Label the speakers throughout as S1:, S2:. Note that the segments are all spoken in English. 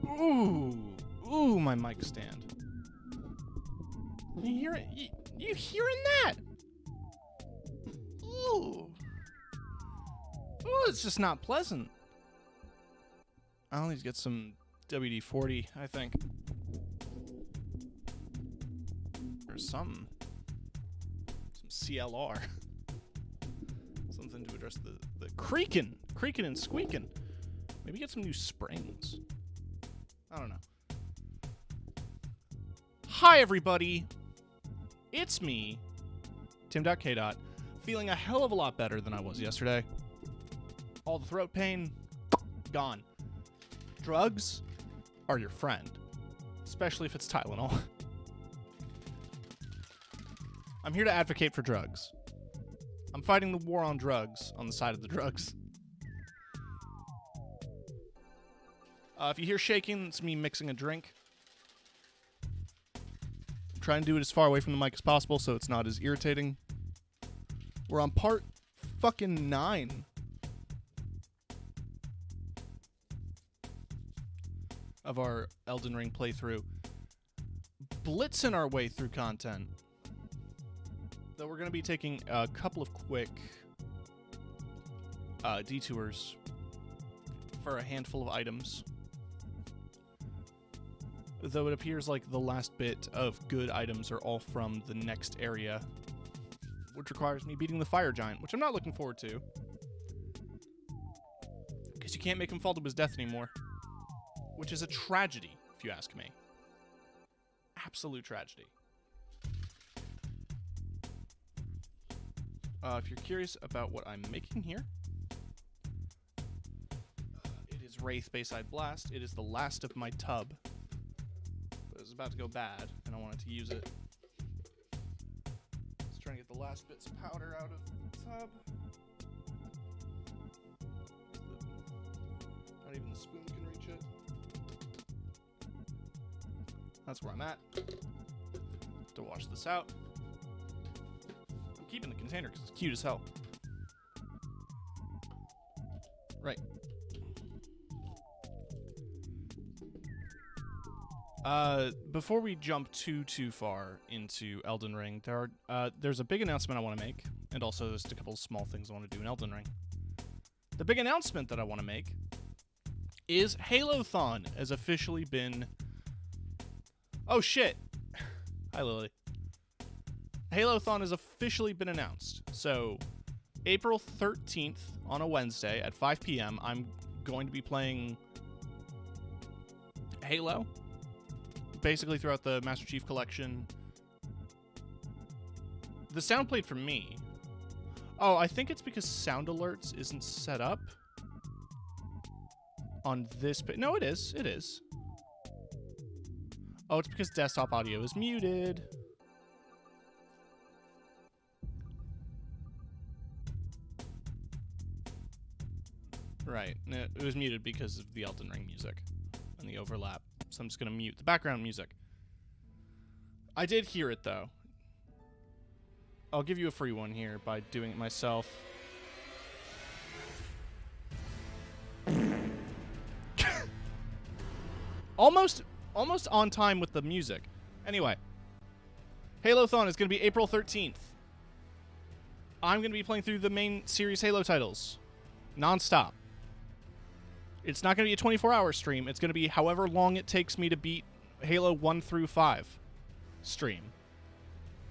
S1: Ooh, my mic stand. You hear it? You hearing that? Ooh, it's just not pleasant. I'll need to get some WD-40, I think. Or some CLR. Something to address the creaking and squeaking. Maybe get some new springs. I don't know. Hi, everybody. It's me, Tim.K. Feeling a hell of a lot better than I was yesterday. All the throat pain, gone. Drugs are your friend, especially if it's Tylenol. I'm here to advocate for drugs. I'm fighting the war on drugs on the side of the drugs. If you hear shaking, it's me mixing a drink. I'm trying to do it as far away from the mic as possible so it's not as irritating. We're on part fucking 9. Of our Elden Ring playthrough. Blitzing our way through content. Though we're going to be taking a couple of quick detours for a handful of items. Though it appears like the last bit of good items are all from the next area, which requires me beating the fire giant, which I'm not looking forward to. Because you can't make him fall to his death anymore. Which is a tragedy, if you ask me. Absolute tragedy. If you're curious about what I'm making here, it is Wraith Bayside Blast. It is the last of my tub. But it's about to go bad, and I wanted to use it. Just trying to get the last bits of powder out of the tub. Not even the spoon can reach it. That's where I'm at. To wash this out. I'm keeping the container because it's cute as hell. Right. Before we jump too far into Elden Ring, there's a big announcement I want to make, and also there's a couple of small things I want to do in Elden Ring. The big announcement that I want to make is Halo-thon has officially been... Oh, shit. Hi, Lily. Halo-thon has officially been announced. So, April 13th on a Wednesday at 5 p.m., I'm going to be playing Halo. Basically throughout the Master Chief Collection. The sound played for me. Oh, I think it's because Sound Alerts isn't set up on this page. No, it is. It is. Oh, it's because desktop audio is muted. Right. It was muted because of the Elden Ring music and the overlap. So I'm just going to mute the background music. I did hear it, though. I'll give you a free one here by doing it myself. Almost on time with the music. Anyway, Halo-thon is going to be April 13th. I'm going to be playing through the main series Halo titles. Non-stop. It's not going to be a 24-hour stream. It's going to be however long it takes me to beat Halo 1 through 5 stream.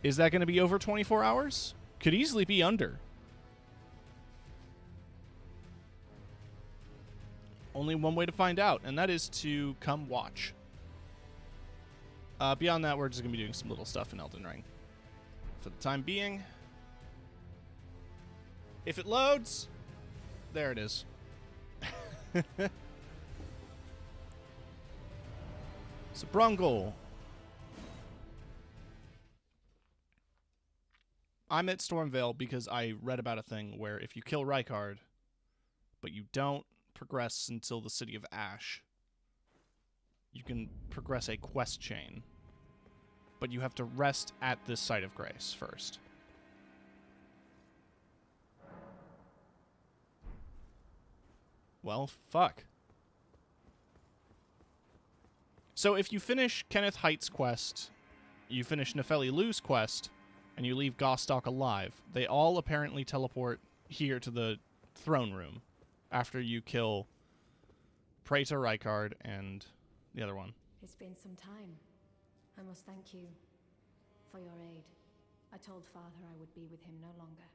S1: Is that going to be over 24 hours? Could easily be under. Only one way to find out, and that is to come watch. Beyond that, we're just going to be doing some little stuff in Elden Ring. For the time being. If it loads, there it is. So, Brungle. I'm at Stormvale because I read about a thing where if you kill Rykard, but you don't progress until the City of Ash, you can progress a quest chain. But you have to rest at this site of grace first. Well, fuck. So if you finish Kenneth Height's quest, you finish Nefeli Lu's quest, and you leave Gostock alive, they all apparently teleport here to the throne room after you kill Praetor Rykard and the other one.
S2: It's been some time. I must thank you for your aid. I told Father I would be with him no longer.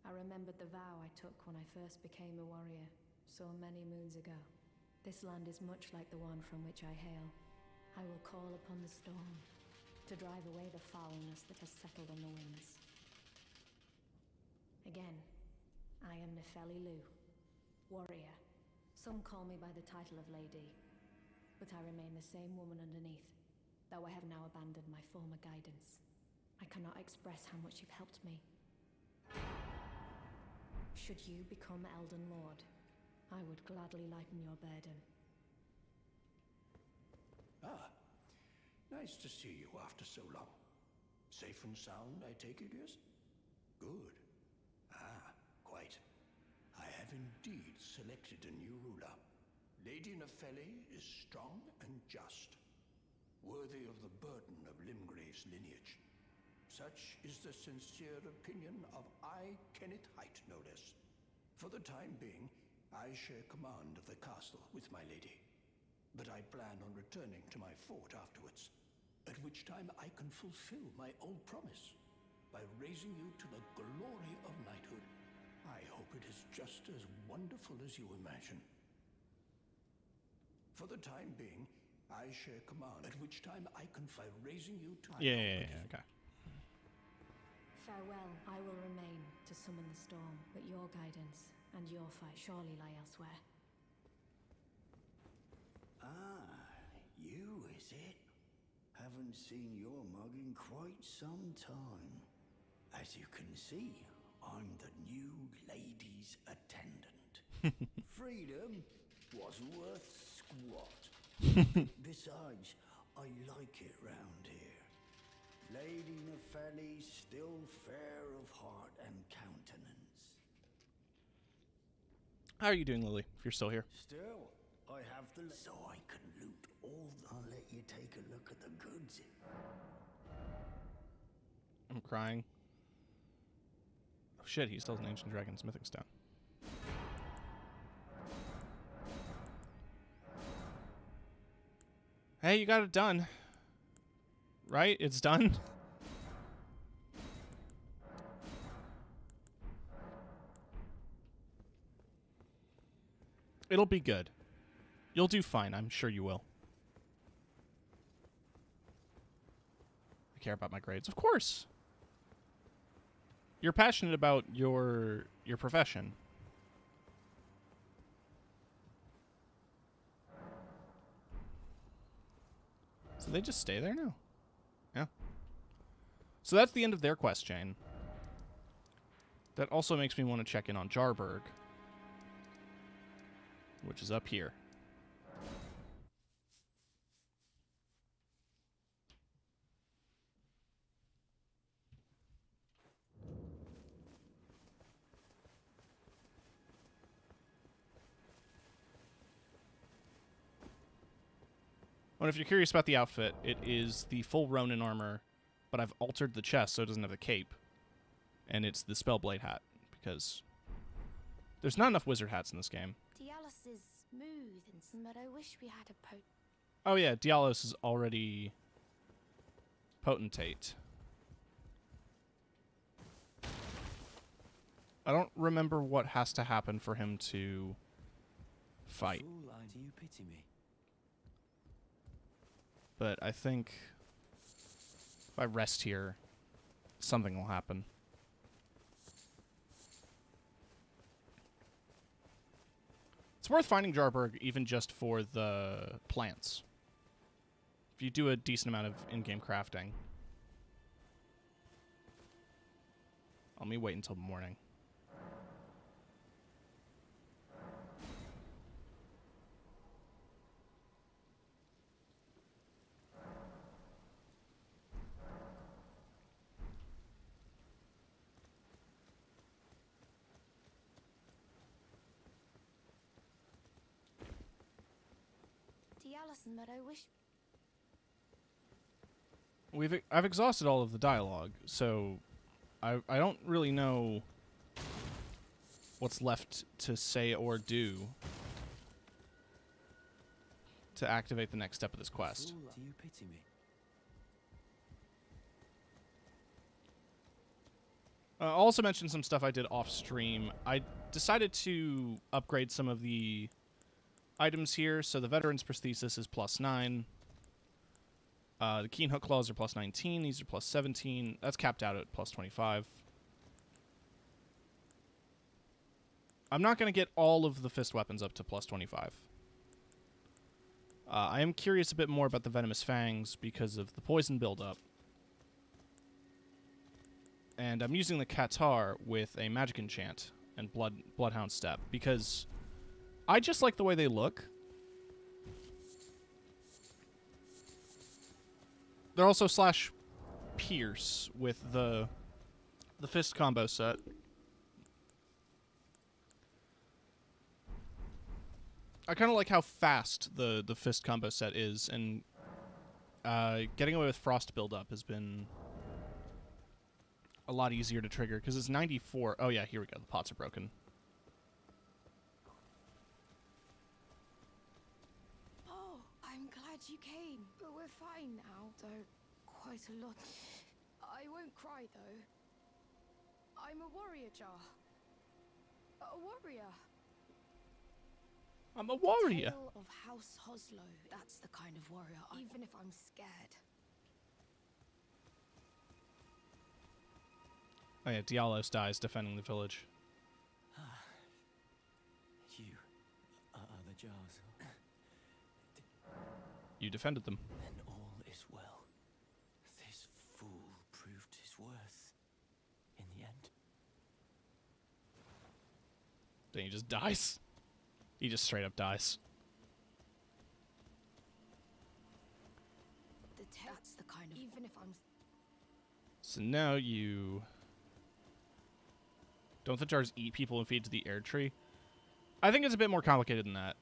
S2: I remembered the vow I took when I first became a warrior, so many moons ago. This land is much like the one from which I hail. I will call upon the storm to drive away the foulness that has settled on the winds. Again, I am Nefeli Lu, warrior. Some call me by the title of Lady, but I remain the same woman underneath, though I have now abandoned my former guidance. I cannot express how much you've helped me. Should you become Elden Lord, I would gladly lighten your burden.
S3: Ah, nice to see you after so long. Safe and sound, I take it, yes? Good. Ah, quite. I have indeed selected a new ruler. Lady Nefeli is strong and just, worthy of the burden of Limgray's lineage. Such is the sincere opinion of I, Kenneth Height, no less. For the time being, I share command of the castle with my lady. But I plan on returning to my fort afterwards, at which time I can fulfill my old promise by raising you to the glory of knighthood. I hope it is just as wonderful as you imagine. For the time being, I share command, at which time I can by raising you to
S1: Yeah, okay.
S2: Farewell, I will remain to summon the storm, but your guidance and your fight surely lie elsewhere.
S4: Ah, you is it? Haven't seen your mug in quite some time. As you can see, I'm the new lady's attendant. Freedom wasn't worth squat. Besides, I like it round here. Lady Nefeli still fair of heart and countenance.
S1: How are you doing, Lily, if you're still here?
S4: Still, I have the... So I can loot all... I'll let you take a look at the goods.
S1: I'm crying. Oh shit, he still has an Ancient Dragon Smithing Stone. Hey, you got it done. Right? It's done? It'll be good. You'll do fine. I'm sure you will. I care about my grades. Of course. You're passionate about your profession. So they just stay there now? Yeah. So that's the end of their quest chain. That also makes me want to check in on Jarburg, which is up here. Well, if you're curious about the outfit, it is the full Ronin armor, but I've altered the chest so it doesn't have the cape. And it's the Spellblade hat, because there's not enough wizard hats in this game.
S5: Dialos is smooth, but I wish we had a
S1: Oh yeah, Dialos is already potentate. I don't remember what has to happen for him to fight.
S6: Do you pity me?
S1: But I think if I rest here, something will happen. It's worth finding Jarburg even just for the plants. If you do a decent amount of in-game crafting. Let me wait until morning.
S5: Dialos, but I wish.
S1: I've exhausted all of the dialogue, so I don't really know what's left to say or do to activate the next step of this quest.
S6: Do you pity me?
S1: I'll also mention some stuff I did off stream. I decided to upgrade some of the items here. So the Veteran's Prosthesis is +9. The Keen Hook Claws are +19. These are +17. That's capped out at +25. I'm not going to get all of the fist weapons up to +25. I am curious a bit more about the Venomous Fangs because of the poison buildup. And I'm using the Qatar with a Magic Enchant and Bloodhound Step because I just like the way they look. They're also /pierce with the fist combo set. I kind of like how fast the fist combo set is, and getting away with frost buildup has been a lot easier to trigger because it's 94. Oh yeah, here we go. The pots are broken.
S5: Oh, I'm glad you came. But we're fine now, though quite a lot. I won't cry, though. I'm a warrior jar. A warrior.
S1: I'm a warrior.
S5: Tale of House Hoslow. That's the kind of warrior, even if I'm scared.
S1: Oh yeah, Dialos dies defending the village.
S6: You are the jars.
S1: You defended them.
S6: Then all is well. This fool proved his worth in the end.
S1: Then he just dies. He just straight up dies.
S5: That's the kind of, even if I'm.
S1: So now you... Don't the jars eat people and feed to the air tree? I think it's a bit more complicated than that.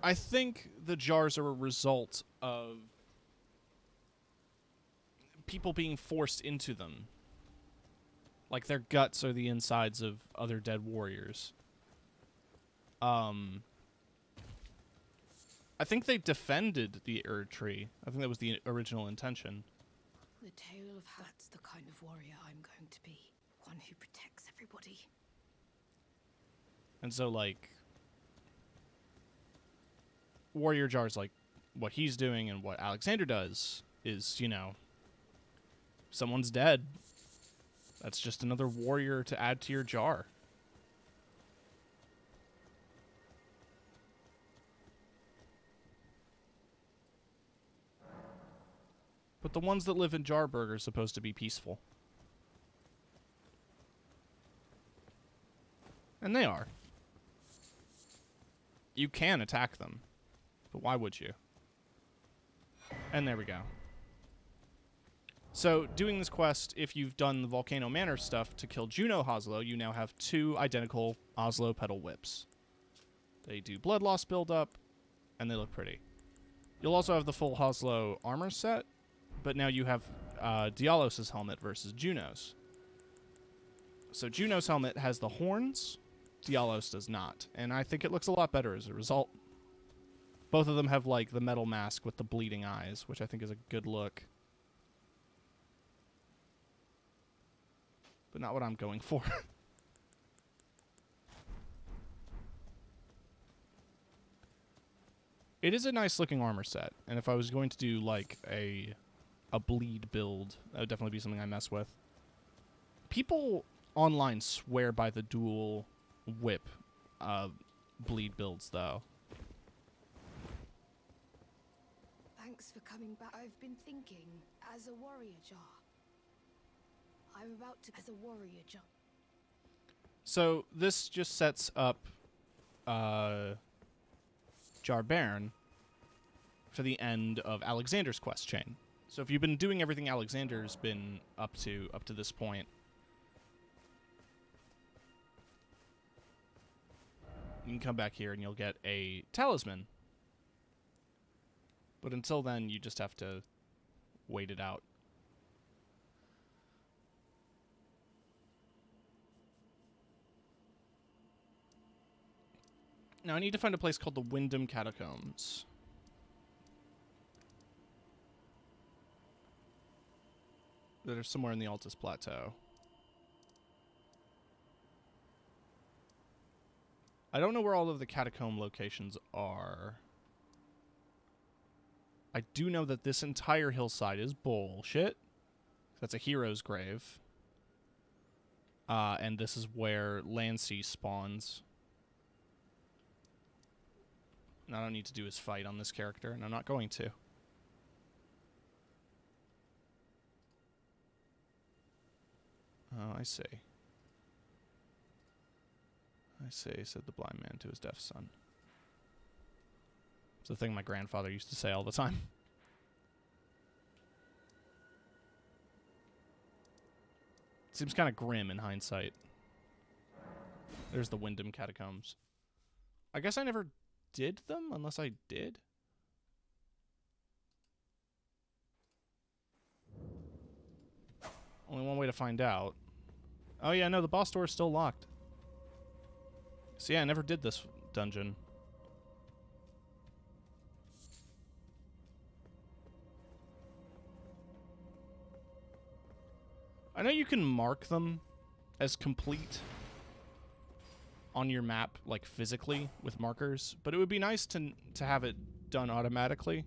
S1: I think the jars are a result of people being forced into them. Like their guts are the insides of other dead warriors. I think they defended the air tree. I think that was the original intention.
S5: The tale of that's the kind of warrior I'm going to be. One who protects everybody.
S1: And so, like, warrior jars, like, what he's doing and what Alexander does is, you know, someone's dead. That's just another warrior to add to your jar. But the ones that live in Jarburg are supposed to be peaceful. And they are. You can attack them. But why would you? And there we go. So, doing this quest, if you've done the Volcano Manor stuff to kill Juno Oslo, you now have 2 identical Oslo Petal Whips. They do blood loss buildup, and they look pretty. You'll also have the full Oslo armor set, but now you have Dialos' helmet versus Juno's. So Juno's helmet has the horns, Dialos does not, and I think it looks a lot better as a result. Both of them have, like, the metal mask with the bleeding eyes, which I think is a good look. But not what I'm going for. It is a nice looking armor set, and if I was going to do, like, a bleed build, that would definitely be something I mess with. People online swear by the dual whip bleed builds, though.
S5: Thanks for coming back. I've been thinking, as a warrior jar. I'm about to as a warrior jar.
S1: So this just sets up Jarburg for the end of Alexander's quest chain. So if you've been doing everything Alexander's been up to this point, you can come back here and you'll get a talisman. But until then, you just have to wait it out. Now I need to find a place called the Wyndham Catacombs. That are somewhere in the Altus Plateau. I don't know where all of the catacomb locations are. I do know that this entire hillside is bullshit. That's a hero's grave. And this is where Lancy spawns. And I don't need to do his fight on this character, and I'm not going to. Oh, I see. I see, said the blind man to his deaf son. It's a thing my grandfather used to say all the time. Seems kind of grim in hindsight. There's the Wyndham Catacombs. I guess I never did them, unless I did. Only one way to find out. Oh yeah, no, the boss door is still locked. So yeah, I never did this dungeon. I know you can mark them as complete on your map, like physically with markers, but it would be nice to have it done automatically.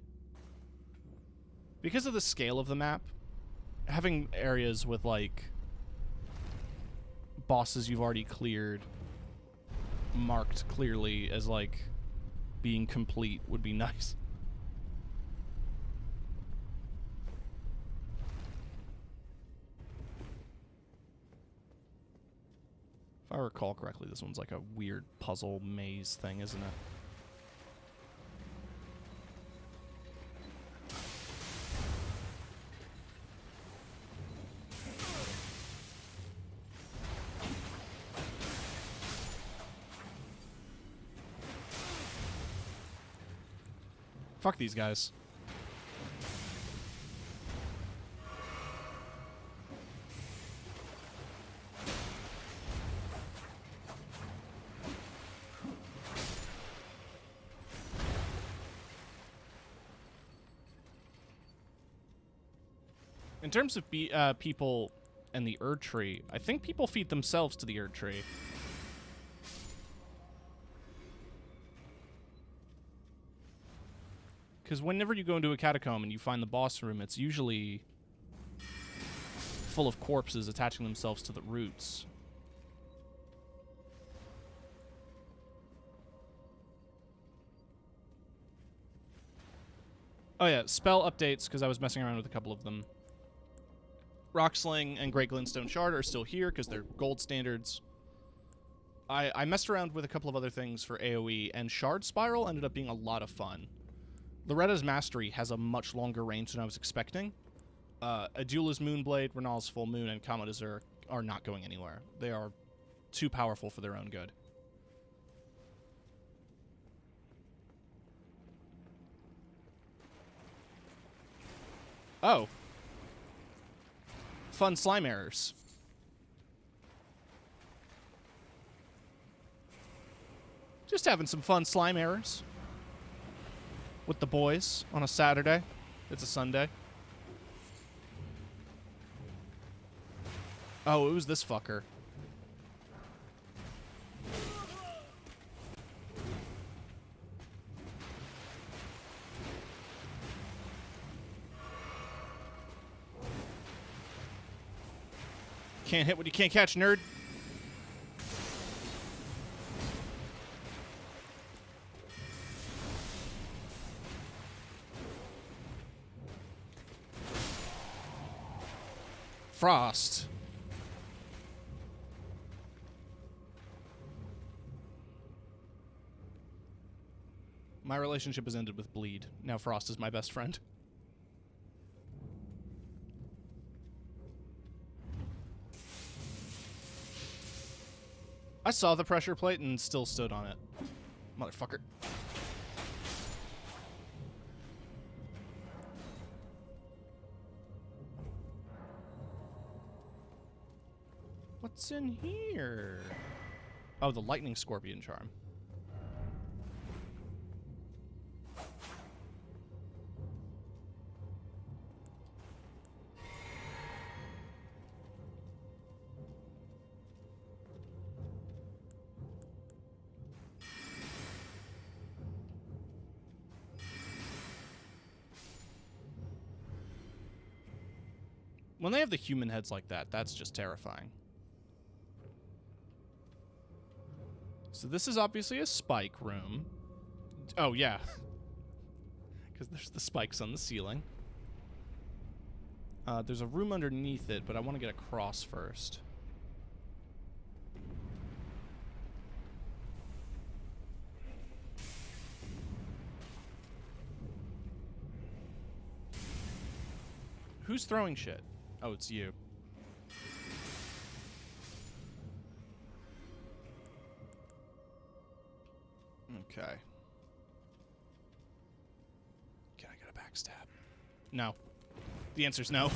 S1: Because of the scale of the map, having areas with like bosses you've already cleared marked clearly as like being complete would be nice. If I recall correctly, this one's like a weird puzzle maze thing, isn't it? Fuck these guys. In terms of people and the Erd Tree, I think people feed themselves to the Erd Tree. Because whenever you go into a catacomb and you find the boss room, it's usually full of corpses attaching themselves to the roots. Oh yeah, spell updates, because I was messing around with a couple of them. Rocksling and Great Glintstone Shard are still here because they're gold standards. I messed around with a couple of other things for AoE, and Shard Spiral ended up being a lot of fun. Loretta's Mastery has a much longer range than I was expecting. Adula's Moonblade, Renal's Full Moon, and Kamadazur are not going anywhere. They are too powerful for their own good. Oh. Fun slime errors. Just having some fun slime errors with the boys on a Saturday. It's a Sunday. Oh, it was this fucker. Can't hit what you can't catch, nerd. Frost. My relationship has ended with Bleed. Now Frost is my best friend. I saw the pressure plate and still stood on it. Motherfucker. What's in here? Oh, the lightning scorpion charm. When they have the human heads like that, that's just terrifying. So this is obviously a spike room. Oh, yeah. Because there's the spikes on the ceiling. There's a room underneath it, but I want to get across first. Who's throwing shit? Oh, it's you. Okay. Can I get a backstab? No. The answer's no.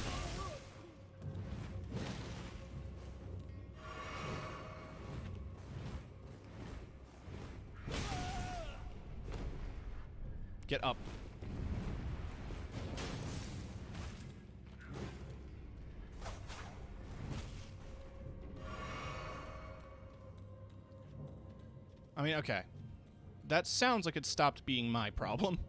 S1: Get up. I mean, okay. That sounds like it stopped being my problem.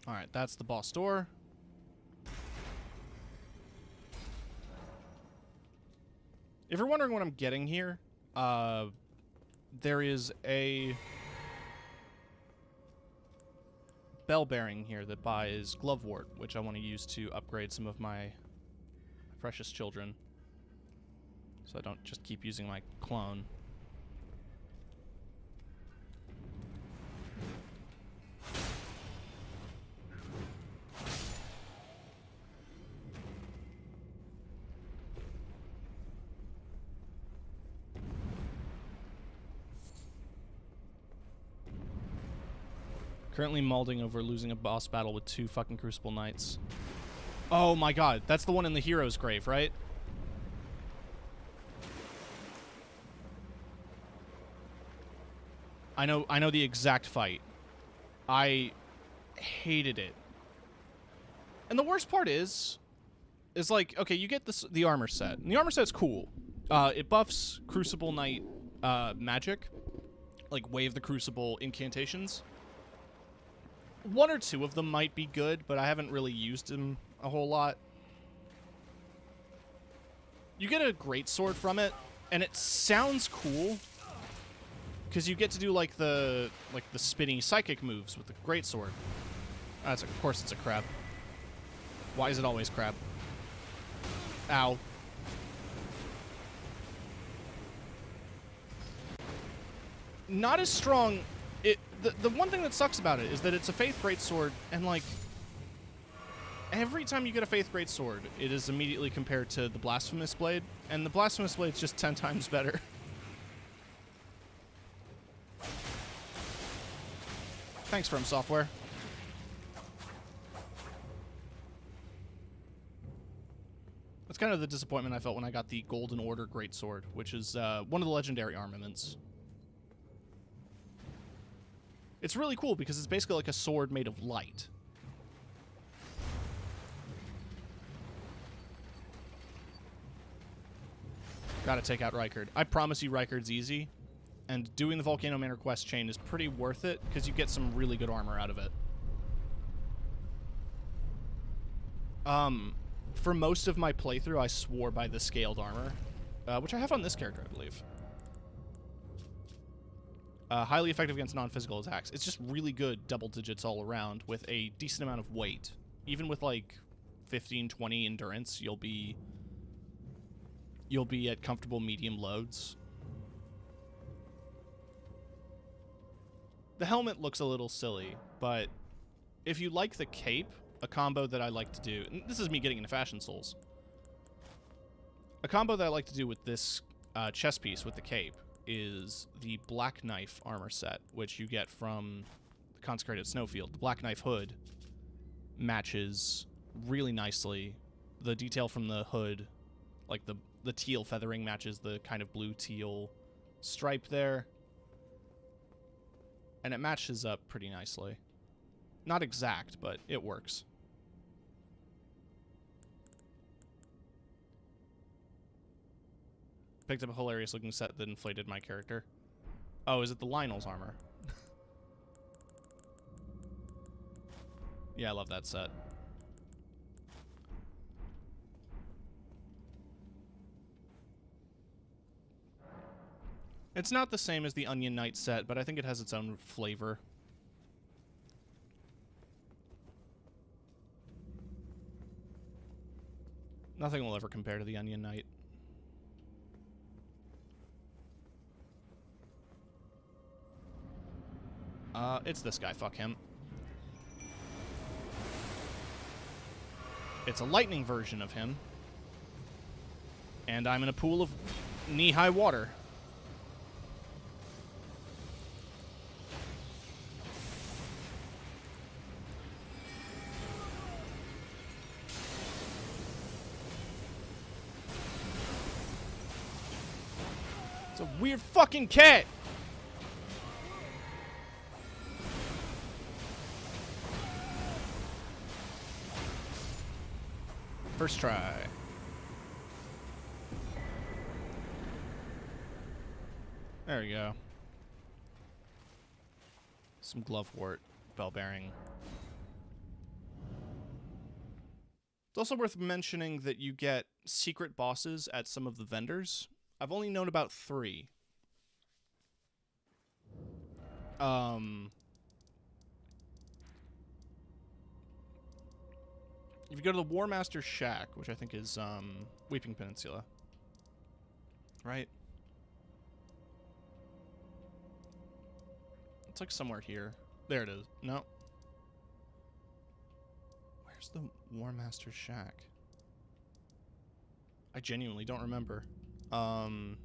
S1: Alright, that's the boss door. If you're wondering what I'm getting here, there is a bell bearing here that buys Glovewort, which I want to use to upgrade some of my precious children. So I don't just keep using my clone. Currently mauling over losing a boss battle with 2 fucking Crucible Knights. Oh my god, that's the one in the hero's grave, right? I know the exact fight. I hated it. And the worst part is like, okay, you get the armor set. And the armor set's cool. It buffs Crucible Knight magic, like Wave the Crucible incantations. 1 or 2 of them might be good, but I haven't really used them a whole lot. You get a greatsword from it, and it sounds cool, because you get to do like the spinny psychic moves with the greatsword. Of course it's a crab. Why is it always crab? Ow. Not as strong. The one thing that sucks about it is that it's a Faith Greatsword, and like every time you get a Faith Greatsword, it is immediately compared to the Blasphemous Blade, and the Blasphemous Blade's just 10 times better. Thanks, From Software. That's kind of the disappointment I felt when I got the Golden Order Greatsword, which is one of the legendary armaments. It's really cool because it's basically like a sword made of light. Gotta take out Rykard. I promise you Rykard's easy. And doing the Volcano Manor quest chain is pretty worth it because you get some really good armor out of it. For most of my playthrough, I swore by the scaled armor, which I have on this character, I believe. Highly effective against non-physical attacks. It's just really good double digits all around with a decent amount of weight. Even with like 15, 20 endurance, you'll be at comfortable medium loads. The helmet looks a little silly, but if you like the cape, a combo that I like to do, and this is me getting into Fashion Souls, a combo that I like to do with this chest piece with the cape is the Black Knife armor set, which you get from the Consecrated Snowfield. The Black Knife hood matches really nicely. The detail from the hood, like the teal feathering, matches the kind of blue-teal stripe there. And it matches up pretty nicely. Not exact, but it works. Picked up a hilarious-looking set that inflated my character. Oh, is it the Lionel's armor? Yeah, I love that set. It's not the same as the Onion Knight set, but I think it has its own flavor. Nothing will ever compare to the Onion Knight. It's this guy. Fuck him. It's a lightning version of him. And I'm in a pool of knee-high water. It's a weird fucking cat! First try. There we go. Some glovewort, bell bearing. It's also worth mentioning that you get secret bosses at some of the vendors. I've only known about 3. If you go to the War Master's Shack, which I think is Weeping Peninsula, right? It's like somewhere here. There it is. No. Where's the War Master's Shack? I genuinely don't remember. Thought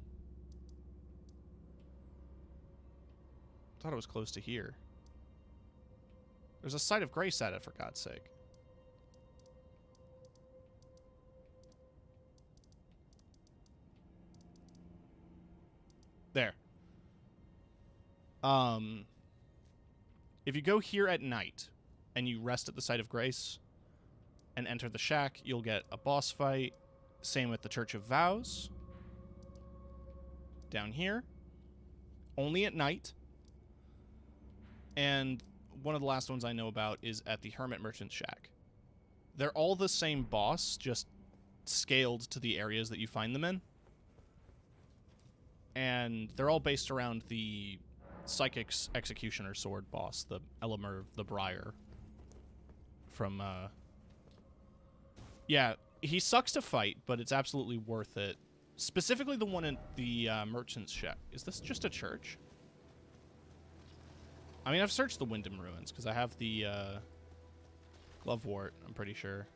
S1: it was close to here. There's a site of grace at it, for God's sake. There. If you go here at night and you rest at the site of grace and enter the shack, you'll get a boss fight. Same with the Church of Vows. Down here. Only at night. And one of the last ones I know about is at the Hermit Merchant Shack. They're all the same boss, just scaled to the areas that you find them in. And they're all based around the Psychic's Executioner Sword boss, the Elimer the Briar. From, yeah, he sucks to fight, but it's absolutely worth it. Specifically the one in the Merchant's Shack. Is this just a church? I mean, I've searched the Wyndham Ruins, because I have the Glovewort, I'm pretty sure.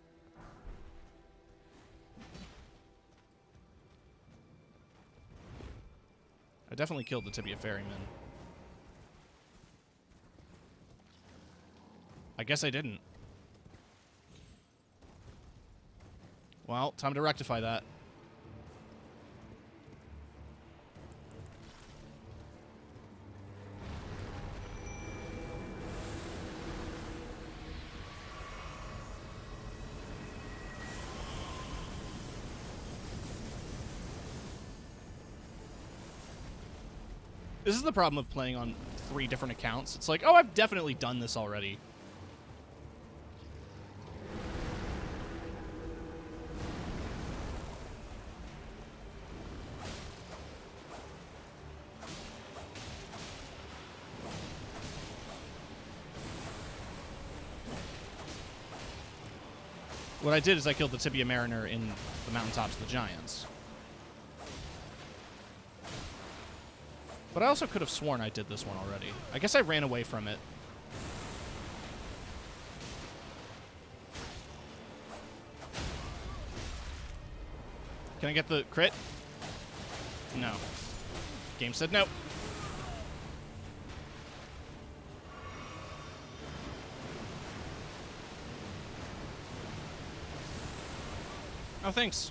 S1: I definitely killed the Tibia Ferryman. I guess I didn't. Well, time to rectify that. This is the problem of playing on 3 different accounts. It's like, oh, I've definitely done this already. What I did is I killed the Tibia Mariner in the mountaintops of the Giants. But I also could have sworn I did this one already. I guess I ran away from it. Can I get the crit? No. Game said no. Oh, thanks.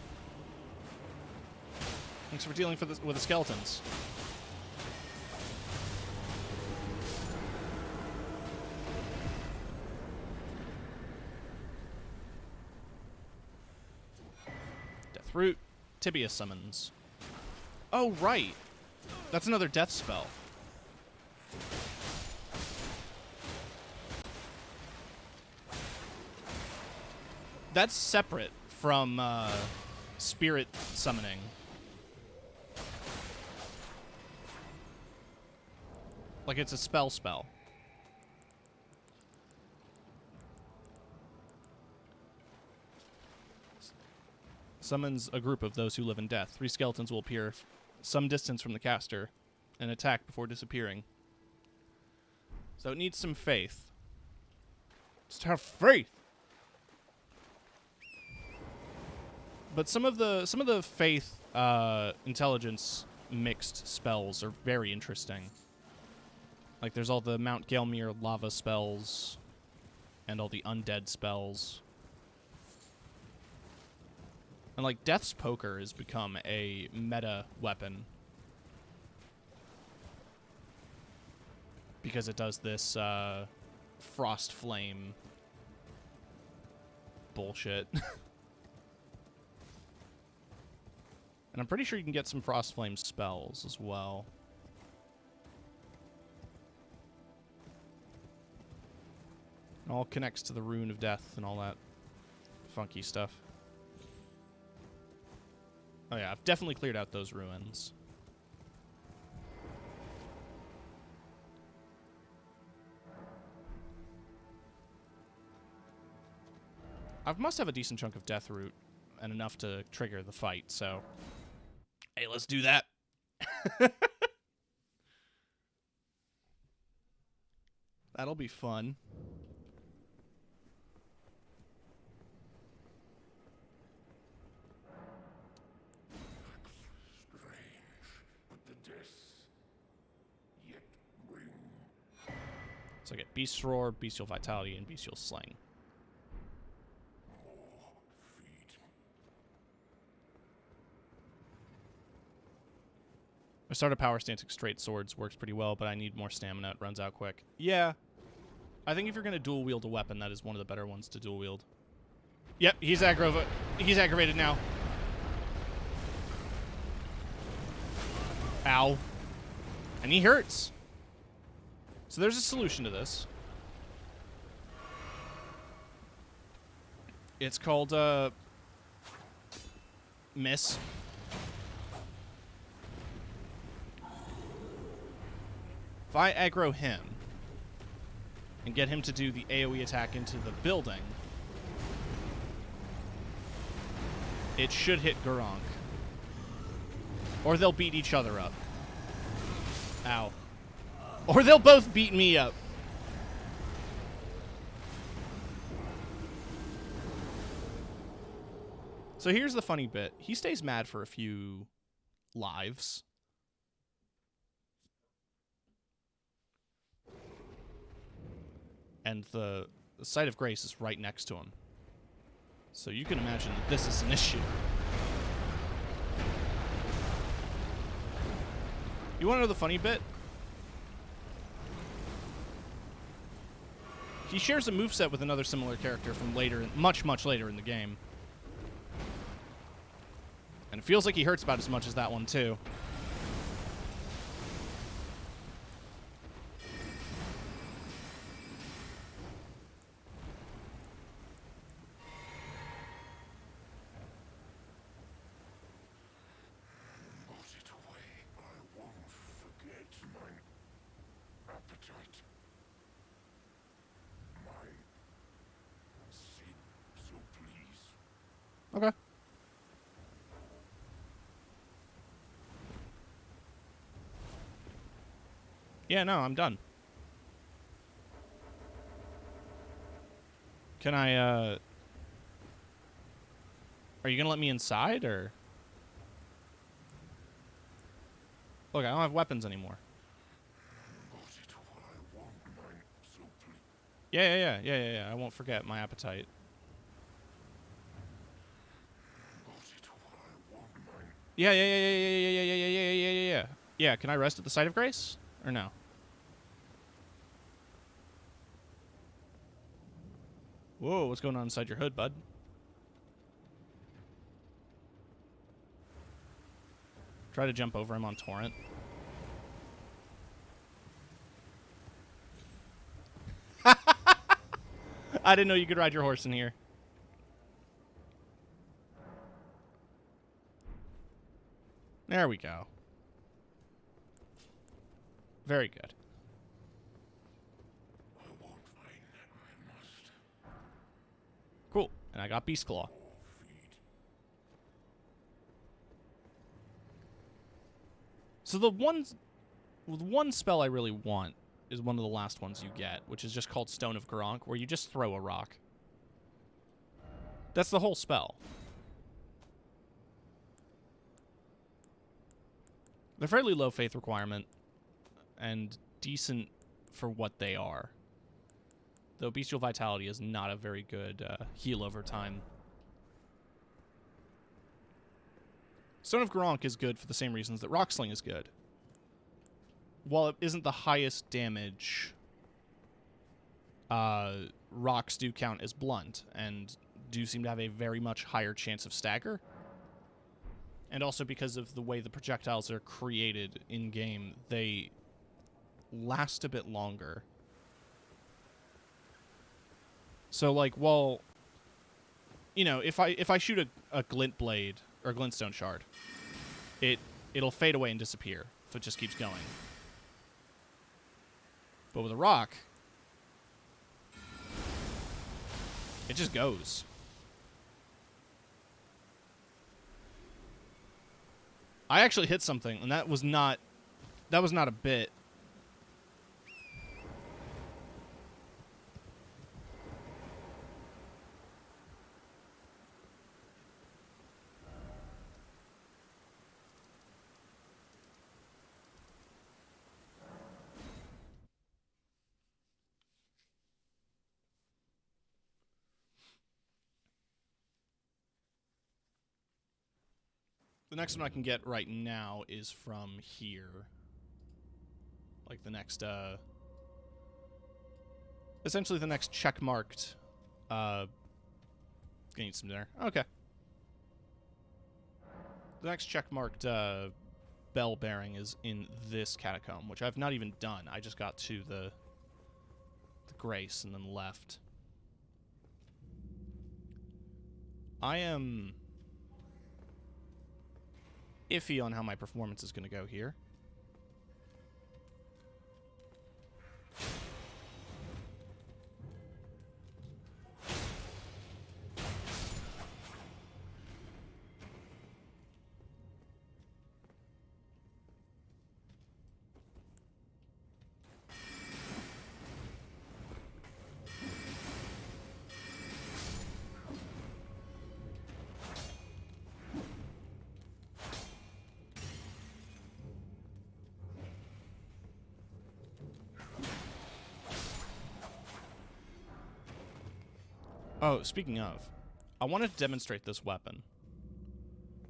S1: Thanks for dealing with the skeletons. Deathroot. Tibia summons. Oh, right. That's another death spell. That's separate from spirit summoning. Like it's a spell. Summons a group of those who live in death. 3 skeletons will appear some distance from the caster and attack before disappearing. So it needs some faith. Just have faith. But some of the faith intelligence mixed spells are very interesting. Like there's all the Mount Gelmir lava spells and all the undead spells. And like Death's Poker has become a meta weapon. Because it does this frost flame bullshit. And I'm pretty sure you can get some frost flame spells as well. It all connects to the rune of death and all that funky stuff. Oh yeah, I've definitely cleared out those ruins. I must have a decent chunk of Deathroot and enough to trigger the fight, so... Hey, let's do that. That'll be fun. So I get Beast Roar, Bestial Vitality, and Bestial Sling. I started Power Stance Straight Swords, works pretty well, but I need more stamina. It runs out quick. Yeah. I think if you're going to dual wield a weapon, that is one of the better ones to dual wield. Yep, he's aggravated now. Ow. And he hurts. So there's a solution to this. It's called, Miss. If I aggro him and get him to do the AoE attack into the building, it should hit Garunk. Or they'll beat each other up. Ow. Or they'll both beat me up. So here's the funny bit. He stays mad for a few lives. And the Site of Grace is right next to him. So you can imagine that this is an issue. You want to know the funny bit? He shares a moveset with another similar character from later, much later in the game. And it feels like he hurts about as much as that one, too. Okay. Yeah, no, I'm done. Can I, Are you gonna let me inside, or? Look, I don't have weapons anymore. Yeah. I won't forget my appetite. Yeah. Yeah, can I rest at the site of grace? Or no? Whoa, what's going on inside your hood, bud? Try to jump over him on torrent. I didn't know you could ride your horse in here. There we go. Very good. Cool. And I got Beast Claw. So the one spell I really want is one of the last ones you get, which is just called Stone of Gronk, where you just throw a rock. That's the whole spell. They're fairly low faith requirement and decent for what they are. Though Bestial Vitality is not a very good heal over time. Stone of Gronk is good for the same reasons that Rock Sling is good. While it isn't the highest damage, rocks do count as blunt and do seem to have a very much higher chance of stagger. And also because of the way the projectiles are created in-game, they last a bit longer. So, like, well, you know, if I shoot a glint blade or a glintstone shard, it'll fade away and disappear if it just keeps going. But with a rock, it just goes. I actually hit something, and that was not a bit. The next one I can get right now is from here. Like the next, essentially the next check-marked, gonna need some dinner. Okay. The next check-marked, bell bearing is in this catacomb, which I've not even done. I just got to the grace and then left. I am iffy on how my performance is going to go here. Oh, speaking of, I wanted to demonstrate this weapon.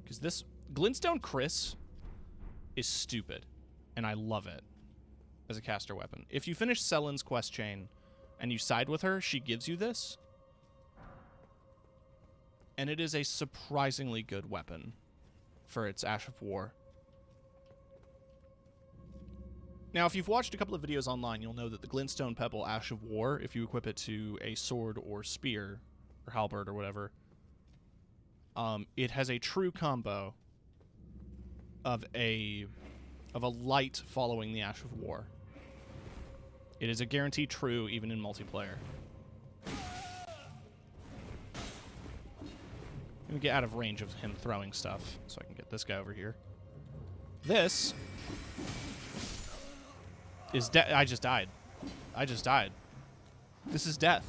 S1: Because this Glintstone Chris is stupid, and I love it as a caster weapon. If you finish Selen's quest chain and you side with her, she gives you this. And it is a surprisingly good weapon for its Ash of War. Now, if you've watched a couple of videos online, you'll know that the Glintstone Pebble Ash of War, if you equip it to a sword or spear, or halberd or whatever, it has a true combo of a light following the Ash of War. It is a guaranteed true even in multiplayer. I'm gonna get out of range of him throwing stuff so I can get this guy over here. This is death. I just died. I just died. This is death.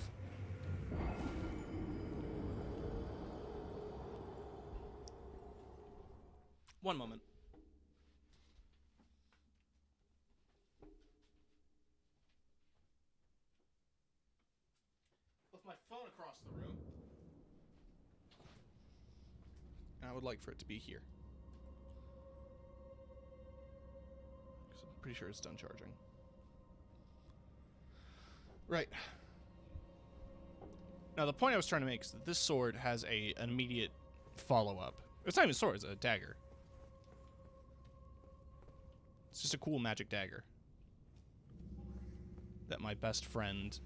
S1: One moment. With my phone across the room. And I would like for it to be here. Because I'm pretty sure it's done charging. Right. Now, the point I was trying to make is that this sword has an immediate follow-up. It's not even a sword, it's a dagger. It's just a cool magic dagger that my best friend,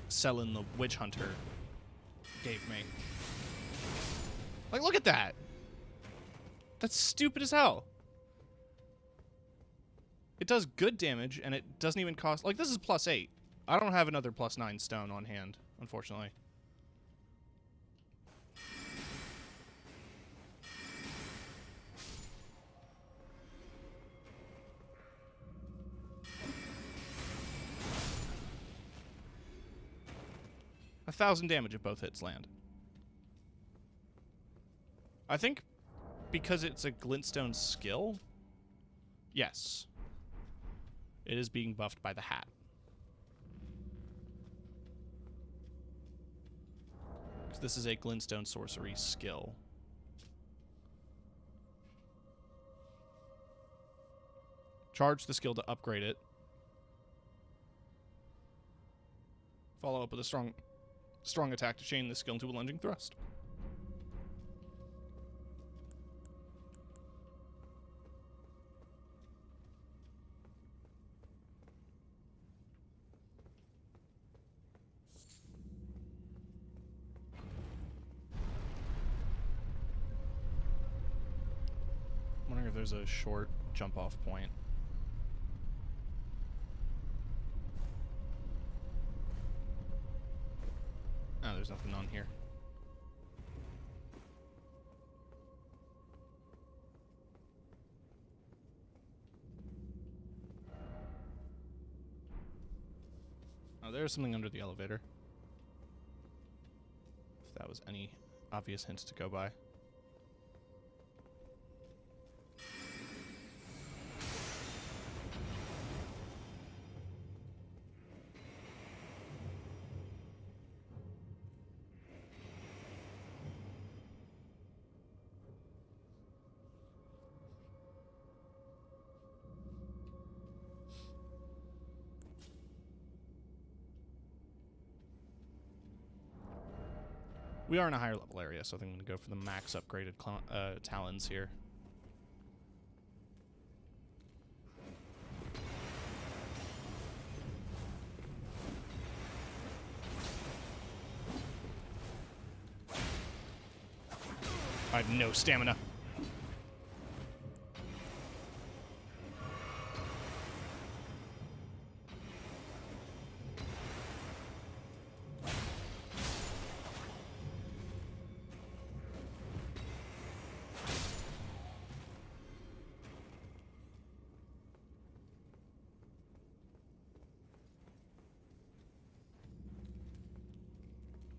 S1: Selin the Witch Hunter, gave me. Like, look at that! That's stupid as hell. It does good damage, and it doesn't even cost... Like, this is +8. I don't have another +9 stone on hand, unfortunately. A 1,000 damage if both hits land. I think because it's a glintstone skill, yes. It is being buffed by the hat. Because this is a glintstone sorcery skill. Charge the skill to upgrade it. Follow up with a strong attack to chain the skill into a lunging thrust. I'm wondering if there's a short jump off point. Oh, there's nothing on here. Oh, there's something under the elevator. If that was any obvious hint to go by. We are in a higher level area, so I think I'm going to go for the max upgraded talons here. I have no stamina.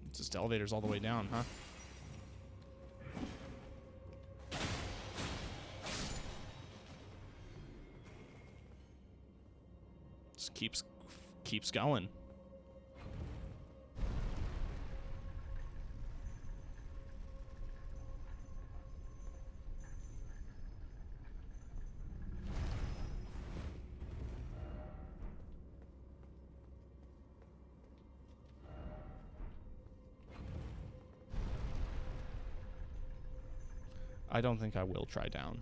S1: It's just elevators all the way down, huh? Just keeps going. I don't think I will try down.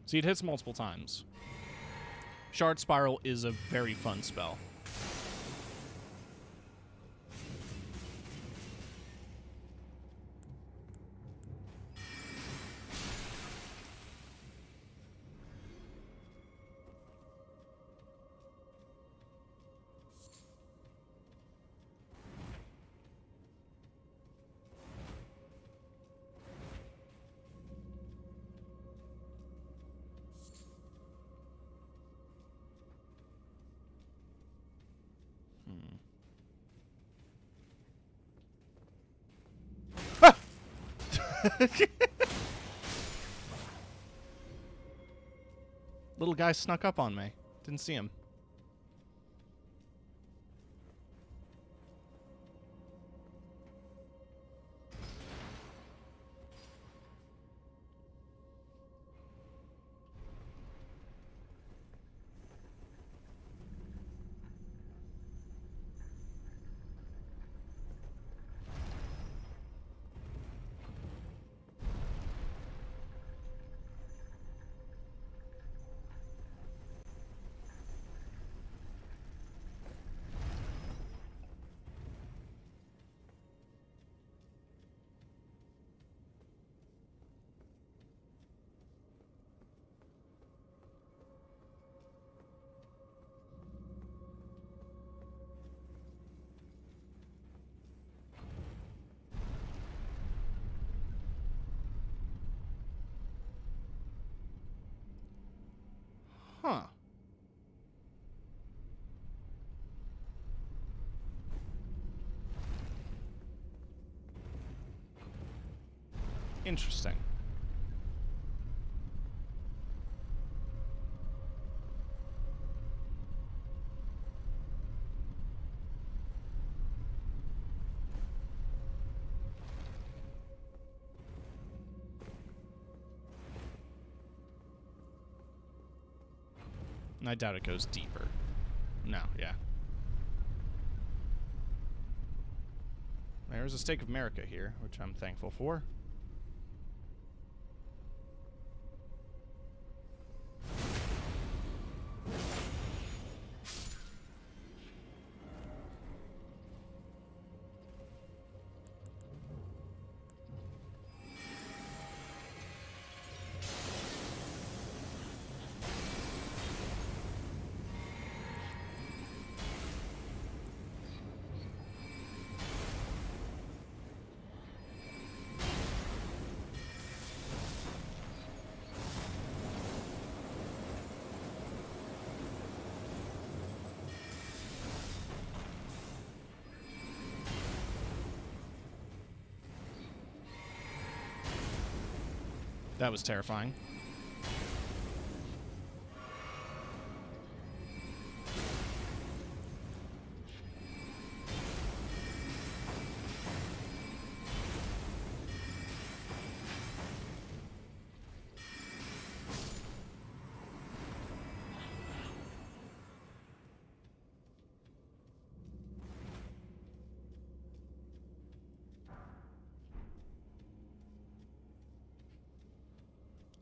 S1: See, it hits multiple times. Shard Spiral is a very fun spell. Little guy snuck up on me. Didn't see him. Huh. Interesting. And I doubt it goes deeper. No, yeah. There's a stake of America here, which I'm thankful for. That was terrifying.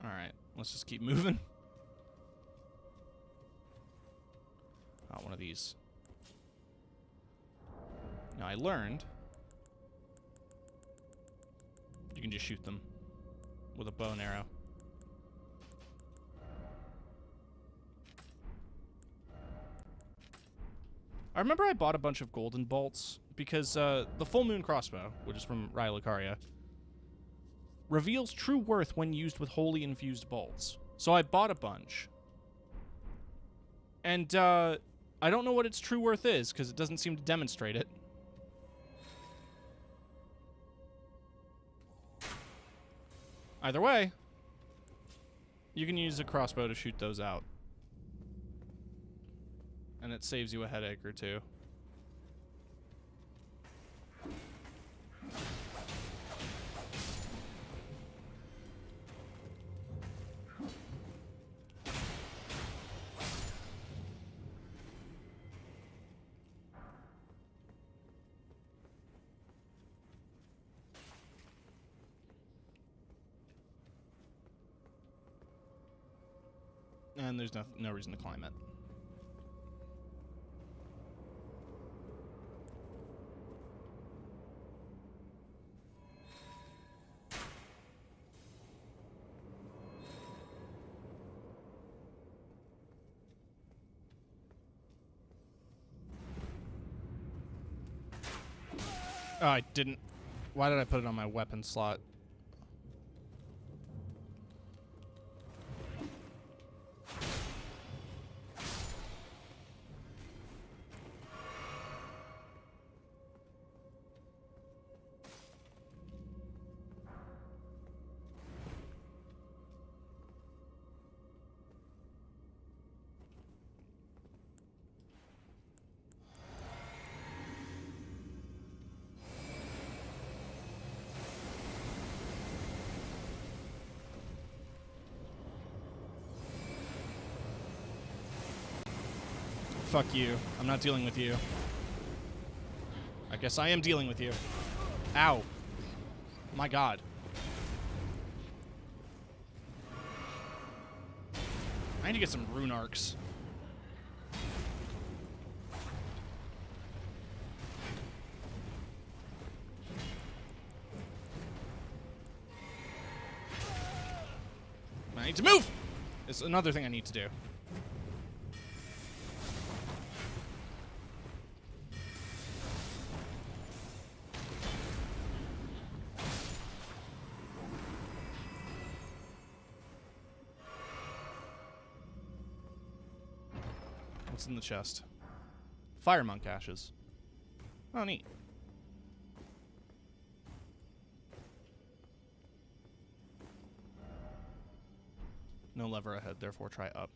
S1: Alright, let's just keep moving. Oh, one of these. Now, I learned you can just shoot them with a bow and arrow. I remember I bought a bunch of golden bolts because the full moon crossbow, which is from Lucaria, reveals true worth when used with wholly infused bolts. So I bought a bunch. And I don't know what its true worth is because it doesn't seem to demonstrate it. Either way, you can use a crossbow to shoot those out. And it saves you a headache or two. And there's no reason to climb it. Oh, I didn't. Why did I put it on my weapon slot? Fuck you. I'm not dealing with you. I guess I am dealing with you. Ow. My god. I need to get some rune arcs. I need to move! It's another thing I need to do. What's in the chest? Fire monk ashes. Oh, neat. No lever ahead, therefore try up.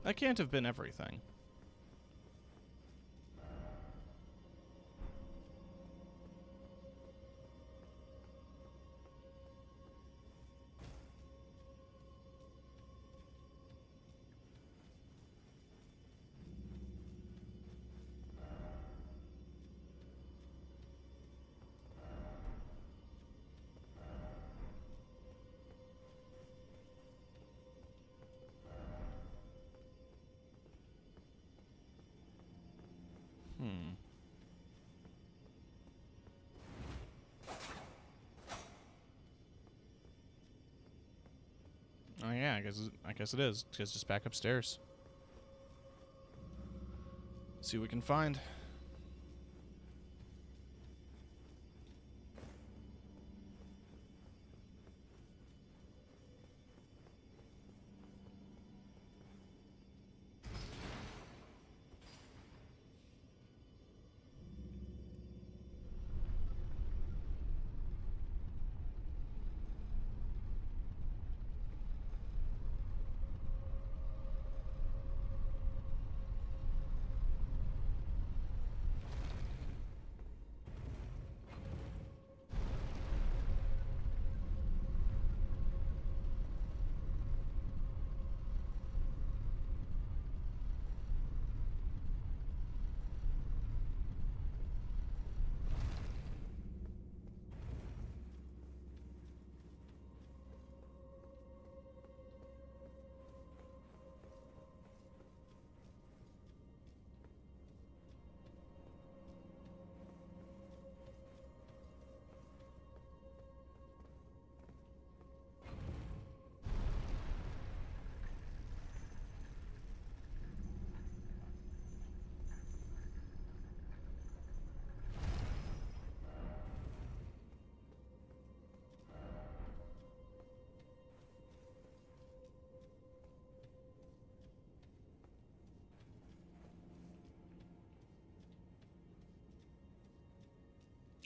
S1: That can't have been everything. Oh yeah, I guess it is. Just back upstairs. See what we can find.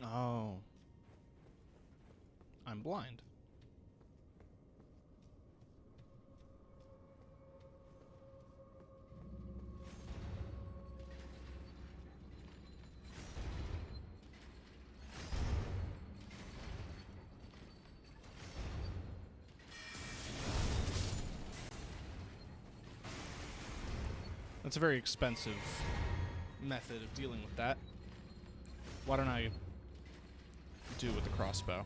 S1: Oh. I'm blind. That's a very expensive method of dealing with that. Why don't I do it with the crossbow?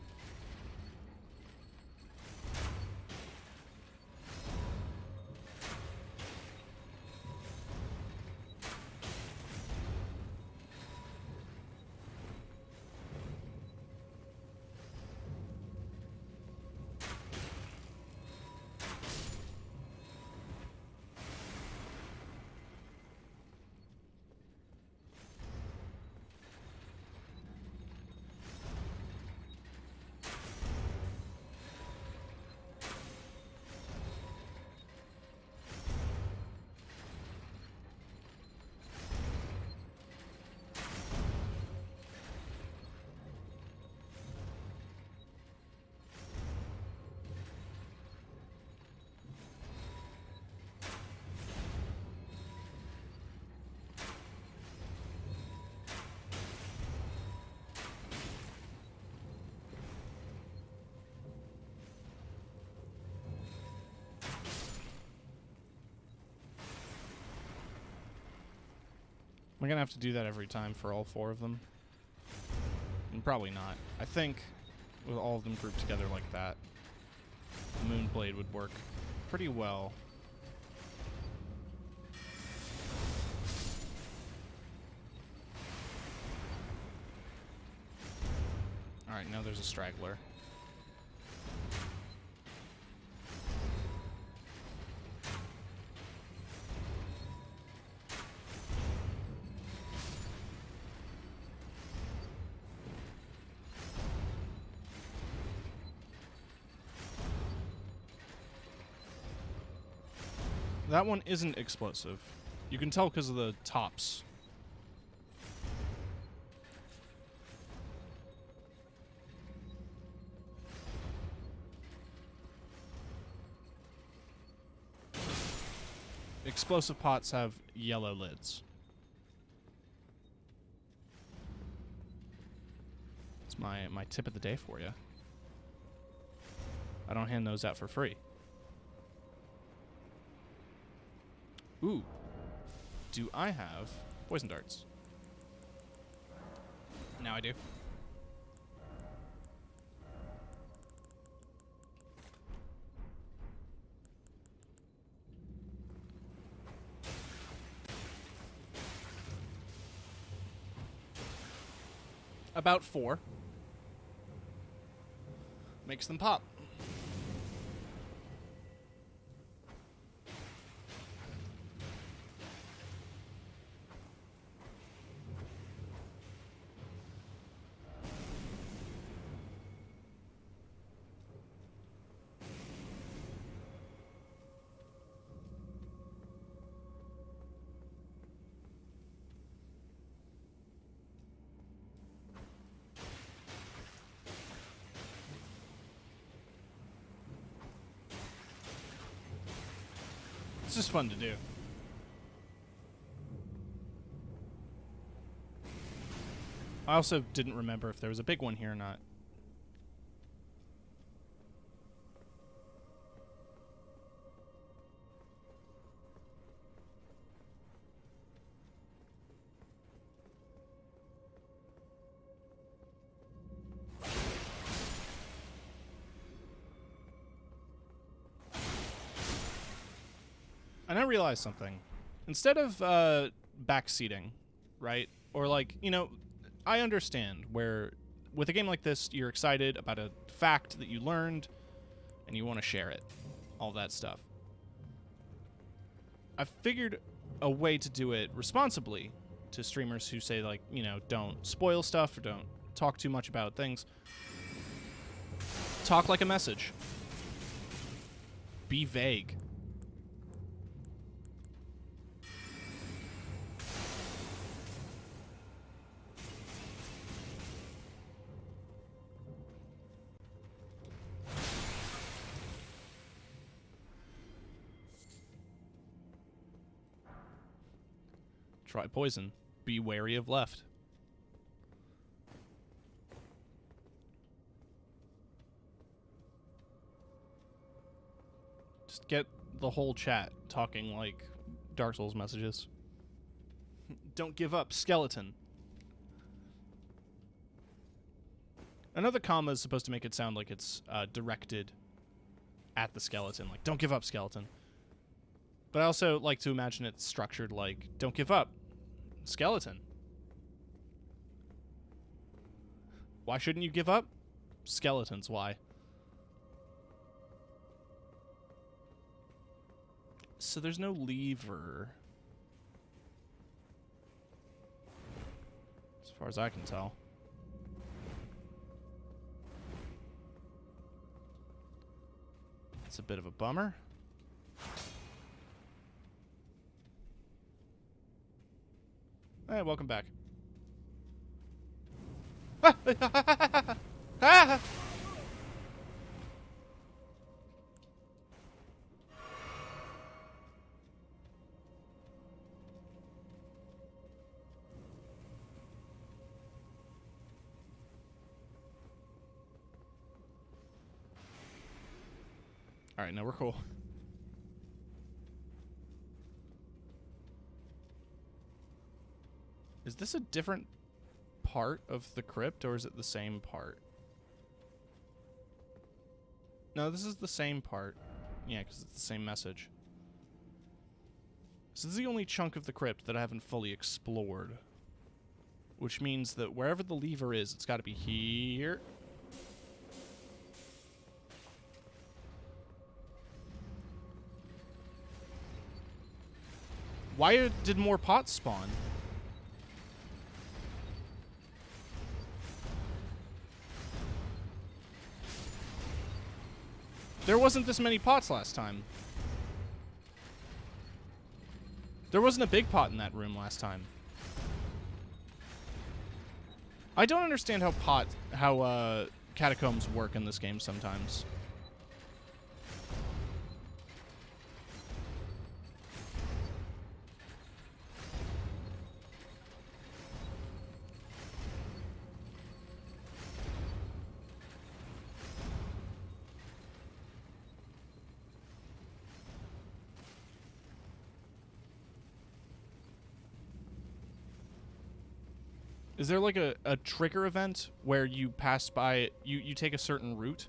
S1: I gonna have to do that every time for all 4 of them? And probably not. I think with all of them grouped together like that, the Moonblade would work pretty well. Alright, now there's a straggler. That one isn't explosive. You can tell because of the tops. Explosive pots have yellow lids. It's my tip of the day for you. I don't hand those out for free. Ooh. Do I have poison darts? Now I do. About 4. Makes them pop. It's just fun to do. I also didn't remember if there was a big one here or not. And I realized something. Instead of backseating, right? Or like, you know, I understand where with a game like this, you're excited about a fact that you learned and you want to share it. All that stuff. I've figured a way to do it responsibly to streamers who say, like, you know, don't spoil stuff or don't talk too much about things. Talk like a message. Be vague. Try poison. Be wary of left. Just get the whole chat talking like Dark Souls messages. Don't give up, skeleton. Another comma is supposed to make it sound like it's directed at the skeleton. Like, don't give up, skeleton. But I also like to imagine it structured like, don't give up, skeleton. Why shouldn't you give up? Skeletons, why? So there's no lever. As far as I can tell. It's a bit of a bummer. Hey, welcome back. All right, no, we're cool. Is this a different part of the crypt, or is it the same part? No, this is the same part. Yeah, because it's the same message. This is the only chunk of the crypt that I haven't fully explored. Which means that wherever the lever is, it's got to be here. Why did more pots spawn? There wasn't this many pots last time. There wasn't a big pot in that room last time. I don't understand how catacombs work in this game sometimes. Is there like a trigger event where you pass by, you take a certain route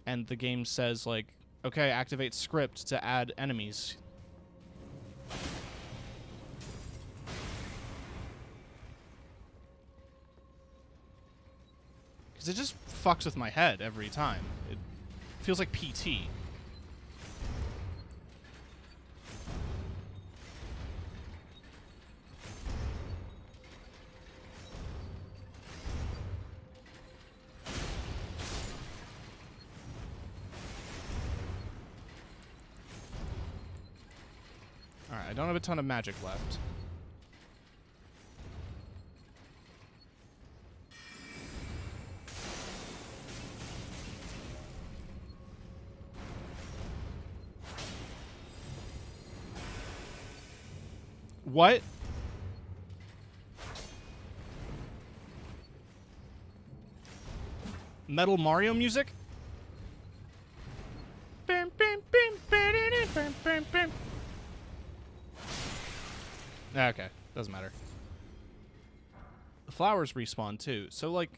S1: and the game says like, okay, activate script to add enemies? Because it just fucks with my head every time. It feels like PT. Alright, I don't have a ton of magic left. What? Metal Mario music? Bam, bam, bam, bam, bam, bam, bam. Okay, doesn't matter. The flowers respawn too, so like...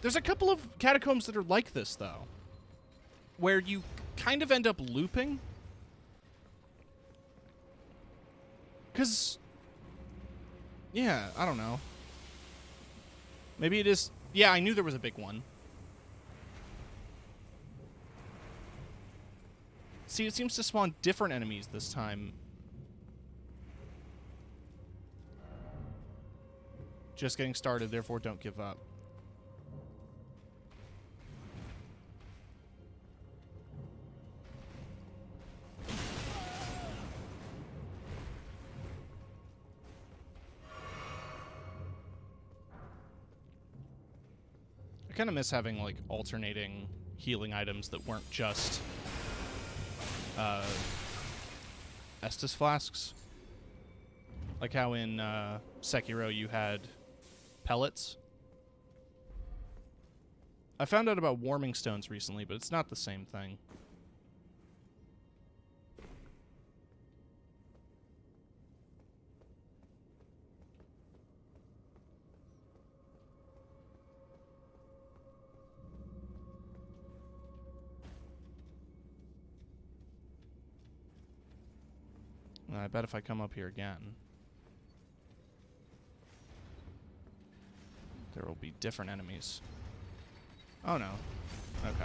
S1: There's a couple of catacombs that are like this, though. Where you kind of end up looping. Because... Yeah, I don't know. Maybe it is... Yeah, I knew there was a big one. See, it seems to spawn different enemies this time. Just getting started, therefore don't give up. I kind of miss having, like, alternating healing items that weren't just Estus flasks. Like how in Sekiro you had pellets. I found out about warming stones recently, but it's not the same thing. I bet if I come up here again, there will be different enemies. Oh no. Okay.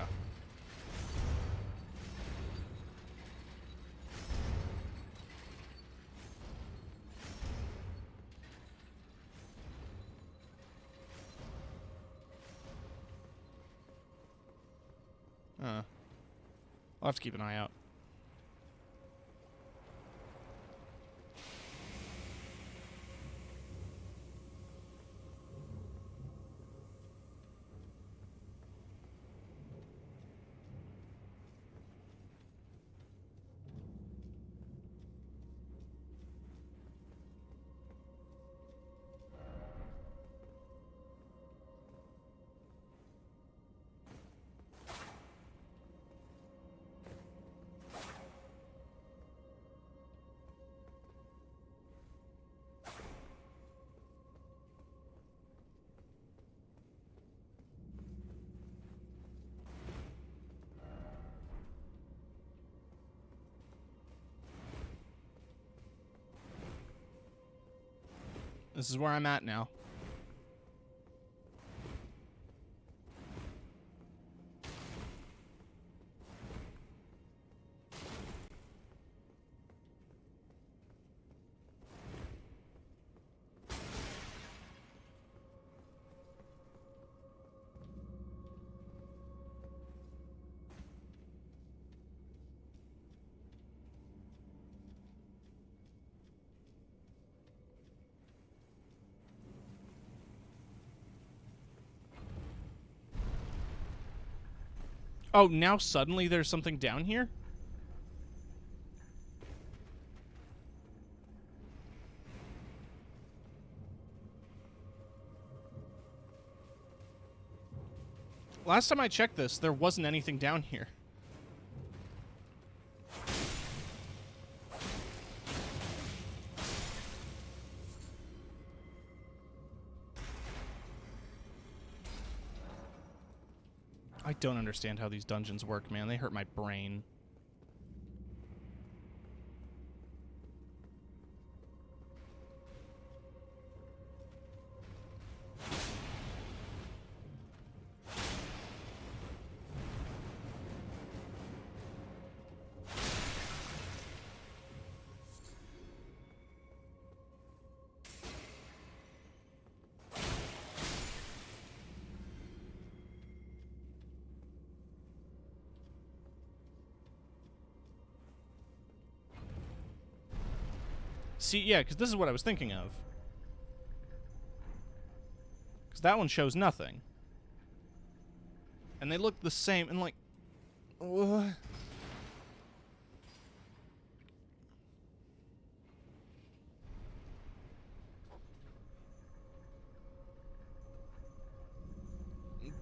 S1: I'll have to keep an eye out. This is where I'm at now. Oh, now suddenly there's something down here? Last time I checked this, there wasn't anything down here. I don't understand how these dungeons work, man. They hurt my brain. See, yeah, because this is what I was thinking of. Because that one shows nothing. And they look the same, and like... What?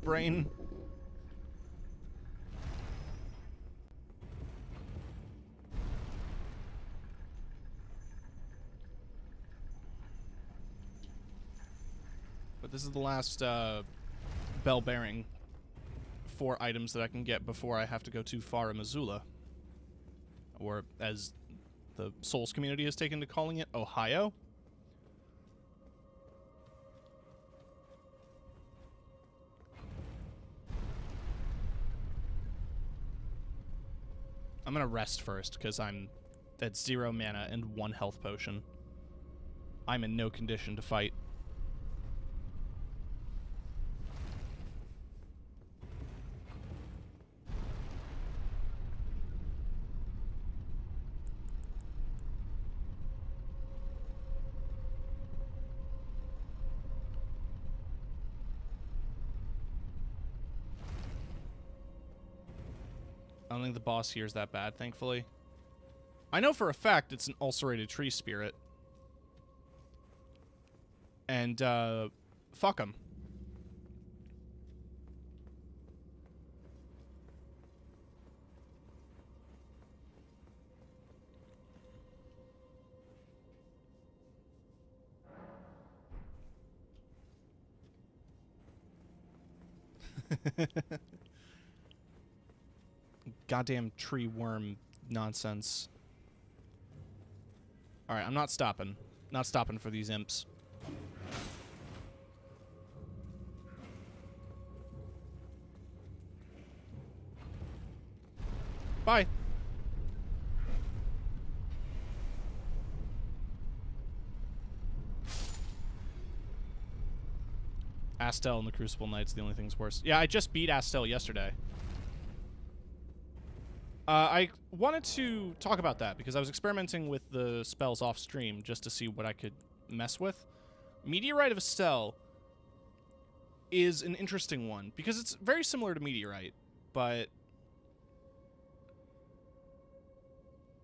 S1: Brain... But this is the last bell bearing 4 items that I can get before I have to go too far in Missoula. Or, as the Souls community has taken to calling it, Ohio. I'm gonna rest first, because I'm at 0 mana and 1 health potion. I'm in no condition to fight. I don't think the boss here is that bad, thankfully. I know for a fact it's an ulcerated tree spirit. And, fuck him. Goddamn tree worm nonsense. Alright, I'm not stopping. Not stopping for these imps. Bye. Astel and the Crucible Knight's the only thing's worse. Yeah, I just beat Astel yesterday. I wanted to talk about that because I was experimenting with the spells off stream just to see what I could mess with. Meteorite of Astel is an interesting one because it's very similar to Meteorite, but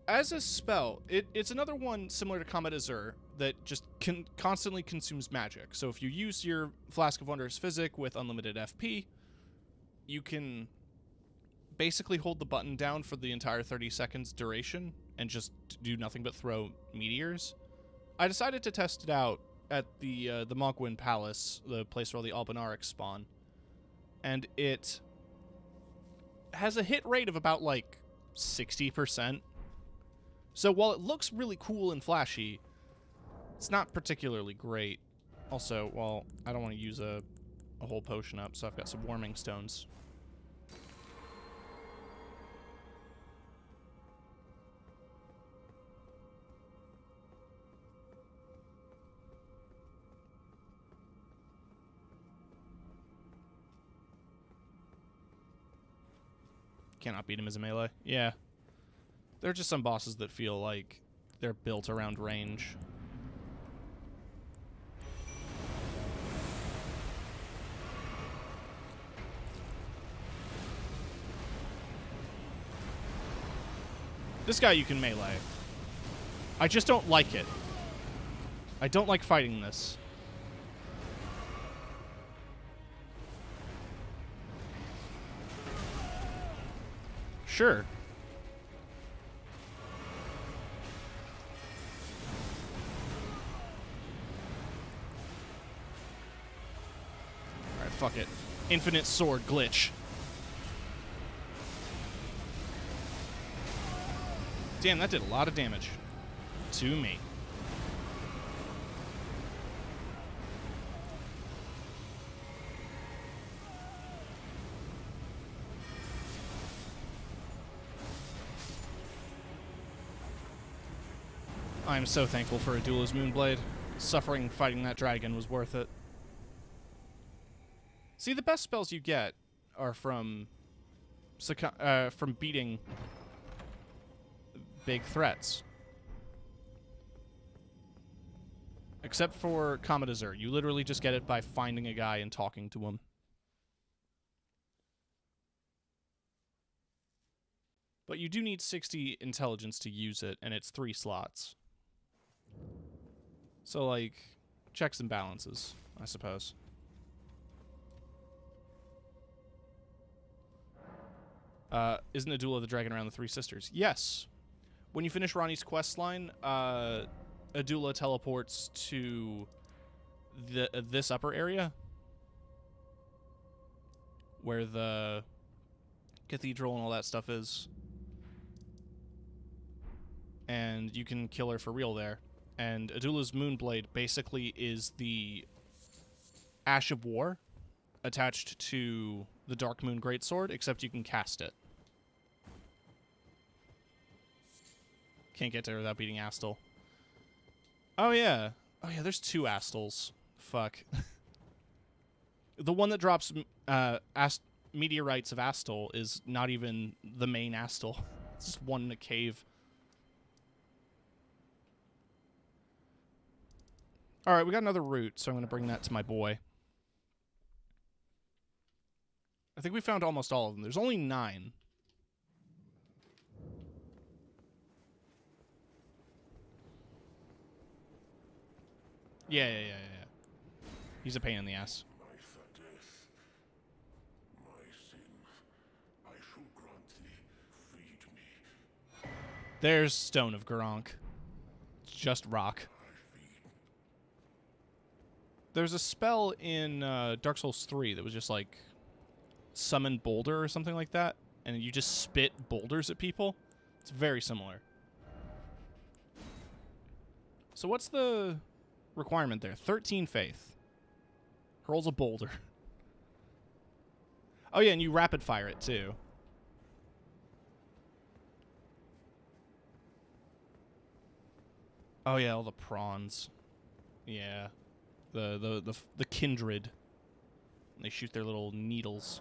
S1: as a spell, it's another one similar to Comet Azure that just constantly consumes magic. So if you use your Flask of Wondrous Physic with unlimited FP, you can basically hold the button down for the entire 30 seconds duration and just do nothing but throw meteors. I decided to test it out at the Monkwind Palace, the place where all the Albinarics spawn, and it has a hit rate of about like 60%. So while it looks really cool and flashy, It's not particularly great. Also, well, I don't want to use a whole potion up, so I've got some warming stones. Cannot beat him as a melee. Yeah. There are just some bosses that feel like they're built around range. This guy you can melee. I just don't like it. I don't like fighting this. Sure. Alright, fuck it. Infinite sword glitch. Damn, that did a lot of damage. To me. I'm so thankful for Adula's Moonblade. Suffering fighting that dragon was worth it. See, the best spells you get are from beating big threats. Except for Commodazur. You literally just get it by finding a guy and talking to him. But you do need 60 intelligence to use it, and it's 3 slots. So, like, checks and balances, I suppose. Isn't Adula the dragon around the 3 sisters? Yes. When you finish Ronnie's quest line, Adula teleports to this upper area where the cathedral and all that stuff is. And you can kill her for real there. And Adula's Moonblade basically is the Ash of War attached to the Dark Moon Greatsword, except you can cast it. Can't get to her without beating Astal. Oh, yeah. Oh, yeah, there's 2 Astals. Fuck. The one that drops meteorites of Astal is not even the main Astal. It's just one in a cave. Alright, we got another route, so I'm going to bring that to my boy. I think we found almost all of them. There's only 9. Yeah. He's a pain in the ass.
S7: My death, my sin, I shall grant thee, feed me.
S1: There's Stone of Gronk. It's just rock. There's a spell in Dark Souls 3 that was just like summon boulder or something like that, and you just spit boulders at people. It's very similar. So what's the requirement there? 13 faith. Hurls a boulder. Oh yeah, and you rapid fire it too. Oh yeah, all the prawns. Yeah. The kindred. They shoot their little needles.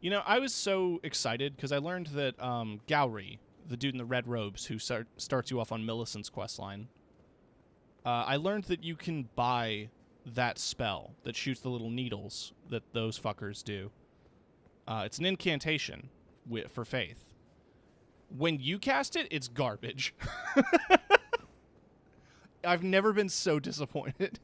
S1: You know, I was so excited because I learned that Gowry, the dude in the red robes who starts you off on Millicent's questline, I learned that you can buy that spell that shoots the little needles that those fuckers do. It's an incantation for faith. When you cast it, it's garbage. I've never been so disappointed.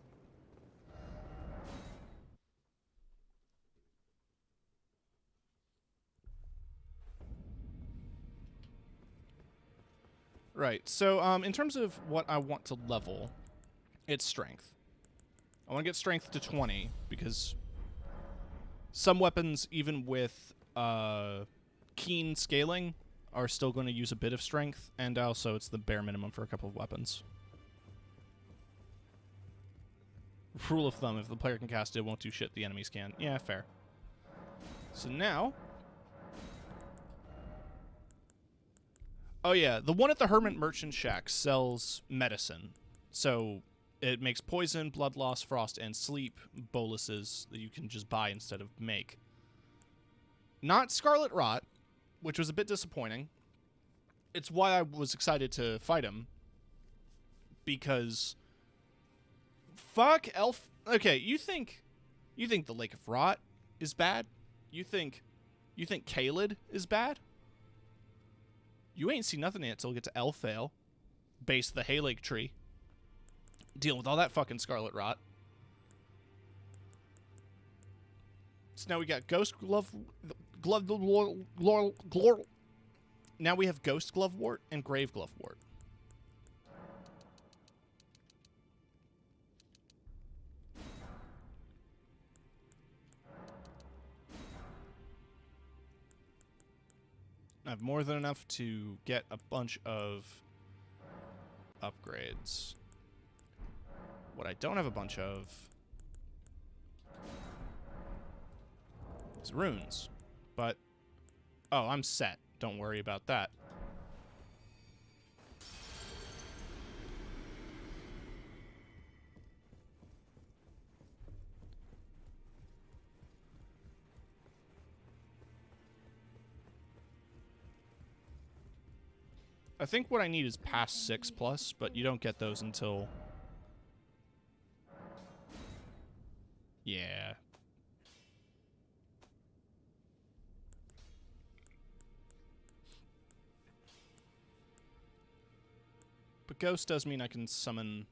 S1: Right, so in terms of what I want to level, it's strength. I want to get strength to 20, because some weapons, even with keen scaling, are still going to use a bit of strength, and also it's the bare minimum for a couple of weapons. rule of thumb, if the player can cast it, it won't do shit the enemies can. Yeah, fair. So now... Oh yeah, the one at the Hermit Merchant Shack sells medicine. So it makes poison, blood loss, frost, and sleep boluses that you can just buy instead of make. Not Scarlet Rot, which was a bit disappointing. It's why I was excited to fight him. Because... Fuck Elf... Okay, you think the Lake of Rot is bad? You think Caelid is bad? You ain't seen nothing yet till we get to Elfale. Base the Haylake tree. Dealing with all that fucking Scarlet Rot. So now we got Ghost Glove... Now we have Ghost Glovewort and Grave Glovewort. I have more than enough to get a bunch of upgrades. What I don't have a bunch of is runes. But, oh, I'm set. Don't worry about that. I think what I need is past 6+, but you don't get those until... Yeah. But Ghost does mean I can summon...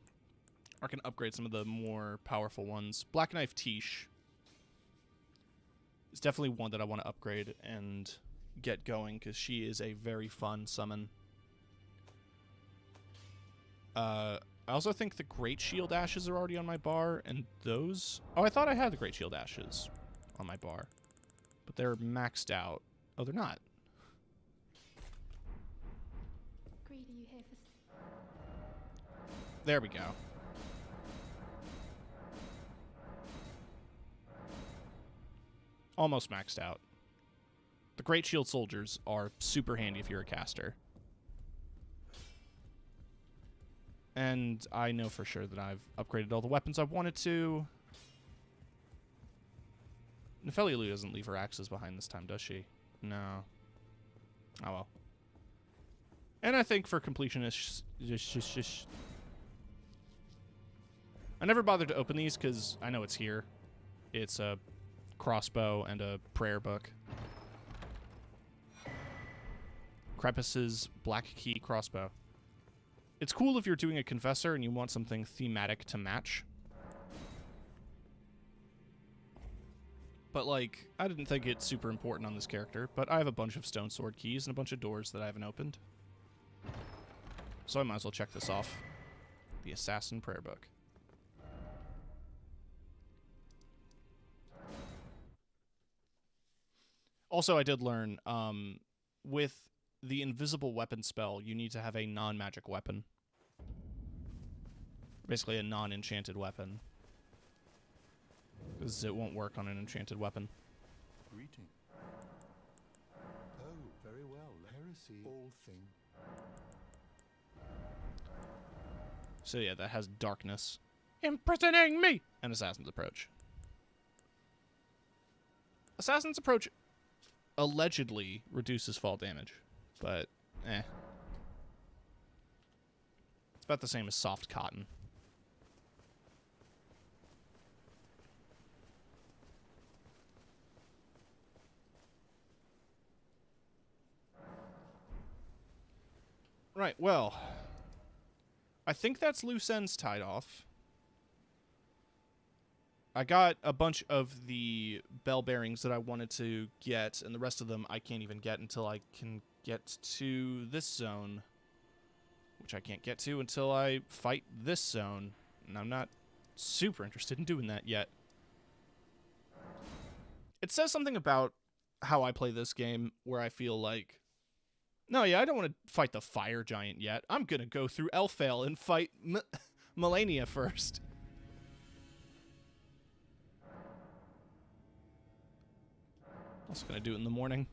S1: or I can upgrade some of the more powerful ones. Black Knife Tiche is definitely one that I want to upgrade and get going, because she is a very fun summon. I also think the Great Shield Ashes are already on my bar, and those... Oh, I thought I had the Great Shield Ashes on my bar. But they're maxed out. Oh, they're not.
S5: Greed, are you here for...
S1: There we go. Almost maxed out. The Great Shield Soldiers are super handy if you're a caster. And I know for sure that I've upgraded all the weapons I wanted to. Nephelilu doesn't leave her axes behind this time, does she? No. Oh well. And I think for completionists... I never bothered to open these because I know it's here. It's a crossbow and a prayer book. Crepus's Black Key crossbow. It's cool if you're doing a confessor and you want something thematic to match. But, like, I didn't think it's super important on this character, but I have a bunch of stone sword keys and a bunch of doors that I haven't opened. So I might as well check this off. The Assassin Prayer Book. Also, I did learn, with the invisible weapon spell, you need to have a non-magic weapon. Basically a non-enchanted weapon. Because it won't work on an enchanted weapon.
S7: Greeting. Oh, very well. Heresy, all thing.
S1: So yeah, that has darkness. Imprisoning me! And Assassin's Approach. Assassin's Approach allegedly reduces fall damage. But, eh. It's about the same as soft cotton. Right, well. I think that's loose ends tied off. I got a bunch of the bell bearings that I wanted to get, and the rest of them I can't even get until I can get to this zone, which I can't get to until I fight this zone, and I'm not super interested in doing that yet. It says something about how I play this game where I feel like, no, yeah, I don't want to fight the fire giant yet. I'm going to go through Elfale and fight Melania first. Also gonna do it in the morning.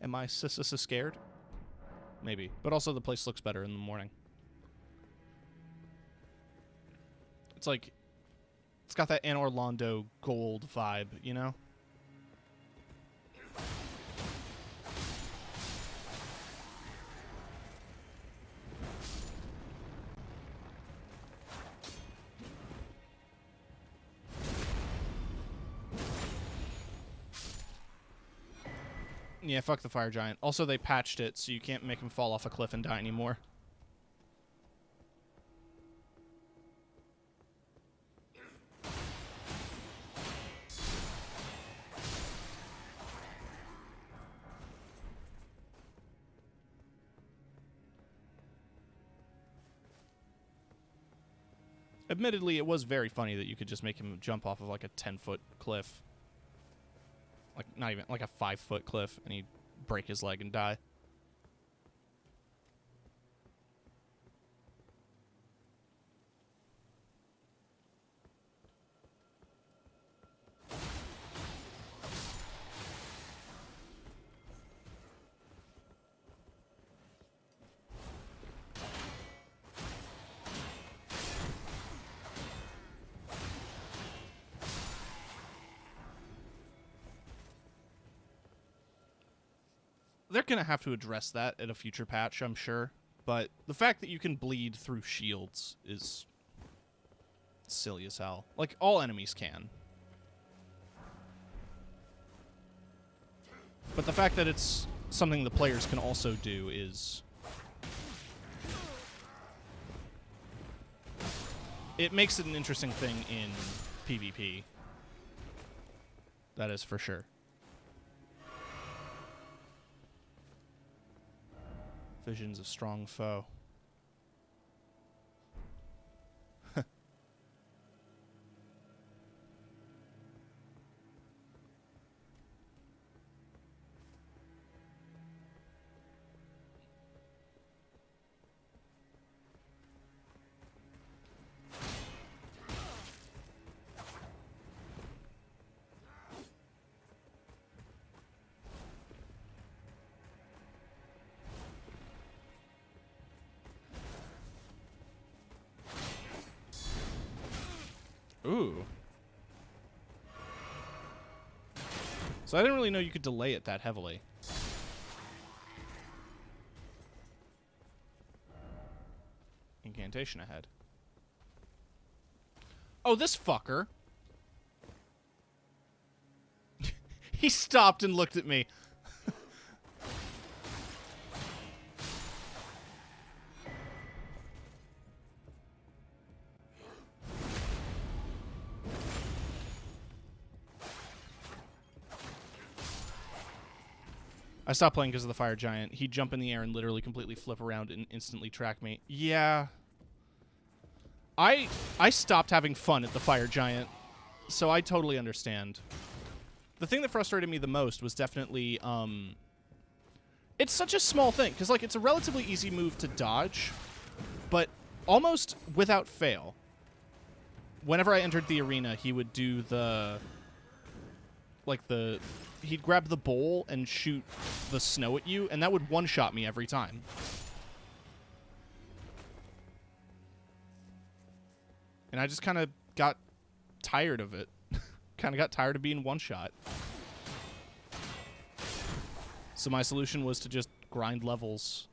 S1: Am I scared? Maybe. But also the place looks better in the morning. It's like... It's got that Anor Londo gold vibe, you know? Yeah, fuck the fire giant. Also, they patched it, so you can't make him fall off a cliff and die anymore. Admittedly, it was very funny that you could just make him jump off of like a 10-foot cliff. Like, not even, like a 5-foot cliff, and he'd break his leg and die. They're going to have to address that at a future patch, I'm sure. But the fact that you can bleed through shields is silly as hell. Like, all enemies can. But the fact that it's something the players can also do is... It makes it an interesting thing in PvP. That is for sure. Visions of strong foe. Ooh. So I didn't really know you could delay it that heavily. Incantation ahead. Oh, this fucker. He stopped and looked at me. I stopped playing because of the fire giant. He'd jump in the air and literally completely flip around and instantly track me. Yeah. I stopped having fun at the fire giant, so I totally understand. The thing that frustrated me the most was definitely, it's such a small thing, because, like, it's a relatively easy move to dodge, but almost without fail, whenever I entered the arena, he would do the, like, he'd grab the bowl and shoot the snow at you, and that would one-shot me every time. And I just kind of got tired of it. Kind of got tired of being one-shot. So my solution was to just grind levels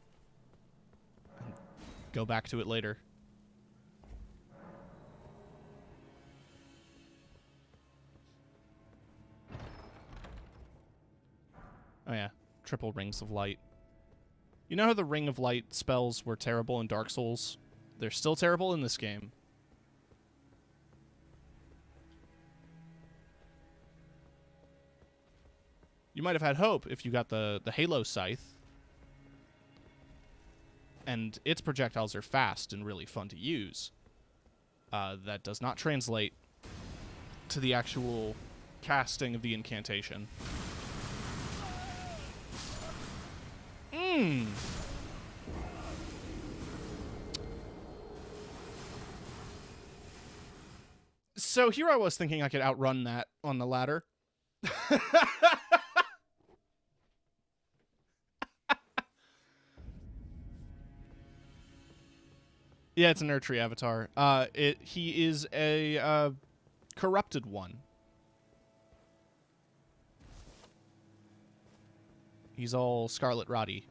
S1: and go back to it later. Oh yeah, triple rings of light. You know how the ring of light spells were terrible in Dark Souls? They're still terrible in this game. You might have had hope if you got the Halo Scythe. And its projectiles are fast and really fun to use. That does not translate to the actual casting of the incantation. So here I was thinking I could outrun that on the ladder. Yeah, it's an Nurtree avatar. He is a corrupted one. He's all Scarlet Roddy.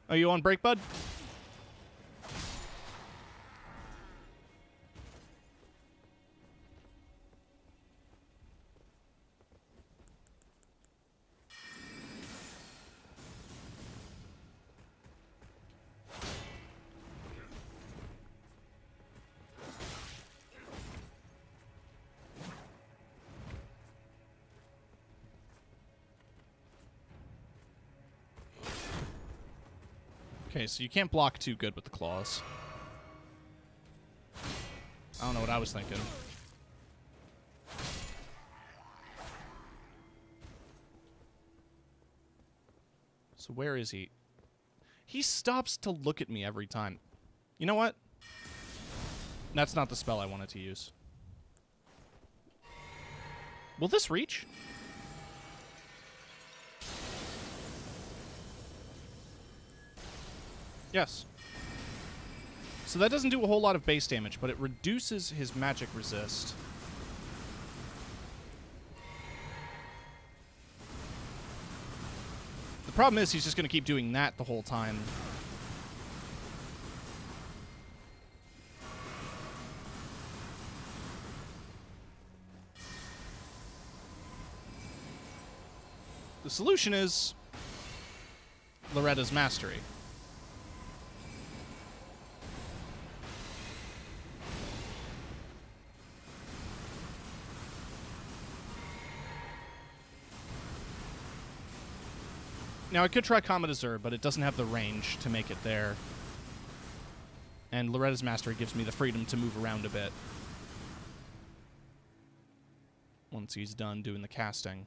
S1: Are you on break, bud? Okay, so you can't block too good with the claws. I don't know what I was thinking. So where is he? He stops to look at me every time. You know what? That's not the spell I wanted to use. Will this reach? Yes. So that doesn't do a whole lot of base damage, but it reduces his magic resist. The problem is he's just going to keep doing that the whole time. The solution is Loretta's Mastery. Now, I could try Comet Azure, but it doesn't have the range to make it there. And Loretta's Mastery gives me the freedom to move around a bit once he's done doing the casting.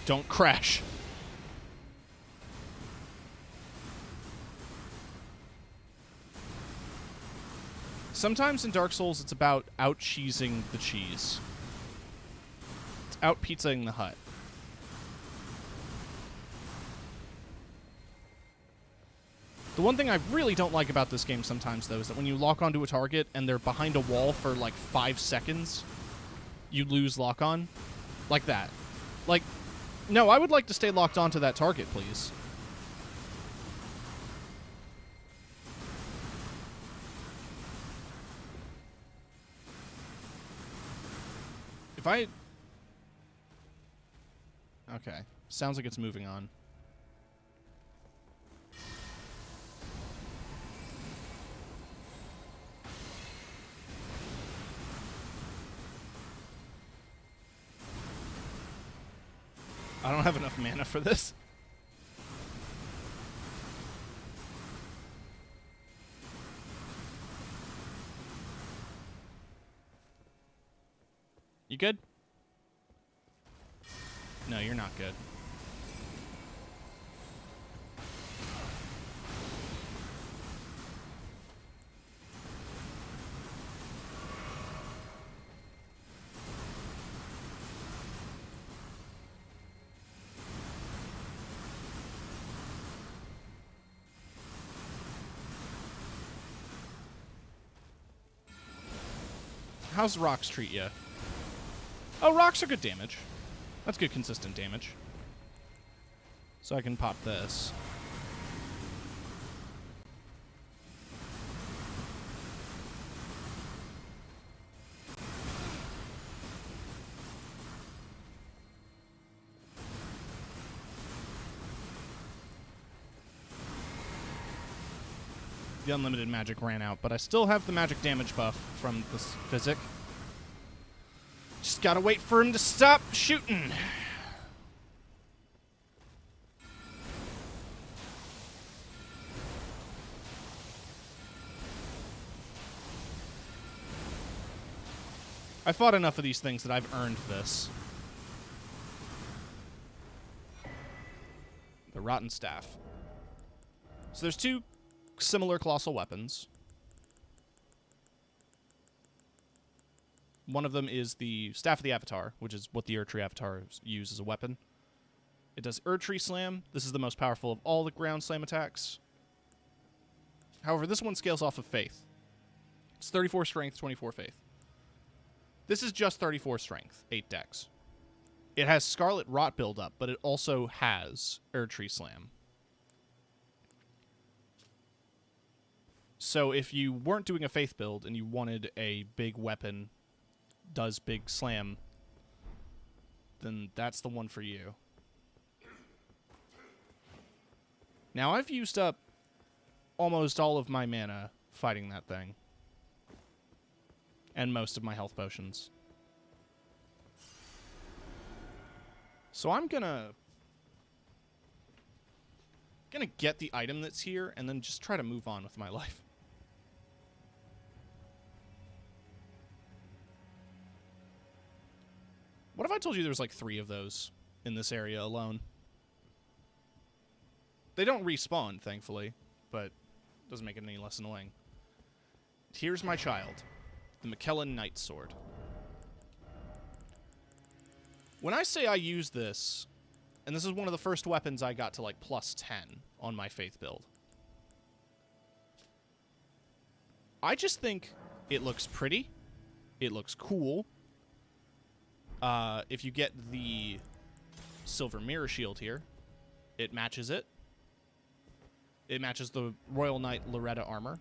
S1: Don't crash. Sometimes in Dark Souls, it's about out-cheesing the cheese. Out-pizzaing the hut. The one thing I really don't like about this game sometimes, though, is that when you lock onto a target and they're behind a wall for, like, 5 seconds, you lose lock-on. Like that. Like, no, I would like to stay locked onto that target, please. If I... Okay. Sounds like it's moving on. I don't have enough mana for this. You good? No, you're not good. How's rocks treat you? Oh, rocks are good damage. That's good consistent damage. So I can pop this. The unlimited magic ran out, but I still have the magic damage buff from this physic. Just gotta wait for him to stop shooting. I fought enough of these things that I've earned this. The Rotten Staff. So there's two similar colossal weapons. One of them is the Staff of the Avatar, which is what the Erdtree Avatars use as a weapon. It does Erdtree Slam. This is the most powerful of all the ground slam attacks. However, this one scales off of Faith. It's 34 Strength, 24 Faith. This is just 34 Strength, 8 Dex. It has Scarlet Rot buildup, but it also has Erdtree Slam. So if you weren't doing a Faith build and you wanted a big weapon, does big slam, then that's the one for you. Now, I've used up almost all of my mana fighting that thing. And most of my health potions. So I'm gonna get the item that's here and then just try to move on with my life. What if I told you there's like 3 of those in this area alone? They don't respawn, thankfully, but doesn't make it any less annoying. Here's my child, the McKellen Knight Sword. When I say I use this, and this is one of the first weapons I got to like plus 10 on my Faith build, I just think it looks pretty, it looks cool. If you get the Silver Mirror Shield here, it matches it. It matches the Royal Knight Loretta armor.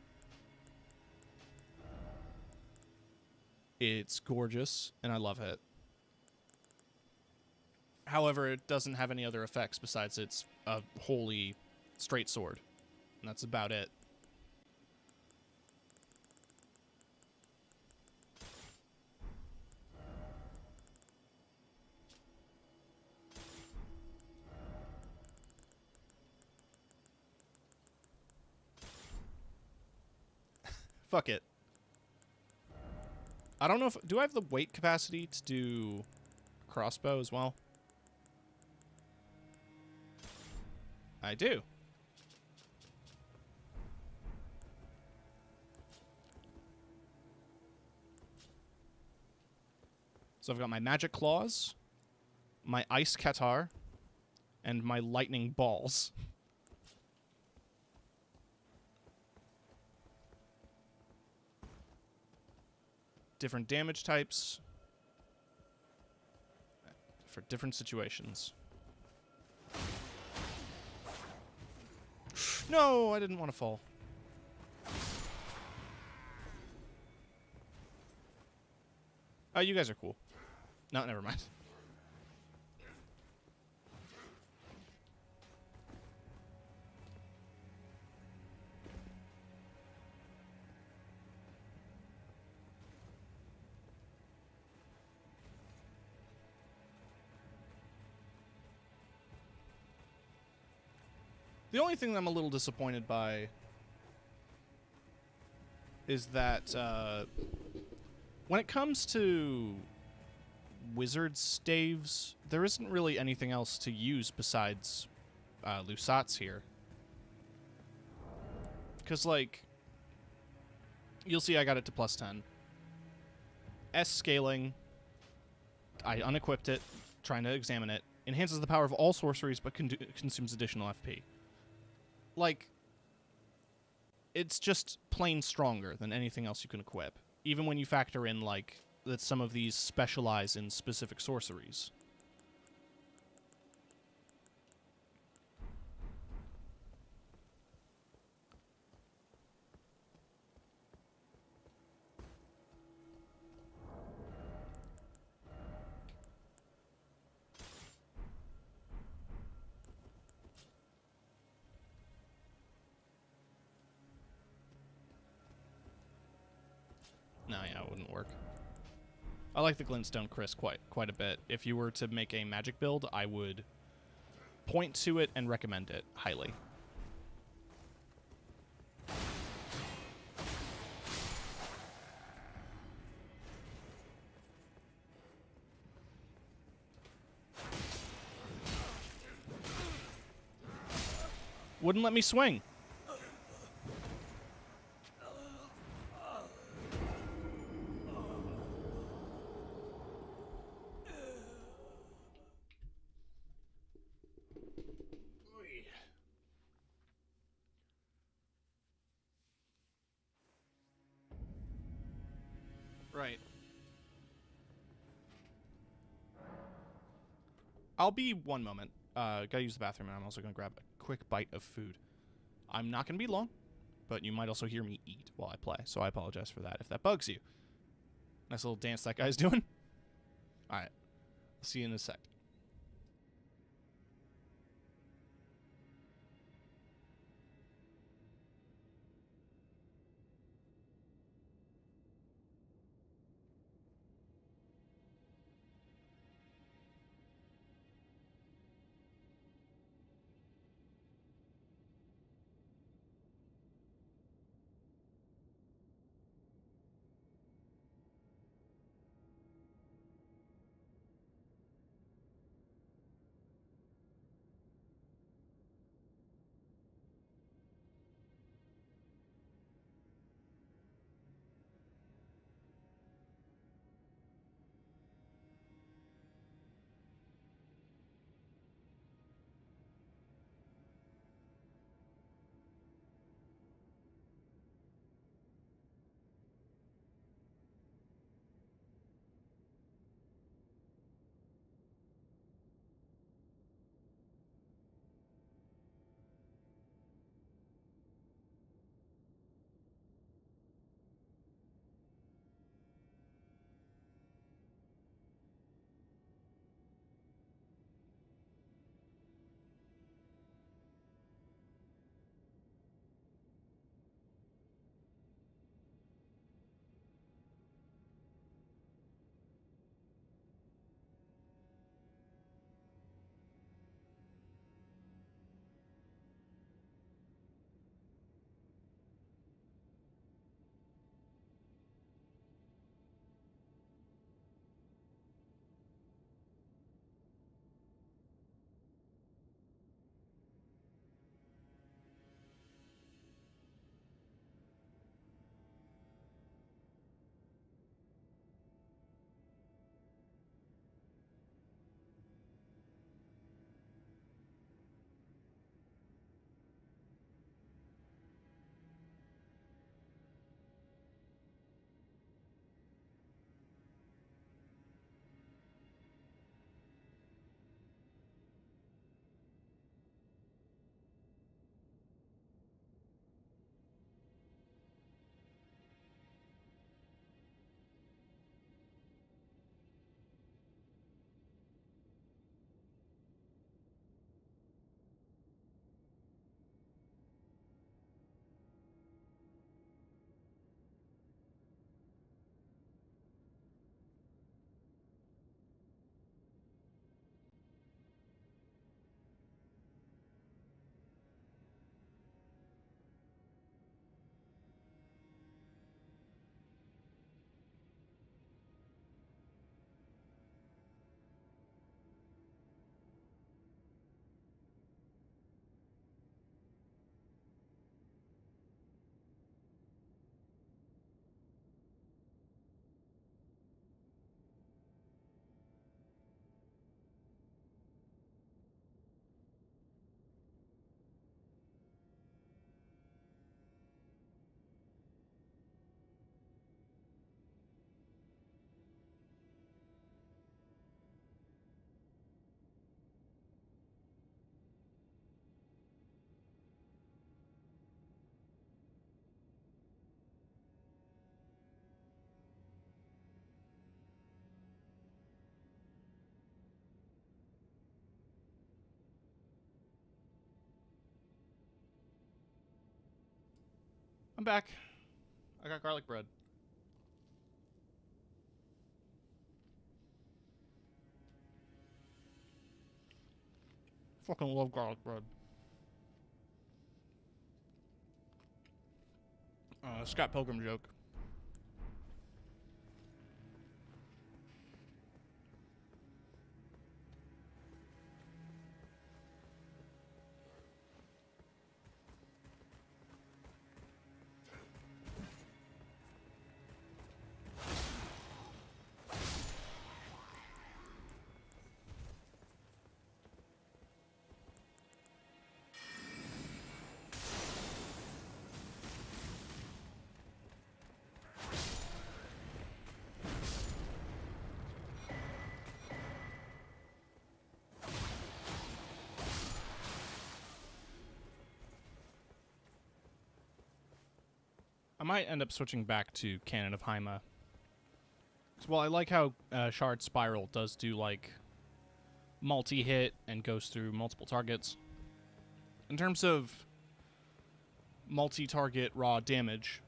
S1: It's gorgeous, and I love it. However, it doesn't have any other effects besides it's a holy straight sword. And that's about it. Fuck it. I don't know if... Do I have the weight capacity to do crossbow as well? I do. So I've got my magic claws, my ice catar, and my lightning balls. Different damage types for different situations. No, I didn't want to fall. Oh, you guys are cool. No, never mind. The only thing that I'm a little disappointed by is that when it comes to wizard staves, there isn't really anything else to use besides Lusat's here. Because, like, you'll see I got it to plus 10. S scaling, I unequipped it, trying to examine it. Enhances the power of all sorceries, but consumes additional FP. Like, it's just plain stronger than anything else you can equip. Even when you factor in, like, that some of these specialize in specific sorceries. No, yeah, it wouldn't work. I like the glintstone Chris quite a bit. If you were to make a magic build, I would point to it and recommend it highly. Wouldn't let me swing. Right. I'll be one moment. Gotta use the bathroom, and I'm also gonna grab a quick bite of food. I'm not gonna be long, but you might also hear me eat while I play, so I apologize for that if that bugs you. Nice little dance that guy's doing. Alright. I'll see you in a sec. I'm back. I got garlic bread. Fucking love garlic bread. Scott Pilgrim joke. I might end up switching back to Cannon of Haima. Well, I like how Shard Spiral does do, like, multi-hit and goes through multiple targets. In terms of multi-target raw damage,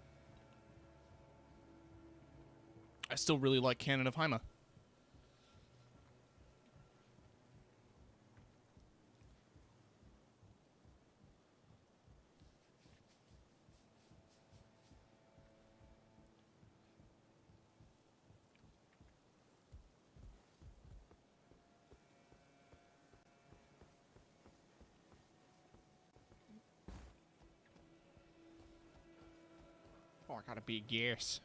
S1: I still really like Cannon of Haima. Oh, I got a big yes.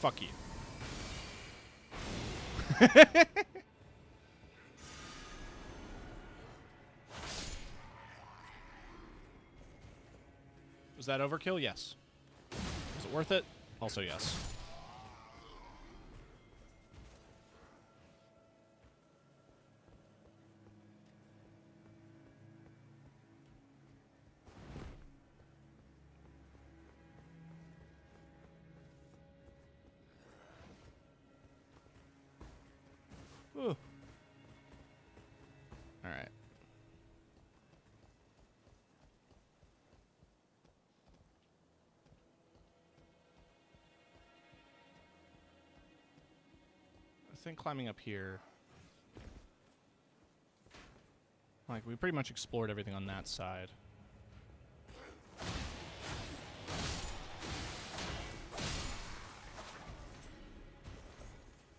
S1: Fuck you. Was that overkill? Yes. Was it worth it? Also yes. Ooh. All right. I think climbing up here, like, we pretty much explored everything on that side.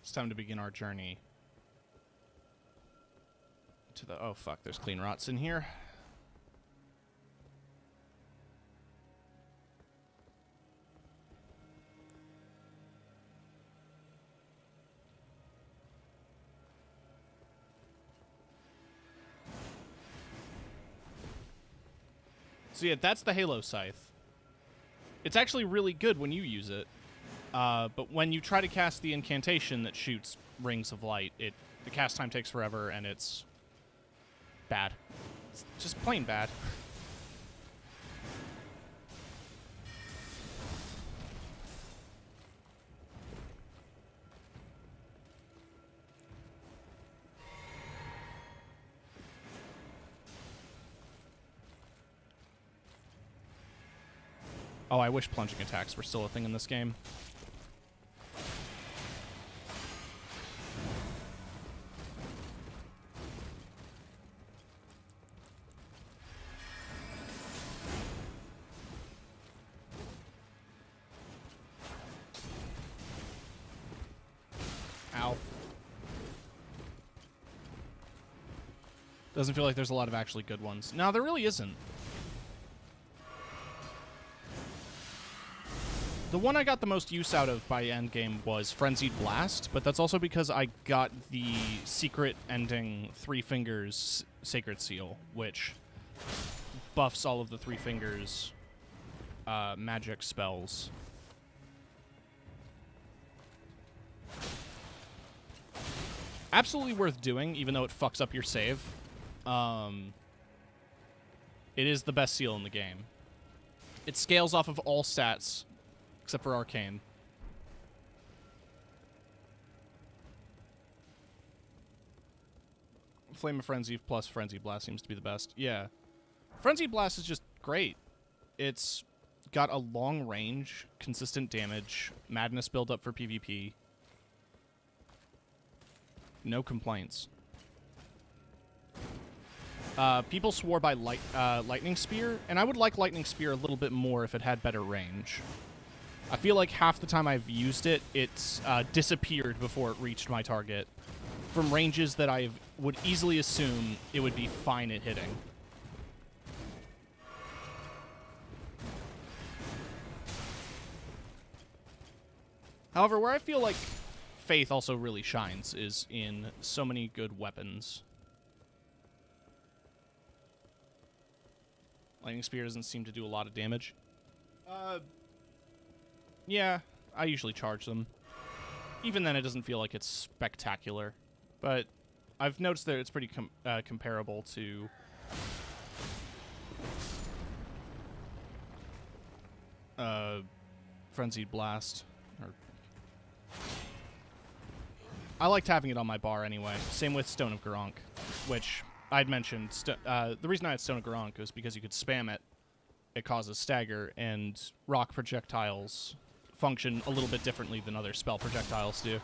S1: It's time to begin our journey to the... Oh, fuck, there's clean rots in here. So yeah, that's the Halo Scythe. It's actually really good when you use it. But when you try to cast the incantation that shoots rings of light, the cast time takes forever, and it's bad. It's just plain bad. Oh, I wish plunging attacks were still a thing in this game. Ow. Doesn't feel like there's a lot of actually good ones. No, there really isn't. The one I got the most use out of by endgame was Frenzied Blast, but that's also because I got the secret ending Three Fingers Sacred Seal, which buffs all of the Three Fingers magic spells. Absolutely worth doing, even though it fucks up your save. It is the best seal in the game. It scales off of all stats, except for Arcane. Flame of Frenzy plus Frenzy Blast seems to be the best. Yeah. Frenzy Blast is just great. It's got a long range, consistent damage, madness build-up for PvP. No complaints. People swore by Lightning Spear, and I would like Lightning Spear a little bit more if it had better range. I feel like half the time I've used it, it's disappeared before it reached my target from ranges that I would easily assume it would be fine at hitting. However, where I feel like Faith also really shines is in so many good weapons. Lightning Spear doesn't seem to do a lot of damage. Yeah, I usually charge them. Even then, it doesn't feel like it's spectacular. But I've noticed that it's pretty comparable to... Frenzied Blast. I liked having it on my bar anyway. Same with Stone of Garank, which I'd mentioned. The reason I had Stone of Garank was because you could spam it. It causes stagger, and rock projectiles function a little bit differently than other spell projectiles do.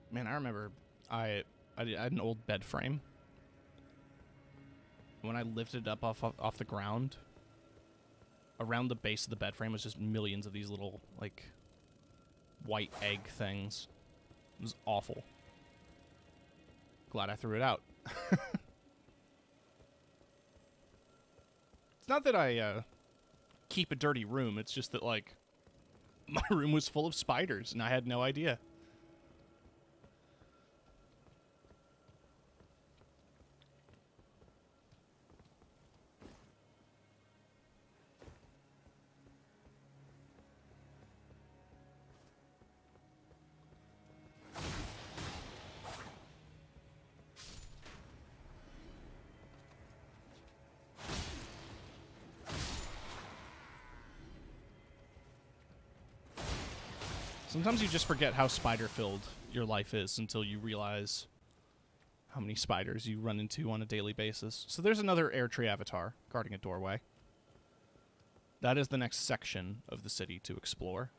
S1: Man, I remember I had an old bed frame. When I lifted it up off the ground, around the base of the bed frame was just millions of these little, like, white egg things. It was awful. Glad I threw it out. It's not that I keep a dirty room, it's just that, like, my room was full of spiders, and I had no idea. Sometimes you just forget how spider-filled your life is until you realize how many spiders you run into on a daily basis. So there's another air tree avatar guarding a doorway. That is the next section of the city to explore.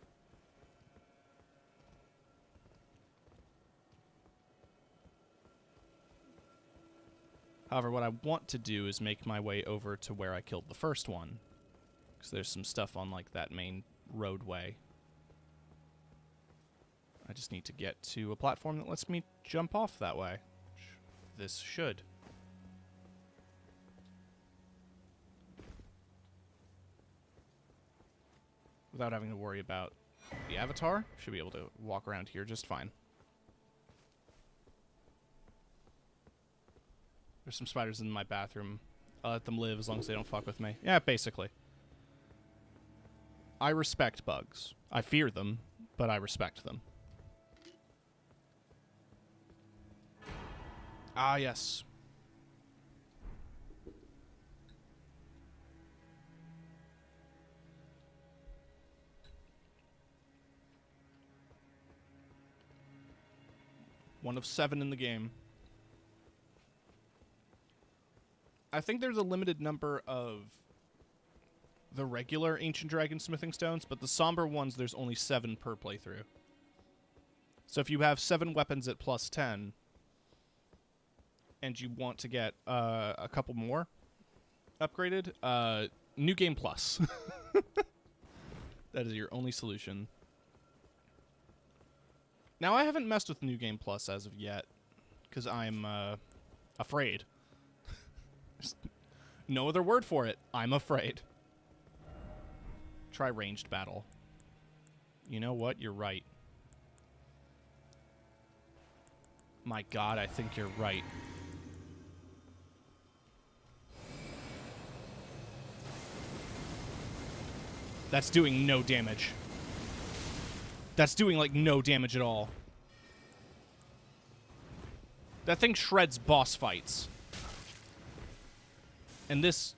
S1: However, what I want to do is make my way over to where I killed the first one, because there's some stuff on, like, that main roadway. I just need to get to a platform that lets me jump off that way. This should. Without having to worry about the avatar, should be able to walk around here just fine. There's some spiders in my bathroom. I'll let them live as long as they don't fuck with me. Yeah, basically. I respect bugs. I fear them, but I respect them. Ah, yes. One of 7 in the game. I think there's a limited number of the regular Ancient Dragon Smithing Stones, but the somber ones, there's only 7 per playthrough. So if you have 7 weapons at plus 10... and you want to get a couple more upgraded, New Game Plus. That is your only solution. Now, I haven't messed with New Game Plus as of yet, because I'm afraid. There's no other word for it. I'm afraid. Try ranged battle. You know what? You're right. My God, I think you're right. That's doing no damage. That's doing, like, no damage at all. That thing shreds boss fights. And this...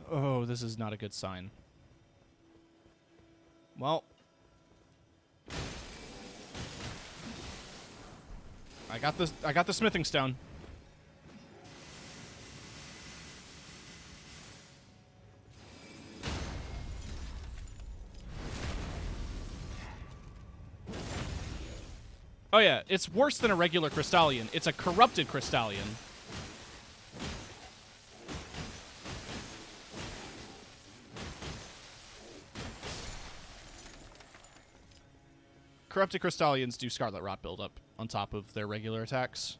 S1: Oh, this is not a good sign. Well... I got the smithing stone. Oh yeah, it's worse than a regular Crystallion. It's a corrupted Crystallion. Corrupted Crystallions do Scarlet Rot buildup on top of their regular attacks.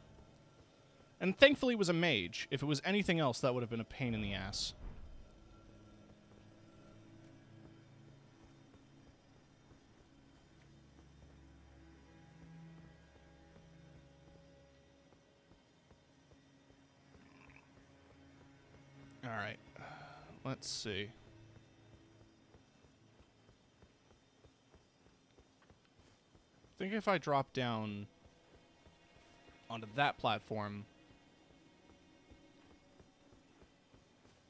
S1: And thankfully it was a mage. If it was anything else, that would have been a pain in the ass. Alright. Let's see. I think if I drop down onto that platform,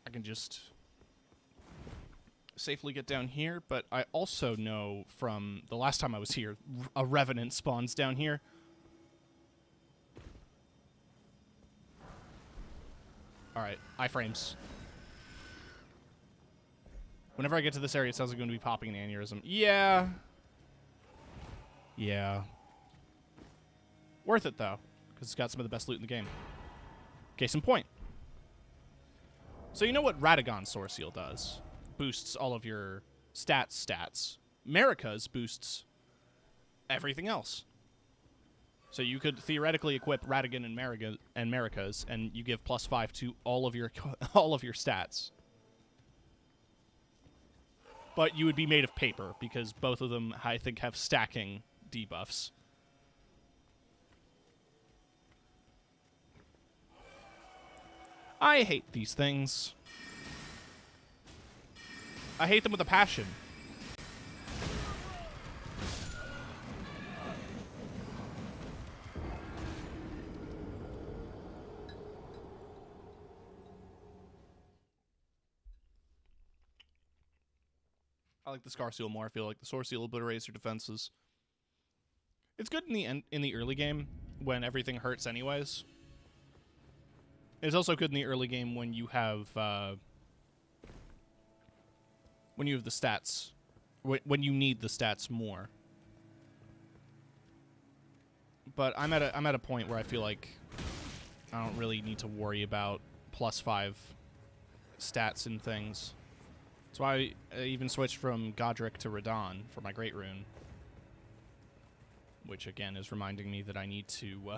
S1: I can just safely get down here, but I also know from the last time I was here, a revenant spawns down here. Alright, iframes. Whenever I get to this area, it sounds like I'm going to be popping an aneurysm. Yeah. Yeah. Worth it, though, because it's got some of the best loot in the game. Case in point. So you know what Radagon's Source Seal does? Boosts all of your stats. Marika's boosts everything else. So you could theoretically equip Radagon and Marika's, and you give +5 to all of your stats. But you would be made of paper, because both of them, I think, have stacking debuffs. I hate these things. I hate them with a passion. I like the Scar Seal more. I feel like the Source Seal obliterates your defenses. It's good in the early game when everything hurts anyways. It's also good in the early game when you have the stats, when you need the stats more. But I'm at a point where I feel like I don't really need to worry about +5 stats and things. That's why I even switched from Godric to Radon for my Great Rune. Which, again, is reminding me that I need to...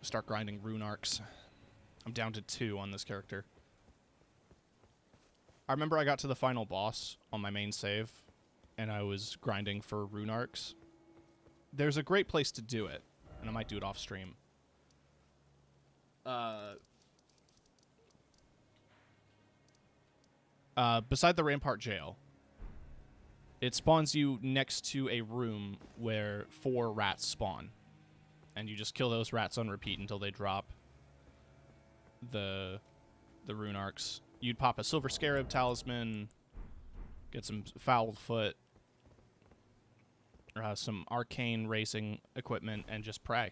S1: start grinding rune arcs. I'm down to 2 on this character. I remember I got to the final boss on my main save, and I was grinding for rune arcs. There's a great place to do it, and I might do it off stream. Beside the Rampart Jail, it spawns you next to a room where 4 rats spawn. And you just kill those rats on repeat until they drop the rune arcs. You'd pop a Silver Scarab Talisman, get some Foul Foot, or some arcane racing equipment, and just pray.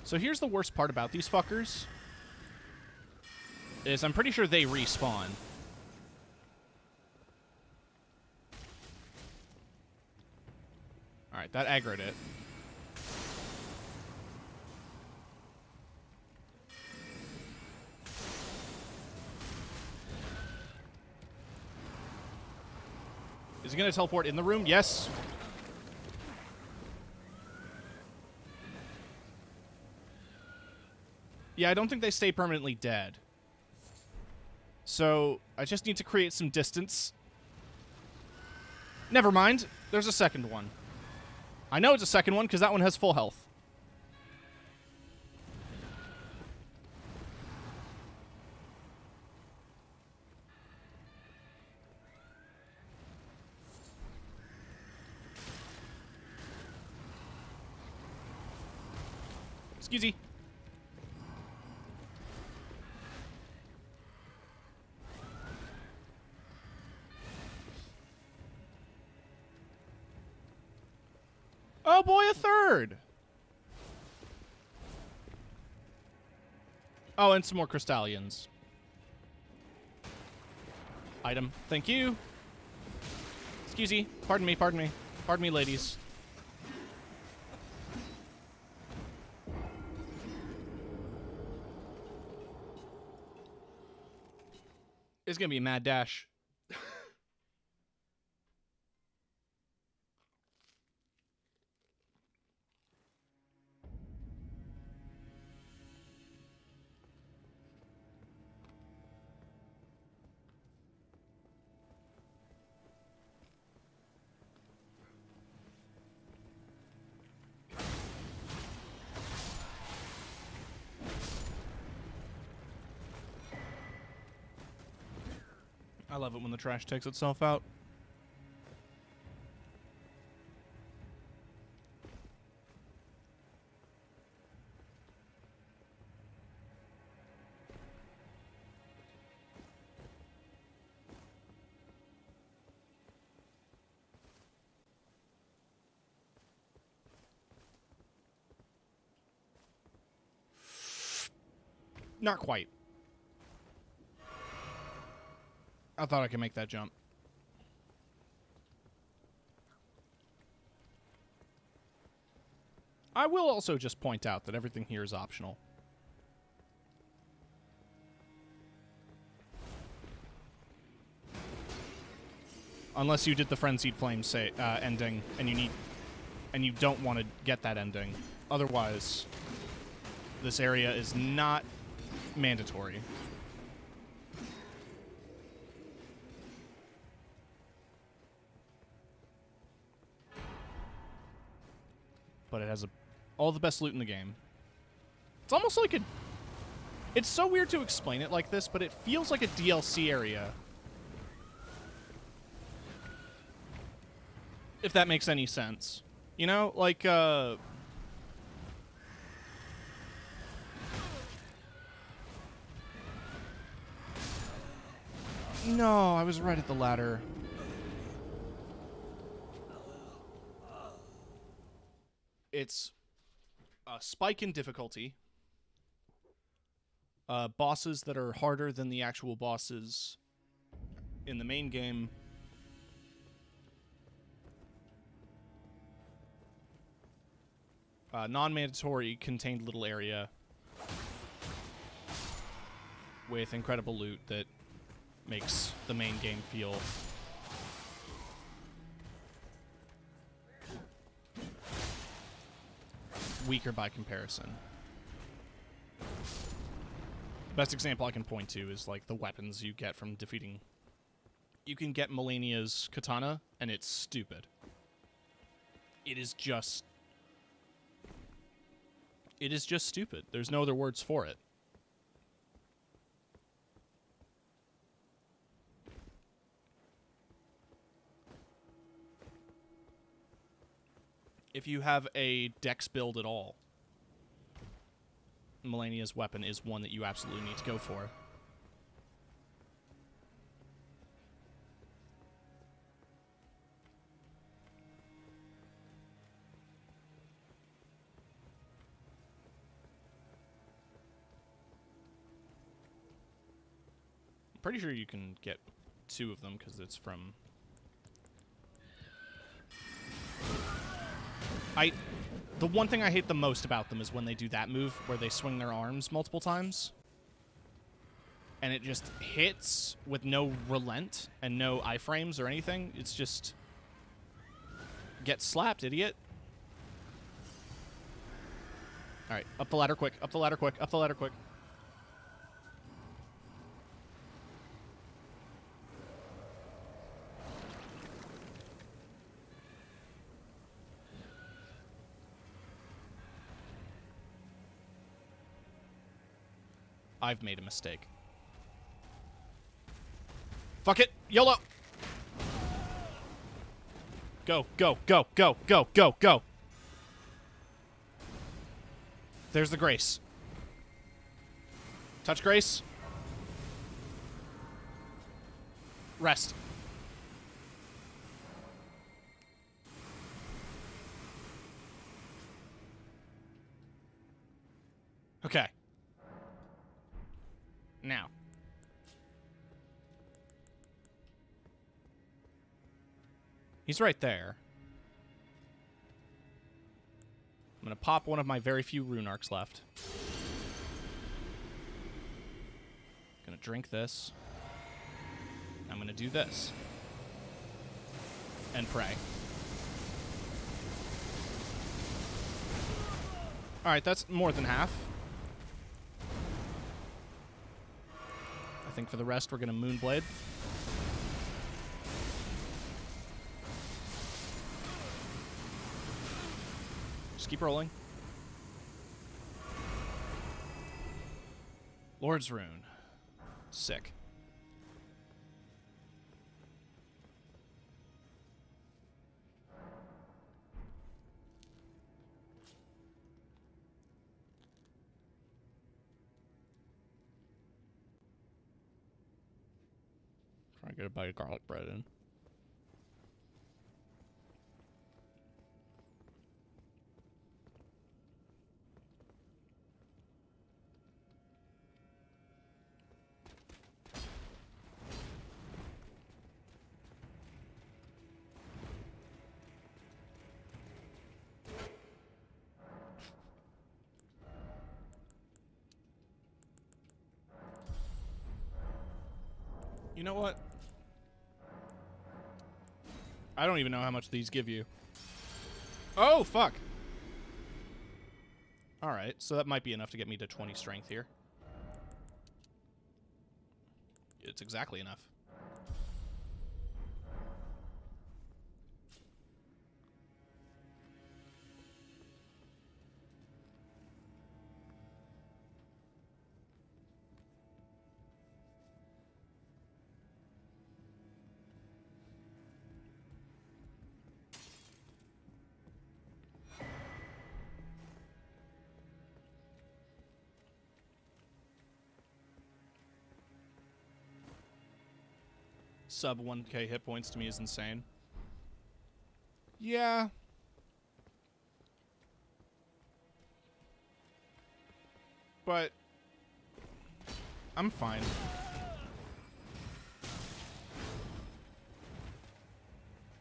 S1: So here's the worst part about these fuckers, is I'm pretty sure they respawn. Alright, that aggroed it. Is he going to teleport in the room? Yes. Yeah, I don't think they stay permanently dead. So, I just need to create some distance. Never mind. There's a second one. I know it's a second one because that one has full health. Excuse me. Oh boy, a third! Oh, and some more crystallions. Item. Thank you. Excuse me. Pardon me, pardon me. Pardon me, ladies. It's gonna be a mad dash. love it when the trash takes itself out. Not quite. I thought I could make that jump. I will also just point out that everything here is optional. Unless you did the Frenzied Flame ending and you don't want to get that ending. Otherwise, this area is not mandatory. But it has all the best loot in the game. It's almost like a... It's so weird to explain it like this, but it feels like a DLC area. If that makes any sense. You know, like, No, I was right at the ladder. It's a spike in difficulty. Bosses that are harder than the actual bosses in the main game. Non-mandatory contained little area with incredible loot that makes the main game feel weaker by comparison. Best example I can point to is like the weapons you get from defeating. You can get Melania's katana, and it's stupid. It is just stupid. There's no other words for it. If you have a dex build at all, Melania's weapon is one that you absolutely need to go for. I'm pretty sure you can get 2 of them because it's from... The one thing I hate the most about them is when they do that move where they swing their arms multiple times. And it just hits with no relent and no iframes or anything. It's just... Get slapped, idiot. Alright, up the ladder quick, up the ladder quick, up the ladder quick. I've made a mistake. Fuck it! YOLO! Go, go, go, go, go, go, go! There's the Grace. Touch Grace. Rest. Okay. Now. He's right there. I'm going to pop one of my very few rune arcs left. Going to drink this. I'm going to do this. And pray. Alright, that's more than half. I think for the rest, we're going to Moonblade. Just keep rolling. Lord's Rune. Sick. Trying to get a bite of garlic bread in. You know what? I don't even know how much these give you. Oh, fuck. Alright, so that might be enough to get me to 20 strength here. It's exactly enough. Sub 1k hit points to me is insane. Yeah. But I'm fine.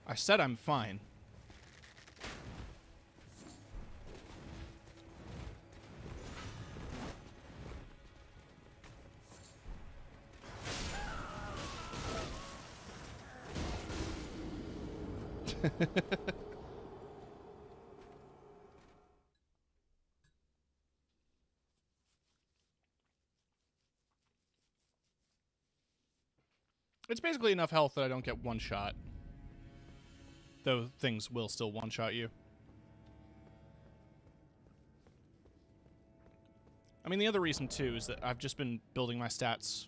S1: I said I'm fine. It's basically enough health that I don't get one shot. Though things will still one-shot you. I mean, the other reason, too, is that I've just been building my stats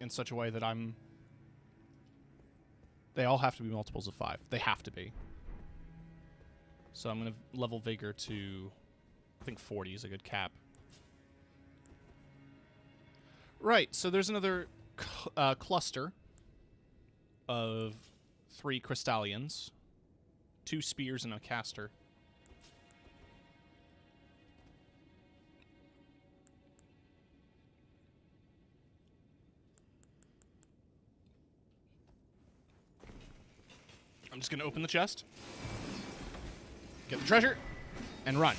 S1: in such a way that they all have to be multiples of 5. They have to be. So I'm going to level Vigor to, I think 40 is a good cap. Right, so there's another cluster of 3 Crystallians, 2 spears, and a caster. I'm just going to open the chest, get the treasure, and run.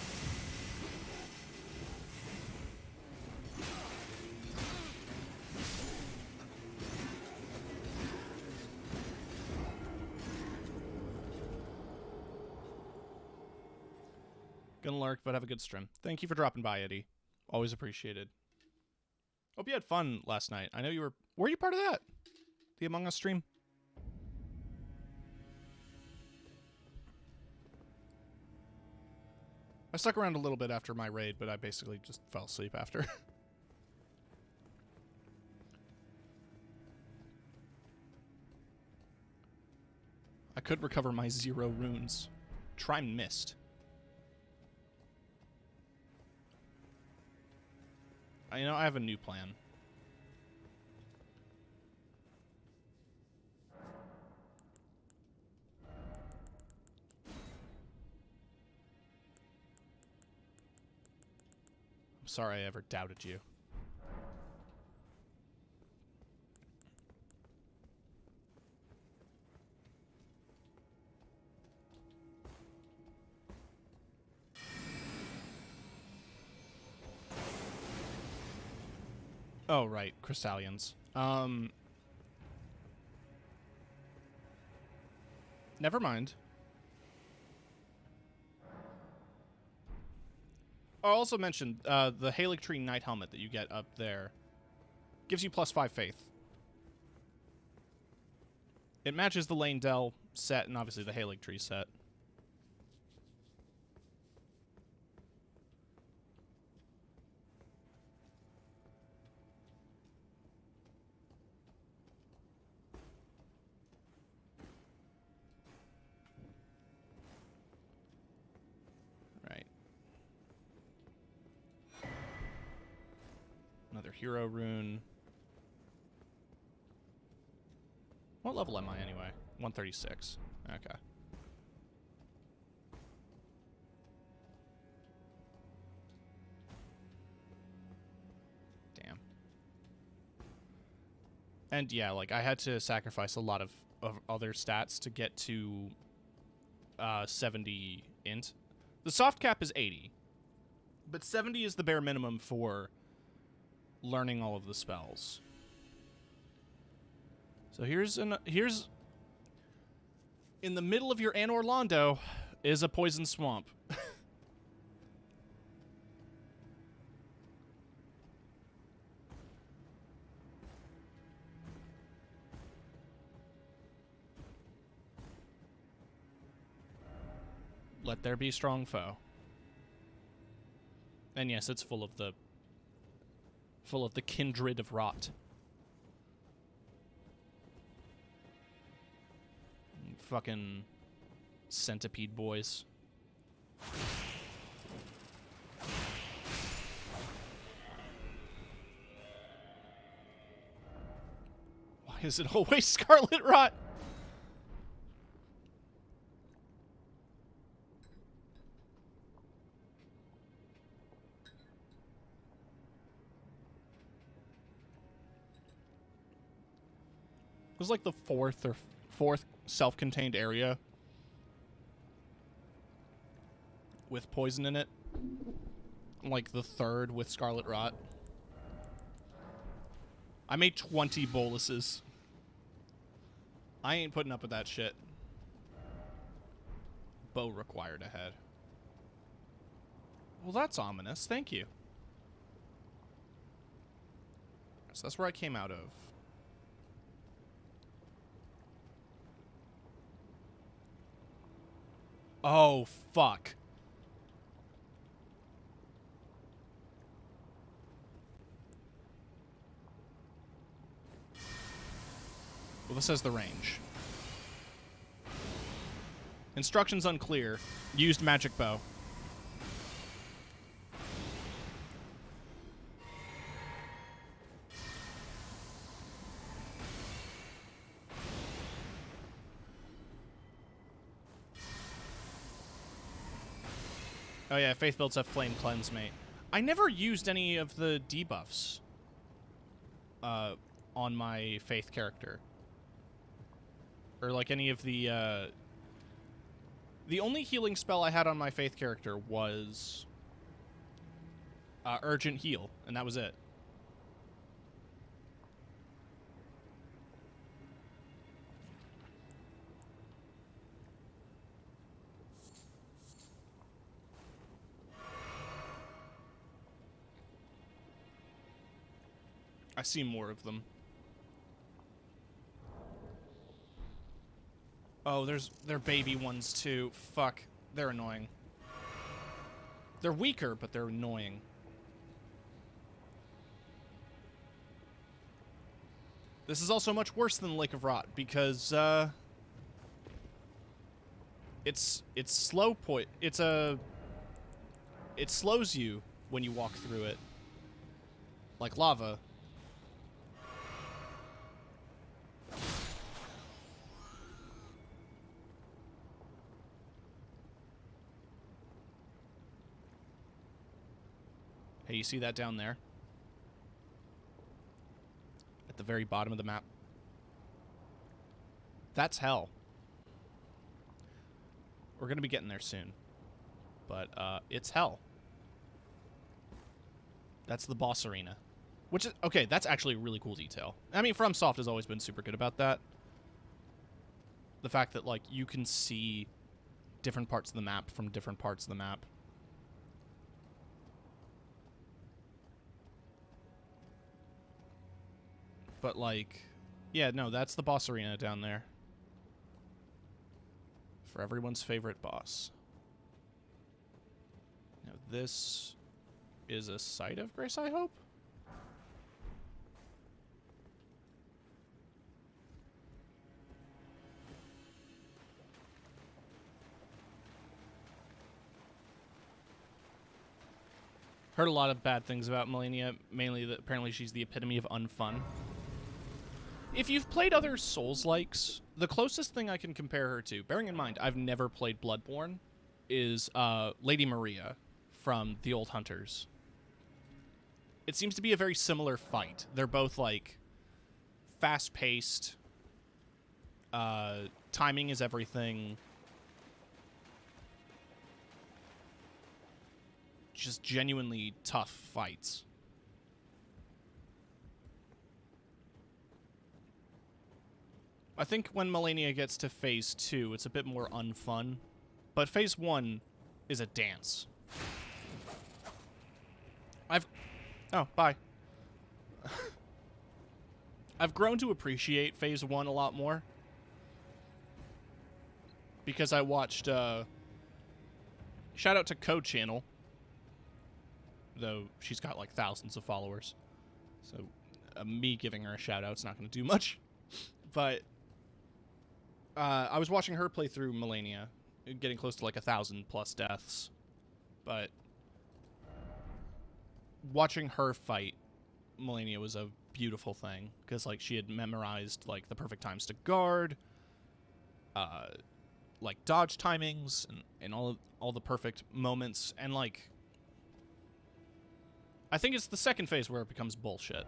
S1: Gonna lurk, but have a good stream. Thank you for dropping by, Eddie. Always appreciated. Hope you had fun last night. I know you were you part of that? The Among Us stream? I stuck around a little bit after my raid, but I basically just fell asleep after. I could recover my 0 runes. Try missed. You know, I have a new plan. I'm sorry I ever doubted you. Oh, right. Crystallians. Never mind. I also mentioned the Halig Tree Knight Helmet that you get up there gives you +5 faith. It matches the Lane Dell set and obviously the Halig Tree set. Another hero rune. What level am I anyway? 136. Okay. Damn. And yeah, like I had to sacrifice a lot of other stats to get to 70 int. The soft cap is 80, but 70 is the bare minimum for learning all of the spells. So here's in the middle of your Anor Londo is a poison swamp. Let there be strong foe. And yes, it's full of the kindred of rot. Fucking centipede boys. Why is it always scarlet rot? It was like the fourth self-contained area with poison in it. Like the third with scarlet rot. I made 20 boluses. I ain't putting up with that shit. Bow required ahead. Well, that's ominous. Thank you. So that's where I came out of. Oh, fuck. Well, this says the range. Instructions unclear. Used magic bow. Oh yeah, Faith builds have Flame Cleanse, mate. I never used any of the debuffs on my Faith character. Or like any of the only healing spell I had on my Faith character was Urgent Heal, and that was it. I see more of them. Oh, they're baby ones too. Fuck. They're annoying. They're weaker, but they're annoying. This is also much worse than the Lake of Rot because it's slow it slows you when you walk through it. Like lava. Hey, you see that down there? At the very bottom of the map? That's hell. We're gonna be getting there soon. But, it's hell. That's the boss arena. Which is, okay, that's actually a really cool detail. I mean, FromSoft has always been super good about that. The fact that, like, you can see different parts of the map from different parts of the map. But, like, yeah, no, that's the boss arena down there. For everyone's favorite boss. Now, this is a site of grace, I hope? Heard a lot of bad things about Melania, mainly that apparently she's the epitome of unfun. If you've played other Souls-likes, the closest thing I can compare her to, bearing in mind I've never played Bloodborne, is Lady Maria from The Old Hunters. It seems to be a very similar fight. They're both, like, fast-paced. Timing is everything. Just genuinely tough fights. I think when Malenia gets to Phase 2, it's a bit more unfun. But Phase 1 is a dance. Oh, bye. I've grown to appreciate Phase 1 a lot more. Because I watched, shout out to Code Channel. Though she's got, like, thousands of followers. So, me giving her a shout out's not going to do much. But, I was watching her play through Malenia, getting close to, like, 1,000+ deaths. But watching her fight Malenia was a beautiful thing, because, like, she had memorized, like, the perfect times to guard, like, dodge timings, and all the perfect moments, and, like, I think it's the second phase where it becomes bullshit.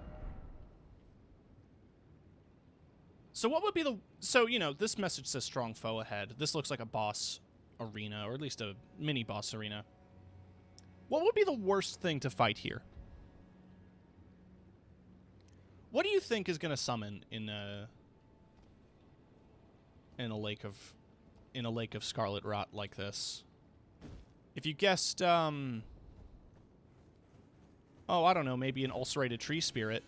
S1: So what would be the... So, you know, this message says strong foe ahead. This looks like a boss arena, or at least a mini-boss arena. What would be the worst thing to fight here? What do you think is going to summon in a lake of scarlet rot like this? If you guessed, oh, I don't know, maybe an ulcerated tree spirit,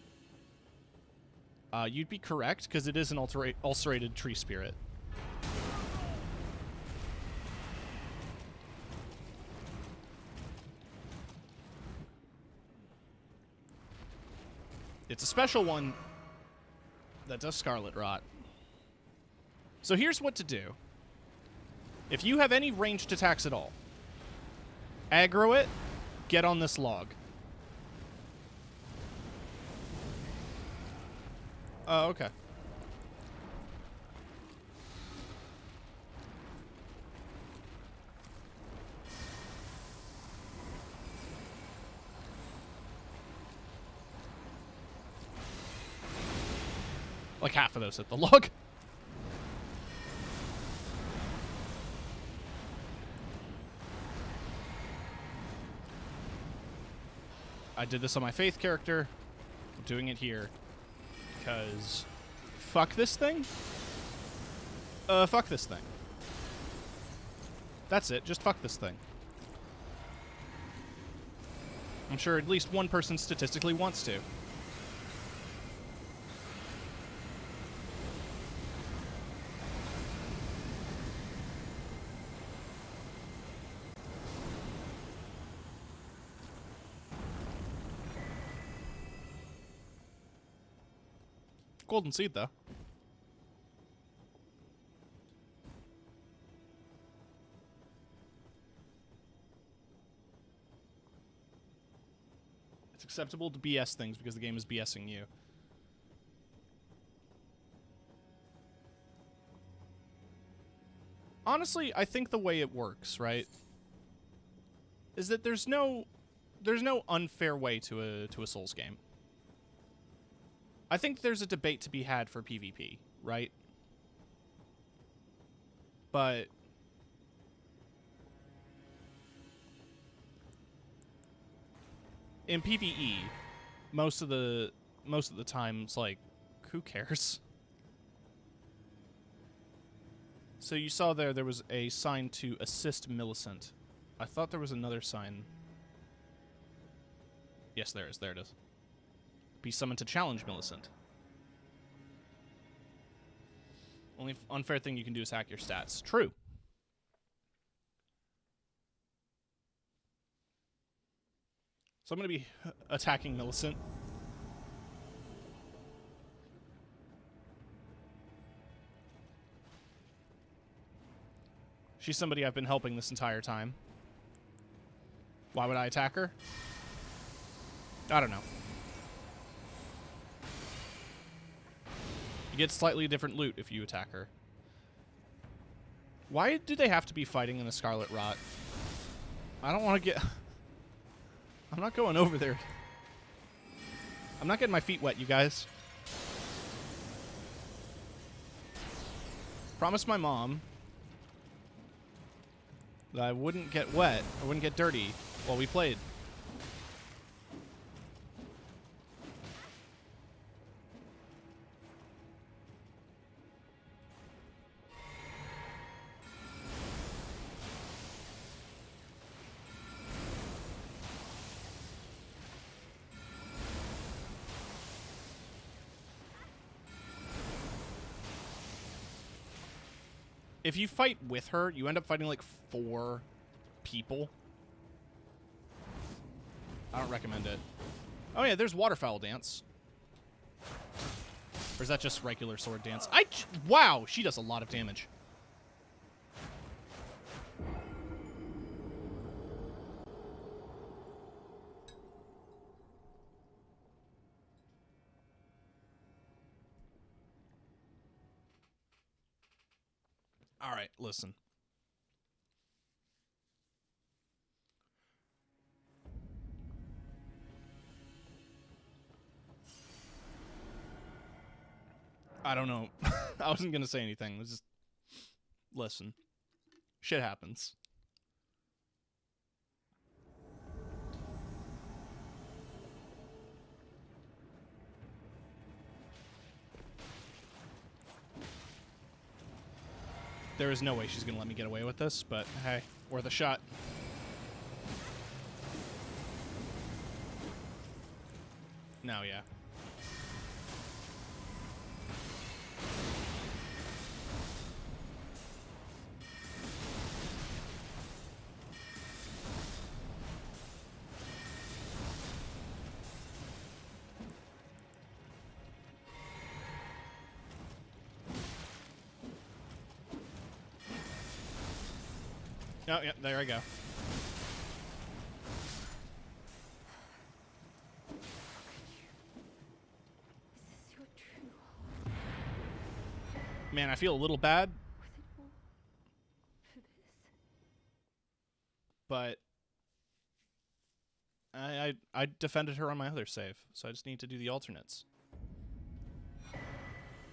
S1: you'd be correct, because it is an ulcerated tree spirit. It's a special one that does scarlet rot. So here's what to do. If you have any ranged attacks at all, aggro it, get on this log. Oh, okay. Like half of those hit the log. I did this on my Faith character. I'm doing it here. Because... fuck this thing? Fuck this thing. That's it. Just fuck this thing. I'm sure at least one person statistically wants to. Golden seed, though. It's acceptable to BS things because the game is BSing you. Honestly, I think the way it works, right, is that there's no unfair way to a Souls game. I think there's a debate to be had for PvP, right? But in PvE, most of the times, like, who cares? So you saw there was a sign to assist Millicent. I thought there was another sign. Yes, there is. There it is. Be summoned to challenge Millicent. Only unfair thing you can do is hack your stats. True. So I'm going to be attacking Millicent. She's somebody I've been helping this entire time. Why would I attack her? I don't know. You get slightly different loot if you attack her. Why do they have to be fighting in a Scarlet Rot? I don't want to get... I'm not going over there. I'm not getting my feet wet, you guys. Promised my mom that I wouldn't get wet, I wouldn't get dirty while we played. If you fight with her, you end up fighting like 4 people. I don't recommend it. Oh yeah, there's waterfowl dance. Or is that just regular sword dance? Wow, she does a lot of damage. All right, listen. I don't know. I wasn't going to say anything. It was just... Listen. Shit happens. There is no way she's going to let me get away with this, but hey, worth a shot. No, yeah. Oh, yeah, there I go. Man, I feel a little bad. But I defended her on my other save, so I just need to do the alternates.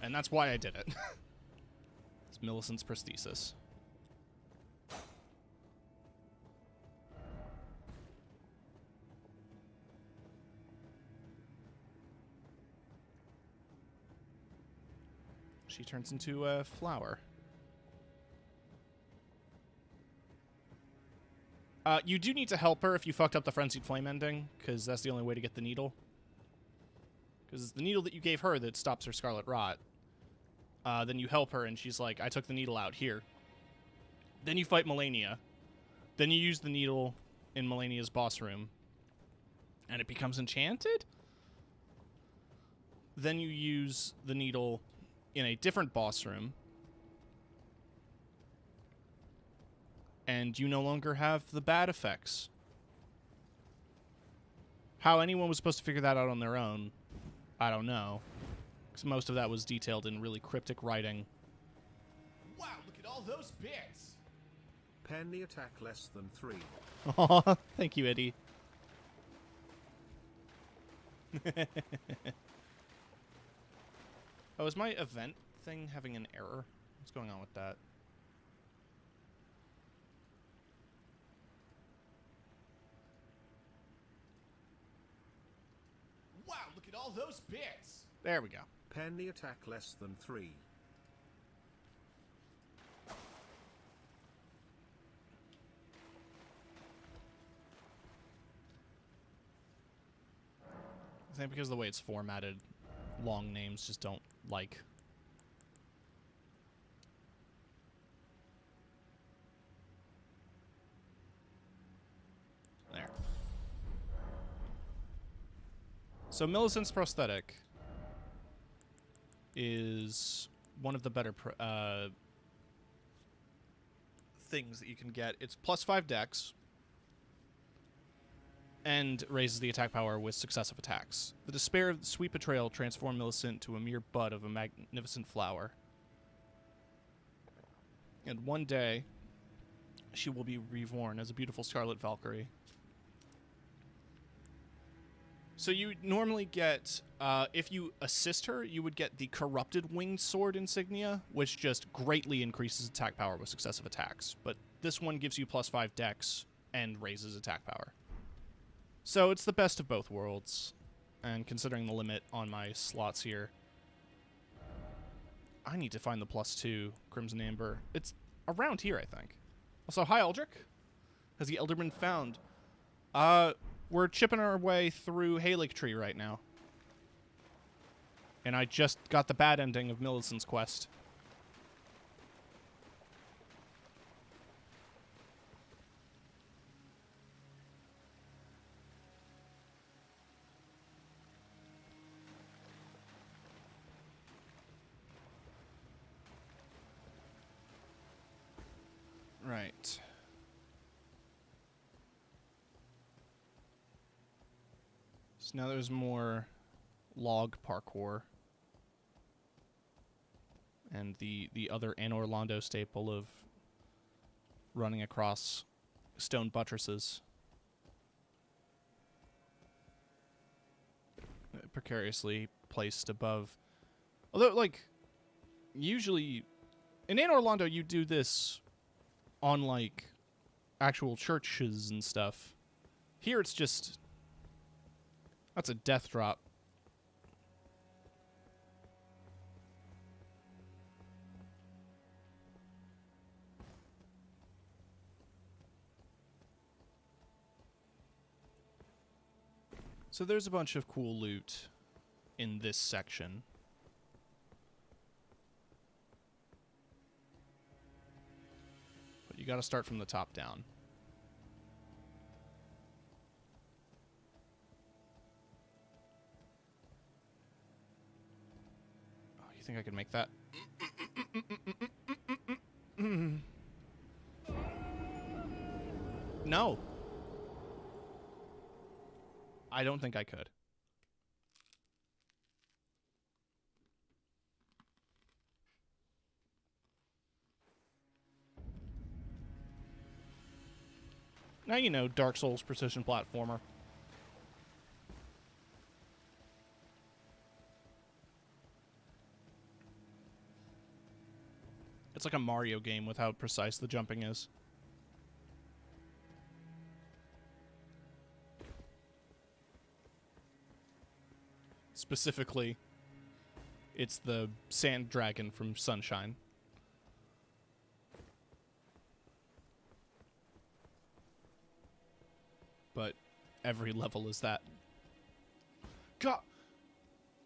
S1: And that's why I did it. It's Millicent's prosthesis. She turns into a flower. You do need to help her if you fucked up the Frenzied Flame ending, because that's the only way to get the needle. Because it's the needle that you gave her that stops her Scarlet Rot. Then you help her, and she's like, I took the needle out here. Then you fight Melania. Then you use the needle in Melania's boss room. And it becomes enchanted? Then you use the needle in a different boss room, and you no longer have the bad effects. How anyone was supposed to figure that out on their own, I don't know, because most of that was detailed in really cryptic writing.
S8: Wow, look at all those bits!
S9: Penny attack less than 3.
S1: Aw, thank you, Eddie. Oh, is my event thing having an error? What's going on with that?
S8: Wow, look at all those bits!
S1: There we go.
S9: Penny attack less than 3.
S1: I think because of the way it's formatted, long names just don't like. There. So Millicent's prosthetic is one of the better things that you can get. It's +5 dex. and raises the attack power with successive attacks. The despair of the sweet betrayal transformed Millicent to a mere bud of a magnificent flower. And one day, she will be reborn as a beautiful Scarlet Valkyrie. So you normally get, if you assist her, you would get the Corrupted Winged Sword insignia, which just greatly increases attack power with successive attacks. But this one gives you +5 dex and raises attack power. So it's the best of both worlds. And considering the limit on my slots here, I need to find the +2 Crimson Amber. It's around here, I think. Also, hi, Aldrich. Has the Elder been found? We're chipping our way through Halik Tree right now. And I just got the bad ending of Millicent's quest. Right. So now there's more log parkour. And the other Anne Orlando staple of running across stone buttresses. Precariously placed above. Although, like, usually in Anne Orlando you do this on, like, actual churches and stuff. Here it's just... That's a death drop. So there's a bunch of cool loot in this section. But you gotta start from the top down. Oh, you think I can make that? No. I don't think I could. Now you know, Dark Souls precision platformer. It's like a Mario game with how precise the jumping is. Specifically, it's the sand dragon from Sunshine. But every level is that. God,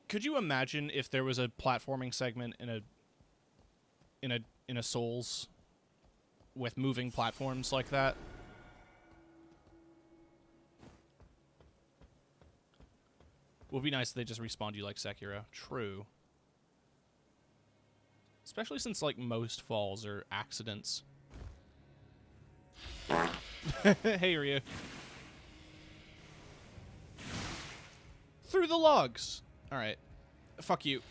S1: could you imagine if there was a platforming segment in a Souls with moving platforms like that? Would be nice if they just respawned you like Sekiro. True. Especially since, like, most falls are accidents. Hey, Ryu. Through the logs! Alright. Fuck you.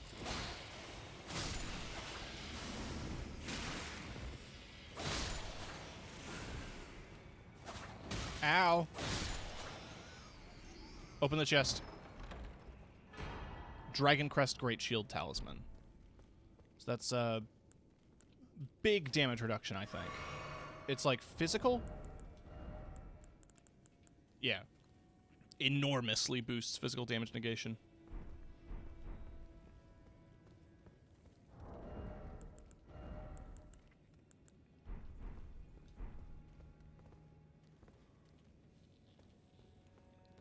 S1: Ow. Open the chest. Dragon Crest Great Shield Talisman. So that's a big damage reduction, I think. It's like physical? Yeah. Enormously boosts physical damage negation.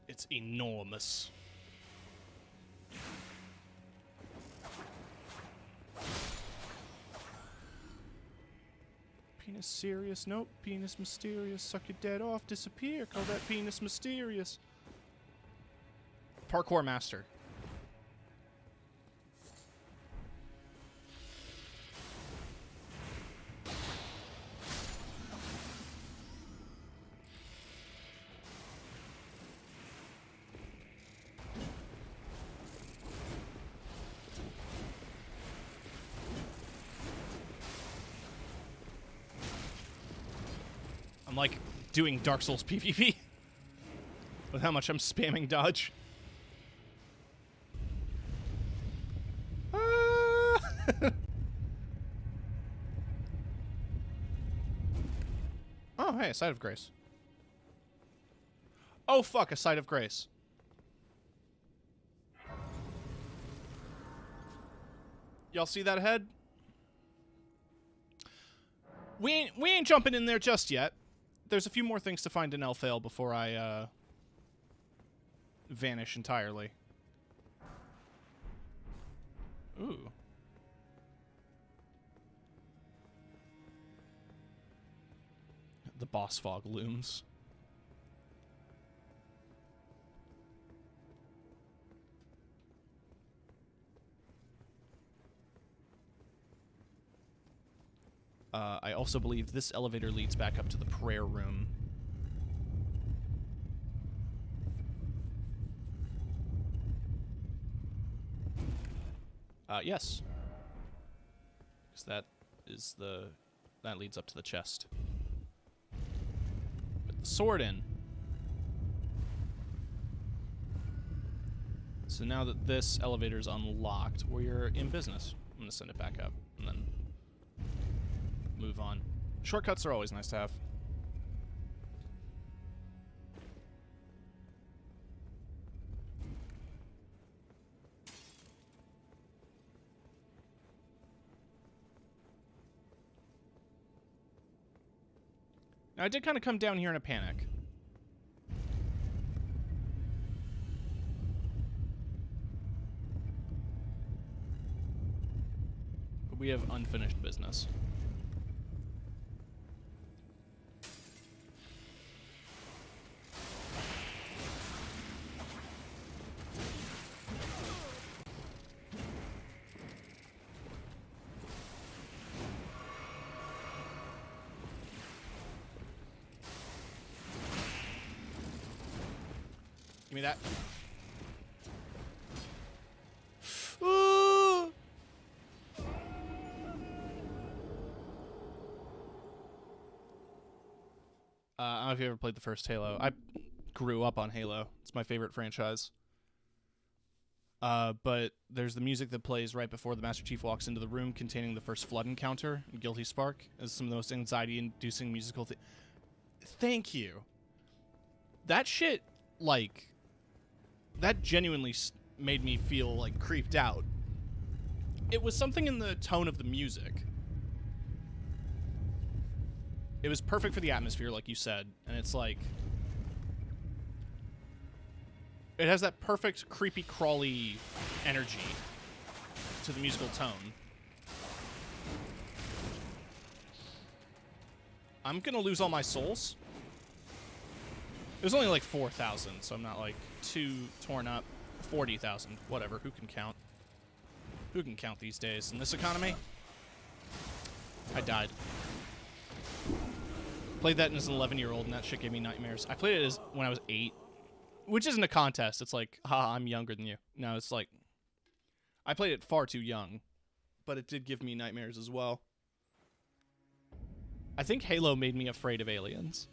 S1: It's enormous. Penis serious? Nope. Penis mysterious. Suck your dead off. Disappear. Call that penis mysterious. Parkour master. I'm like doing Dark Souls PvP with how much I'm spamming dodge. Oh, hey, a Site of Grace. Oh, fuck, a Site of Grace. Y'all see that ahead? We ain't jumping in there just yet. There's a few more things to find in Elfale before I, vanish entirely. Ooh. The boss fog looms. I also believe this elevator leads back up to the prayer room. Yes. Because that leads up to the chest. Put the sword in. So now that this elevator is unlocked, we're in business. I'm going to send it back up and then move on. Shortcuts are always nice to have. Now, I did kind of come down here in a panic. But we have unfinished business. Give me that. Ooh! I don't know if you ever played the first Halo. I grew up on Halo. It's my favorite franchise. But there's the music that plays right before the Master Chief walks into the room containing the first flood encounter in Guilty Spark as some of the most anxiety-inducing musical Thank you. That shit, like... That genuinely made me feel, like, creeped out. It was something in the tone of the music. It was perfect for the atmosphere, like you said, and it's like... It has that perfect creepy crawly energy to the musical tone. I'm gonna lose all my souls. It was only like 4,000, so I'm not like too torn up. 40,000, whatever. Who can count? Who can count these days in this economy? I died. Played that as an 11-year-old, and that shit gave me nightmares. I played it when I was 8, which isn't a contest. It's like, haha, I'm younger than you. No, it's like, I played it far too young, but it did give me nightmares as well. I think Halo made me afraid of aliens.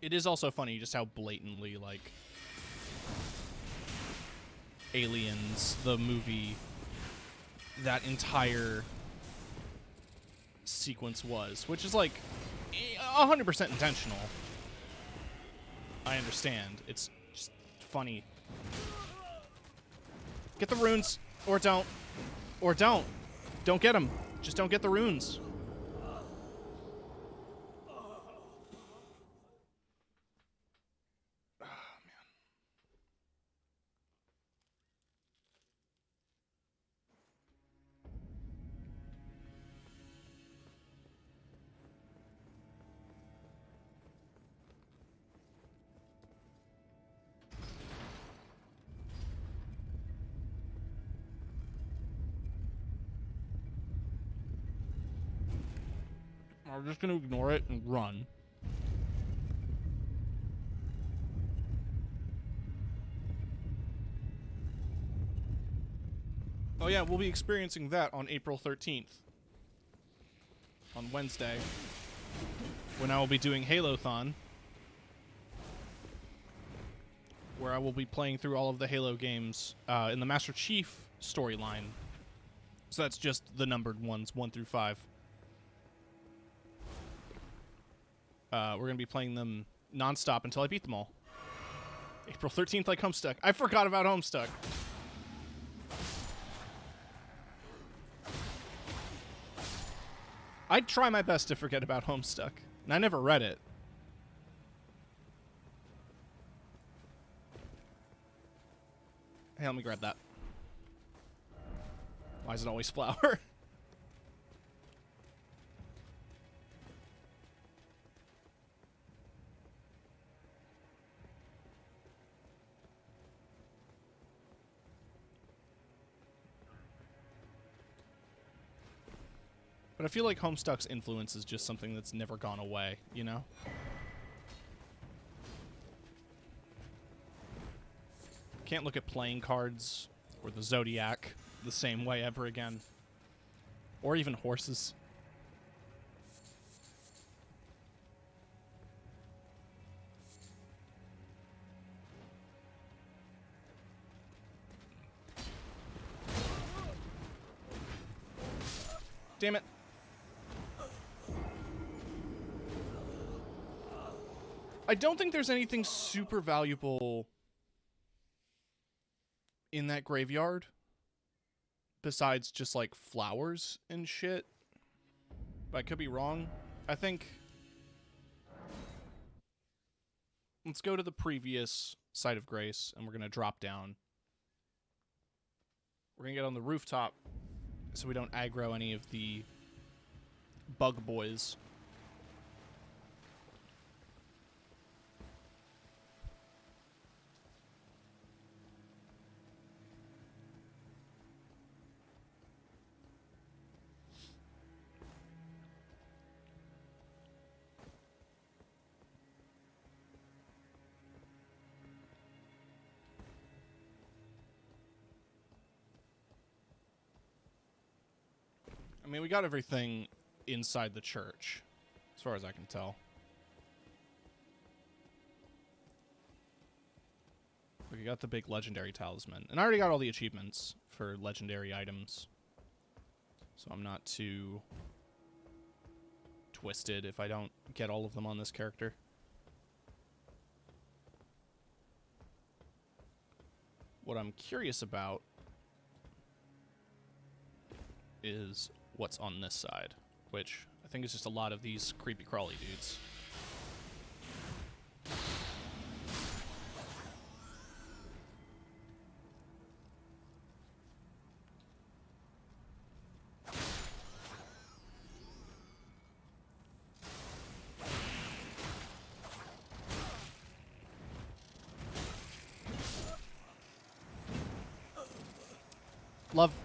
S1: It is also funny just how blatantly, like, Aliens, the movie, that entire sequence was, which is, like, 100% intentional. I understand. It's just funny. Get the runes, or don't. Or don't. Don't get them. Just don't get the runes. We're just gonna ignore it and run. Oh yeah, we'll be experiencing that on April 13th. On Wednesday. When I will be doing Halo-thon. Where I will be playing through all of the Halo games in the Master Chief storyline. So that's just the numbered ones, 1 through 5. We're going to be playing them non-stop until I beat them all. April 13th, like Homestuck. I forgot about Homestuck. I'd try my best to forget about Homestuck. And I never read it. Hey, let me grab that. Why is it always flour? But I feel like Homestuck's influence is just something that's never gone away, you know? Can't look at playing cards or the Zodiac the same way ever again. Or even horses. Damn it. I don't think there's anything super valuable in that graveyard besides just like flowers and shit. But I could be wrong. I think let's go to the previous site of grace and we're going to drop down. We're going to get on the rooftop so we don't aggro any of the bug boys. I mean, we got everything inside the church, as far as I can tell. We got the big legendary talisman. And I already got all the achievements for legendary items. So I'm not too twisted if I don't get all of them on this character. What I'm curious about is what's on this side, which I think is just a lot of these creepy crawly dudes.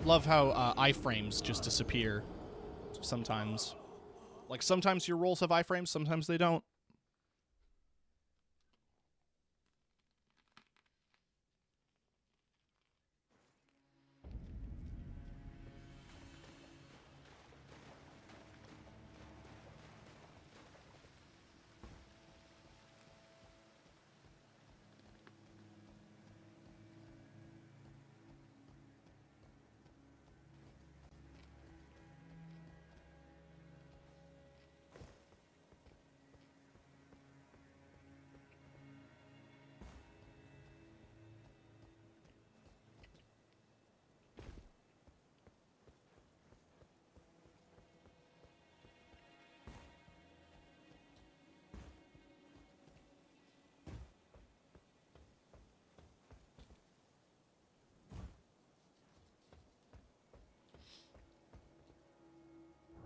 S1: Love how iframes just disappear sometimes. Like, sometimes your rolls have iframes, sometimes they don't.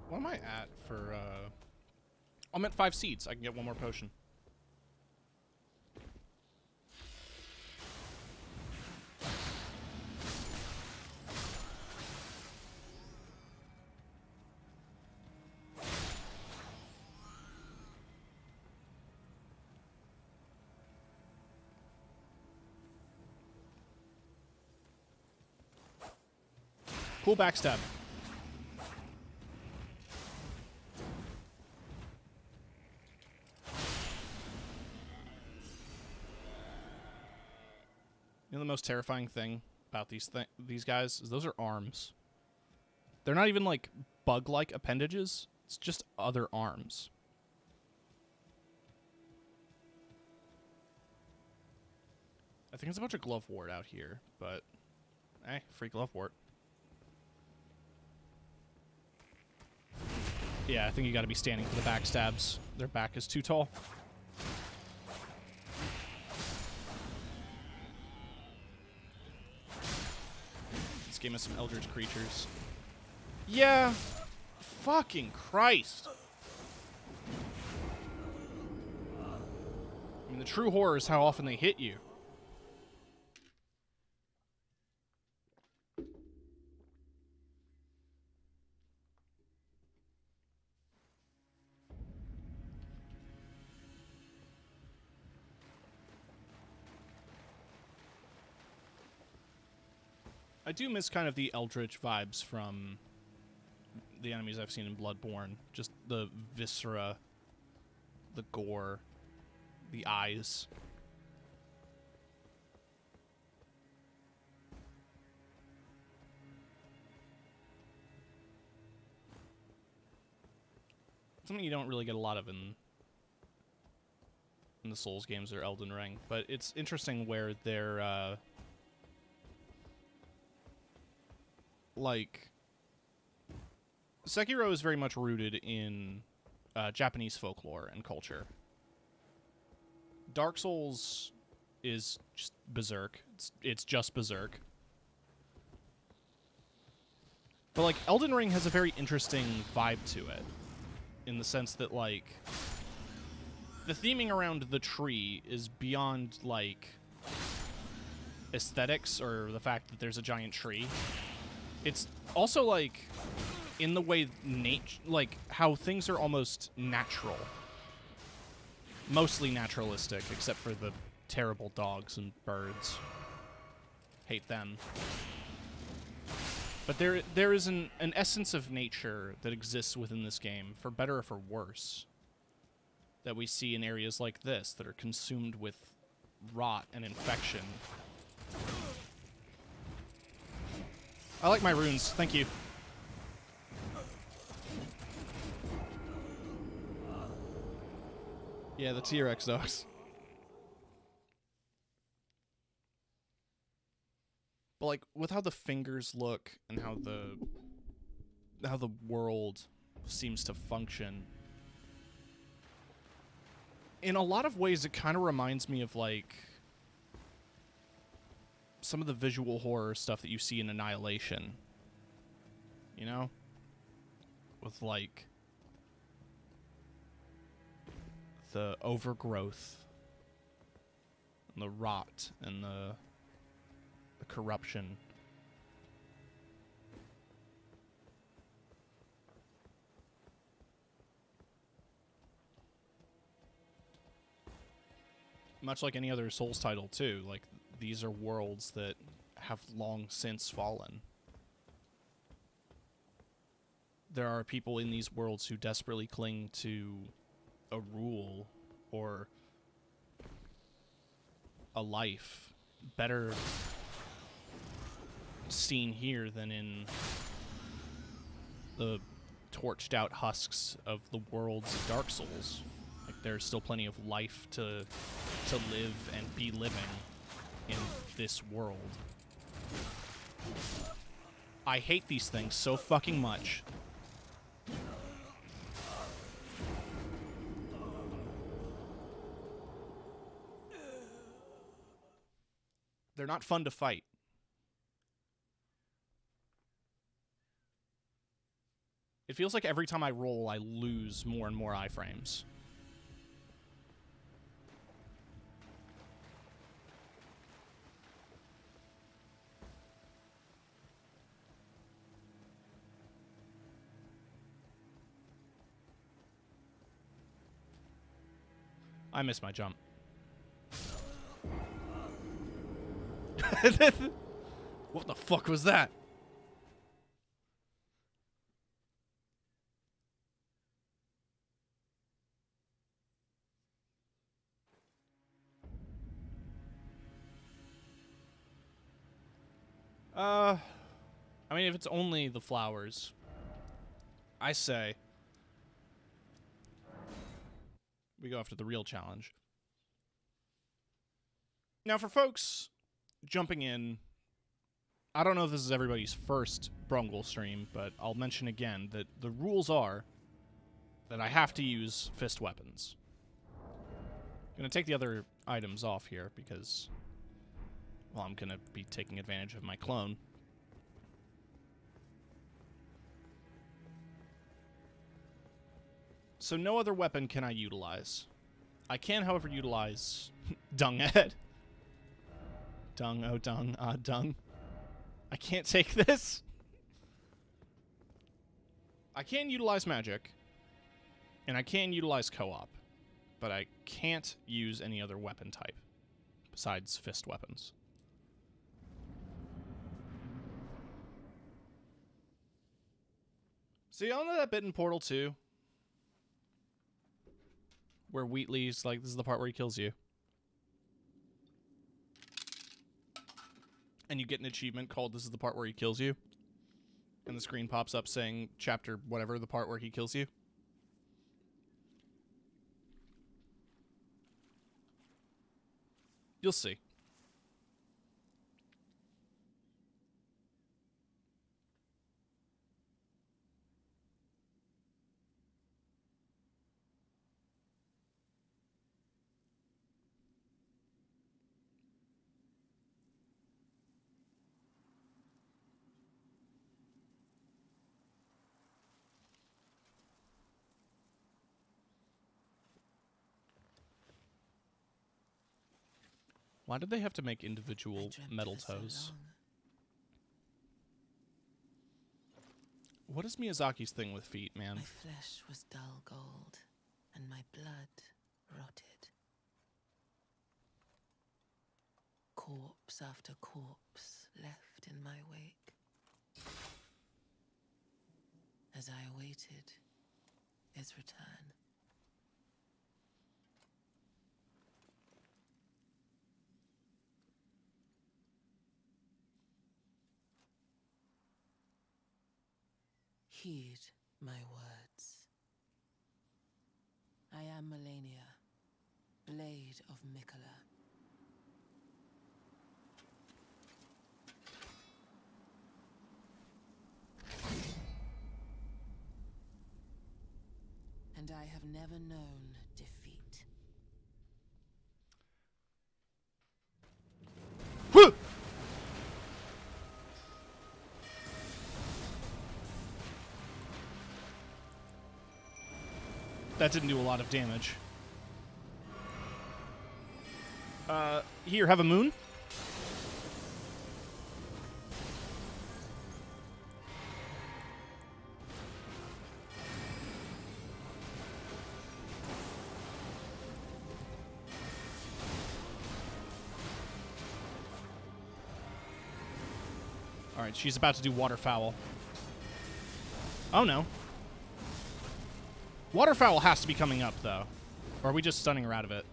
S1: What am I at for, I'm at 5 seeds. I can get one more potion. Cool backstab. You know the most terrifying thing about these guys is those are arms. They're not even like bug-like appendages. It's just other arms. I think it's a bunch of glovewort out here, but free glovewort. Yeah, I think you got to be standing for the backstabs. Their back is too tall. This game has some eldritch creatures. Yeah. Fucking Christ. I mean, the true horror is how often they hit you. I do miss kind of the eldritch vibes from the enemies I've seen in Bloodborne. Just the viscera, the gore, the eyes. Something you don't really get a lot of in the Souls games or Elden Ring, but it's interesting where they're like Sekiro is very much rooted in Japanese folklore and culture. Dark Souls is just berserk. It's just berserk. But like Elden Ring has a very interesting vibe to it, in the sense that like the theming around the tree is beyond like aesthetics or the fact that there's a giant tree. It's also like in the way like how things are almost natural. Mostly naturalistic, except for the terrible dogs and birds. Hate them. But there is an essence of nature that exists within this game, for better or for worse, that we see in areas like this that are consumed with rot and infection. I like my runes, thank you. Yeah, the T-Rex dogs. But like with how the fingers look and how the world seems to function, in a lot of ways it kind of reminds me of like some of the visual horror stuff that you see in Annihilation. You know? With like the overgrowth and the rot and the corruption. Much like any other Souls title too, like these are worlds that have long since fallen. There are people in these worlds who desperately cling to a rule or a life better seen here than in the torched out husks of the worlds of Dark Souls. Like there's still plenty of life to live and be living in this world. I hate these things so fucking much. They're not fun to fight. It feels like every time I roll, I lose more and more iframes. I missed my jump. What the fuck was that? I mean, if it's only the flowers, I say we go after the real challenge. Now, for folks jumping in, I don't know if this is everybody's first Brungle stream, but I'll mention again that the rules are that I have to use fist weapons. I'm going to take the other items off here because, well, I'm going to be taking advantage of my clone. So no other weapon can I utilize. I can, however, utilize dung head. Dung, oh dung, dung. I can't take this. I can utilize magic. And I can utilize co-op. But I can't use any other weapon type besides fist weapons. So y'all know that bit in Portal 2? Where Wheatley's like, this is the part where he kills you. And you get an achievement called this is the part where he kills you. And the screen pops up saying chapter whatever, the part where he kills you. You'll see. Why did they have to make individual metal toes? What is Miyazaki's thing with feet, man?
S6: My flesh was dull gold, and my blood rotted. Corpse after corpse left in my wake. As I awaited his return. Heed my words. I am Melania, Blade of Mikola. And I have never known defeat.
S1: Woo! That didn't do a lot of damage. Here, have a moon. Alright, she's about to do waterfowl. Oh no. Waterfowl has to be coming up, though. Or are we just stunning her out of it?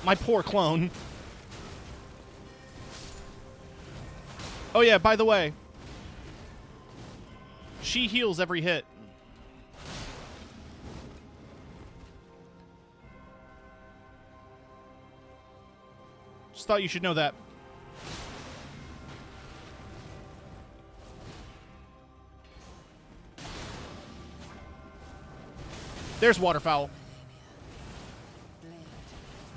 S1: My poor clone. Oh yeah, by the way. She heals every hit. Just thought you should know that. There's waterfowl.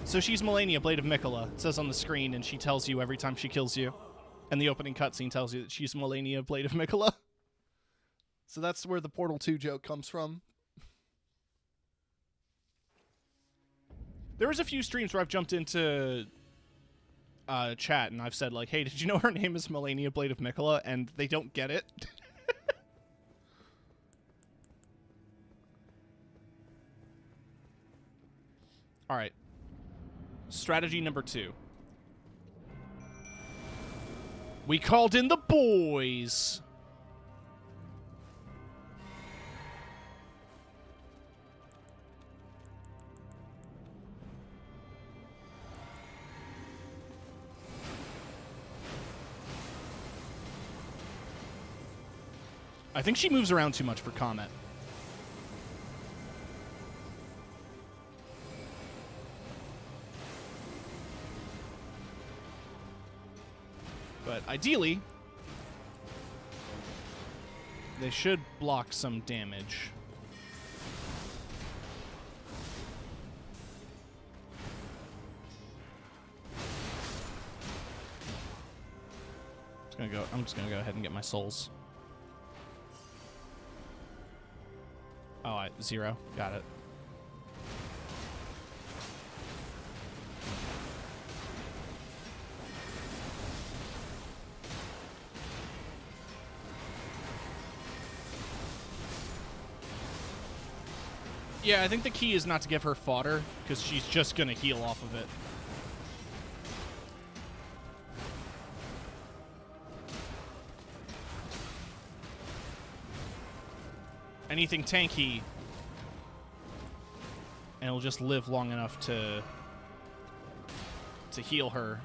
S1: So she's Melania, Blade of Mikola. It says on the screen, and she tells you every time she kills you. And the opening cutscene tells you that she's Melania, Blade of Mikola. So that's where the Portal 2 joke comes from. There was a few streams where I've jumped into chat, and I've said, like, hey, did you know her name is Melania, Blade of Mikola? And they don't get it. All right. Strategy number 2. We called in the boys. I think she moves around too much for Comet. But ideally, they should block some damage. I'm just gonna go ahead and get my souls. Oh, 0. Got it. Yeah, I think the key is not to give her fodder, because she's just gonna heal off of it. Anything tanky, and it'll just live long enough to heal her.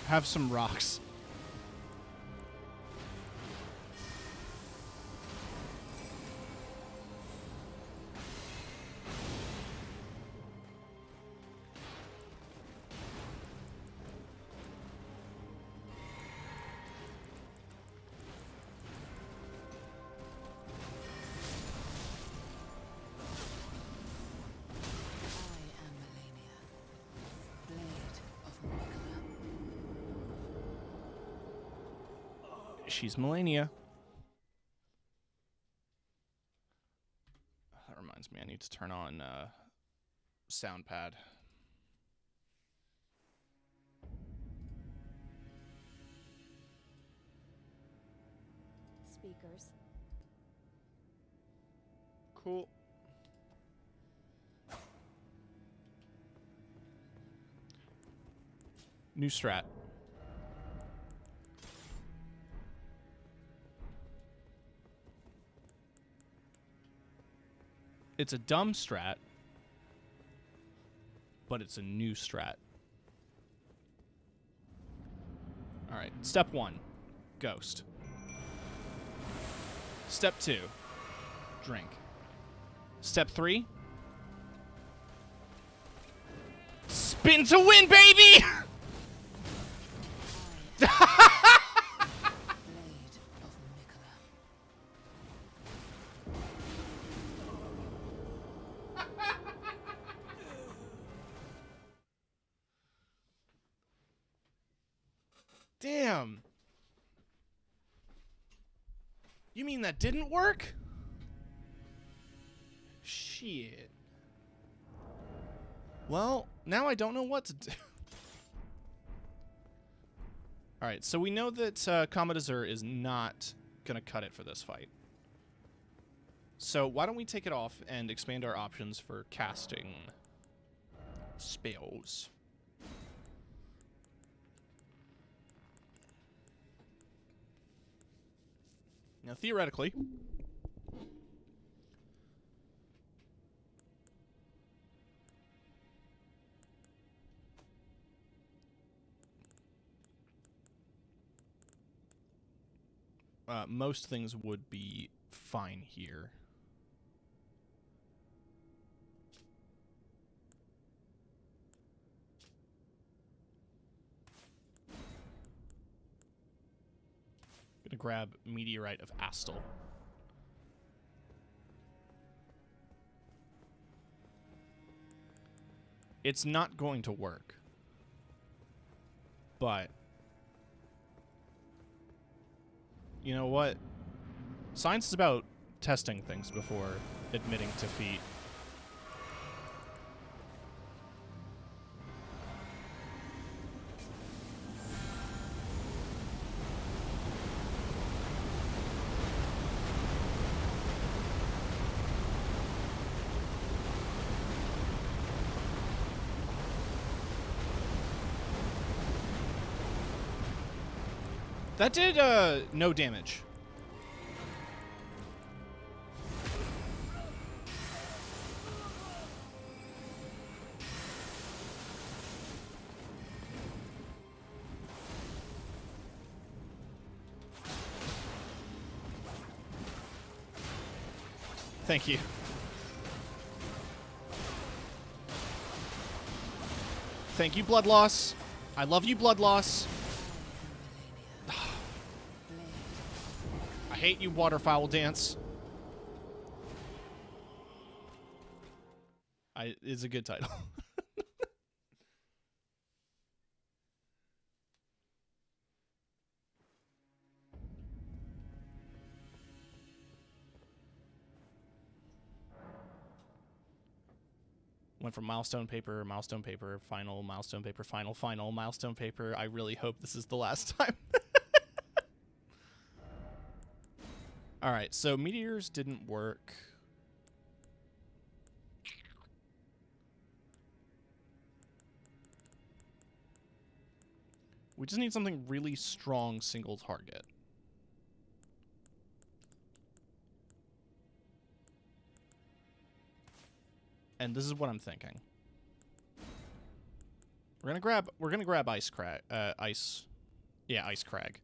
S1: Have some rocks. She's Melania. That reminds me, I need to turn on sound pad.
S2: Speakers.
S1: Cool. New strat. It's a dumb strat, but it's a new strat. All right, step 1, ghost. Step 2, drink. Step 3, spin to win, baby! Damn. You mean that didn't work? Shit. Well, now I don't know what to do. Alright, so we know that Comet Azur is not going to cut it for this fight. So why don't we take it off and expand our options for casting spells. Now, theoretically, most things would be fine here. Gonna grab Meteorite of Astel. It's not going to work. But you know what? Science is about testing things before admitting defeat. That did, no damage. Thank you. Thank you, blood loss. I love you, blood loss. I hate you, waterfowl dance. It's a good title. Went from milestone paper, final, milestone paper, final, milestone paper. I really hope this is the last time. Alright, so meteors didn't work. We just need something really strong single target. And this is what I'm thinking. We're gonna grab ice crag. Ice crag.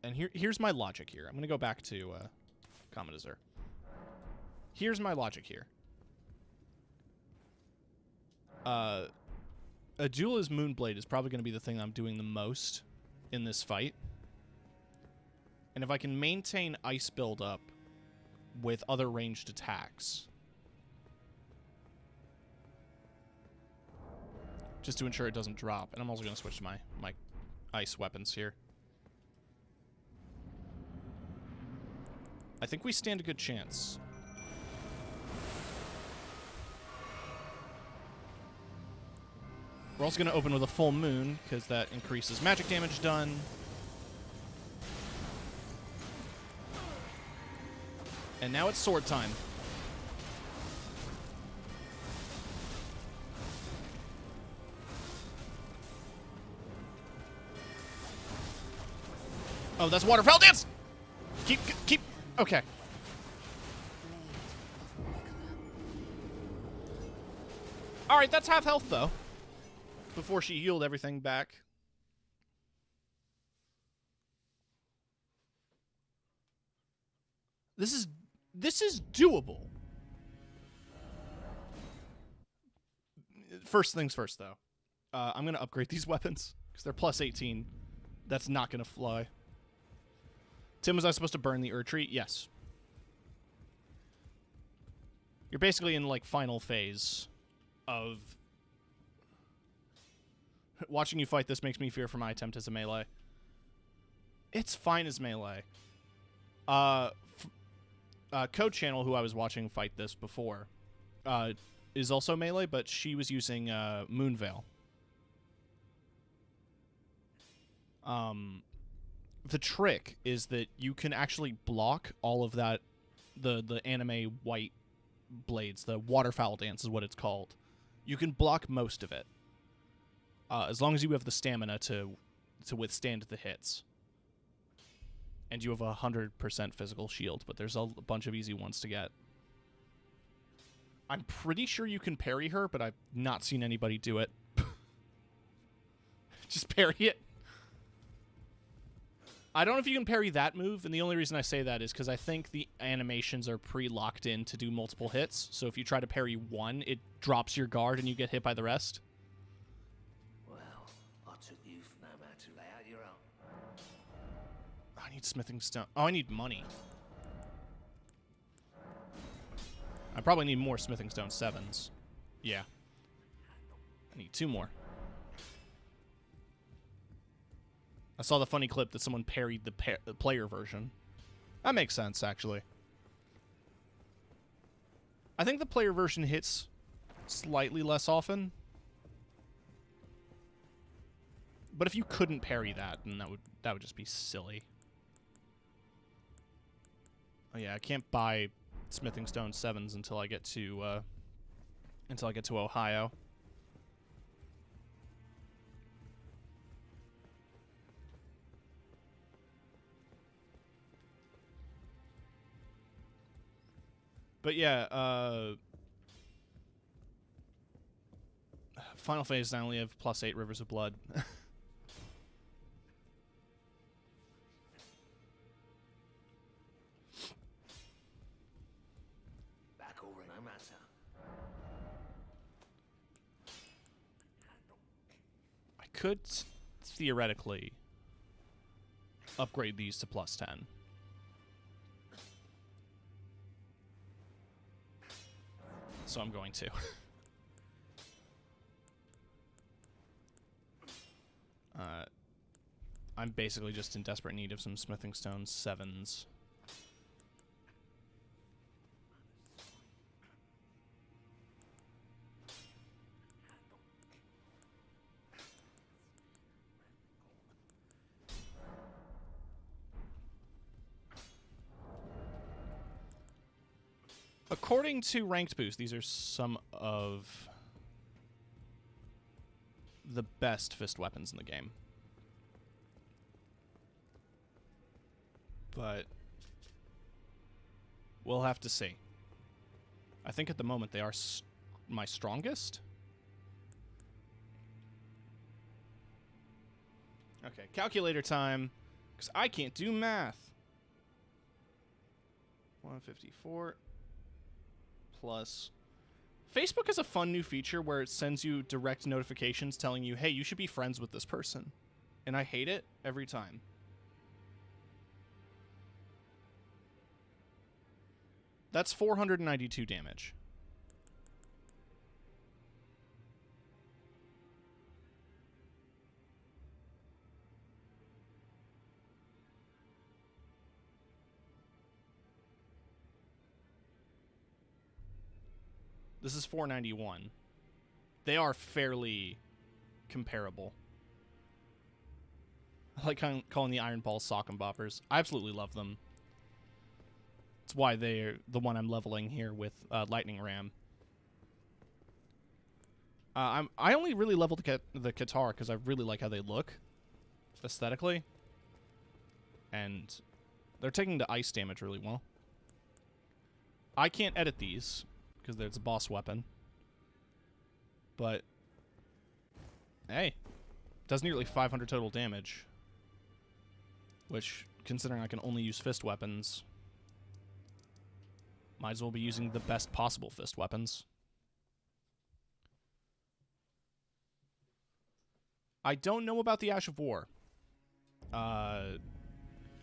S1: And here's my logic here. I'm gonna go back to Commodore. Here's my logic here. A Duelist Moonblade is probably gonna be the thing I'm doing the most in this fight. And if I can maintain ice buildup with other ranged attacks, just to ensure it doesn't drop. And I'm also going to switch to my ice weapons here. I think we stand a good chance. We're also going to open with a full moon, because that increases magic damage done. And now it's sword time. Oh, that's waterfowl dance! Keep, okay. Alright, that's half health, though. Before she healed everything back. This is doable. First things first, though. I'm going to upgrade these weapons, because they're plus 18. That's not going to fly. Tim, was I supposed to burn the Erdtree? Yes. You're basically in, like, final phase of... Watching you fight this makes me fear for my attempt as a melee. It's fine as melee. Code Channel, who I was watching fight this before, is also melee, but she was using Moonveil. The trick is that you can actually block all of that, the anime white blades, the waterfowl dance is what it's called. You can block most of it, as long as you have the stamina to withstand the hits. And you have 100% physical shield, but there's a bunch of easy ones to get. I'm pretty sure you can parry her, but I've not seen anybody do it. Just parry it. I don't know if you can parry that move, and the only reason I say that is because I think the animations are pre-locked in to do multiple hits, so if you try to parry one, it drops your guard and you get hit by the rest.
S3: Well, I took you for no man to lay out your own.
S1: I need smithing stone. Oh, I need money. I probably need more smithing stone 7s. Yeah. I need 2 more. I saw the funny clip that someone parried the player version. That makes sense, actually. I think the player version hits slightly less often. But if you couldn't parry that, then that would just be silly. Oh yeah, I can't buy smithing stone 7s until I get to Ohio. But yeah, final phase, I only have +8 Rivers of Blood.
S3: Back over in Amasa.
S1: I could theoretically upgrade these to +10. So I'm going to. I'm basically just in desperate need of some smithing stone 7s. According to Ranked Boost, these are some of the best fist weapons in the game. But we'll have to see. I think at the moment they are my strongest. Okay, calculator time, because I can't do math. 154 plus. Facebook has a fun new feature where it sends you direct notifications telling you, hey, you should be friends with this person. And I hate it every time. That's 492 damage. This is 491. They are fairly comparable. I like calling the Iron Ball sock and boppers. I absolutely love them. That's why they're the one I'm leveling here with Lightning Ram. I only really leveled the Qatar because I really like how they look aesthetically. And they're taking the ice damage really well. I can't edit these because there's a boss weapon. But, hey, does nearly 500 total damage. Which, considering I can only use fist weapons, might as well be using the best possible fist weapons. I don't know about the Ash of War. I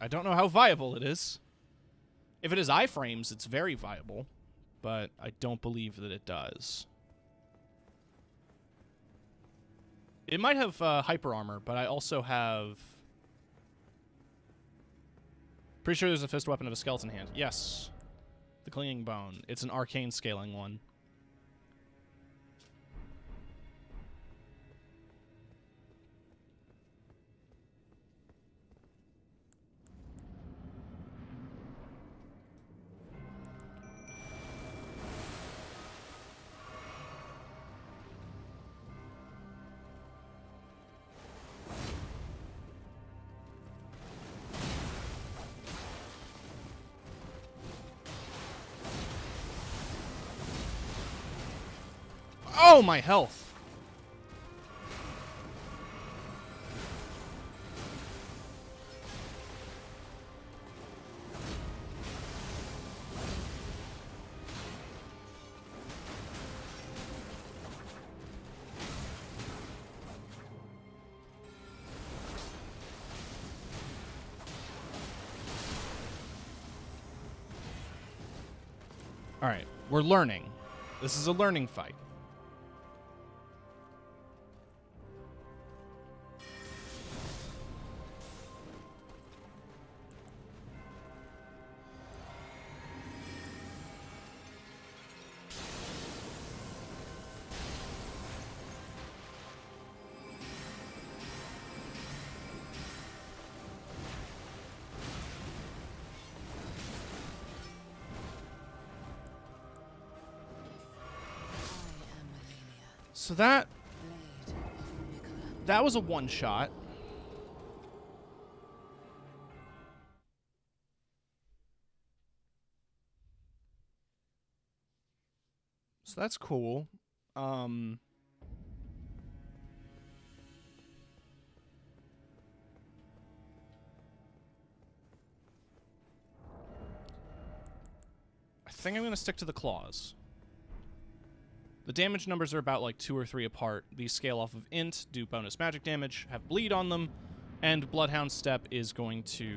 S1: don't know how viable it is. If it is iframes, it's very viable. But I don't believe that it does. It might have hyper armor, but I also have... Pretty sure there's a fist weapon of a skeleton hand. Yes. The Clinging Bone. It's an arcane scaling one. Oh, my health. All right, we're learning. This is a learning fight. So that was a one-shot. So that's cool. I think I'm going to stick to the claws. The damage numbers are about like 2 or 3 apart. These scale off of int, do bonus magic damage, have bleed on them, and Bloodhound Step is going to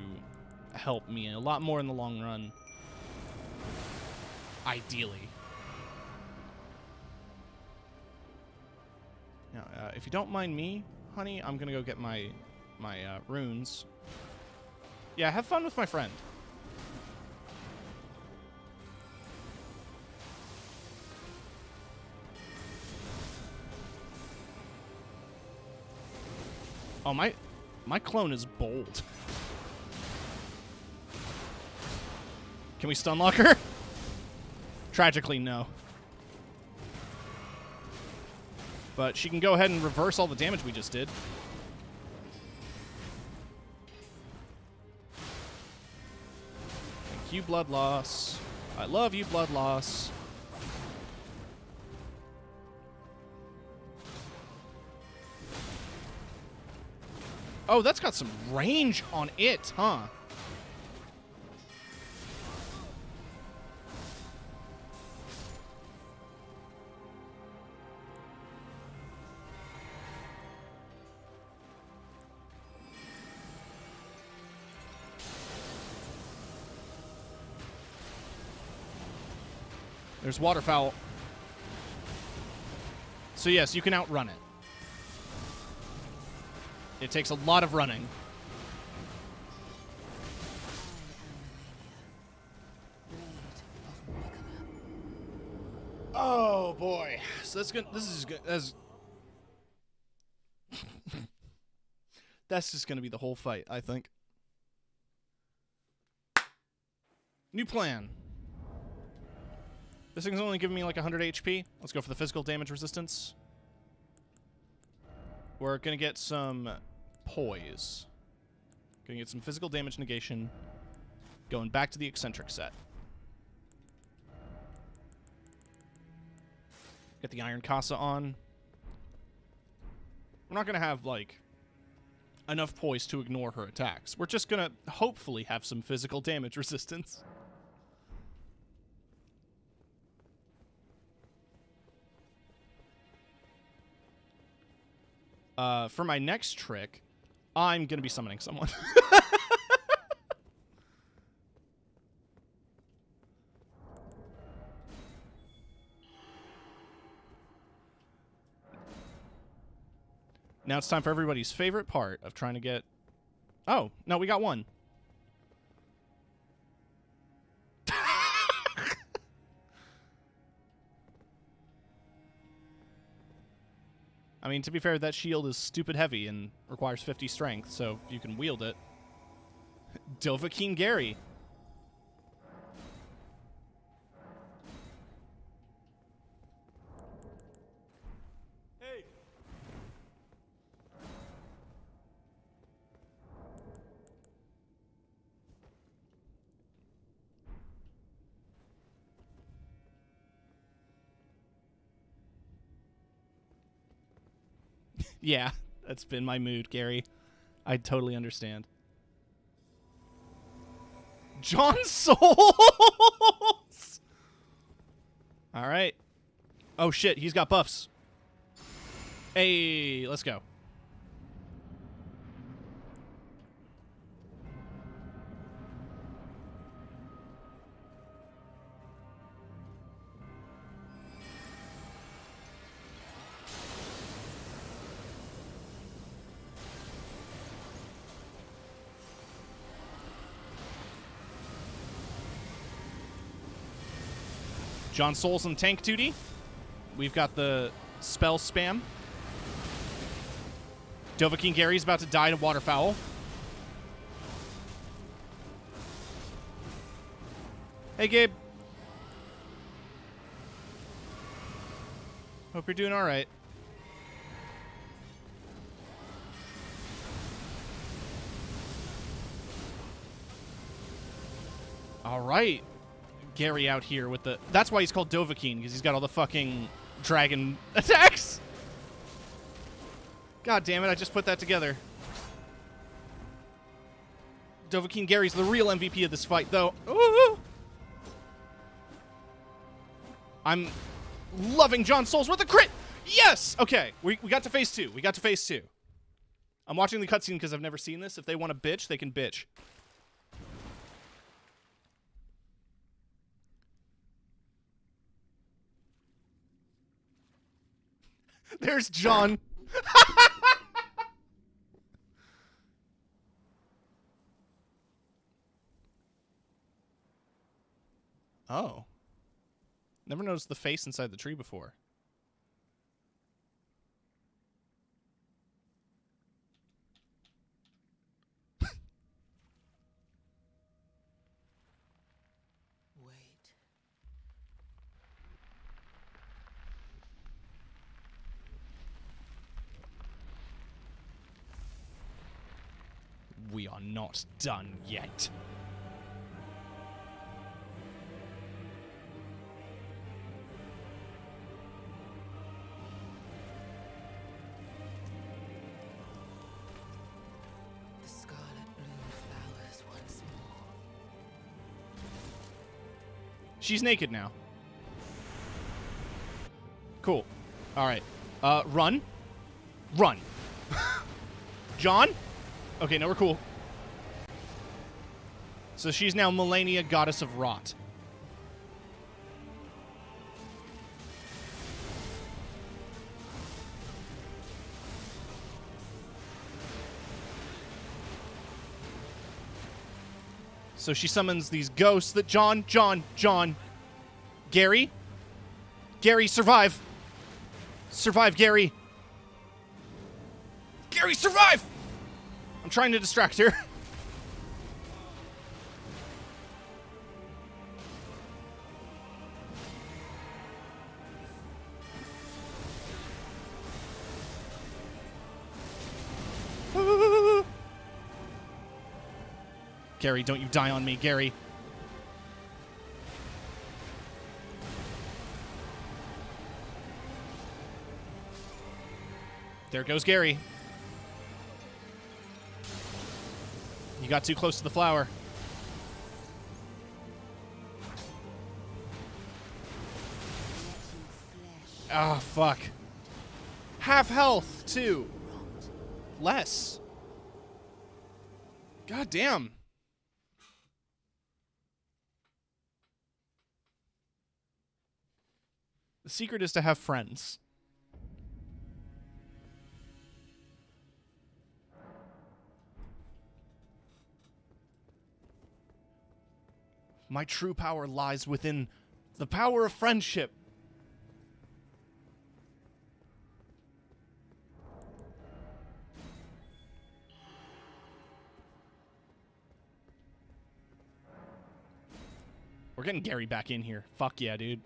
S1: help me a lot more in the long run. Ideally. Now, if you don't mind me, honey, I'm going to go get my runes. Yeah, have fun with my friend. Oh, my clone is bold. Can we stun lock her? Tragically, no. But she can go ahead and reverse all the damage we just did. Thank you, blood loss. I love you, blood loss. Oh, that's got some range on it, huh? There's waterfowl. So yes, you can outrun it. It takes a lot of running. Oh boy. So this is good. That's just gonna be the whole fight, I think. New plan. This thing's only giving me like 100 HP. Let's go for the physical damage resistance. We're gonna get some poise. Gonna get some physical damage negation. Going back to the eccentric set. Get the Iron Casa on. We're not gonna have, like, enough poise to ignore her attacks. We're just gonna hopefully have some physical damage resistance. For my next trick, I'm going to be summoning someone. Now it's time for everybody's favorite part of trying to get... Oh, no, we got one. I mean, to be fair, that shield is stupid heavy and requires 50 strength, so you can wield it. Dovahkiin Gary.
S6: Hey!
S1: Yeah, that's been my mood, Gary. I totally understand. John Souls! All right. Oh, shit, he's got buffs. Hey, let's go. John Souls and tank 2D. We've got the spell spam. Dovahkiin Gary's about to die to waterfowl. Hey, Gabe. Hope you're doing all right. All right. Gary out here with the... That's why he's called Dovahkiin, because he's got all the fucking dragon attacks. God damn it, I just put that together. Dovahkiin Gary's the real MVP of this fight, though. Ooh! I'm loving John Souls with a crit! Yes! Okay, we got to phase 2. We got to phase 2. I'm watching the cutscene because I've never seen this. If they want to bitch, they can bitch. There's John. Oh. Never noticed the face inside the tree before.
S6: Wait.
S1: We are not done yet.
S6: The scarlet bloom flowers once more.
S1: She's naked now. Cool. All right. Run. Run. John? Okay, no, we're cool. So she's now Melania, goddess of rot. So she summons these ghosts that John. Gary? Gary, survive! Survive, Gary! Gary, survive! I'm trying to distract her. Gary, don't you die on me, Gary. There goes Gary. You got too close to the flower. Ah, fuck. Half health, too. Less. God damn. The secret is to have friends. My true power lies within the power of friendship. We're getting Gary back in here. Fuck yeah, dude.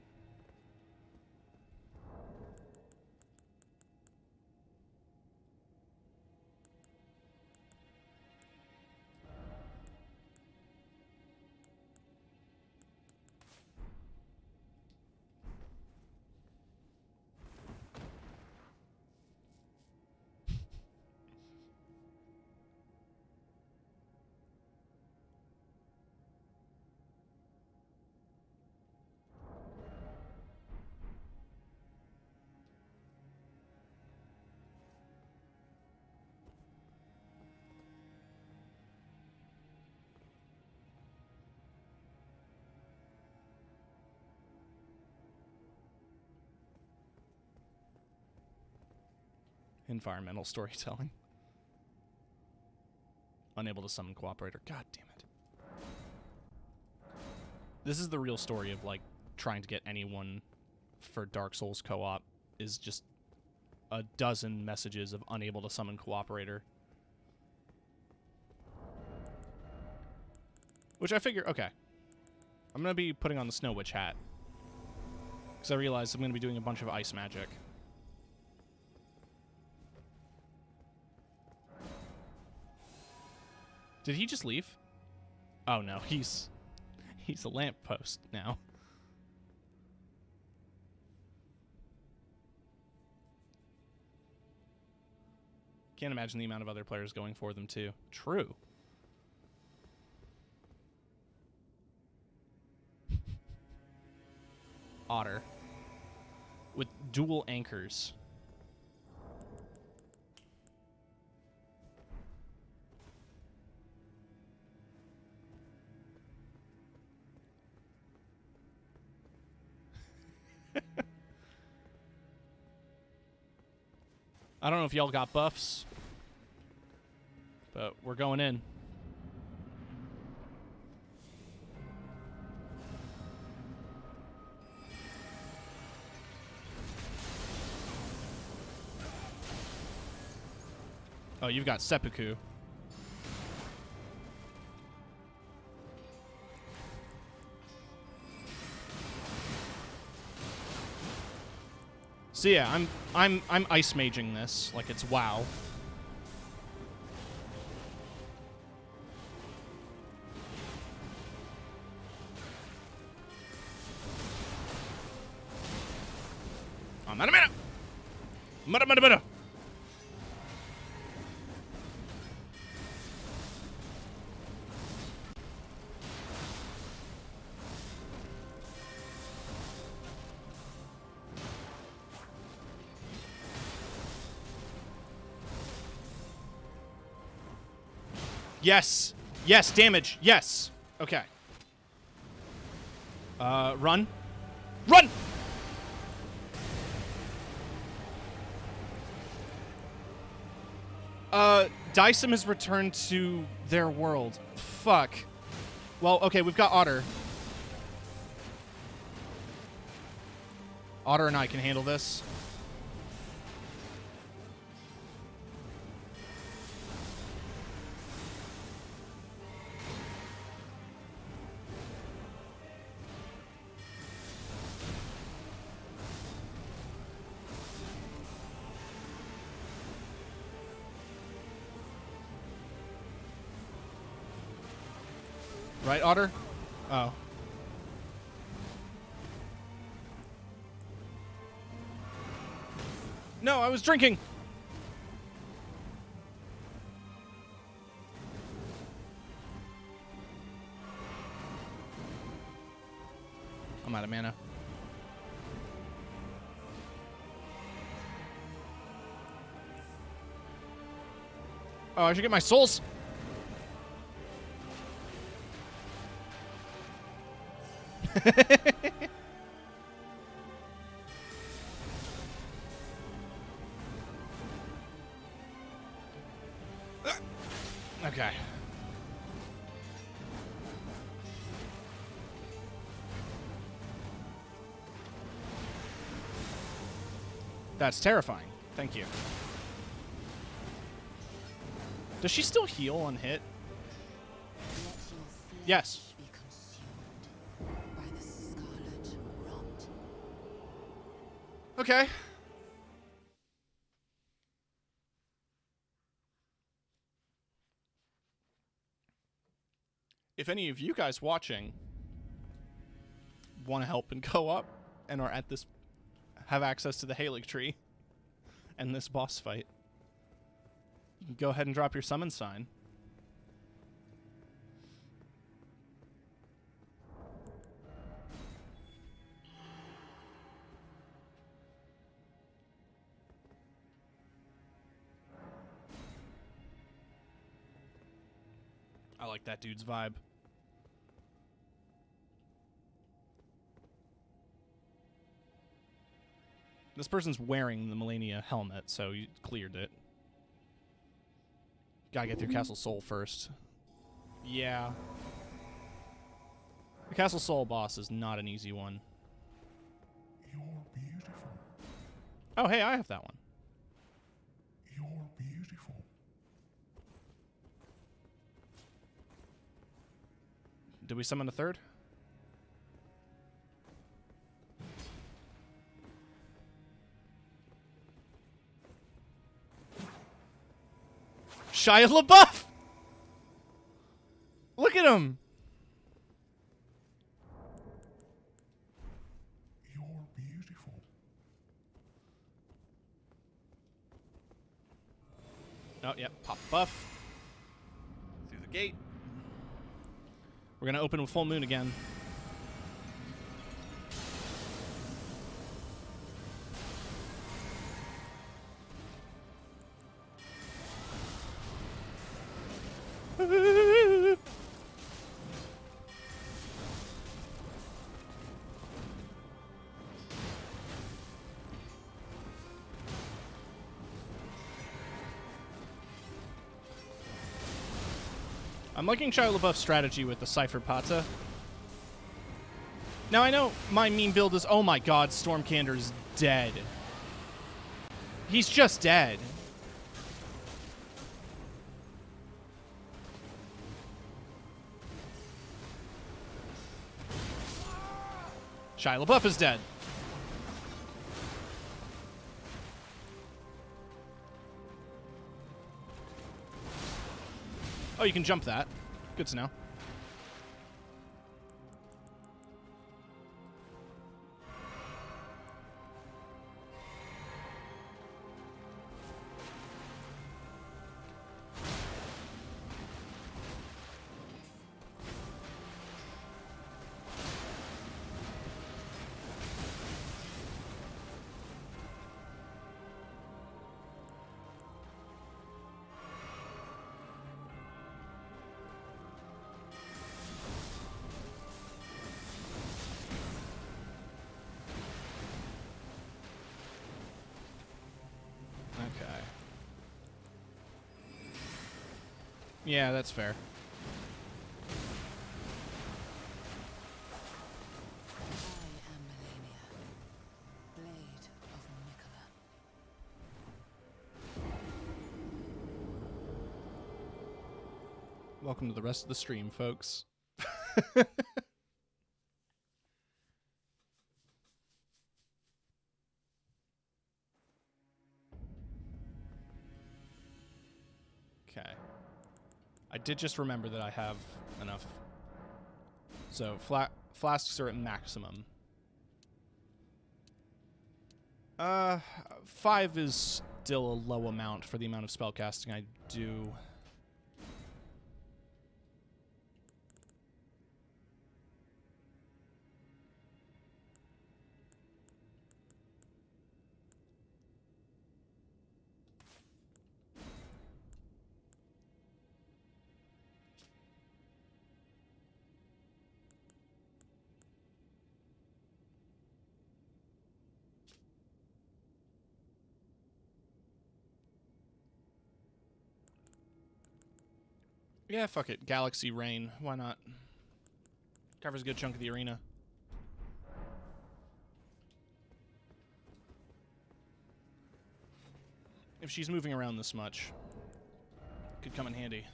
S1: Environmental storytelling. Unable to summon cooperator. God damn it. This is the real story of, like, trying to get anyone for Dark Souls co-op is just a dozen messages of unable to summon cooperator. Which I figure, okay. I'm going to be putting on the Snow Witch hat. Because I realize I'm going to be doing a bunch of ice magic. Did he just leave? Oh no, he's He's a lamppost now. Can't imagine the amount of other players going for them, too. True. Otter. With dual anchors. I don't know if y'all got buffs, but we're going in. Oh, you've got seppuku. So yeah, I'm ice maging this like it's WoW. Oh, mana. Yes. Yes, damage. Yes. Okay. Run. Run! Dysum has returned to their world. Fuck. Well, okay, we've got Otter. Otter and I can handle this. Right, Otter? Oh. No, I was drinking! I'm out of mana. Oh, I should get my souls! Okay. That's terrifying. Thank you. Does she still heal on hit? Yes. Okay. If any of you guys watching want to help and go up and are at this, have access to the Halig tree and this boss fight, you can go ahead and drop your summon sign. I like that dude's vibe. This person's wearing the Melania helmet, so you cleared it. Gotta get through Castle Sol first. Yeah. The Castle Sol boss is not an easy one.
S7: You're beautiful.
S1: Oh, hey, I have that one.
S7: You're beautiful.
S1: Did we summon a third? Shia LaBeouf! Look at him! Oh, yep. Pop buff. Through the gate. We're going to open with full moon again. I'm liking Shia LaBeouf's strategy with the Cypher Pata. Now, I know my meme build is, oh my god, Stormcander's dead. He's just dead. Shia LaBeouf is dead. Oh, you can jump that. Good to know. Okay. Yeah, that's fair.
S10: I am Melania, Blade of Nicola.
S1: Welcome to the rest of the stream, folks. Okay. I did just remember that I have enough. So, flasks are at maximum. 5 is still a low amount for the amount of spellcasting I do. Yeah, fuck it. Galaxy Rain. Why not? Covers a good chunk of the arena. If she's moving around this much, could come in handy.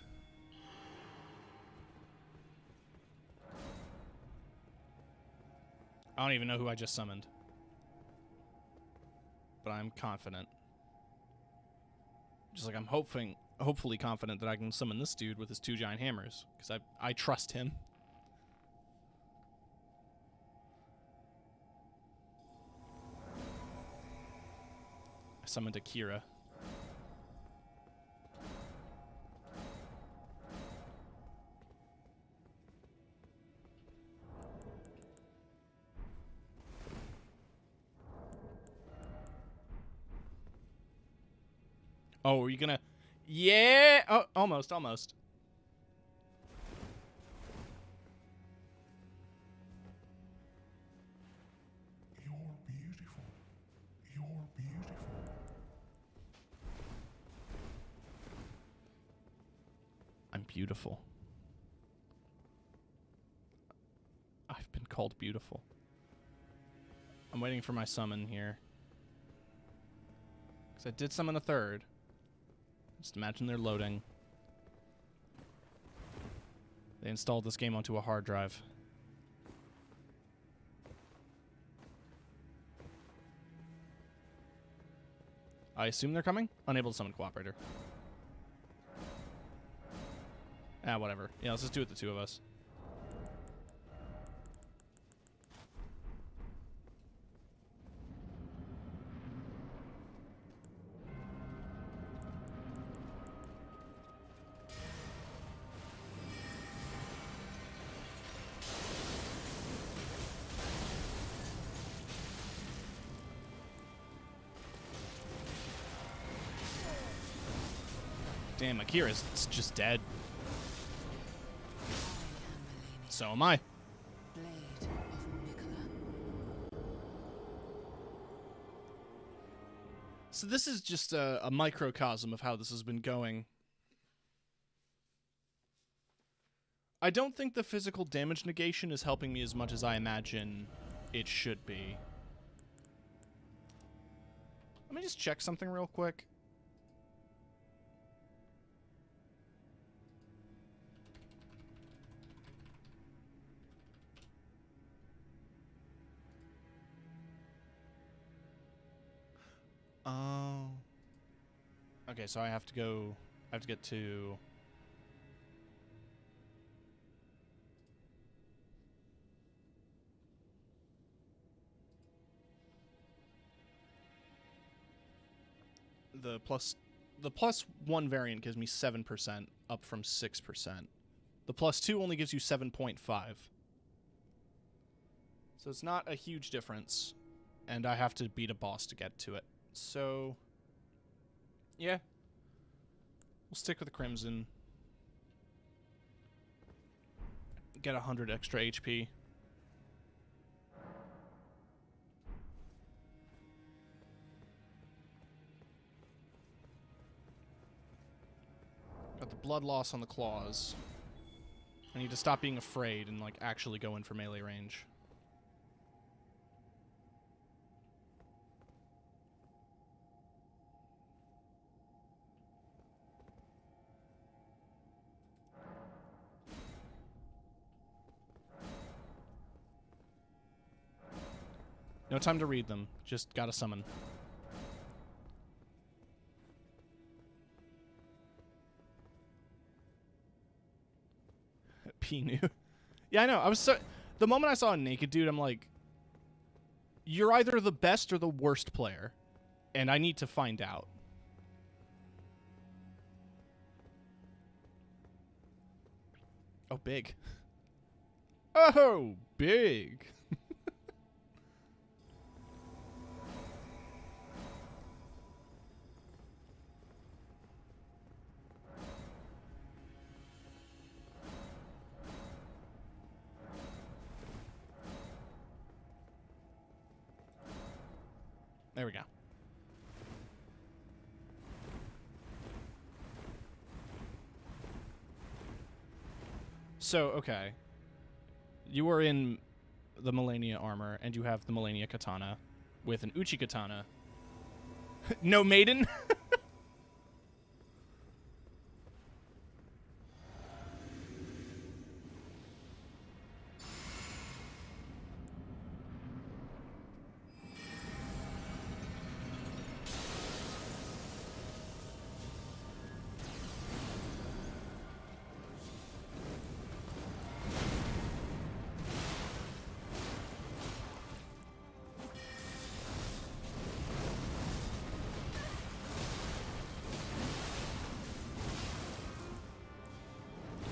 S1: I don't even know who I just summoned. But I'm confident. Just like I'm hopefully confident that I can summon this dude with his 2 giant hammers. Because I trust him. I summoned Akira. Oh, are you gonna... Yeah! Oh, almost.
S7: You're beautiful. You're beautiful.
S1: I'm beautiful. I've been called beautiful. I'm waiting for my summon here. Because I did summon a 3rd. Just imagine they're loading. They installed this game onto a hard drive. I assume they're coming? Unable to summon Cooperator. Ah, whatever. Yeah, let's just do it the 2 of us. Damn, Akira's just dead.
S10: I am Melania,
S1: So am I.
S10: Blade of Mikola.
S1: So this is just a microcosm of how this has been going. I don't think the physical damage negation is helping me as much as I imagine it should be. Let me just check something real quick. Oh. Okay, so I have to go... I have to get to... The plus 1 variant gives me 7%, up from 6%. The plus 2 only gives you 7.5. So it's not a huge difference, and I have to beat a boss to get to it. So, yeah. We'll stick with the Crimson. Get 100 extra HP. Got the blood loss on the claws. I need to stop being afraid and, like, actually go in for melee range. No time to read them. Just gotta summon. Pinu. Yeah, I know. I was so... The moment I saw a naked dude, I'm like... You're either the best or the worst player. And I need to find out. Oh, big. Oh, big. There we go. So, okay. You are in the Melania armor, and you have the Melania katana with an Uchi katana. No maiden?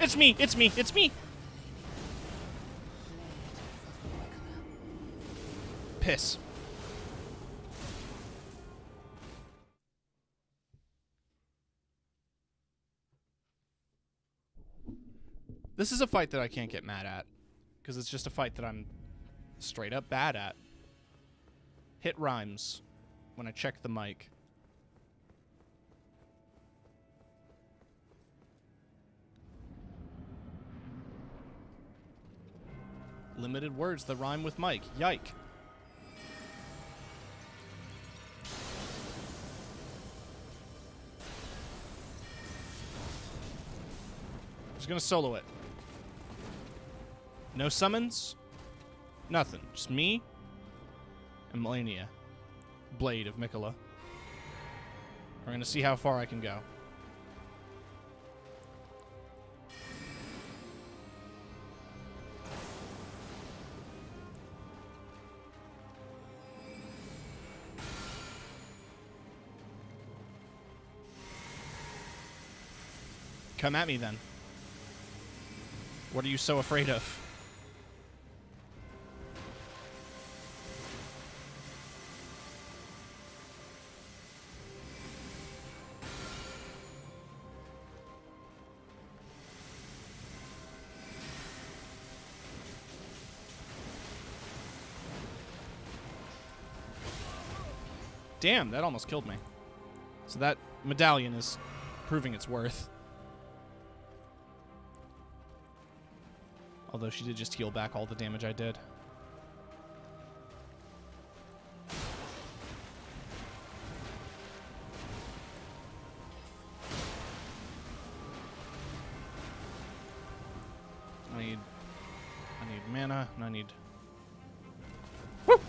S1: It's me! It's me! It's me! Piss. This is a fight that I can't get mad at, because it's just a fight that I'm straight up bad at. Hit rhymes when I check the mic. Limited words that rhyme with Mike. Yike. Just gonna solo it. No summons. Nothing. Just me and Melania. Blade of Mikola. We're gonna see how far I can go. Come at me, then. What are you so afraid of? Damn, that almost killed me. So that medallion is proving its worth. Although she did just heal back all the damage I did. I need mana, and I need... Woo!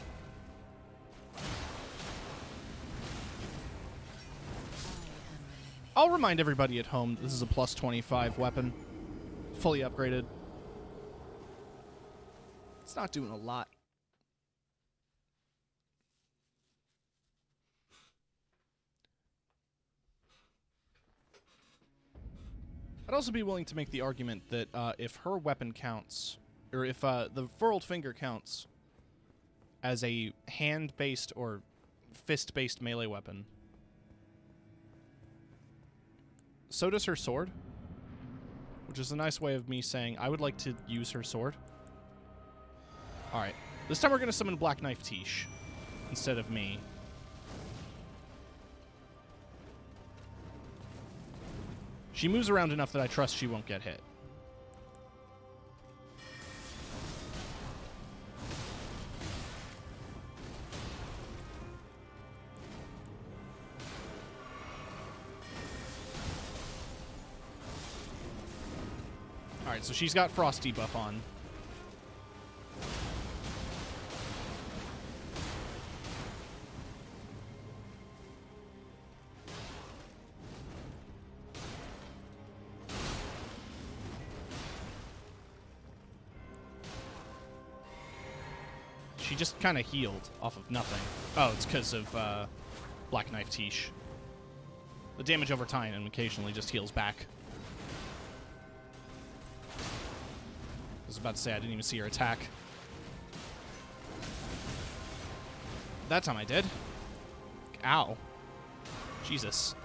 S1: I'll remind everybody at home, this is a plus 25 weapon. Fully upgraded. It's not doing a lot. I'd also be willing to make the argument that if her weapon counts, or if the furled finger counts as a hand-based or fist-based melee weapon, so does her sword, which is a nice way of me saying I would like to use her sword. Alright, this time we're going to summon Black Knife Tish instead of me. She moves around enough that I trust she won't get hit. Alright, so she's got Frost debuff on. She just kind of healed off of nothing. Oh, it's because of Black Knife Tish. The damage over time and occasionally just heals back. I was about to say I didn't even see her attack. That time I did. Ow. Jesus.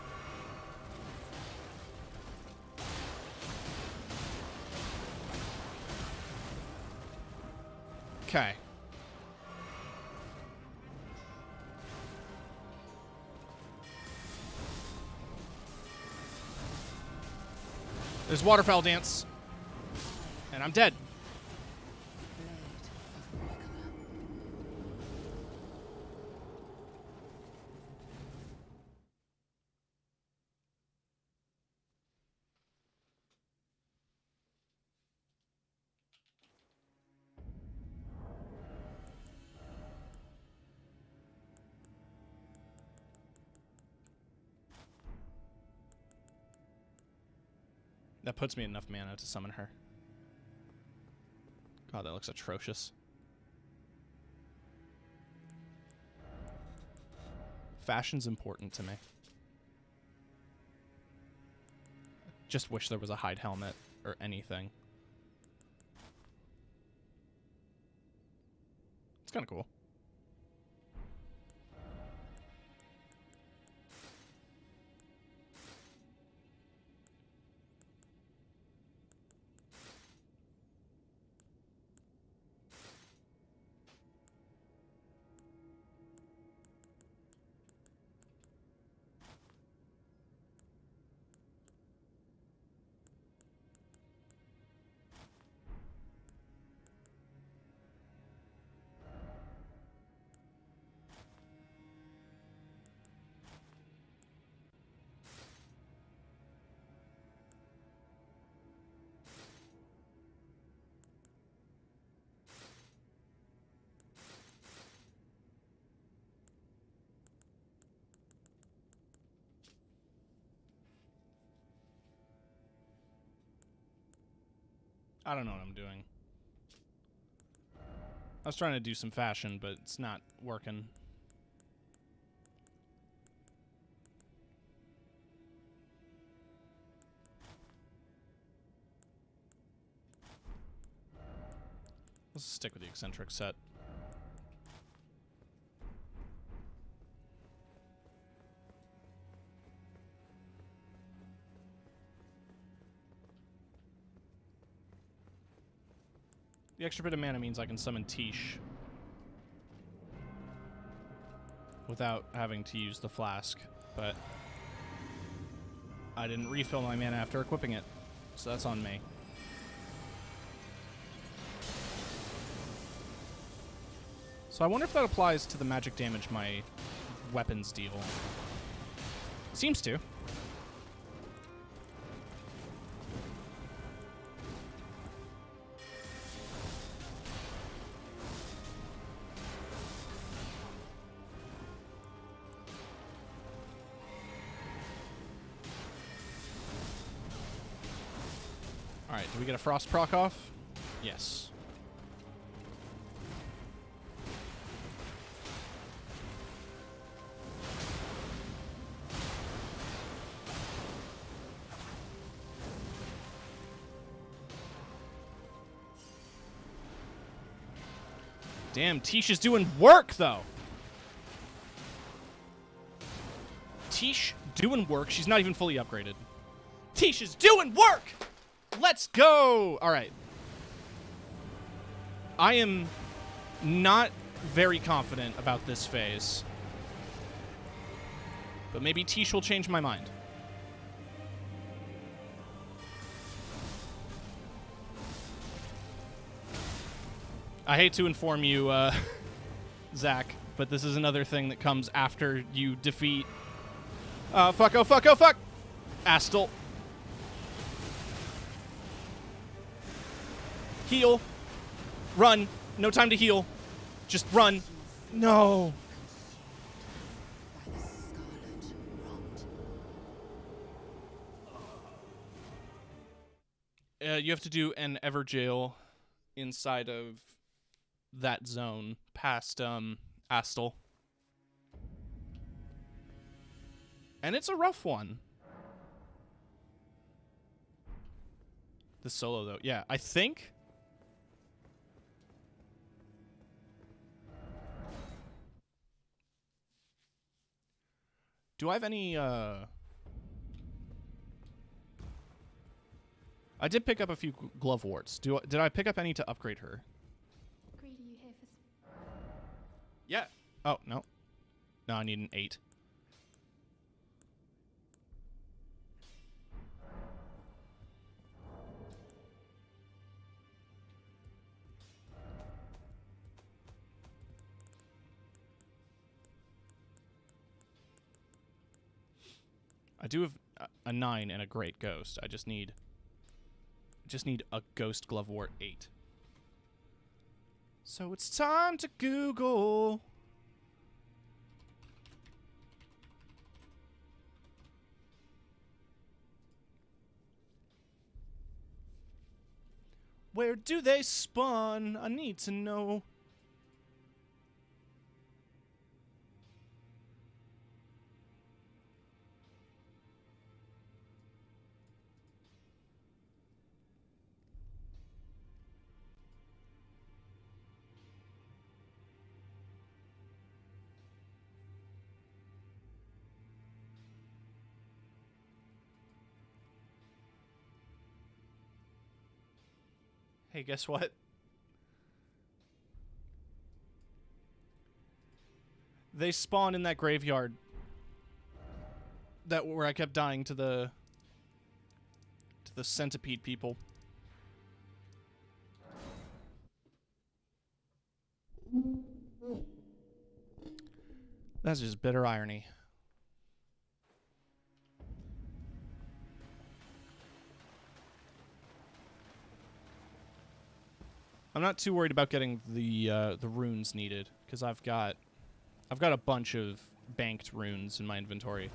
S1: Okay. There's Waterfowl Dance. And I'm dead. That puts me enough mana to summon her. God, that looks atrocious. Fashion's important to me. Just wish there was a hide helmet or anything. It's kind of cool. I don't know what I'm doing. I was trying to do some fashion, but it's not working. Let's stick with the eccentric set. The extra bit of mana means I can summon Tish. without having to use the flask, but I didn't refill my mana after equipping it, so that's on me. So I wonder if that applies to the magic damage my weapons deal. Seems to. Alright, do we get a frost proc off? Yes. Damn, Tish is doing work, though. Tish doing work. She's not even fully upgraded. Tish is doing work! Let's go! All right. I am not very confident about this phase. But maybe Tish will change my mind. I hate to inform you, Zach, but this is another thing that comes after you defeat... fuck, oh fuck, oh fuck! Astel. Heal. Run. No time to heal. Just run. No.
S10: By the scarlet rot.
S1: You have to do an Everjail inside of that zone past Astel. And it's a rough one. The solo, though. Yeah, I think... Do I have any, I did pick up a few glove warts. Did I pick up any to upgrade her?
S5: Greedy, you here for...
S1: Yeah. Oh, no. No, I need an 8. I do have a 9 and a great ghost. I just need a ghost glove wart 8. So it's time to Google. Where do they spawn? I need to know. Hey, guess what? They spawn in that graveyard where I kept dying to the centipede people. That's just bitter irony. I'm not too worried about getting the runes needed because I've got a bunch of banked runes in my inventory.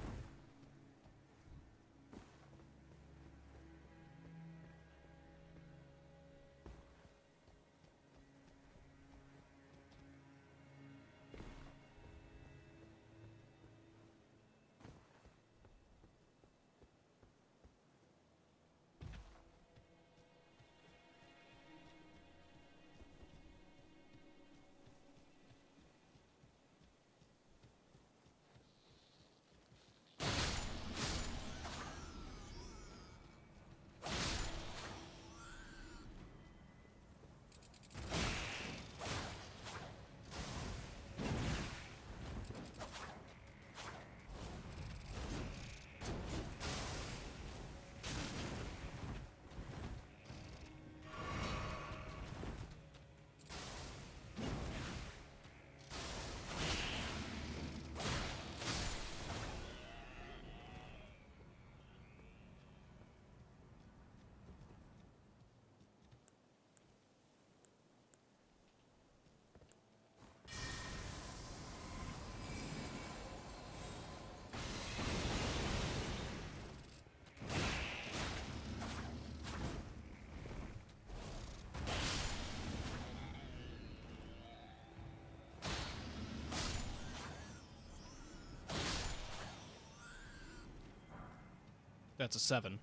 S1: That's a 7.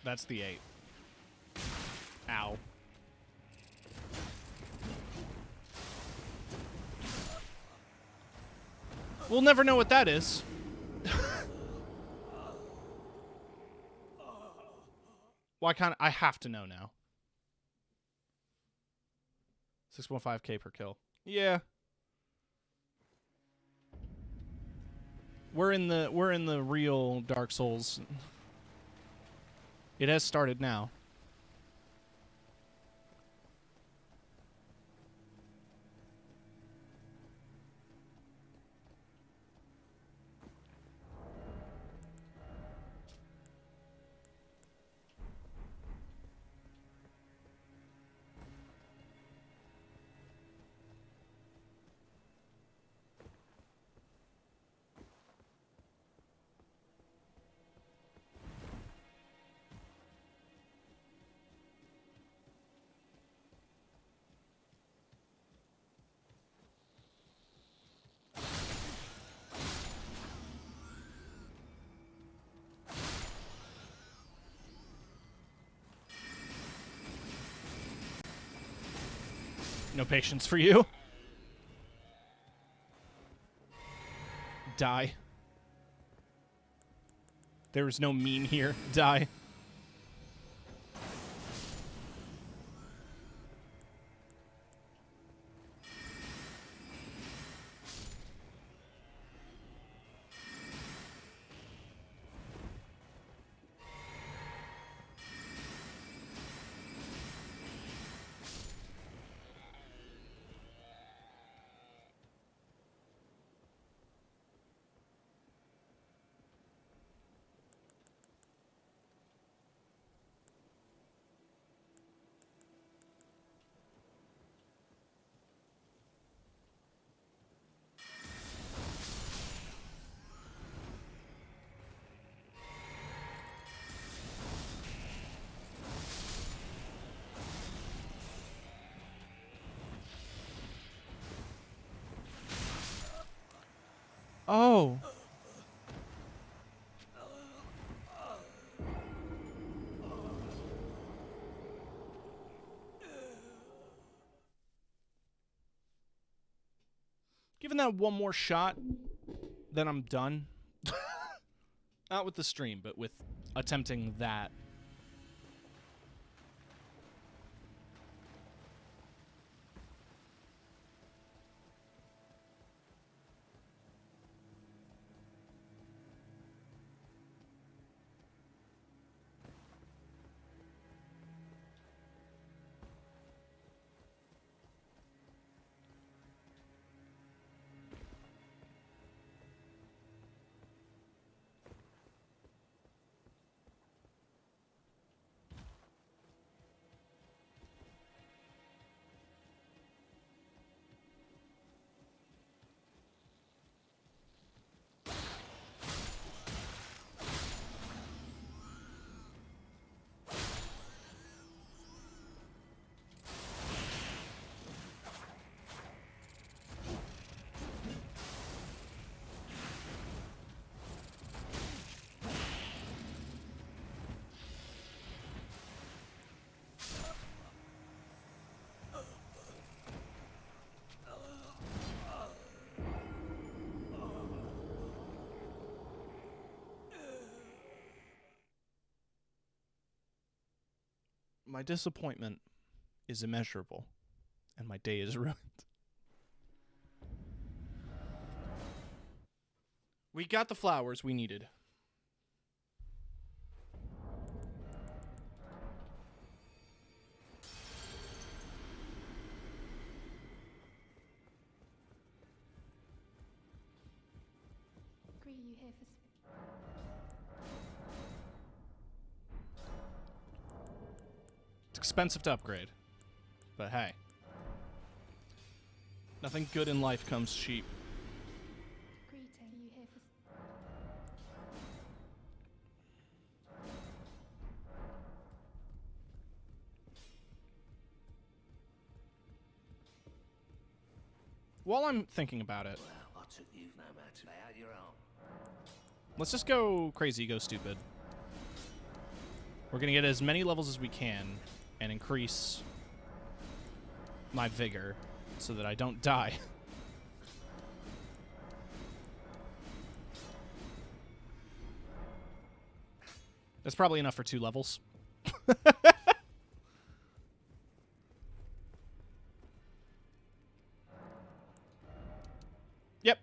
S1: That's the 8. Ow. We'll never know what that is. Why can't I have to know now? 6.5k per kill. Yeah. We're in the real Dark Souls. It has started now. No patience for you. Die. There is no mean here. Die. Oh. Given that one more shot, then I'm done. Not with the stream, but with attempting that. My disappointment is immeasurable, and my day is ruined. We got the flowers we needed.
S2: Agree you here for...
S1: It's expensive to upgrade, but hey. Nothing good in life comes cheap.
S2: Greeting. You here for...
S1: While I'm thinking about it,
S3: Well, I took you no matter. Lay out your arm.
S1: let's just go crazy, go stupid. We're gonna get as many levels as we can and increase my vigor so that I don't die. That's probably enough for 2 levels. Yep.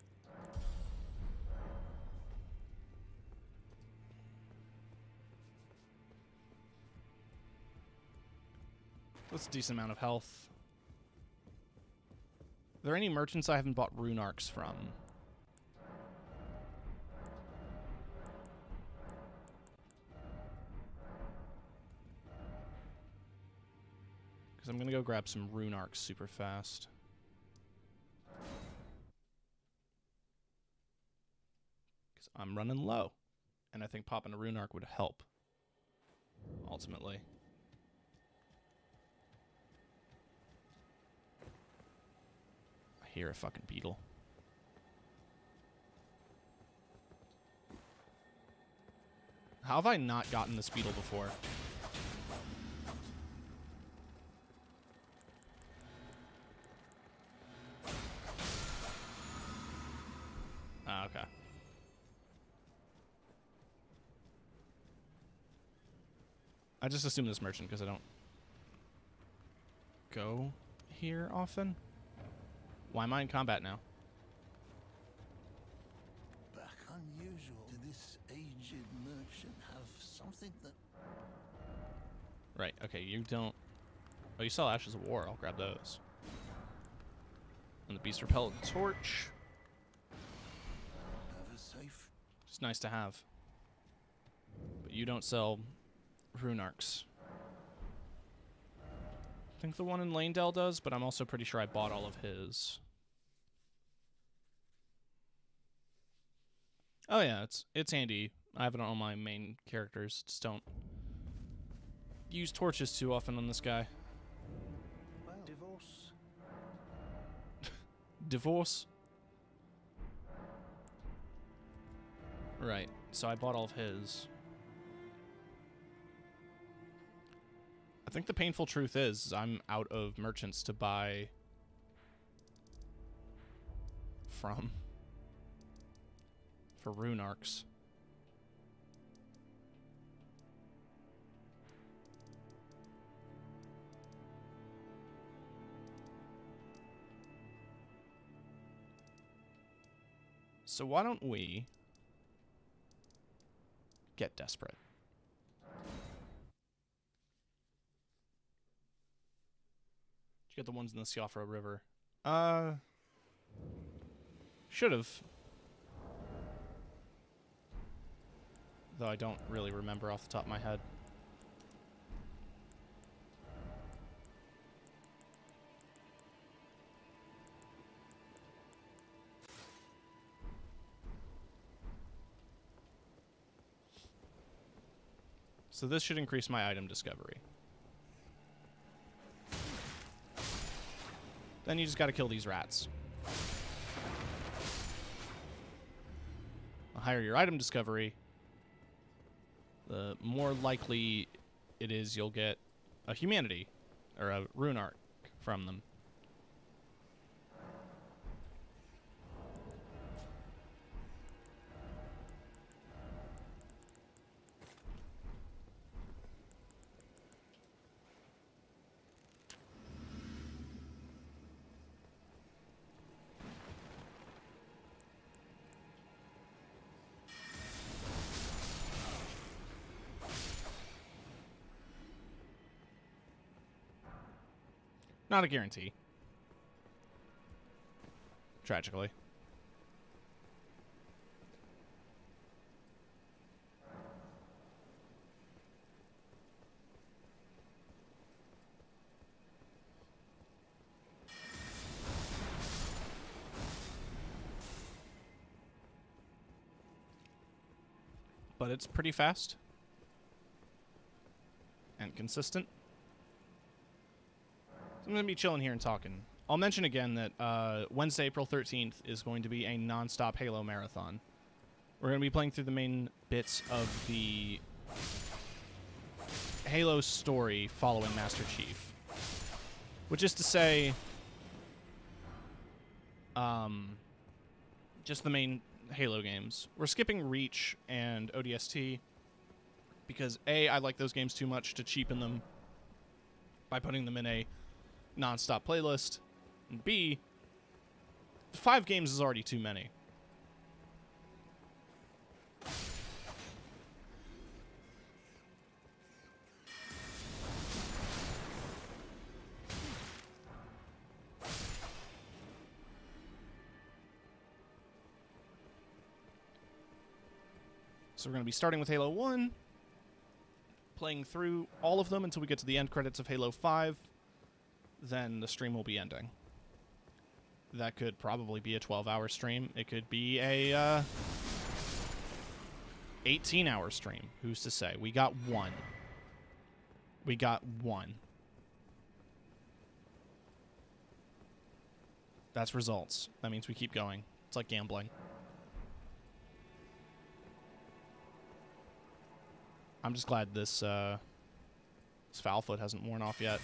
S1: That's a decent amount of health. Are there any merchants I haven't bought rune arcs from? Because I'm going to go grab some rune arcs super fast. Because I'm running low. And I think popping a rune arc would help. Ultimately. I hear a fucking beetle. How have I not gotten this beetle before? Ah, okay. I just assume this merchant because I don't go here often. Why am I in combat now?
S3: Back unusual. Did this aged merchant have something that...
S1: Right, okay, you don't... Oh, you sell Ashes of War. I'll grab those. And the Beast Repellent Torch.
S3: Ever safe?
S1: It's nice to have. But you don't sell rune arcs. I think the one in Lanedale does, but I'm also pretty sure I bought all of his. Oh yeah, it's handy. I have it on all my main characters. Just don't use torches too often on this guy.
S3: Well, divorce.
S1: Divorce? Right, so I bought all of his. I think the painful truth is I'm out of merchants to buy from for rune arcs. So why don't we get desperate? Did you get the ones in the Siofra River? Should have. Though I don't really remember off the top of my head. So this should increase my item discovery. Then you just gotta kill these rats. The higher your item discovery, the more likely it is you'll get a humanity or a rune arc from them. Not a guarantee. Tragically. But it's pretty fast and consistent. So I'm going to be chilling here and talking. I'll mention again that Wednesday, April 13th is going to be a non-stop Halo marathon. We're going to be playing through the main bits of the Halo story following Master Chief. Which is to say, just the main Halo games. We're skipping Reach and ODST because A, I like those games too much to cheapen them by putting them in a non-stop playlist, and B, 5 games is already too many. So we're going to be starting with Halo 1, playing through all of them until we get to the end credits of Halo 5, then the stream will be ending. That could probably be a 12-hour stream. It could be a 18-hour stream. Who's to say? We got one. We got one. That's results. That means we keep going. It's like gambling. I'm just glad this foul foot hasn't worn off yet.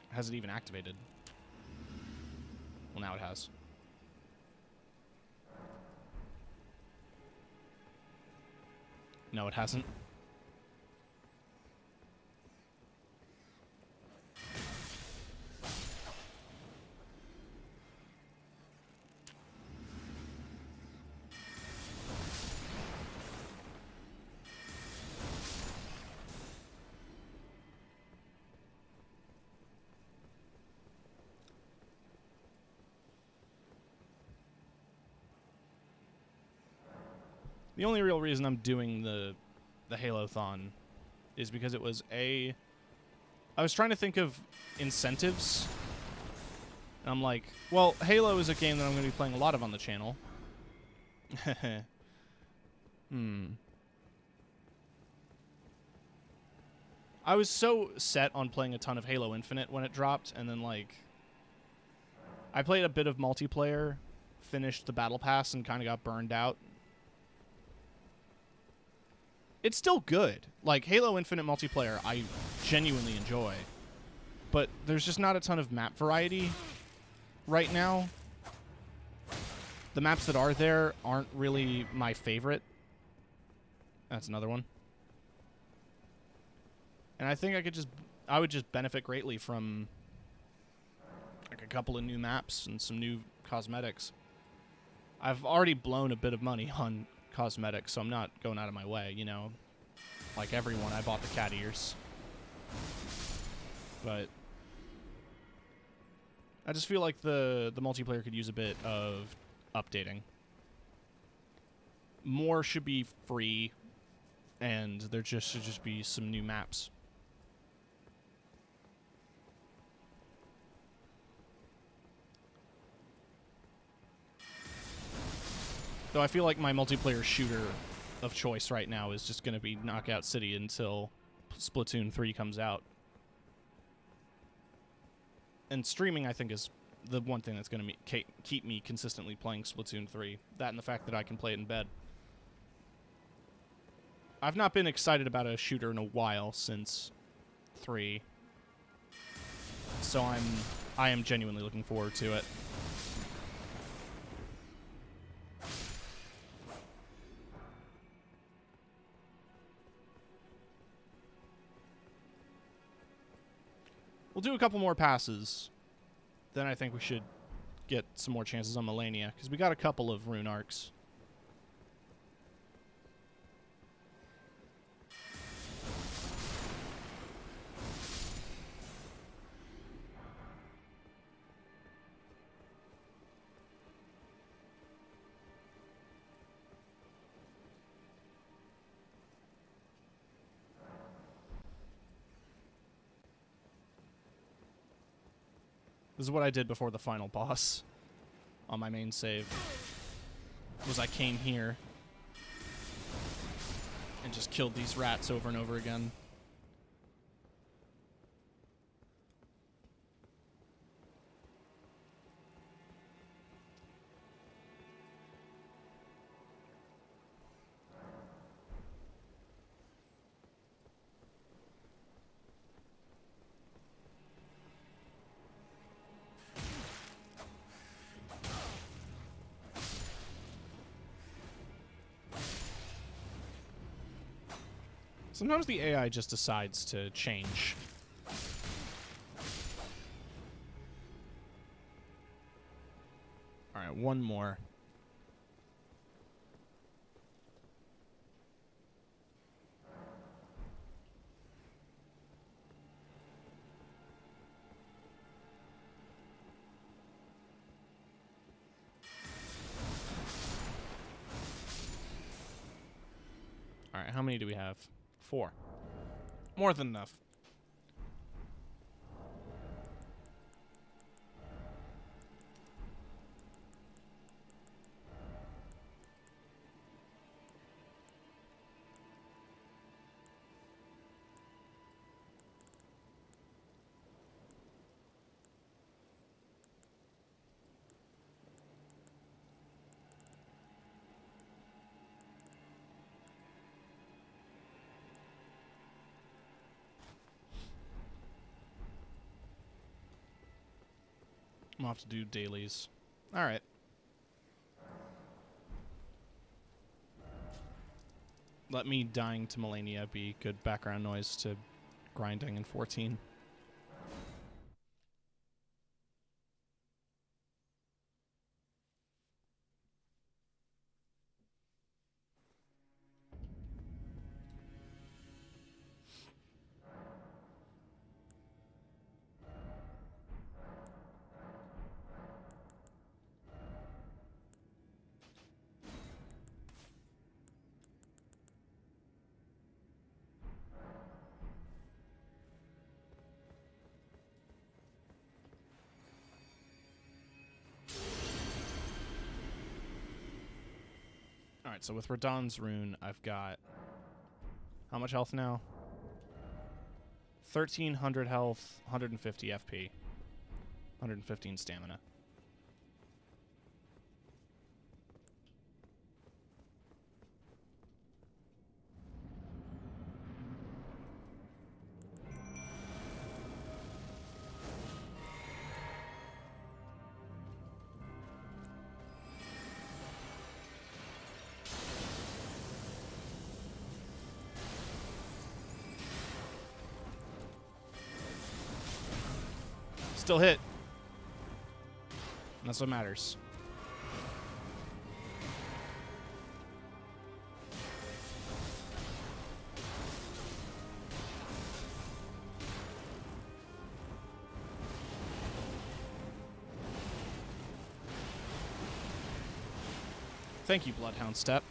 S1: Has it even activated? Well, now it has. No, it hasn't. The only real reason I'm doing the Halo-thon is because it was I was trying to think of incentives. And I'm like, well, Halo is a game that I'm going to be playing a lot of on the channel. I was so set on playing a ton of Halo Infinite when it dropped, and then, like, I played a bit of multiplayer, finished the Battle Pass, and kind of got burned out. It's still good. Like, Halo Infinite multiplayer, I genuinely enjoy. But there's just not a ton of map variety right now. The maps that are there aren't really my favorite. That's another one. And I think I would just benefit greatly from like a couple of new maps and some new cosmetics. I've already blown a bit of money on cosmetics, so I'm not going out of my way, you know. Like everyone, I bought the cat ears. But I just feel like the multiplayer could use a bit of updating. More should be free, and there should just be some new maps. Though I feel like my multiplayer shooter of choice right now is just going to be Knockout City until Splatoon 3 comes out. And streaming, I think, is the one thing that's going to keep me consistently playing Splatoon 3. That and the fact that I can play it in bed. I've not been excited about a shooter in a while since 3. So I am genuinely looking forward to it. We'll do a couple more passes. Then I think we should get some more chances on Melania, because we got a couple of rune arcs. This is what I did before the final boss on my main save. Was I came here and just killed these rats over and over again. Sometimes the AI just decides to change. Alright, one more. Alright, how many do we have? 4. More than enough. I'm gonna have to do dailies. Alright. Let me dying to Melania be good background noise to grinding in 14. Alright, so with Radahn's rune, I've got... How much health now? 1,300 health, 150 FP. 115 stamina. Still hit. And that's what matters. Thank you, Bloodhound Step.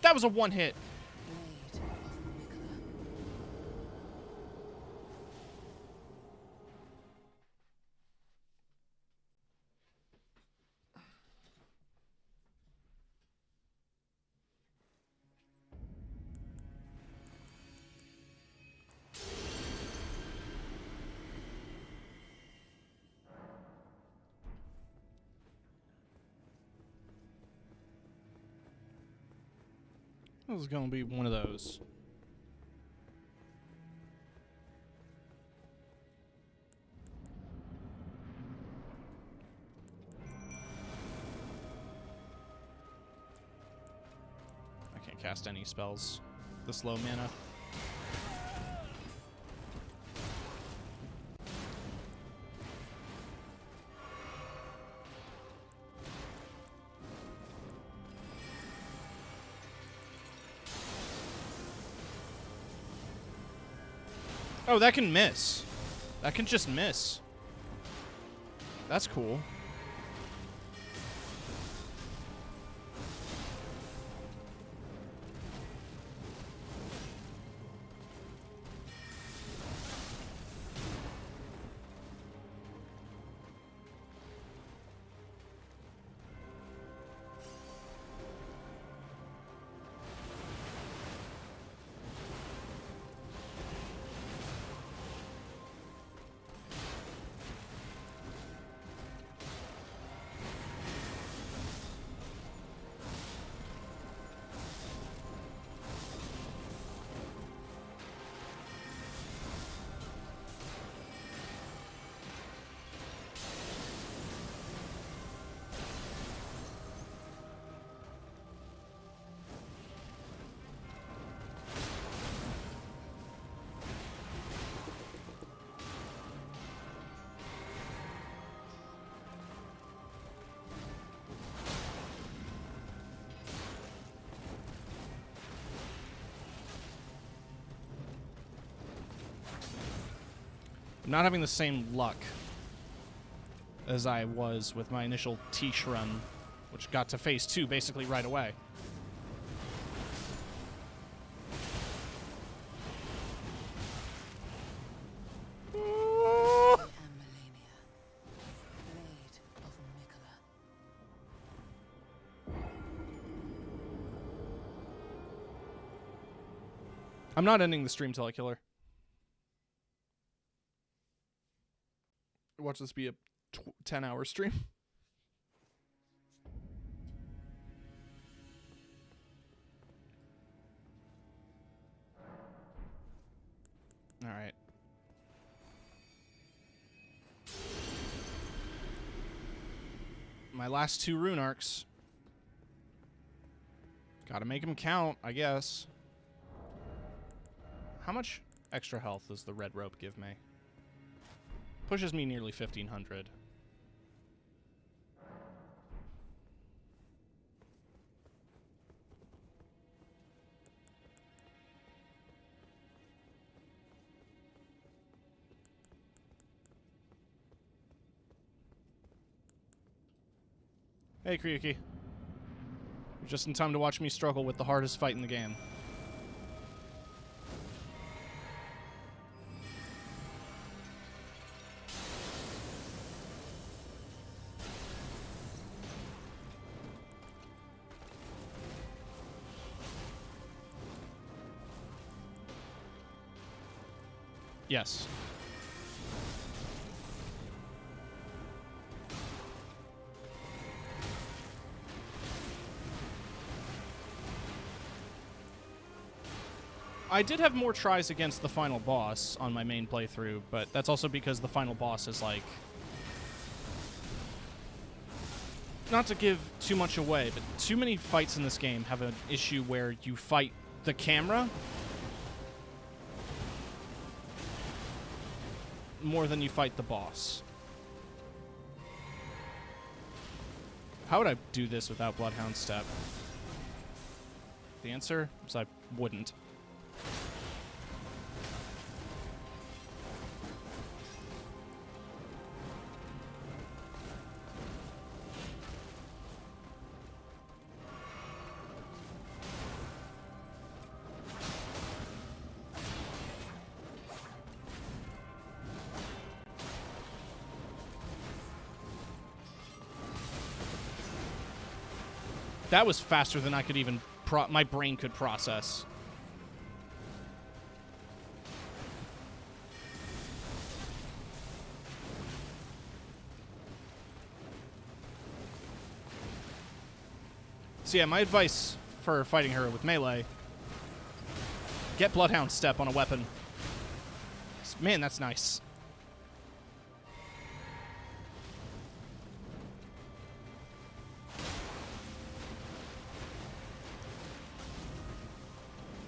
S1: That was a one hit. This is going to be one of those. cast any spells this low mana. Oh, that can miss. That can just miss. That's cool. I'm not having the same luck as I was with my initial Tish run, which got to phase 2 basically right away. I'm not ending the stream till I kill her. Watch this be a 10-hour stream. All right. My last 2 rune arcs. Gotta make them count, I guess. How much extra health does the red rope give me? Pushes me nearly 1,500. Hey, Kryuki. You're just in time to watch me struggle with the hardest fight in the game. Yes. I did have more tries against the final boss on my main playthrough, but that's also because the final boss is like... Not to give too much away, but too many fights in this game have an issue where you fight the camera more than you fight the boss. How would I do this without Bloodhound Step? The answer is I wouldn't. That was faster than I could even my brain could process. So yeah, my advice for fighting her with melee: get Bloodhound Step on a weapon. Man, that's nice.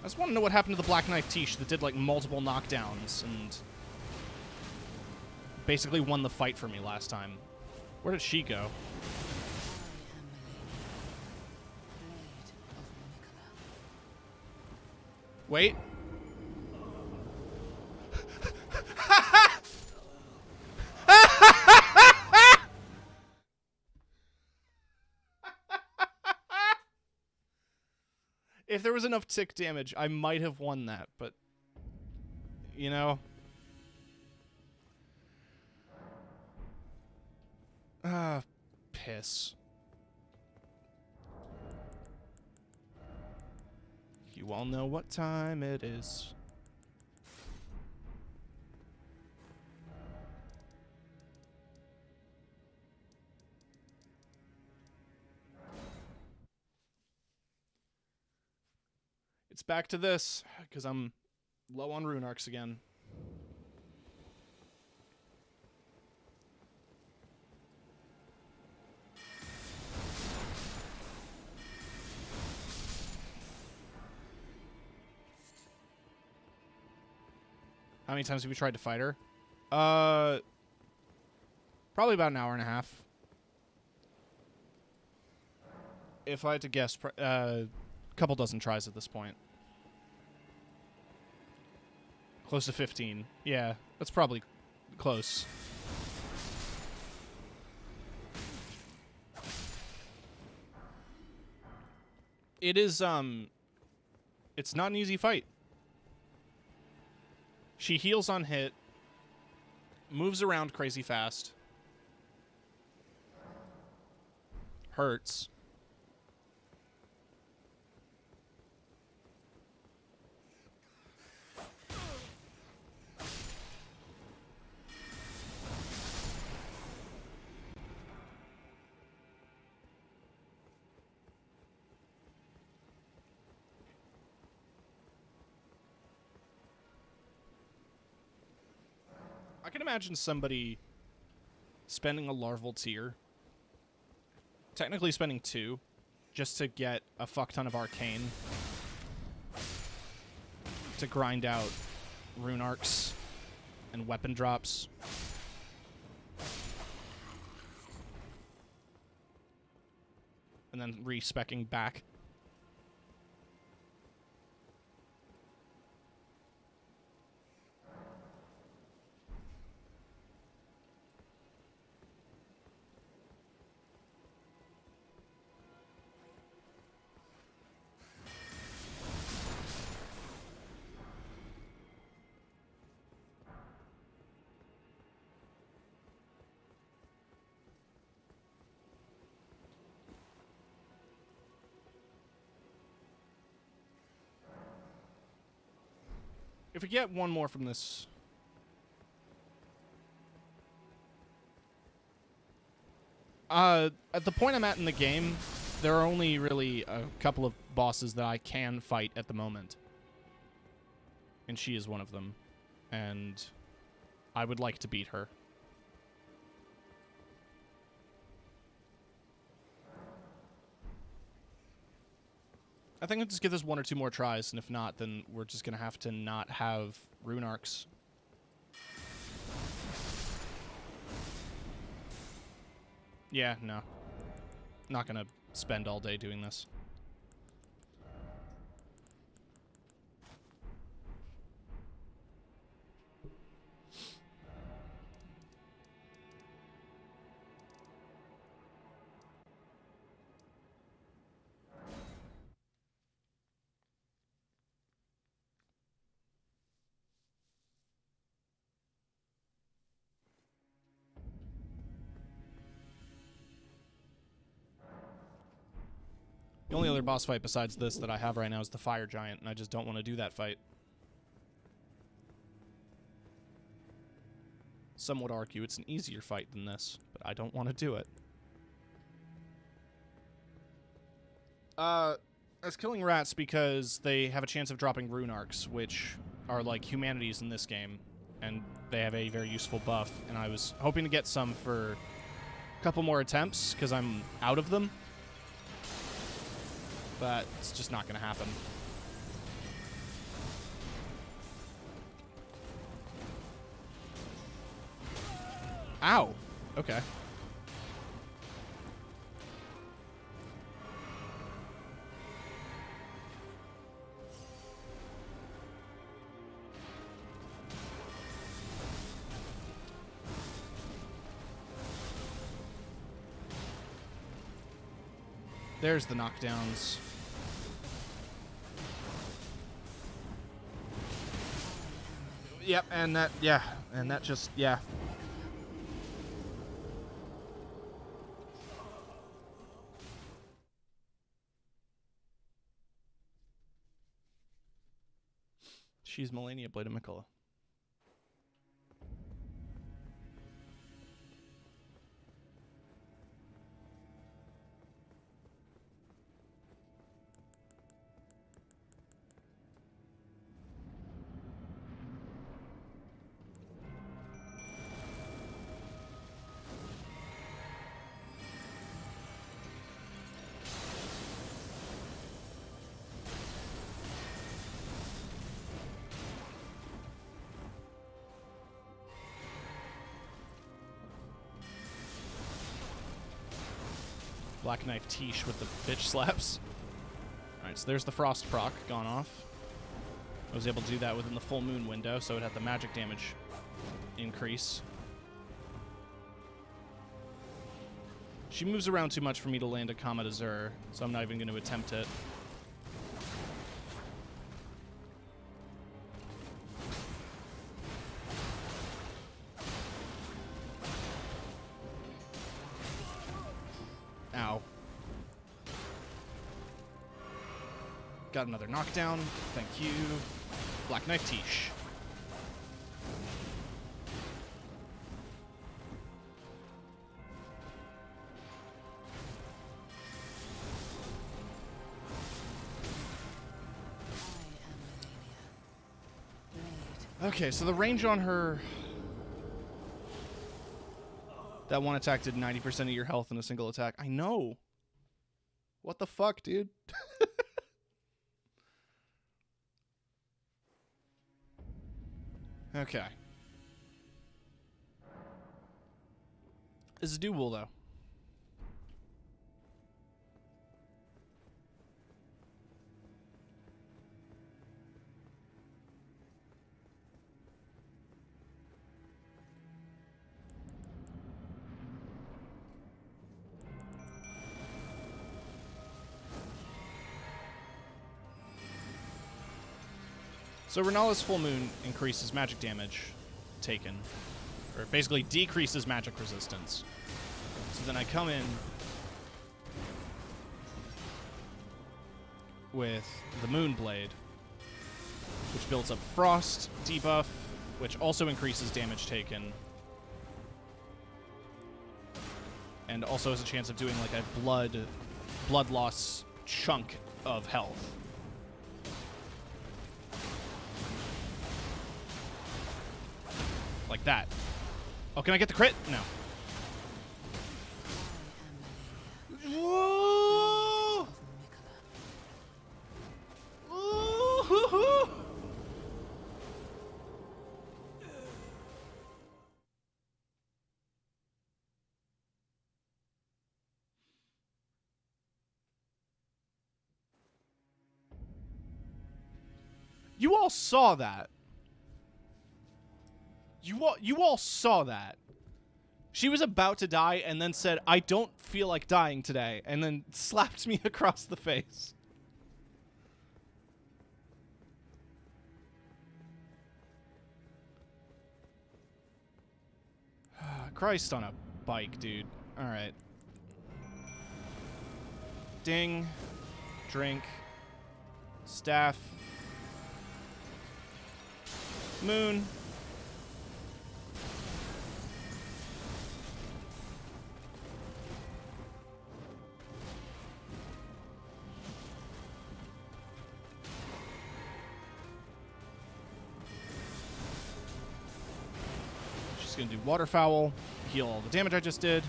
S1: just want to know what happened to the Black Knife Tish that did, like, multiple knockdowns and basically won the fight for me last time. Where did she go? Wait. If there was enough tick damage, I might have won that, but, you know. Ah, piss. You all know what time it is. It's back to this, because I'm low on rune arcs again. How many times have we tried to fight her? Probably about an hour and a half. If I had to guess, a couple dozen tries at this point. Close to 15. Yeah, that's probably close. It is, it's not an easy fight. She heals on hit, moves around crazy fast, hurts. I can imagine somebody spending a larval tier, technically spending 2, just to get a fuck ton of arcane, to grind out rune arcs and weapon drops. And then re-speccing back. If we get one more from this... at the point I'm at in the game, there are only really a couple of bosses that I can fight at the moment. And she is one of them. And I would like to beat her. I think I'll just give this 1 or 2 more tries, and if not, then we're just going to have to not have rune arcs. Yeah, no. Not going to spend all day doing this. The only other boss fight besides this that I have right now is the Fire Giant, and I just don't want to do that fight. Some would argue it's an easier fight than this, but I don't want to do it. As killing rats because they have a chance of dropping rune arcs, which are like humanities in this game, and they have a very useful buff, and I was hoping to get some for a couple more attempts, because I'm out of them. But it's just not going to happen. Ow. Okay. There's the knockdowns. Yep, and that, yeah, and that just, yeah. She's Melania Blade of Mikola. Black Knife Tish with the bitch slaps. Alright, so there's the Frost proc gone off. I was able to do that within the full moon window, so it had the magic damage increase. She moves around too much for me to land a Comet Azure, so I'm not even going to attempt it. Ow. Got another knockdown. Thank you. Black Knife Tish. Okay, so the range on her... That one attack did 90% of your health in a single attack. I know. What the fuck, dude? Okay. This is doable, though. So Renala's full moon increases magic damage taken, or basically decreases magic resistance. So then I come in with the Moonblade, which builds up Frost debuff, which also increases damage taken, and also has a chance of doing like a blood loss chunk of health. Like that. Oh, can I get the crit? No. Whoa! Ooh-hoo-hoo! You all saw that. You all saw that. She was about to die and then said, "I don't feel like dying today," and then slapped me across the face. Christ on a bike, dude. All right. Ding. Drink. Staff. Moon. Gonna do Waterfowl, heal all the damage I just did.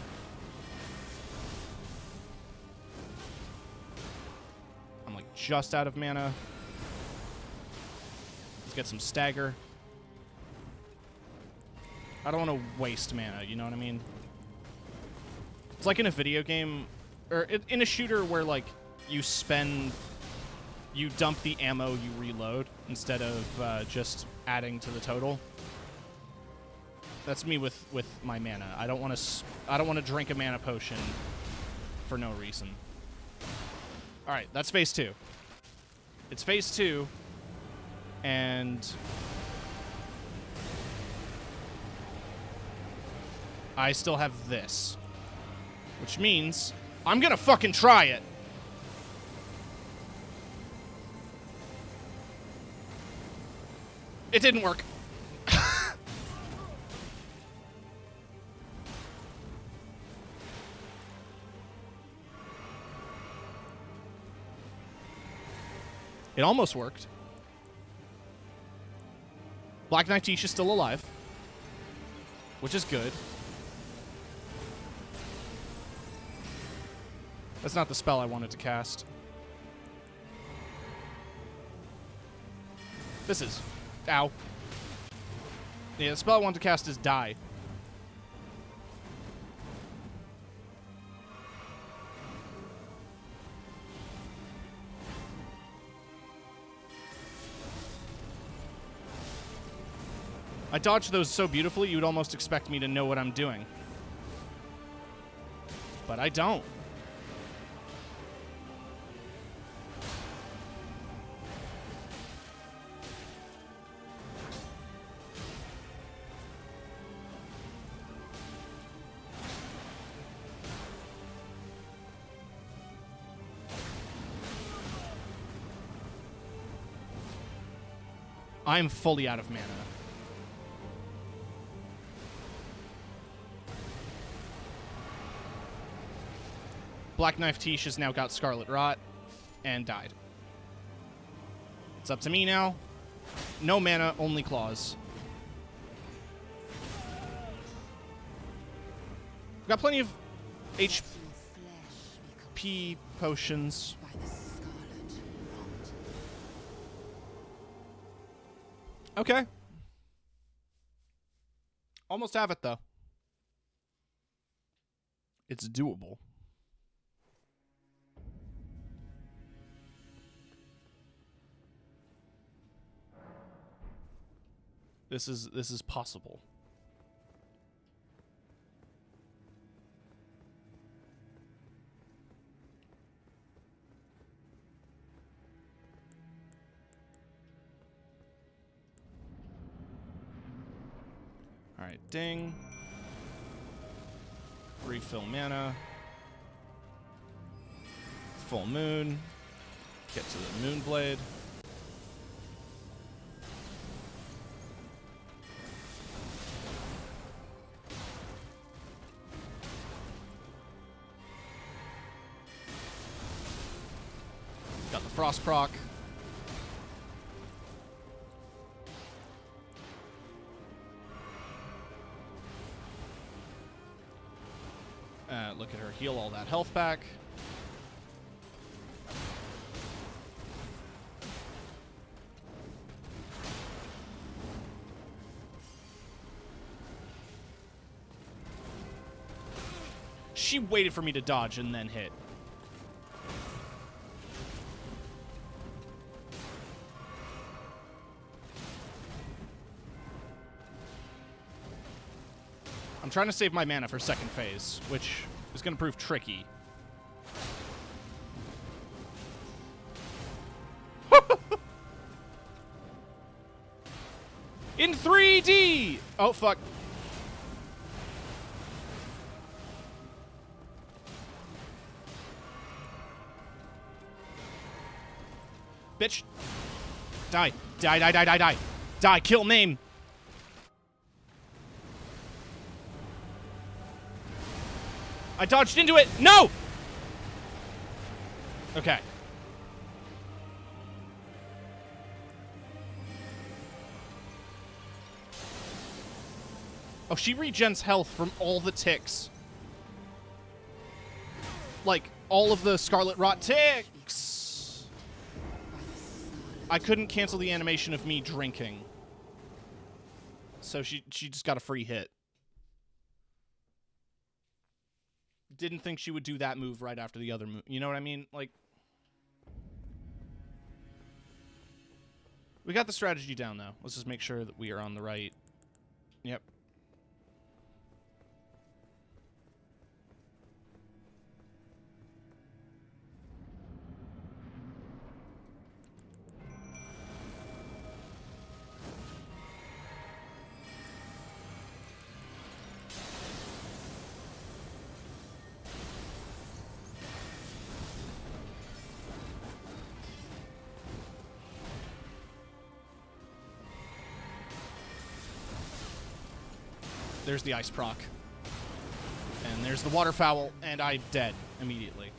S1: I'm like just out of mana. Let's get some stagger. I don't want to waste mana, you know what I mean? It's like in a video game, or in a shooter where, like, you dump the ammo you reload instead of just adding to the total. That's me with my mana. I don't want to drink a mana potion for no reason. All right, that's phase 2. It's phase 2, and I still have this, which means I'm gonna fucking try it. It didn't work. It almost worked. Black Knight Tish is still alive, which is good. That's not the spell I wanted to cast. This is... Ow. Yeah, the spell I wanted to cast is Die. I dodged those so beautifully, you would almost expect me to know what I'm doing. But I don't. I'm fully out of mana. Black Knife Tish has now got Scarlet Rot and died. It's up to me now. No mana, only claws. We've got plenty of HP potions. Okay. Almost have it, though. It's doable. This is possible. All right, ding. Refill mana. Full moon. Get to the moon blade. Got the frost proc. Look at her heal all that health back. She waited for me to dodge and then hit. I'm trying to save my mana for second phase, which is going to prove tricky. In 3D! Oh, fuck. Bitch. Die. Die, die, die, die, die. Die, kill, maim. I dodged into it. No! Okay. Oh, she regens health from all the ticks. Like, all of the Scarlet Rot ticks. I couldn't cancel the animation of me drinking. So she just got a free hit. didn't think she would do that move right after the other move. You know what I mean? Like, we got the strategy down, though. Let's just make sure that we are on the right. Yep. There's the ice proc. And there's the waterfowl, and I'm dead immediately.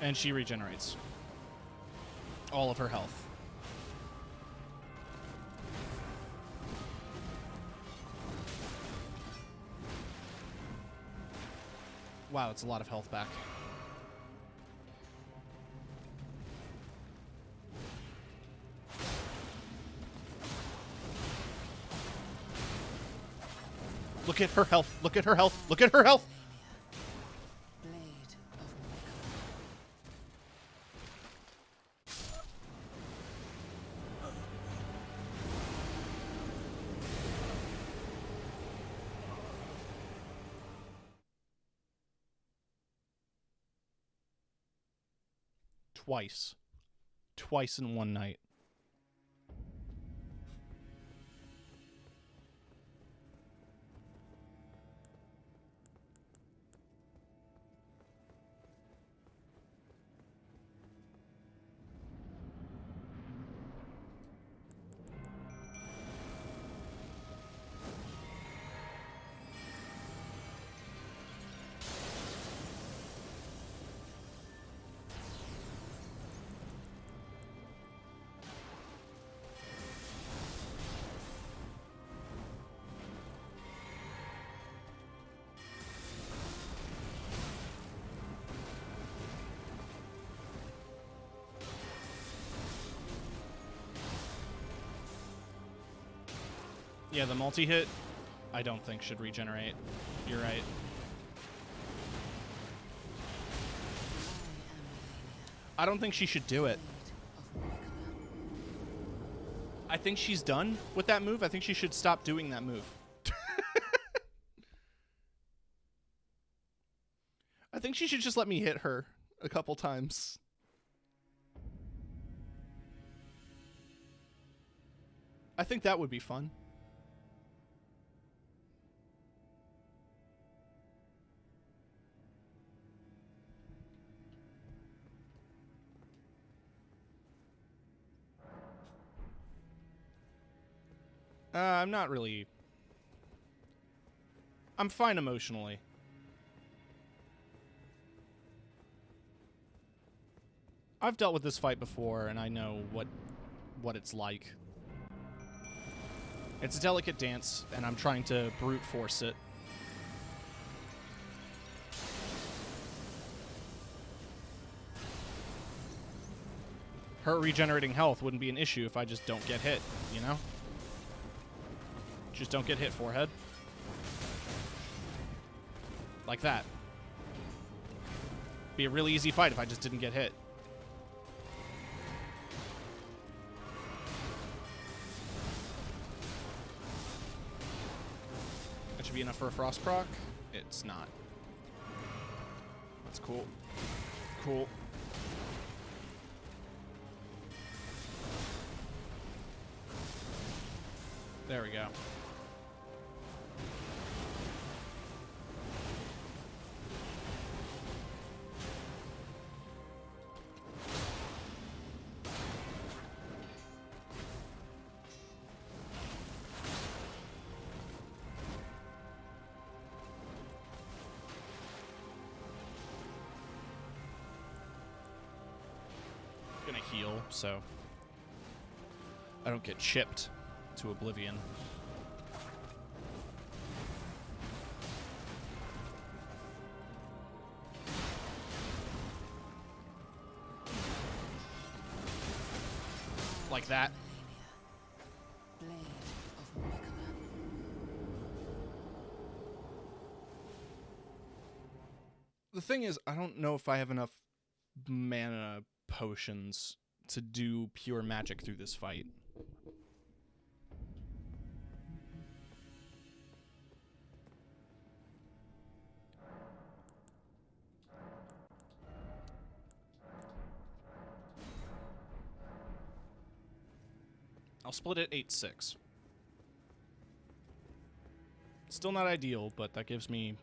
S1: And she regenerates all of her health. Wow, it's a lot of health back. Look at her health. Look at her health. Look at her health. Twice. Twice in one night. Yeah, the multi-hit, I don't think should regenerate. You're right. I don't think she should do it. I think she's done with that move. I think she should stop doing that move. I think she should just let me hit her a couple times. I think that would be fun. I'm not really... I'm fine emotionally. I've dealt with this fight before, and I know what it's like. It's a delicate dance, and I'm trying to brute force it. Her regenerating health wouldn't be an issue if I just don't get hit, you know? Just don't get hit, forehead. Like that. Be a really easy fight if I just didn't get hit. That should be enough for a frost proc. It's not. That's cool. Cool. There we go. Gonna heal, so I don't get chipped to oblivion. Like that.
S10: Blade of wyndham.
S1: The thing is, I don't know if I have enough mana potions to do pure magic through this fight. I'll split it 8-6. Still not ideal, but that gives me...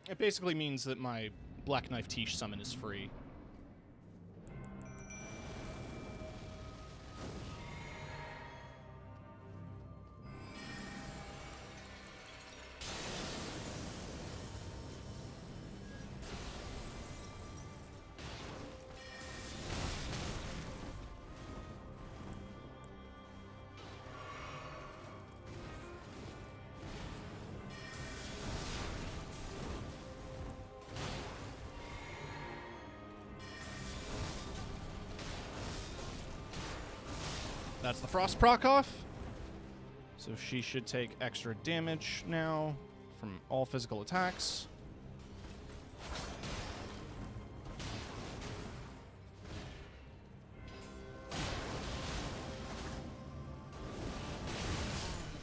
S1: It basically means that my Black Knife Tish summon is free. That's the Frost proc off. So she should take extra damage now from all physical attacks.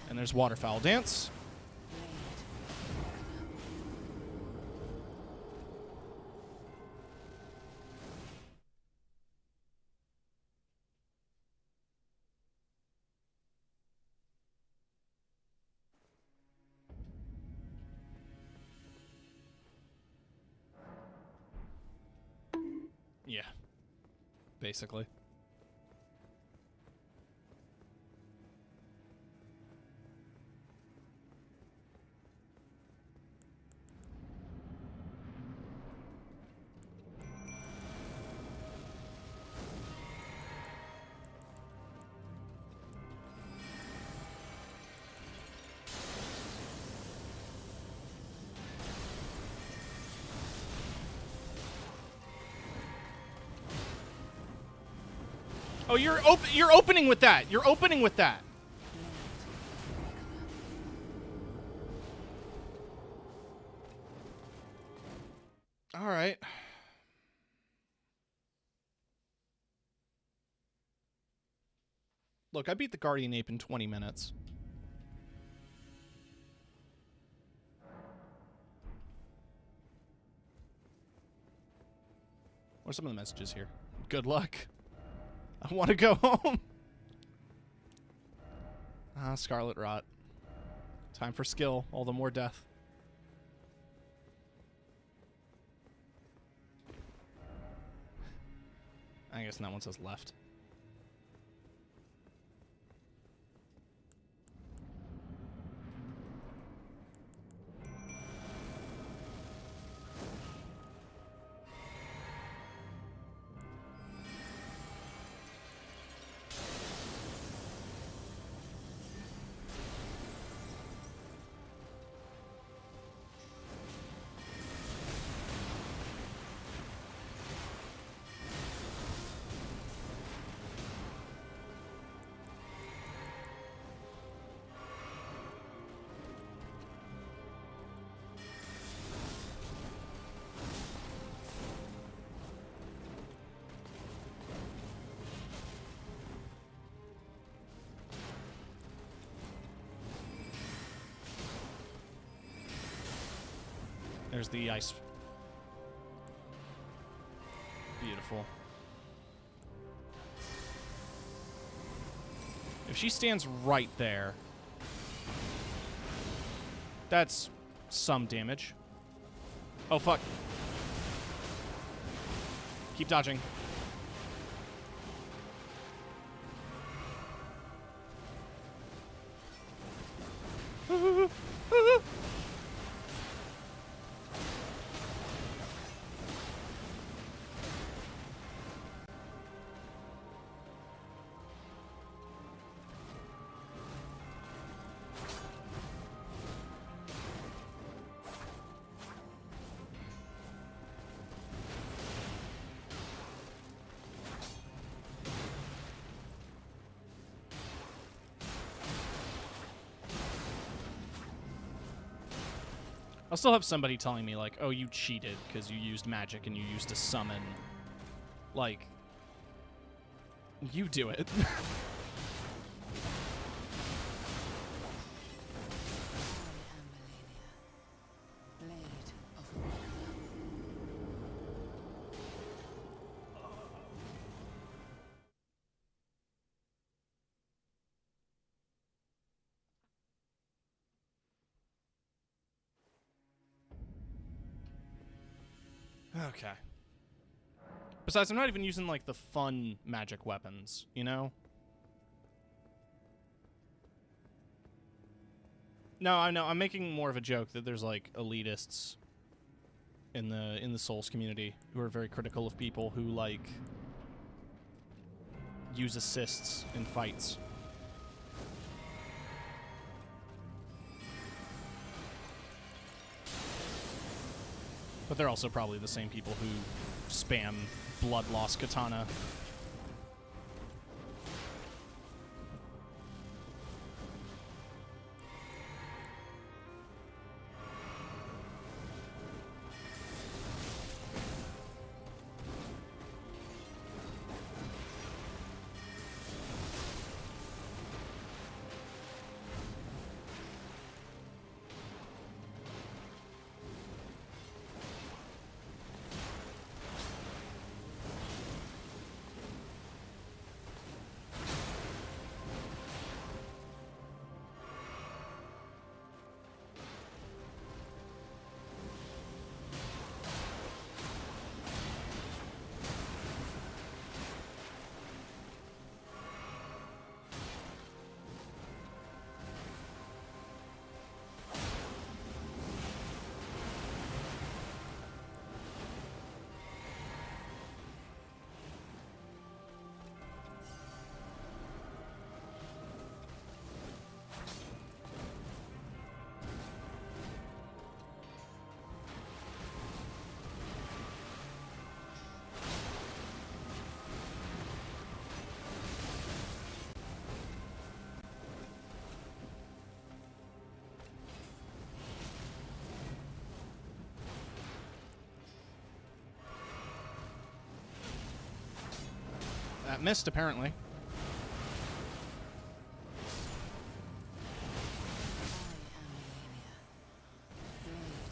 S1: And there's Waterfowl Dance. Yeah, basically. Oh, you're opening with that. You're opening with that. All right. Look, I beat the Guardian Ape in 20 minutes. What are some of the messages here? Good luck. I want to go home. Ah, Scarlet Rot. Time for skill, all the more death. I guess that one says left. There's the ice. Beautiful. If she stands right there, that's some damage. Oh, fuck. Keep dodging. I'll still have somebody telling me, like, oh, you cheated because you used magic and you used a summon. Like, you do it. Okay. Besides, I'm not even using, like, the fun magic weapons, you know? No, I know. I'm making more of a joke that there's, like, elitists in the Souls community who are very critical of people who, like, use assists in fights. But they're also probably the same people who spam Blood Loss Katana. That missed, apparently.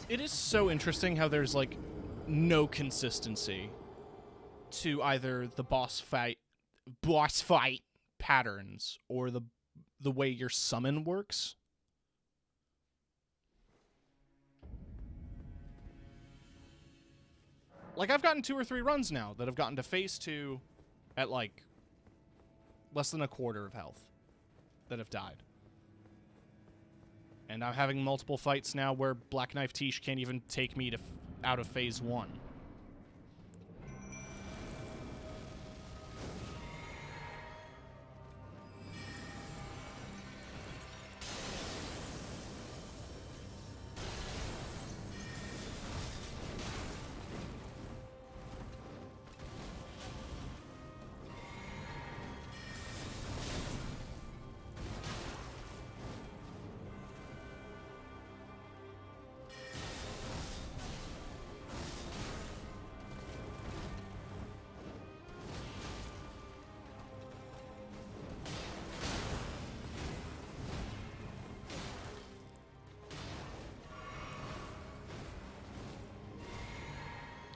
S1: It is so interesting how there's, like, no consistency to either the boss fight patterns or the way your summon works. Like, I've gotten 2 or 3 runs now that have gotten to phase 2 at like less than a quarter of health that have died. And I'm having multiple fights now where Black Knife Tish can't even take me to out of phase 1.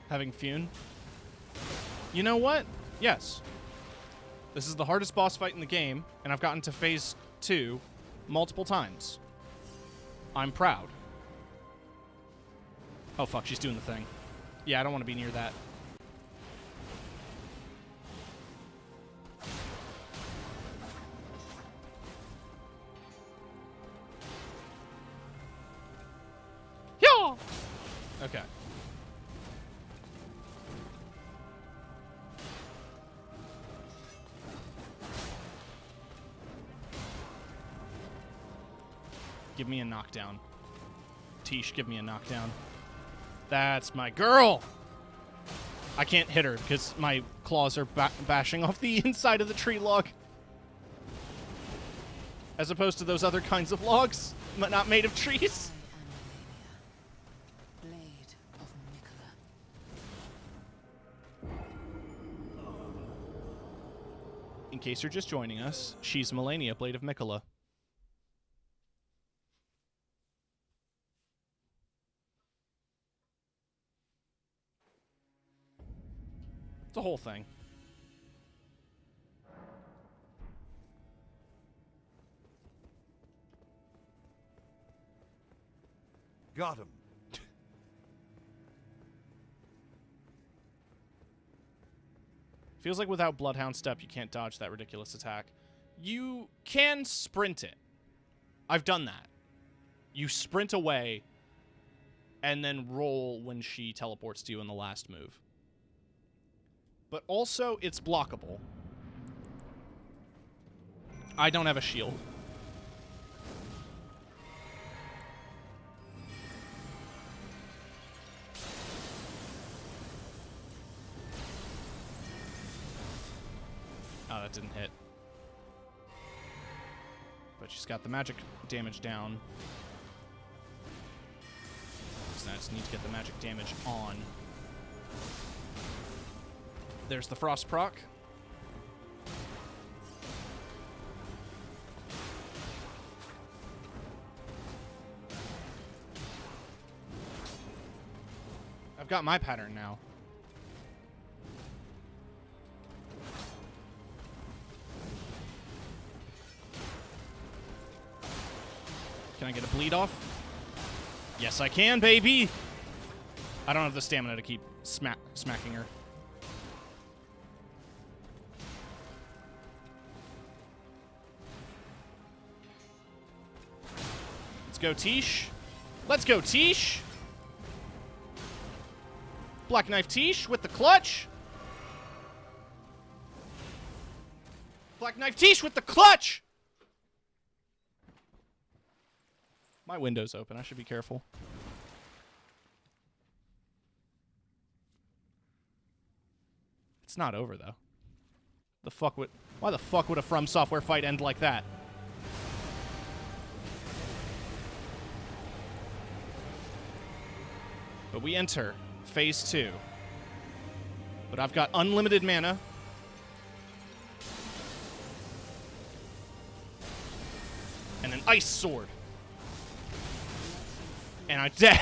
S1: Having Fune. You know what? Yes. This is the hardest boss fight in the game, and I've gotten to phase 2 multiple times. I'm proud. Oh fuck, she's doing the thing. Yeah, I don't want to be near that. Yeah! Okay. Give me a knockdown. Tish, give me a knockdown. That's my girl! I can't hit her because my claws are bashing off the inside of the tree log. As opposed to those other kinds of logs, not made of trees.
S10: Blade of Mikola.
S1: In case you're just joining us, she's Melania, Blade of Mikola. The whole thing.
S11: Got him.
S1: Feels like without Bloodhound Step, you can't dodge that ridiculous attack. You can sprint it. I've done that. You sprint away and then roll when she teleports to you in the last move. But also, it's blockable. I don't have a shield. Oh, that didn't hit. But she's got the magic damage down. So now I just need to get the magic damage on. There's the frost proc. I've got my pattern now. Can I get a bleed off? Yes, I can, baby! I don't have the stamina to keep smacking her. Let's go, Tish. Let's go, Tish! Black Knife Tish with the clutch! Black Knife Tish with the clutch! My window's open. I should be careful. It's not over, though. Why the fuck would a From Software fight end like that? But we enter phase 2. But I've got unlimited mana. And an ice sword. And I'm dead.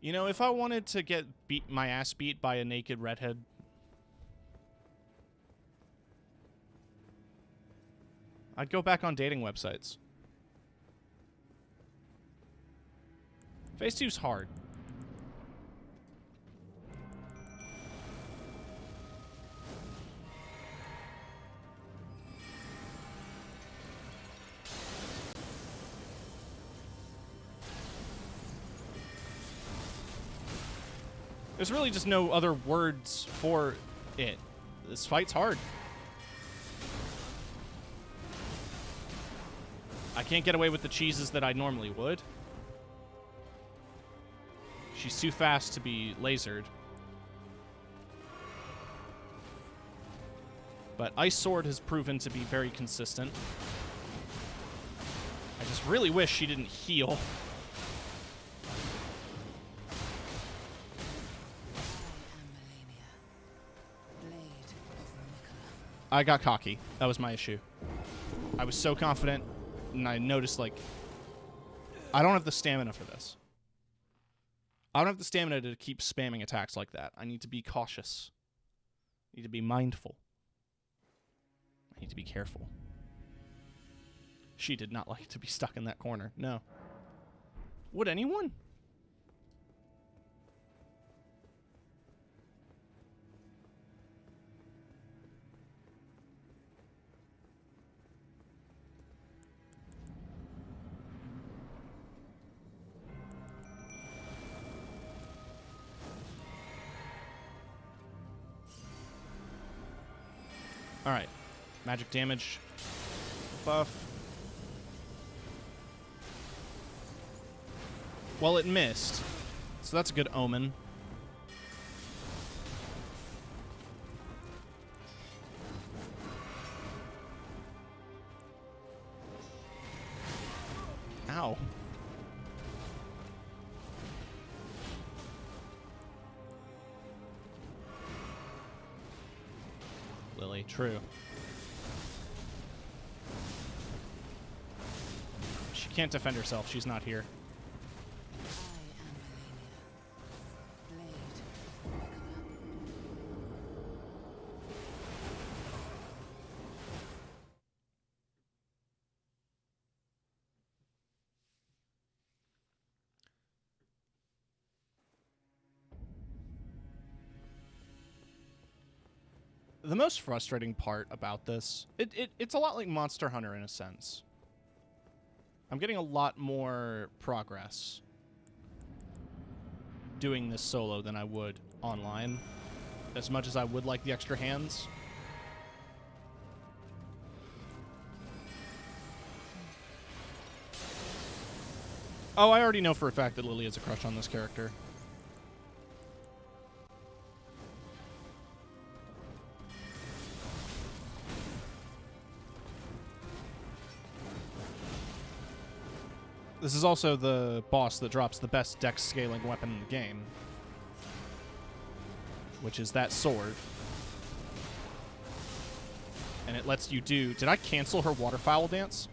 S1: You know, if I wanted to get my ass beat by a naked redhead, I'd go back on dating websites. Phase 2's hard. There's really just no other words for it. This fight's hard. I can't get away with the cheeses that I normally would. She's too fast to be lasered. But Ice Sword has proven to be very consistent. I just really wish she didn't heal. I got cocky. That was my issue. I was so confident, and I noticed, like, I don't have the stamina for this. I don't have the stamina to keep spamming attacks like that. I need to be cautious. I need to be mindful. I need to be careful. She did not like to be stuck in that corner. No. Would anyone? Alright. Magic damage buff. Well, it missed. So that's a good omen. Ow. Lily, true. She can't defend herself. She's not here. The most frustrating part about this, it's a lot like Monster Hunter in a sense. I'm getting a lot more progress doing this solo than I would online, as much as I would like the extra hands. Oh, I already know for a fact that Lily has a crush on this character. This is also the boss that drops the best dex scaling weapon in the game, which is that sword. And it lets you do... Did I cancel her waterfowl dance?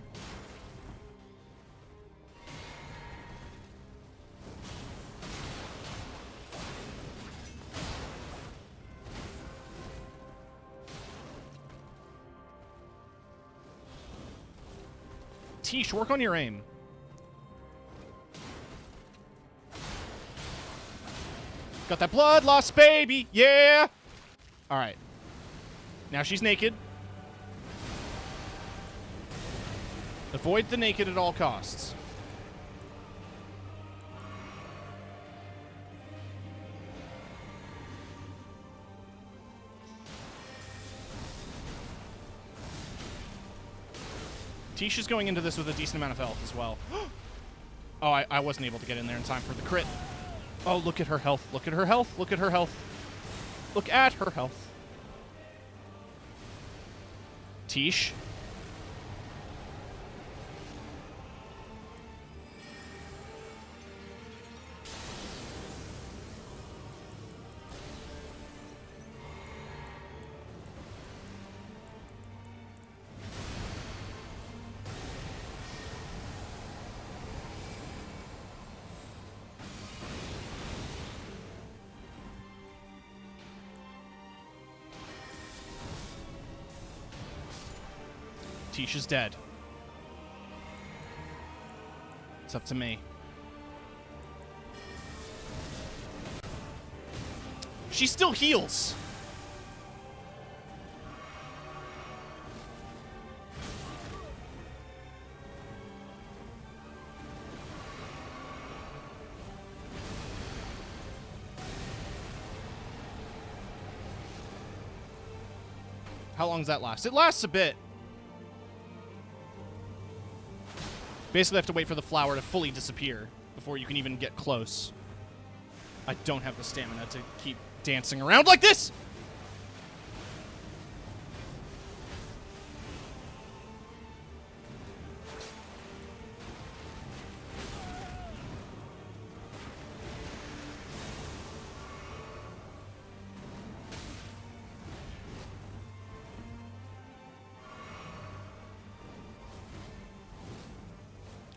S1: Tish, work on your aim. Got that blood loss, baby! Yeah! Alright. Now she's naked. Avoid the naked at all costs. Tisha's going into this with a decent amount of health as well. Oh, I wasn't able to get in there in time for the crit. Oh, look at her health. Look at her health. Look at her health. Look at her health. Tish. Tisha's dead. It's up to me. She still heals. How long does that last? It lasts a bit. Basically, I have to wait for the flower to fully disappear before you can even get close. I don't have the stamina to keep dancing around like this!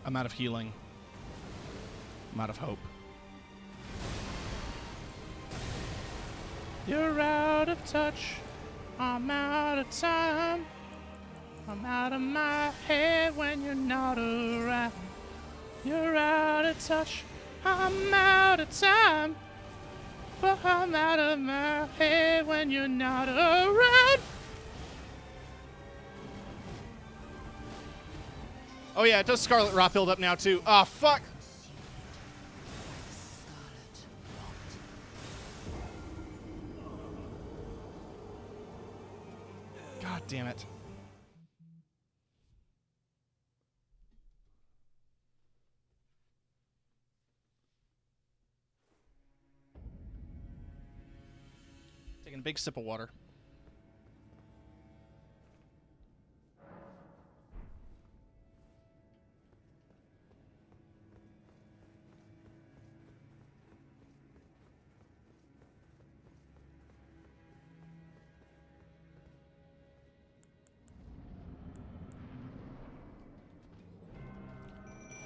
S1: I'm out of healing. I'm out of hope. You're out of touch. I'm out of time. I'm out of my head when you're not around. You're out of touch. I'm out of time. But I'm out of my head when you're not around. Oh yeah, it does Scarlet Rot build up now too. Ah, fuck. God damn it. Taking a big sip of water.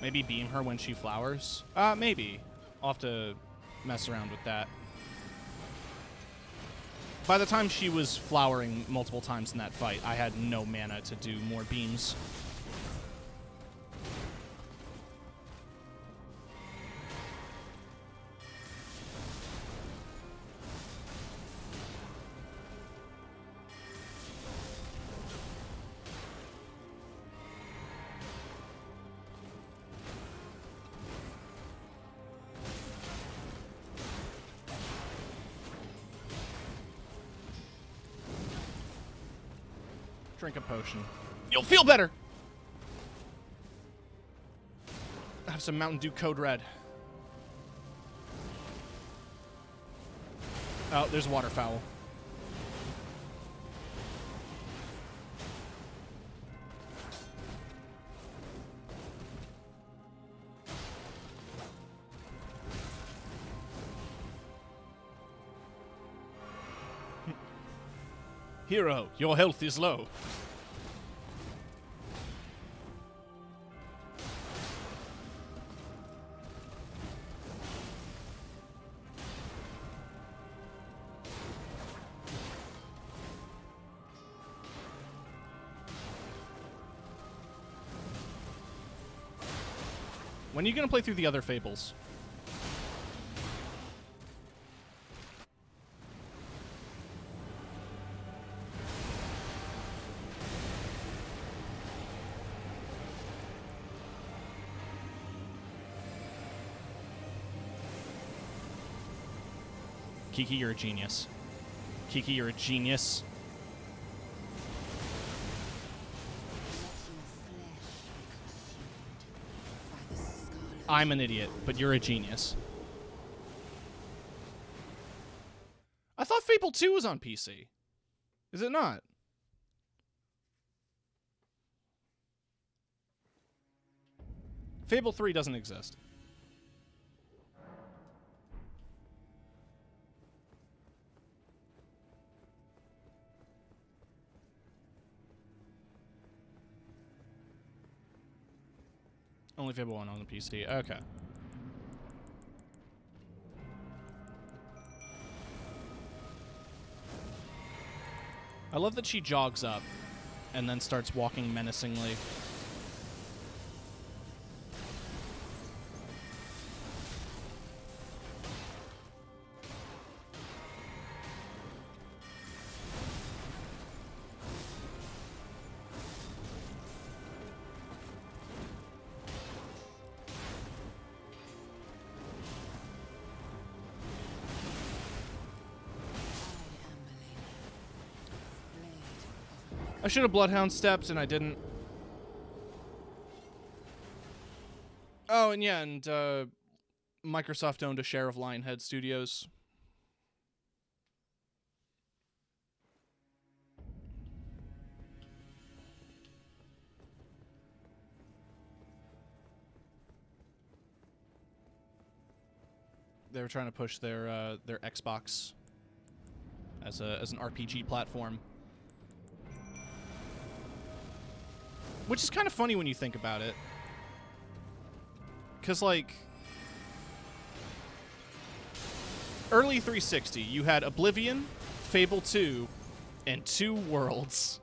S1: Maybe beam her when she flowers? Maybe. I'll have to mess around with that. By the time she was flowering multiple times in that fight, I had no mana to do more beams. Drink a potion. You'll feel better! I have some Mountain Dew Code Red. Oh, there's waterfowl. Hero, your health is low. When are you going to play through the other Fables? Kiki, you're a genius. Kiki, you're a genius. I'm an idiot, but you're a genius. I thought Fable 2 was on PC. Is it not? Fable 3 doesn't exist. Only Fable 1 on the PC. Okay. I love that she jogs up and then starts walking menacingly. I should have Bloodhound stepped, and I didn't. Oh, and yeah, and Microsoft owned a share of Lionhead Studios. They were trying to push their Xbox as an RPG platform. Which is kind of funny when you think about it. Because, like, early 360, you had Oblivion, Fable 2, and 2 Worlds.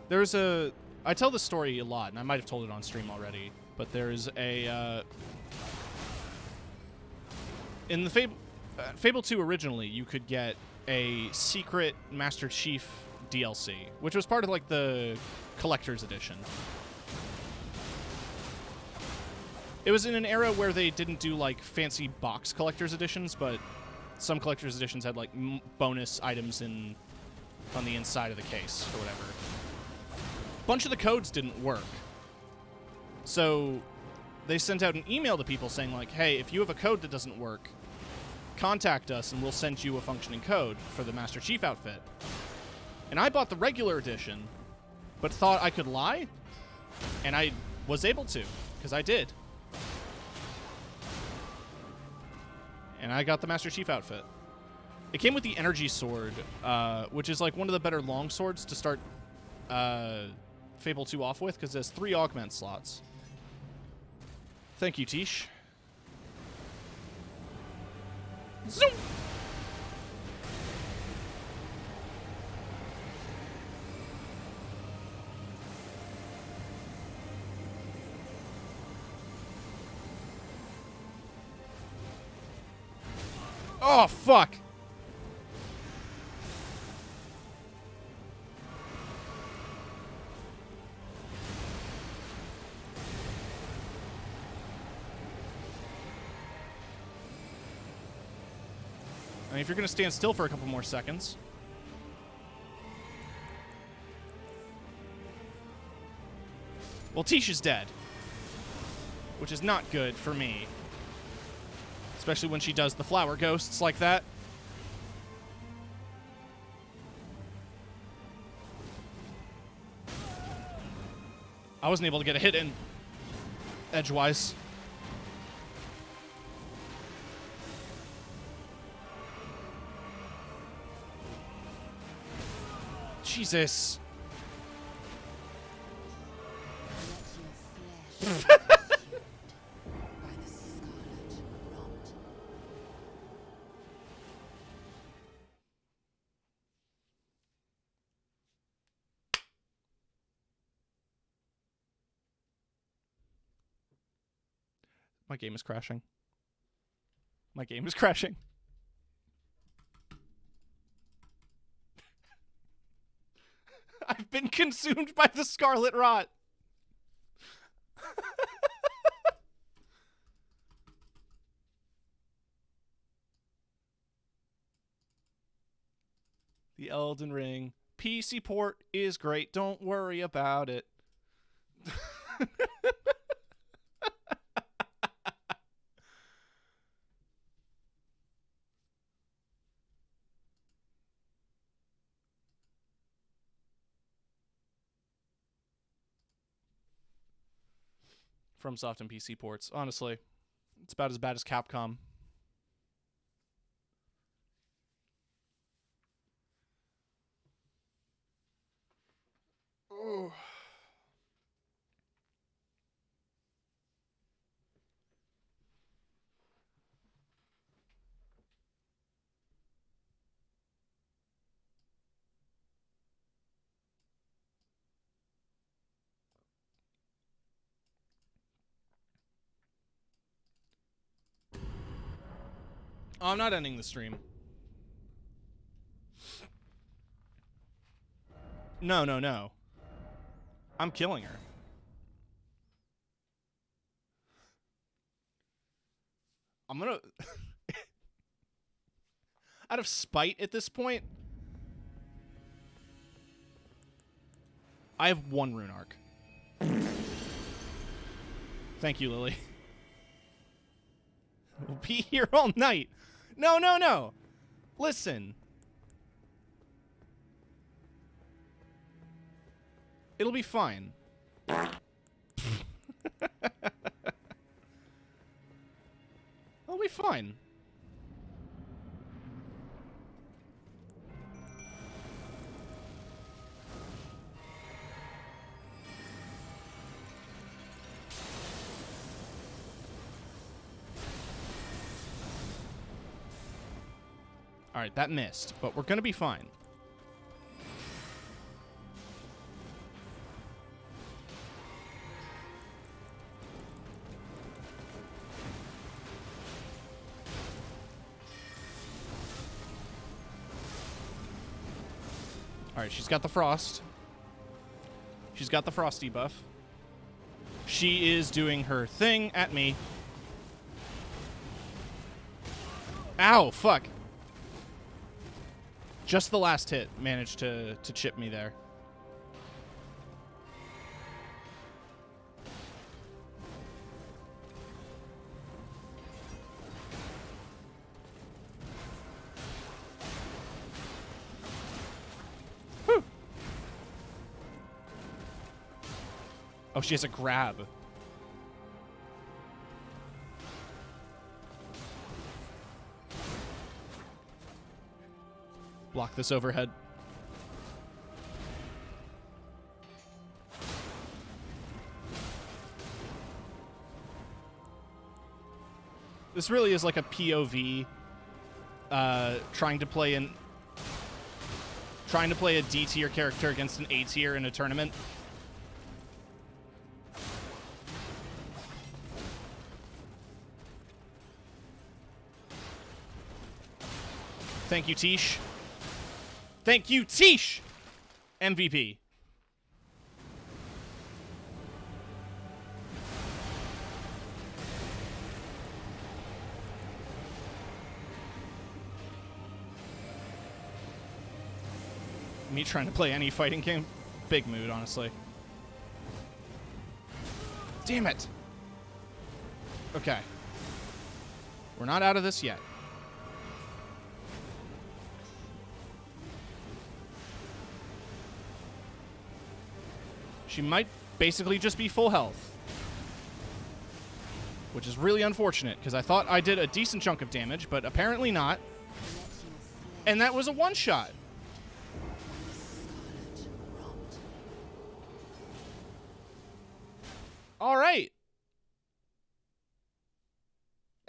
S1: There's a... I tell this story a lot, and I might have told it on stream already, but there's a... in the Fable 2 originally, you could get a secret Master Chief DLC, which was part of, like, the Collector's Edition. It was in an era where they didn't do, like, fancy box Collector's Editions, but some Collector's Editions had, like, bonus items on the inside of the case, or whatever. Bunch of the codes didn't work. So they sent out an email to people saying, like, hey, if you have a code that doesn't work, contact us and we'll send you a functioning code for the Master Chief outfit. And I bought the regular edition, but thought I could lie, and I was able to, because I did. And I got the Master Chief outfit. It came with the energy sword, which is like one of the better long swords to start Fable 2 off with, because there's 3 augment slots. Thank you, Tish. Zoom! Oh, fuck! I mean, if you're going to stand still for a couple more seconds. Well, Tish is dead. Which is not good for me. Especially when she does the flower ghosts like that. I wasn't able to get a hit in edgewise. Jesus. My game is crashing. My game is crashing. I've been consumed by the Scarlet Rot. The Elden Ring PC port is great. Don't worry about it. FromSoft and PC ports. Honestly, it's about as bad as Capcom. Oh, I'm not ending the stream. No, no, no. I'm killing her. I'm gonna... Out of spite at this point, I have 1 rune arc. Thank you, Lily. We'll be here all night. No, no, no. Listen. It'll be fine. It'll be fine. Alright, that missed, but we're gonna be fine. Alright, she's got the frost. She's got the frost debuff. She is doing her thing at me. Ow, fuck. Just the last hit managed to chip me there. Whew. Oh, she has a grab. Block this overhead. This really is like a POV trying to play a D tier character against an A tier in a tournament. Thank you, Tish. Thank you, Tish! MVP. Me trying to play any fighting game? Big mood, honestly. Damn it! Okay. We're not out of this yet. She might basically just be full health. Which is really unfortunate, because I thought I did a decent chunk of damage, but apparently not. And that was a one-shot. All right.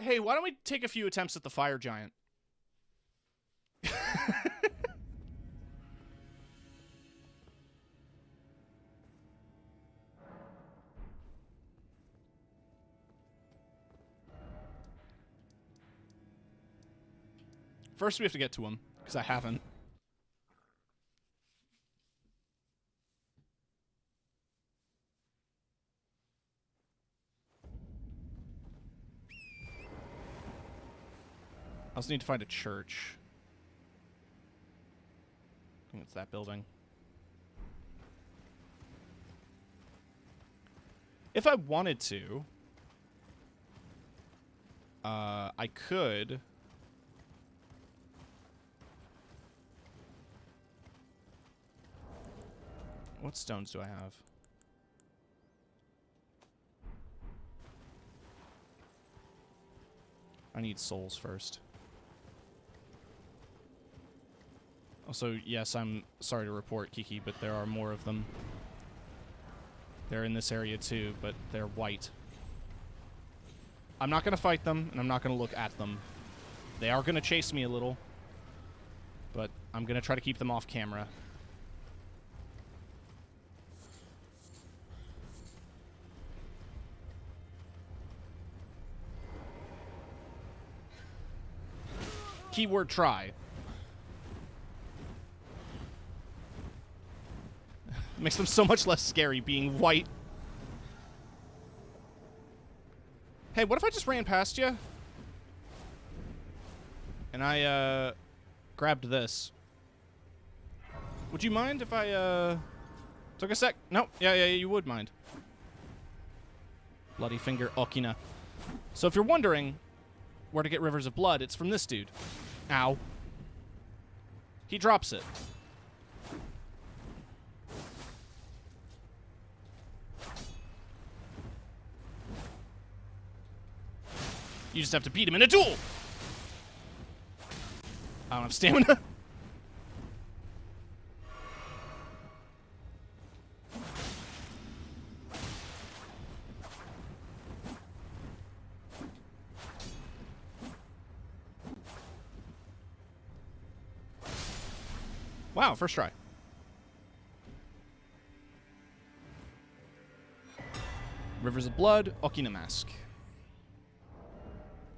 S1: Hey, why don't we take a few attempts at the fire giant? First, we have to get to him, because I haven't. I also need to find a church. I think it's that building. If I wanted to, I could... What stones do I have? I need souls first. Also, yes, I'm sorry to report, Kiki, but there are more of them. They're in this area too, but they're white. I'm not going to fight them, and I'm not going to look at them. They are going to chase me a little, but I'm going to try to keep them off camera. Keyword try. Makes them so much less scary being white. Hey, what if I just ran past you? And I, grabbed this. Would you mind if I, took a sec? No, yeah, you would mind. Bloody finger Okina. So if you're wondering where to get rivers of blood, it's from this dude. Ow. He drops it. You just have to beat him in a duel! I don't have stamina. Wow, first try. Rivers of Blood, Okina Mask.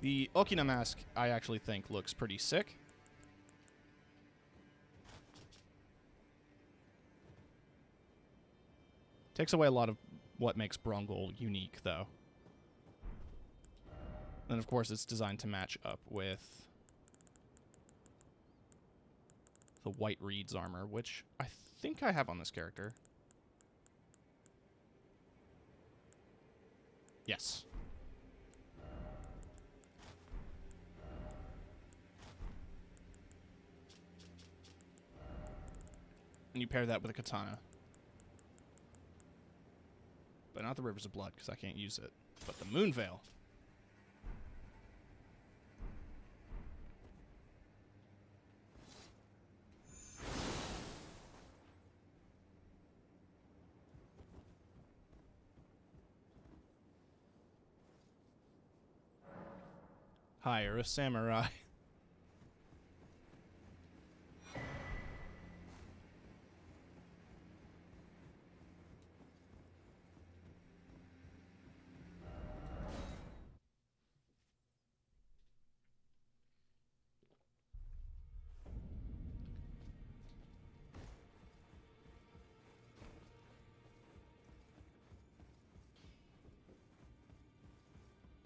S1: The Okina Mask, I actually think, looks pretty sick. Takes away a lot of what makes Brungle unique, though. And, of course, it's designed to match up with the White Reed's armor, which I think I have on this character. Yes. And you pair that with a katana. But not the Rivers of Blood, because I can't use it. But the Moon Veil. Hire a samurai.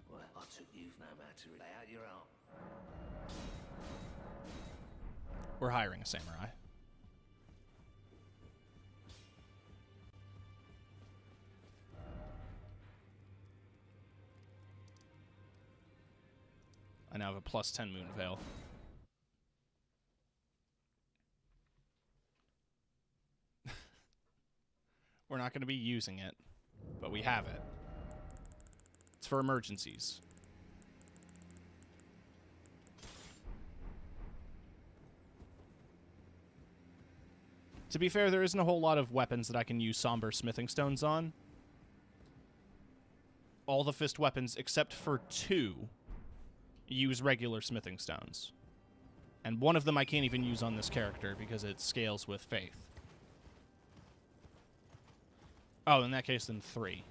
S12: Well, I took you've no matter lay out your arm.
S1: We're hiring a samurai. I now have a plus 10 Moon Veil. We're not going to be using it, but we have it. It's for emergencies. To be fair, there isn't a whole lot of weapons that I can use somber smithing stones on. All the fist weapons, except for 2, use regular smithing stones. And one of them I can't even use on this character because it scales with faith. Oh, in that case, then 3.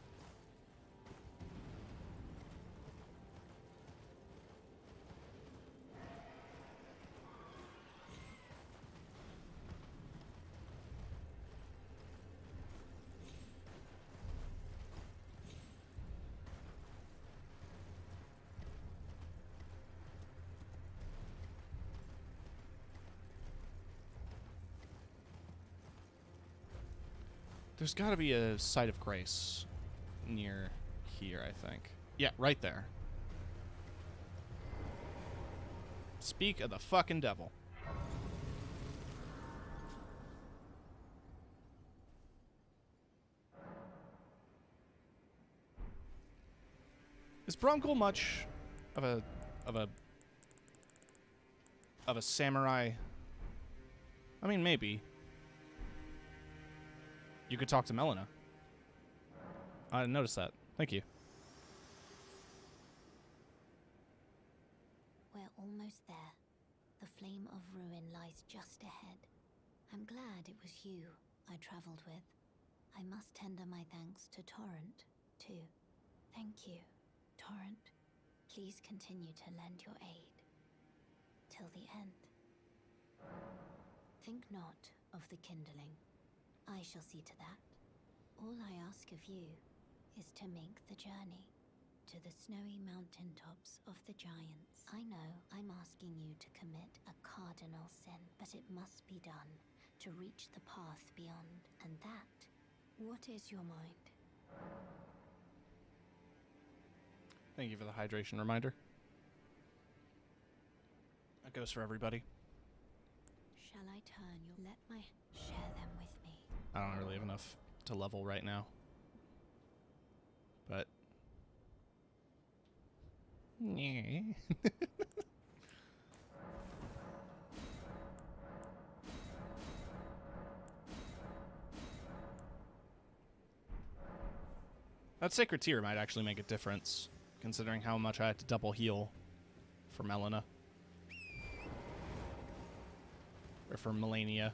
S1: There's got to be a site of grace near here, I think. Yeah, right there. Speak of the fucking devil. Is Brungle much of a samurai? I mean, maybe. You could talk to Melina. I didn't notice that. Thank you.
S13: We're almost there. The flame of ruin lies just ahead. I'm glad it was you I traveled with. I must tender my thanks to Torrent, too. Thank you, Torrent. Please continue to lend your aid. until the end. Think not of the kindling. I shall see to that. All I ask of you is to make the journey to the snowy mountaintops of the giants. I know I'm asking you to commit a cardinal sin, but it must be done to reach the path beyond. And that, what is your mind?
S1: Thank you for the hydration reminder. That goes for everybody.
S13: Shall I turn your... Let my... Share them with me.
S1: I don't really have enough to level right now. But... yeah. That Sacred Tear might actually make a difference, considering how much I had to double heal for Melina. Or for Melania.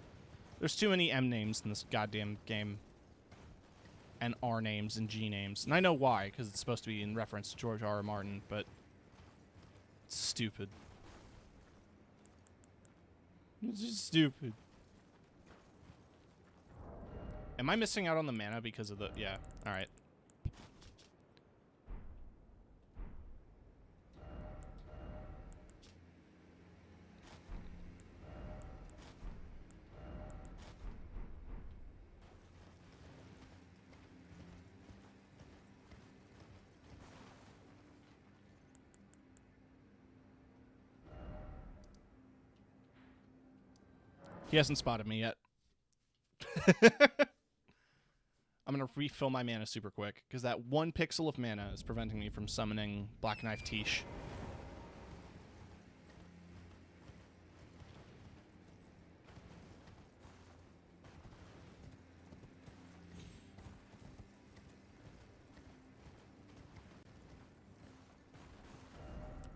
S1: There's too many M names in this goddamn game. And R names and G names. And I know why, because it's supposed to be in reference to George R. R. Martin, but it's stupid. It's just stupid. Am I missing out on the mana because of the... yeah, alright. He hasn't spotted me yet. I'm going to refill my mana super quick, because that 1 pixel of mana is preventing me from summoning Black Knife Tish.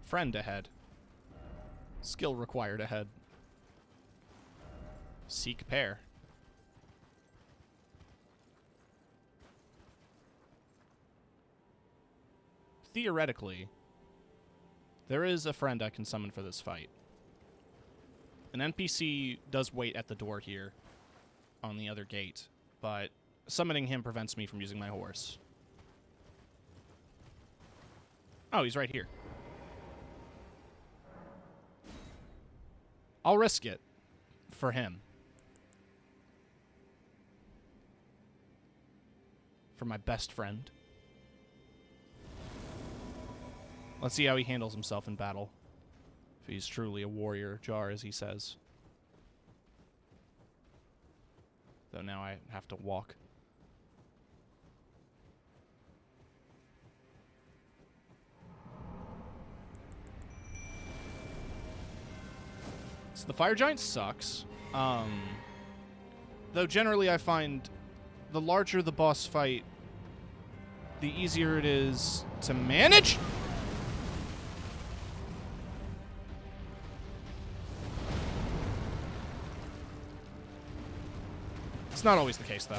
S1: Friend ahead. Skill required ahead. Seek pair. Theoretically, there is a friend I can summon for this fight. An NPC does wait at the door here on the other gate, but summoning him prevents me from using my horse. Oh, he's right here. I'll risk it for him. For my best friend. Let's see how he handles himself in battle. If he's truly a warrior jar, as he says. Though now I have to walk. So the fire giant sucks. Though generally I find the larger the boss fight, the easier it is to manage. It's not always the case, though.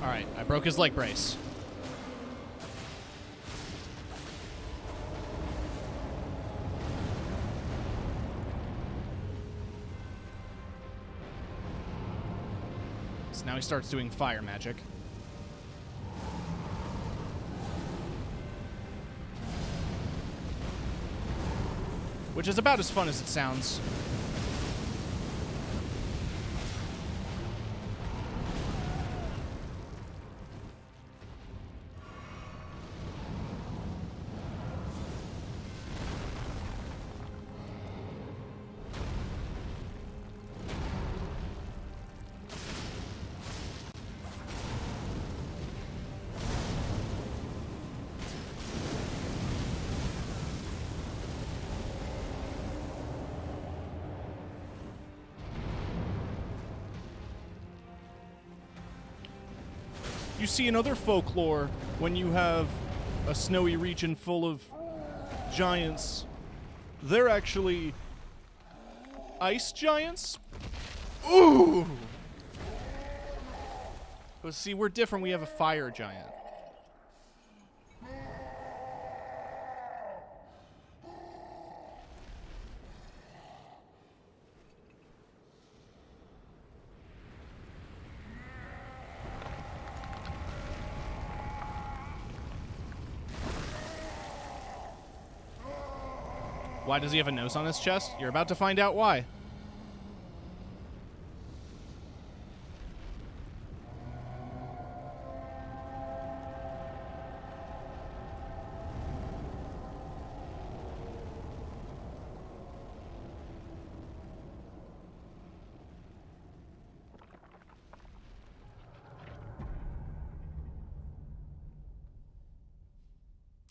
S1: Alright, I broke his leg brace. So now he starts doing fire magic. Which is about as fun as it sounds. you see in other folklore, when you have a snowy region full of giants, they're actually ice giants? Ooh! But see, we're different. We have a fire giant. Why does he have a nose on his chest? You're about to find out why.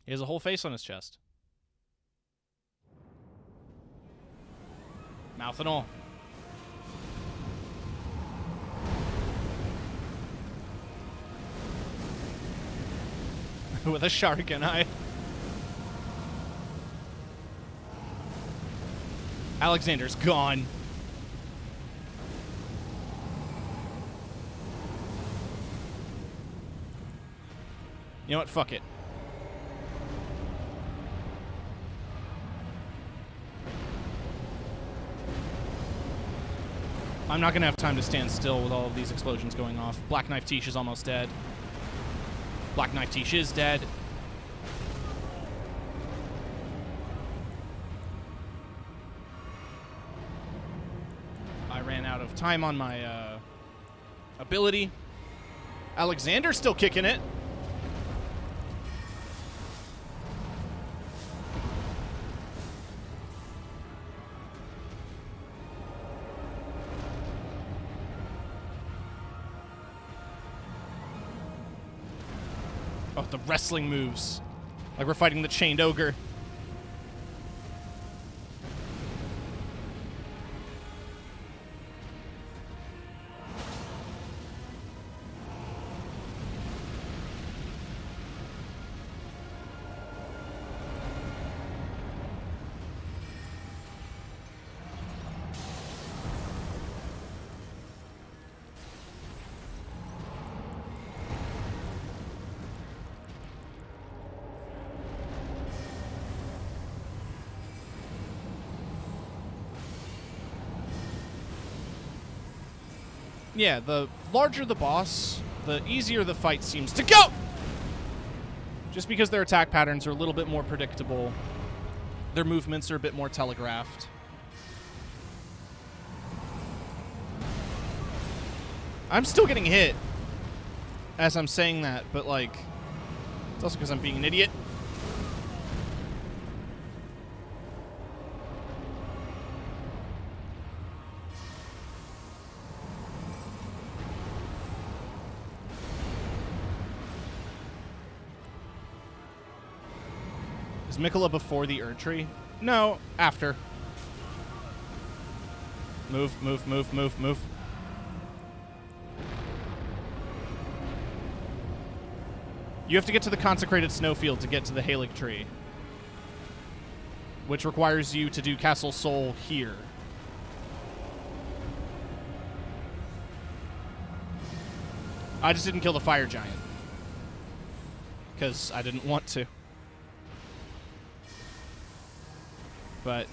S1: He has a whole face on his chest. Mouth and all. With a shark and eye. Alexander's gone. You know what? Fuck it. I'm not going to have time to stand still with all of these explosions going off. Black Knife Tish is almost dead. Black Knife Tish is dead. I ran out of time on my ability. Alexander's still kicking it. Oh, the wrestling moves. Like we're fighting the chained ogre. Yeah, the larger the boss, the easier the fight seems to go! Just because their attack patterns are a little bit more predictable. Their movements are a bit more telegraphed. I'm still getting hit as I'm saying that, but, like, it's also because I'm being an idiot. Is Mikola before the Erd Tree? No, after. Move, move, move, move, move. You have to get to the consecrated snowfield to get to the Halig Tree, which requires you to do Castle Sol here. I just didn't kill the fire giant because I didn't want to. But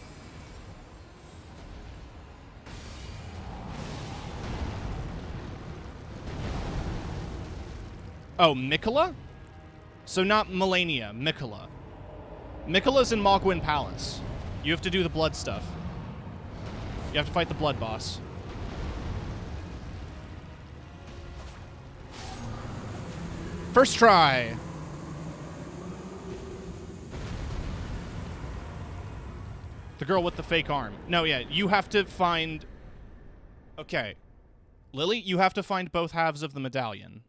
S1: oh, Mikola? So not Melania, Mikola. Mikola's in Mogwyn Palace. You have to do the blood stuff. You have to fight the blood boss. First try. The girl with the fake arm. No, yeah, you have to find... Okay. Lily, you have to find both halves of the medallion.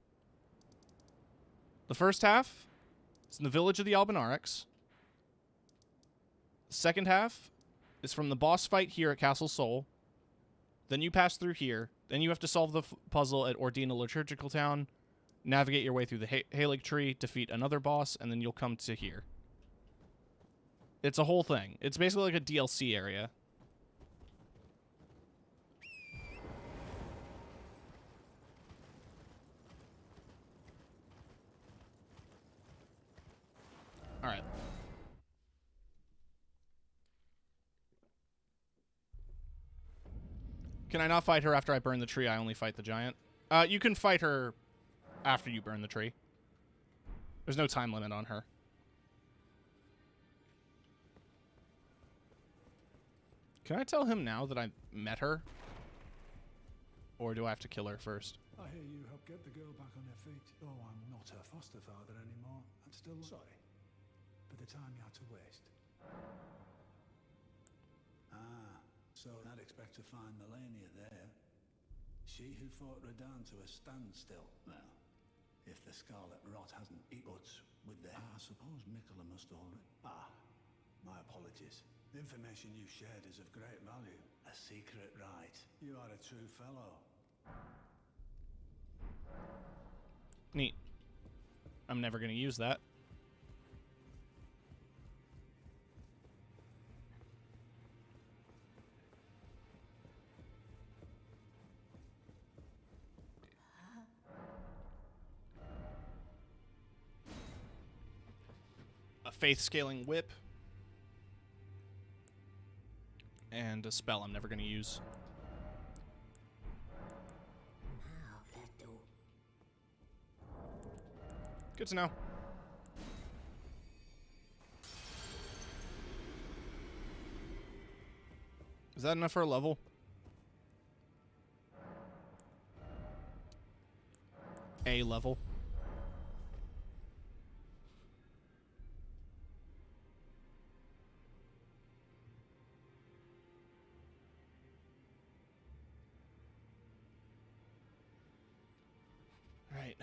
S1: The first half is in the village of the Albinaurics. The second half is from the boss fight here at Castle Sol. Then you pass through here. Then you have to solve the puzzle at Ordina Liturgical Town. navigate your way through the Halig tree, defeat another boss, and then you'll come to here. It's a whole thing. It's basically like a DLC area. Alright. Can I not fight her after I burn the tree? I only fight the giant. You can fight her after you burn the tree. There's no time limit on her. Can I tell him now that I met her? Or do I have to kill her first?
S7: I hear you helped get the girl back on her feet. Though I'm not her foster father anymore, I'm still sorry for the time you had to waste.
S4: So I'd expect to find Melania there. She who fought Radahn to a standstill. Well, if the Scarlet Rot hasn't eaten with the... I suppose Mikola must already... my apologies. The information you shared is of great value. A secret, right? You are a true fellow.
S1: Neat. I'm never going to use that. A faith-scaling whip. And a spell I'm never going to use. Good to know. Is that enough for a level? A level. Right.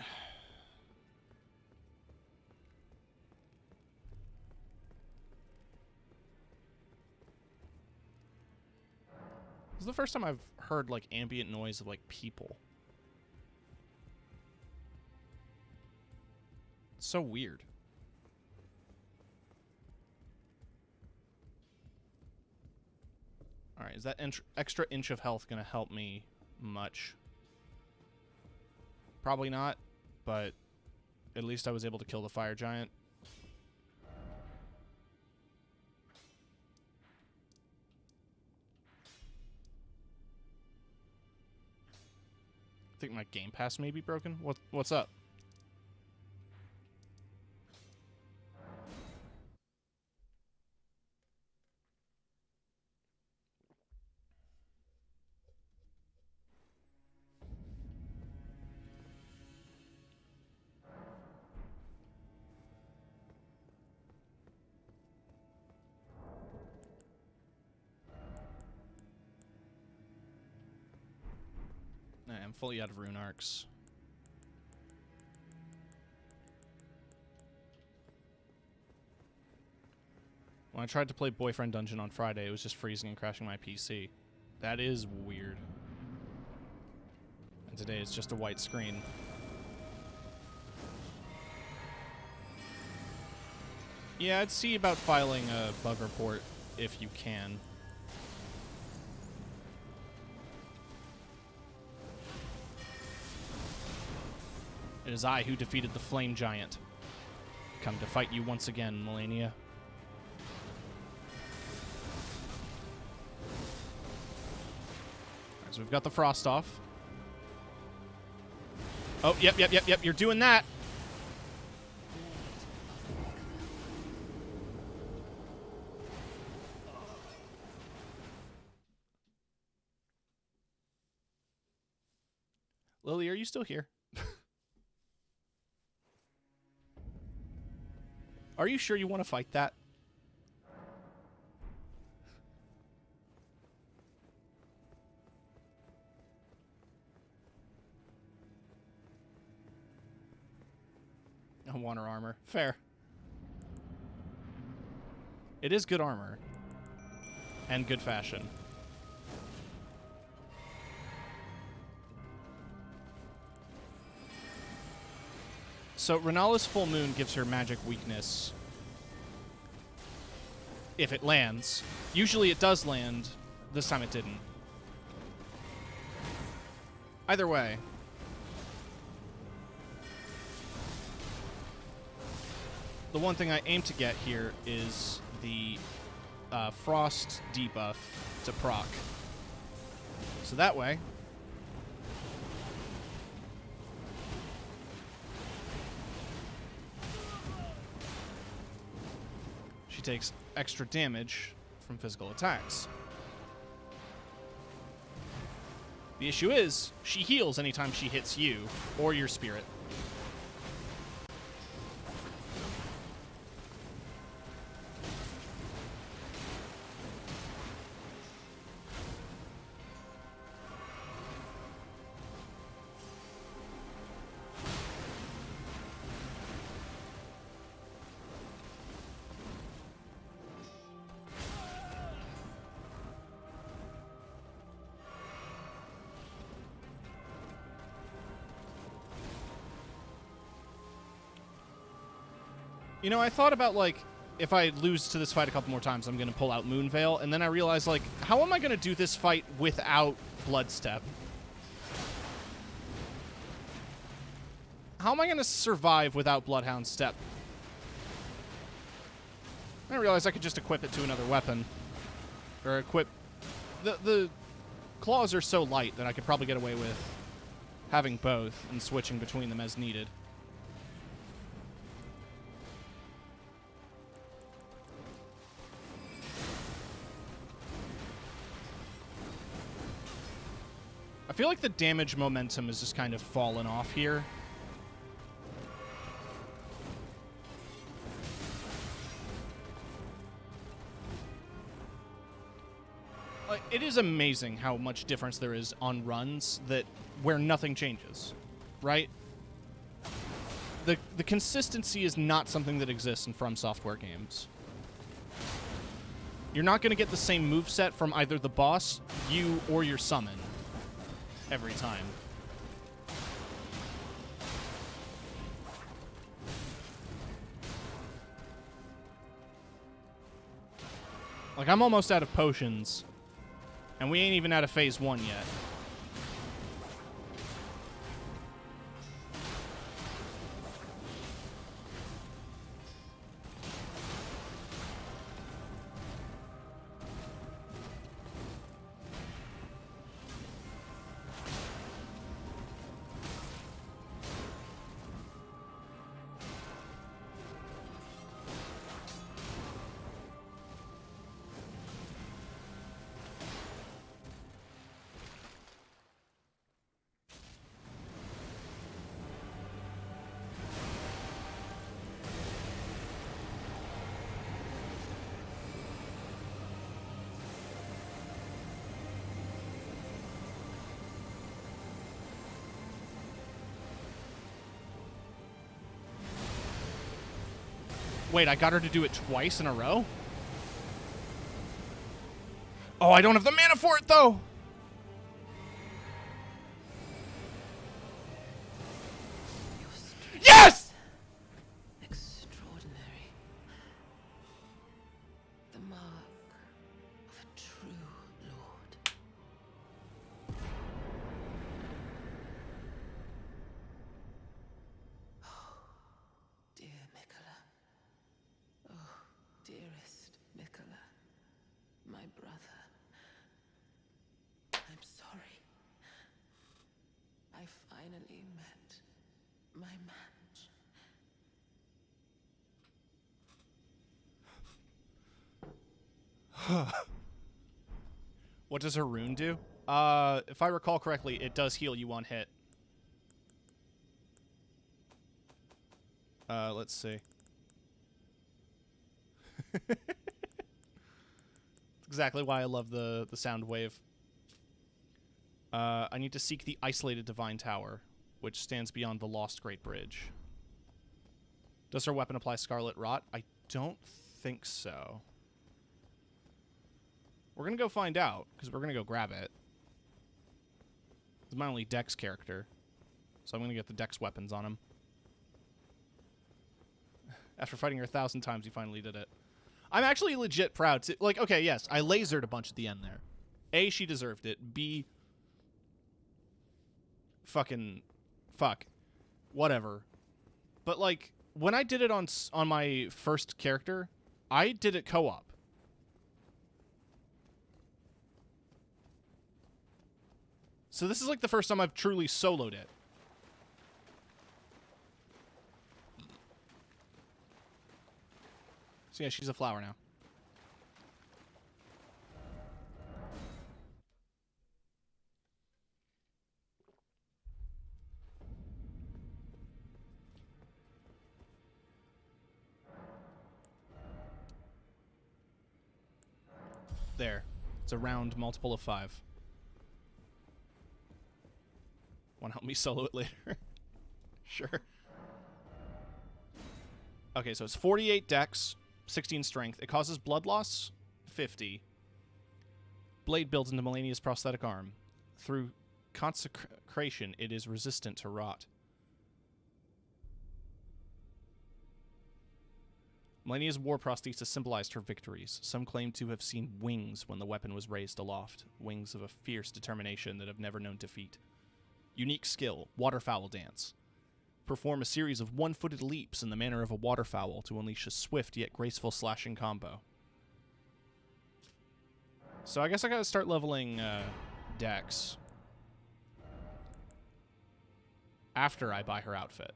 S1: This is the first time I've heard, like, ambient noise of, like, people. It's so weird. Alright, is that extra inch of health gonna help me much? Probably not, but at least I was able to kill the fire giant. I think my game pass may be broken. What's up? I'm fully out of rune arcs. When I tried to play Boyfriend Dungeon on Friday, it was just freezing and crashing my PC. That is weird. And today it's just a white screen. Yeah, I'd see about filing a bug report if you can. It is I who defeated the flame giant. Come to fight you once again, Melania. Alright, so we've got the frost off. Oh, yep, you're doing that. Lily, are you still here? Are you sure you want to fight that? I want her armor. Fair. It is good armor. And good fashion. So Renala's full moon gives her magic weakness if it lands. Usually it does land. This time it didn't. Either way. The one thing I aim to get here is the frost debuff to proc. So that way, she takes extra damage from physical attacks. The issue is, she heals anytime she hits you or your spirit. You know, I thought about, like, if I lose to this fight a couple more times, I'm going to pull out Moonveil, and then I realized, like, how am I going to do this fight without Bloodstep? How am I going to survive without Bloodhound Step? I realized I could just equip it to another weapon. Or equip... The claws are so light that I could probably get away with having both and switching between them as needed. I feel like the damage momentum has just kind of fallen off here. Like, it is amazing how much difference there is on runs where nothing changes, right? The consistency is not something that exists in From Software games. You're not going to get the same moveset from either the boss, you, or your summon every time. Like, I'm almost out of potions, and we ain't even out of phase 1 yet. Wait, I got her to do it twice in a row? Oh, I don't have the mana for it, though! Yes!
S10: Extraordinary. The mark of a true lord. Oh, dear Mikola. Oh, dearest Mikola. My brother. I'm sorry. I finally met my match.
S1: What does her rune do? If I recall correctly, it does heal you on hit. Let's see. That's exactly why I love the sound wave. I need to seek the isolated divine tower, which stands beyond the lost great bridge. Does her weapon apply scarlet rot? I don't think so. We're gonna go find out, because we're gonna go grab it. It's my only Dex character, so I'm gonna get the Dex weapons on him. After fighting her 1,000 times, you finally did it. I'm actually legit proud to... Like, okay, yes, I lasered a bunch at the end there. A, she deserved it. B, fucking... Fuck. Whatever. But, like, when I did it on my first character, I did it co-op. So this is, like, the first time I've truly soloed it. So yeah, she's a flower now. There. It's a round multiple of 5. Want to help me solo it later? Sure. Okay, so it's 48 dex, 16 strength. It causes blood loss, 50. Blade builds into Melania's prosthetic arm. Through consecration, it is resistant to rot. Melania's war prosthesis symbolized her victories. Some claim to have seen wings when the weapon was raised aloft. Wings of a fierce determination that have never known defeat. Unique skill, waterfowl dance. Perform a series of one-footed leaps in the manner of a waterfowl to unleash a swift yet graceful slashing combo. So I guess I gotta start leveling Dex after I buy her outfit.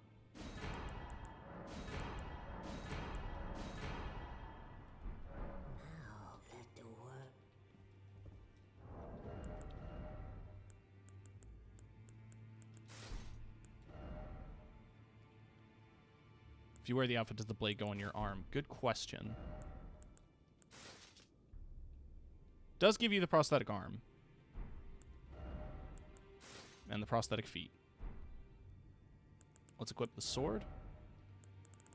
S1: If you wear the outfit, does the blade go on your arm? Good question. Does give you the prosthetic arm. And the prosthetic feet. Let's equip the sword.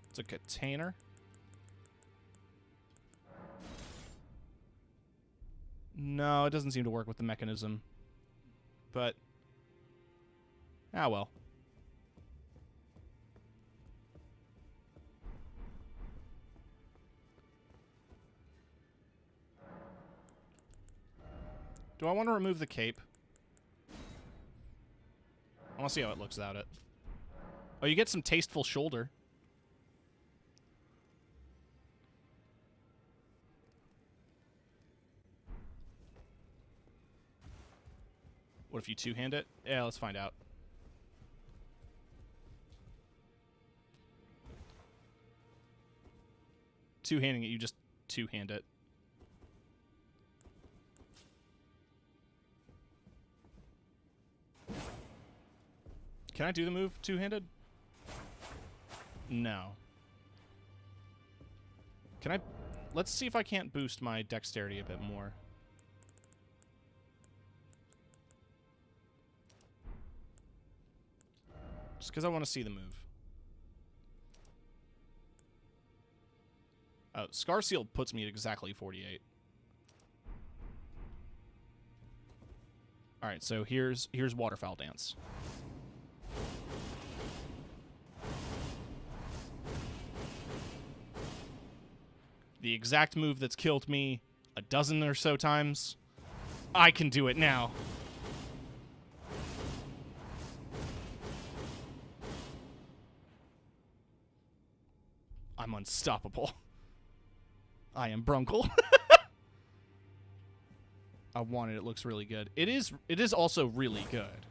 S1: It's a container. No, it doesn't seem to work with the mechanism. But... ah, well. Do I want to remove the cape? I want to see how it looks without it. Oh, you get some tasteful shoulder. What if you two-hand it? Yeah, let's find out. Two-handing it, you just two-hand it. Can I do the move two-handed? No. Can I... let's see if I can't boost my dexterity a bit more. Just because I want to see the move. Oh, Scar Seal puts me at exactly 48. Alright, so here's Waterfowl Dance. The exact move that's killed me a dozen or so times. I can do it now. I'm unstoppable. I am Brungle. I want it. It looks really good. It is also really good.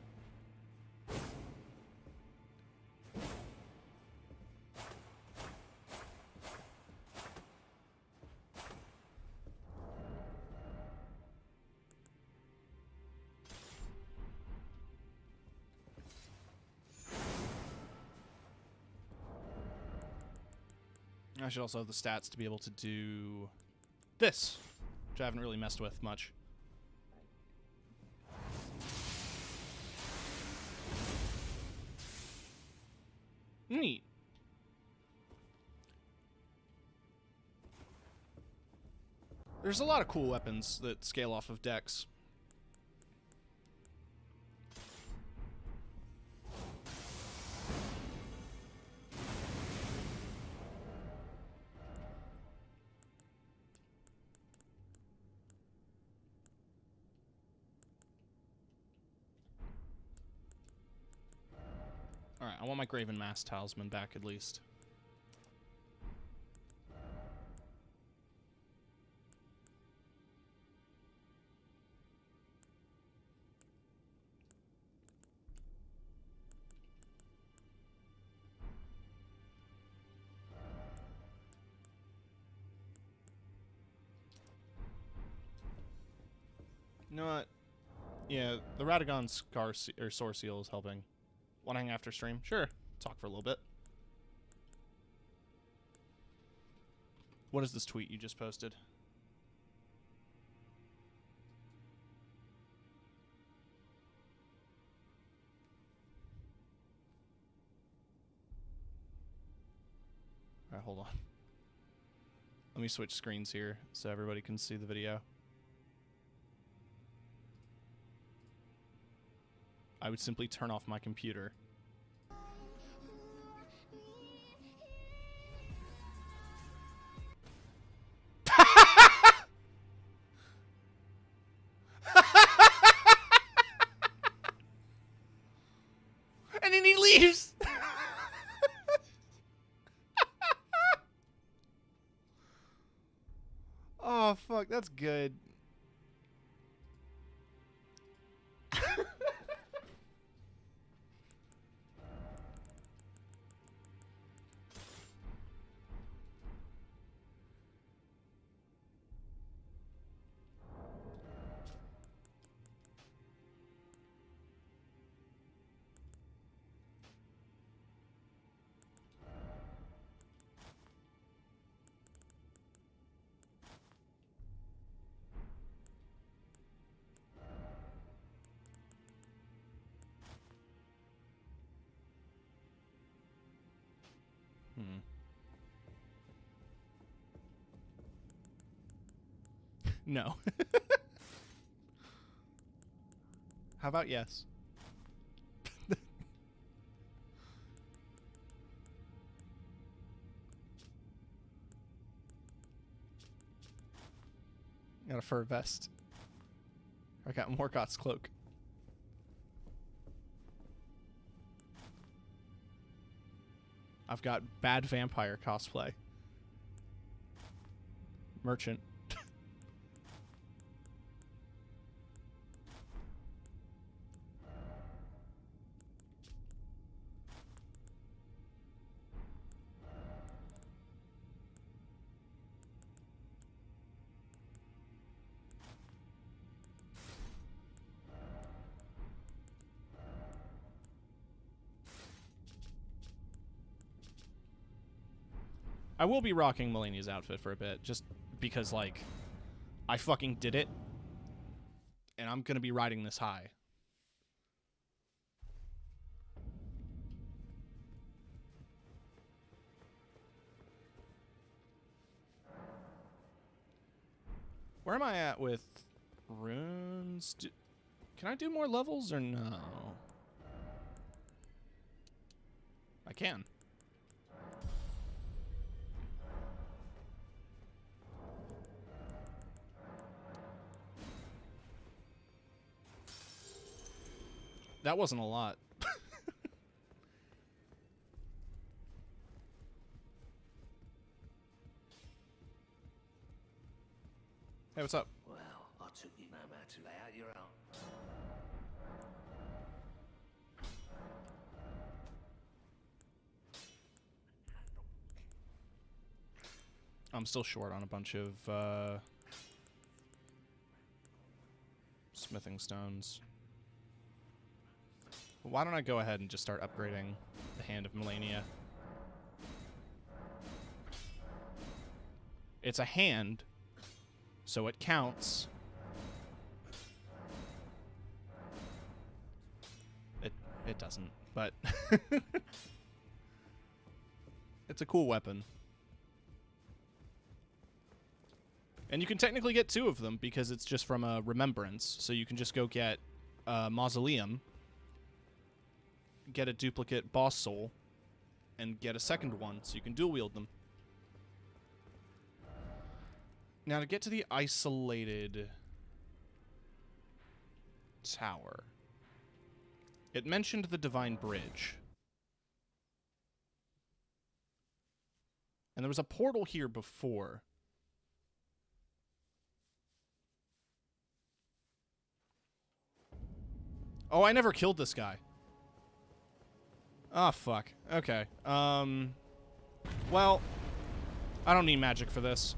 S1: I should also have the stats to be able to do this, which I haven't really messed with much. Neat. There's a lot of cool weapons that scale off of Dex. want my Graven Mass Talisman back at least. You know what? Yeah, the Radagon Sword Seal is helping. Want to hang after stream? Sure. Talk for a little bit. What is this tweet you just posted? Alright, hold on. Let me switch screens here so everybody can see the video. I would simply turn off my computer. And then he leaves. Oh, fuck, that's good. No. How about yes? Got a fur vest. I got Morgoth's cloak. I've got bad vampire cosplay. Merchant. I will be rocking Melania's outfit for a bit, just because, like, I fucking did it, and I'm gonna be riding this high. Where am I at with runes? Can I do more levels or no? I can. That wasn't a lot. Hey, what's up?
S12: Well, I took you no matter to lay out your own.
S1: I'm still short on a bunch of smithing stones. Why don't I go ahead and just start upgrading the Hand of Melania? It's a hand, so it counts. It doesn't, but it's a cool weapon. And you can technically get two of them because it's just from a remembrance. So you can just go get a Mausoleum, get a duplicate boss soul, and get a second one so you can dual wield them. Now to get to the isolated tower, it mentioned the Divine Bridge. And there was a portal here before. Oh, I never killed this guy. Oh, fuck. Okay. Well, I don't need magic for this.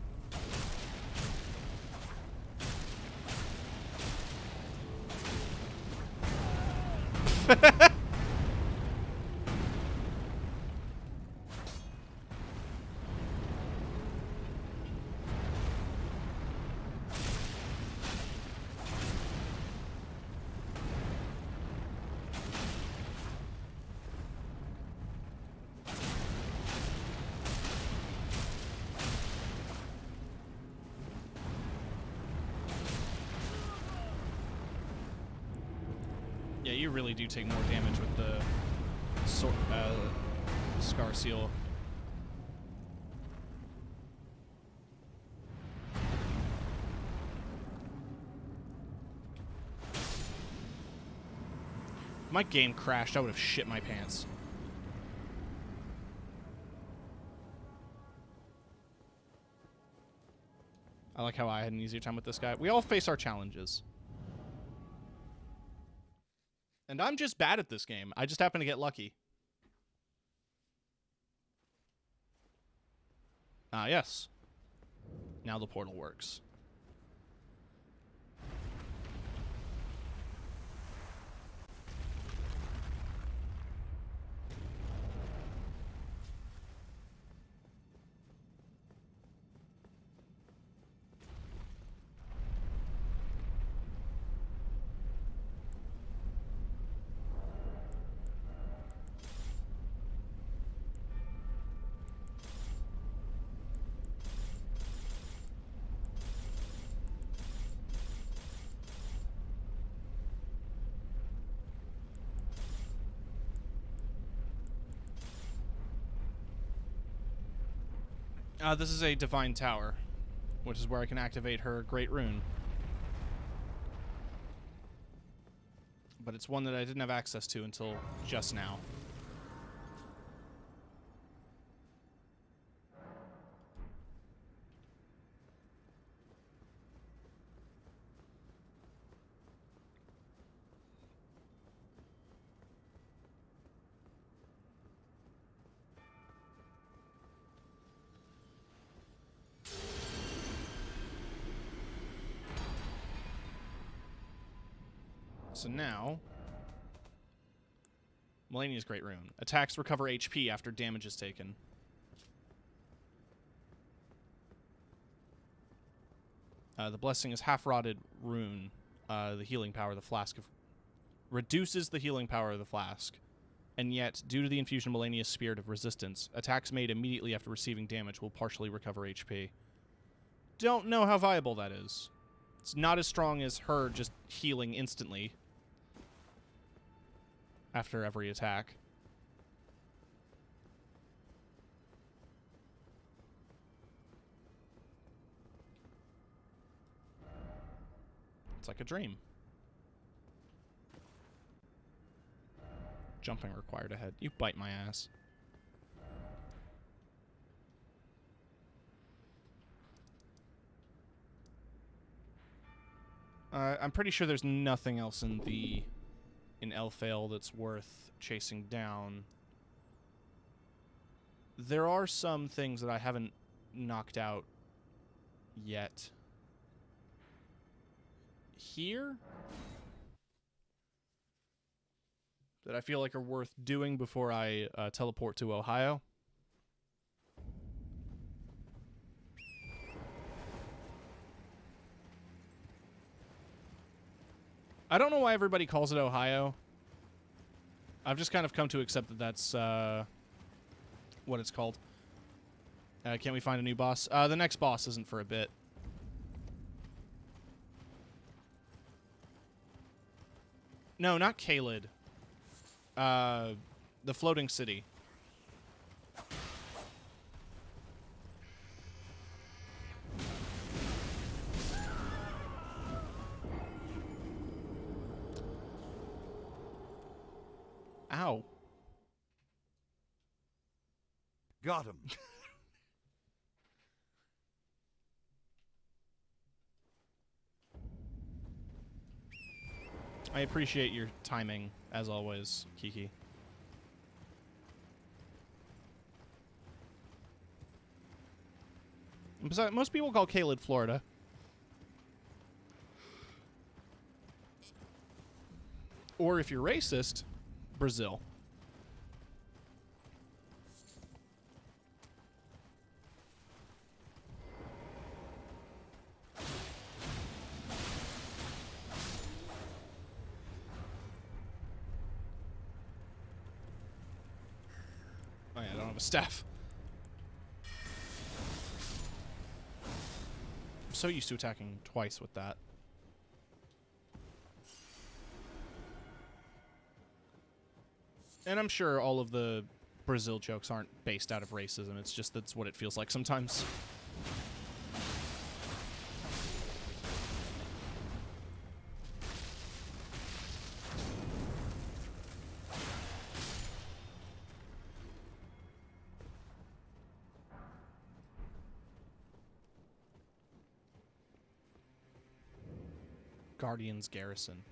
S1: Yeah, you really do take more damage with the Scar Seal. If my game crashed, I would have shit my pants. I like how I had an easier time with this guy. We all face our challenges. And I'm just bad at this game. I just happen to get lucky. Ah, yes. Now the portal works. This is a Divine Tower, which is where I can activate her Great Rune. But it's one that I didn't have access to until just now. So now, Melania's Great Rune. Attacks recover HP after damage is taken. The Blessing is half-rotted rune. The healing power of the flask reduces the healing power of the flask. And yet, due to the infusion of Melania's Spirit of Resistance, attacks made immediately after receiving damage will partially recover HP. Don't know how viable that is. It's not as strong as her just healing instantly after every attack. It's like a dream. Jumping required ahead. You bite my ass. I'm pretty sure there's nothing else in Elfale that's worth chasing down. There are some things that I haven't knocked out yet. Here? That I feel like are worth doing before I teleport to Ohio. I don't know why everybody calls it Ohio. I've just kind of come to accept that that's what it's called. Can't we find a new boss? The next boss isn't for a bit. No, not Kaled. The floating city. Ow.
S11: Got him.
S1: I appreciate your timing, as always, Kiki. Besides, most people call Caelid Florida. Or if you're racist, Brazil. Oh yeah, I don't have a staff. I'm so used to attacking twice with that. And I'm sure all of the Brazil jokes aren't based out of racism. It's just that's what it feels like sometimes. Guardian's Garrison.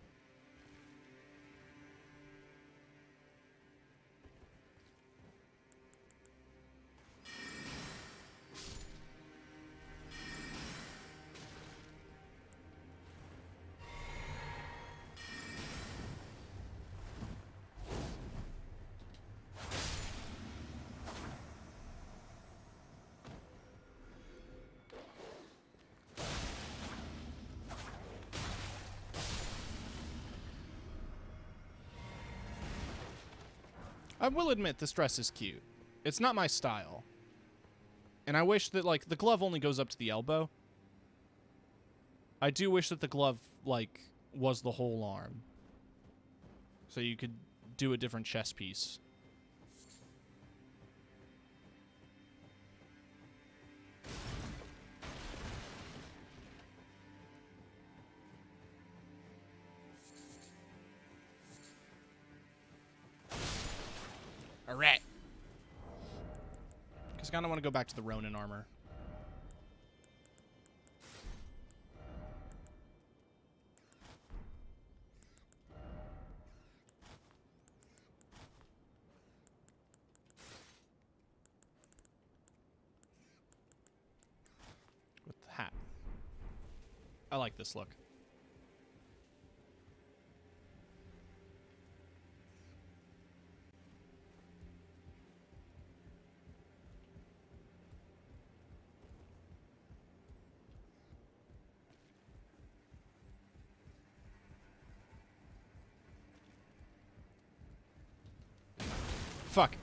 S1: I will admit this dress is cute. It's not my style. And I wish that, like, the glove only goes up to the elbow. I do wish that the glove, like, was the whole arm. So you could do a different chest piece. Alright. Because I kind of want to go back to the Ronin armor. With the hat. I like this look. Fuck.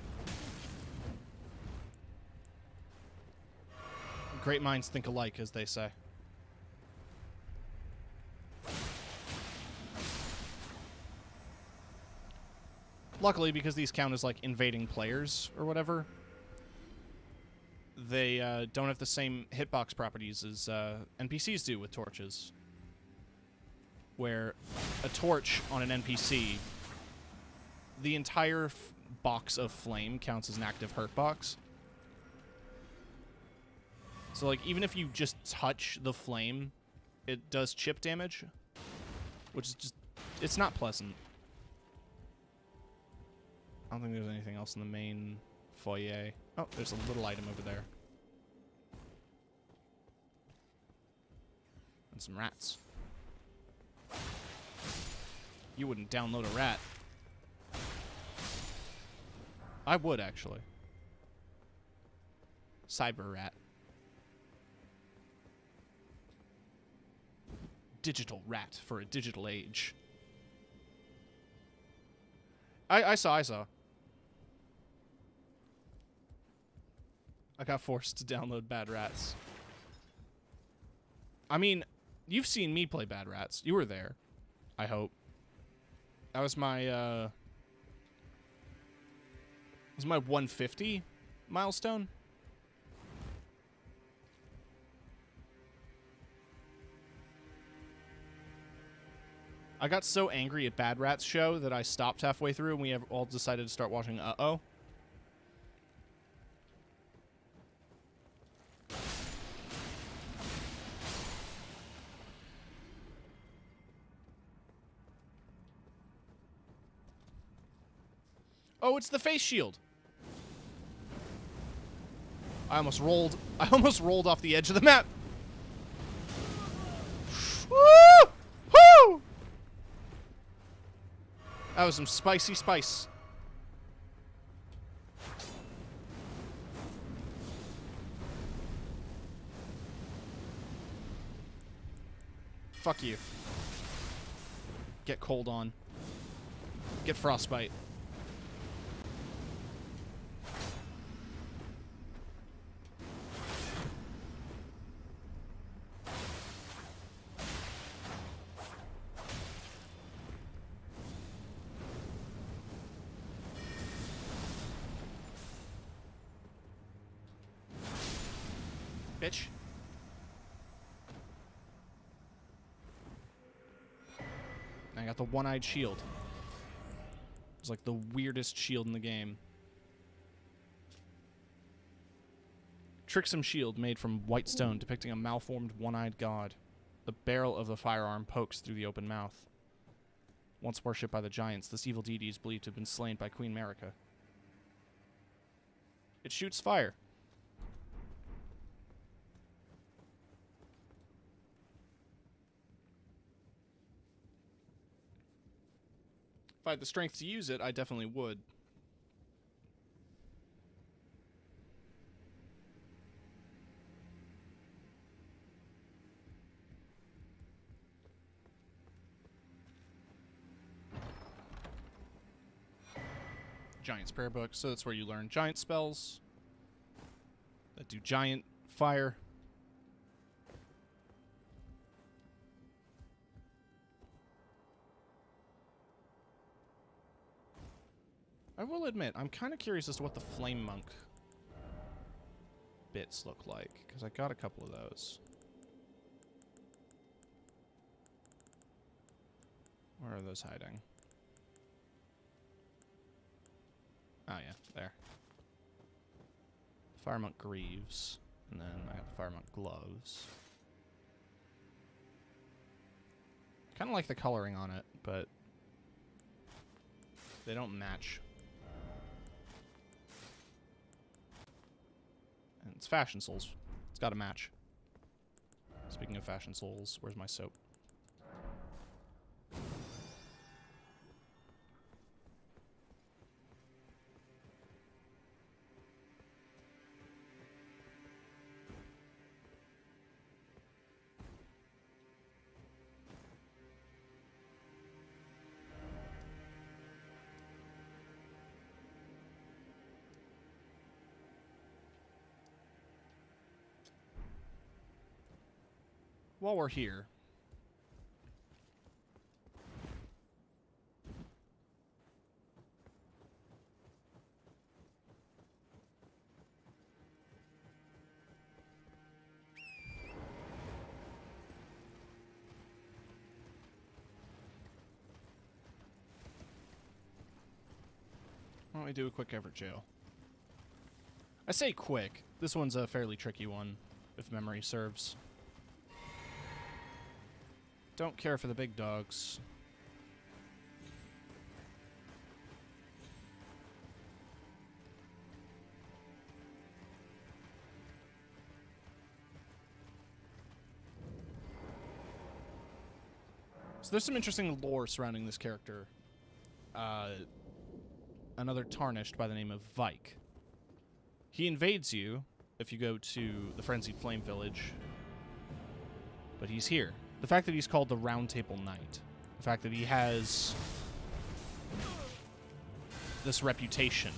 S1: Great minds think alike, as they say. Luckily, because these count as, like, invading players or whatever, they don't have the same hitbox properties as NPCs do with torches. Where a torch on an NPC, the entire box of flame counts as an active hurt box. So, like, even if you just touch the flame, it does chip damage, which is just, it's not pleasant. I don't think there's anything else in the main foyer. Oh, there's a little item over there. And some rats. You wouldn't download a rat. I would, actually. Cyber rat. Digital rat for a digital age. I saw. I got forced to download Bad Rats. I mean, you've seen me play Bad Rats. You were there, I hope. That was my, was my 150 milestone. I got so angry at Bad Rats show that I stopped halfway through and we have all decided to start watching Uh-Oh. Oh, it's the face shield. I almost rolled off the edge of the map. Woo! Woo! That was some spicy spice. Fuck you. Get cold on. Get frostbite. Bitch. I got the one-eyed shield. It's like the weirdest shield in the game. Tricksome shield made from white stone depicting a malformed one-eyed god. The barrel of the firearm pokes through the open mouth. Once worshipped by the giants, this evil deity is believed to have been slain by Queen Marika. It shoots fire. If I had the strength to use it, I definitely would. Giant's Prayer Book, so that's where you learn giant spells that do giant fire. I will admit, I'm kind of curious as to what the Flame Monk bits look like, because I got a couple of those. Where are those hiding? Oh yeah, there. Fire Monk Greaves, and then I got the Fire Monk Gloves. Kind of like the coloring on it, but they don't match. And it's Fashion Souls. It's got to match. Speaking of Fashion Souls, where's my soap? While we're here, why don't we do a quick effort jail? I say quick. This one's a fairly tricky one, if memory serves. Don't care for the big dogs. So there's some interesting lore surrounding this character. Another tarnished by the name of Vike. He invades you if you go to the Frenzied Flame Village, but he's here. The fact that he's called the Round Table Knight, the fact that he has this reputation.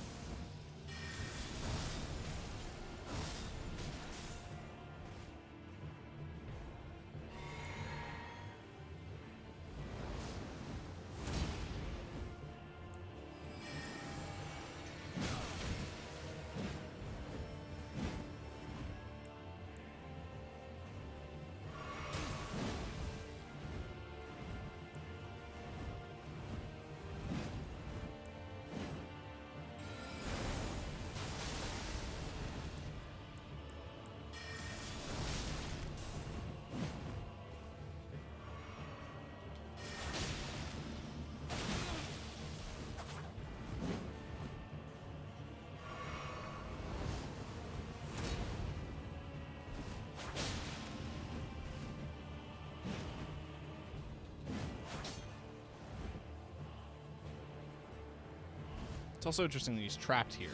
S1: It's also interesting that he's trapped here.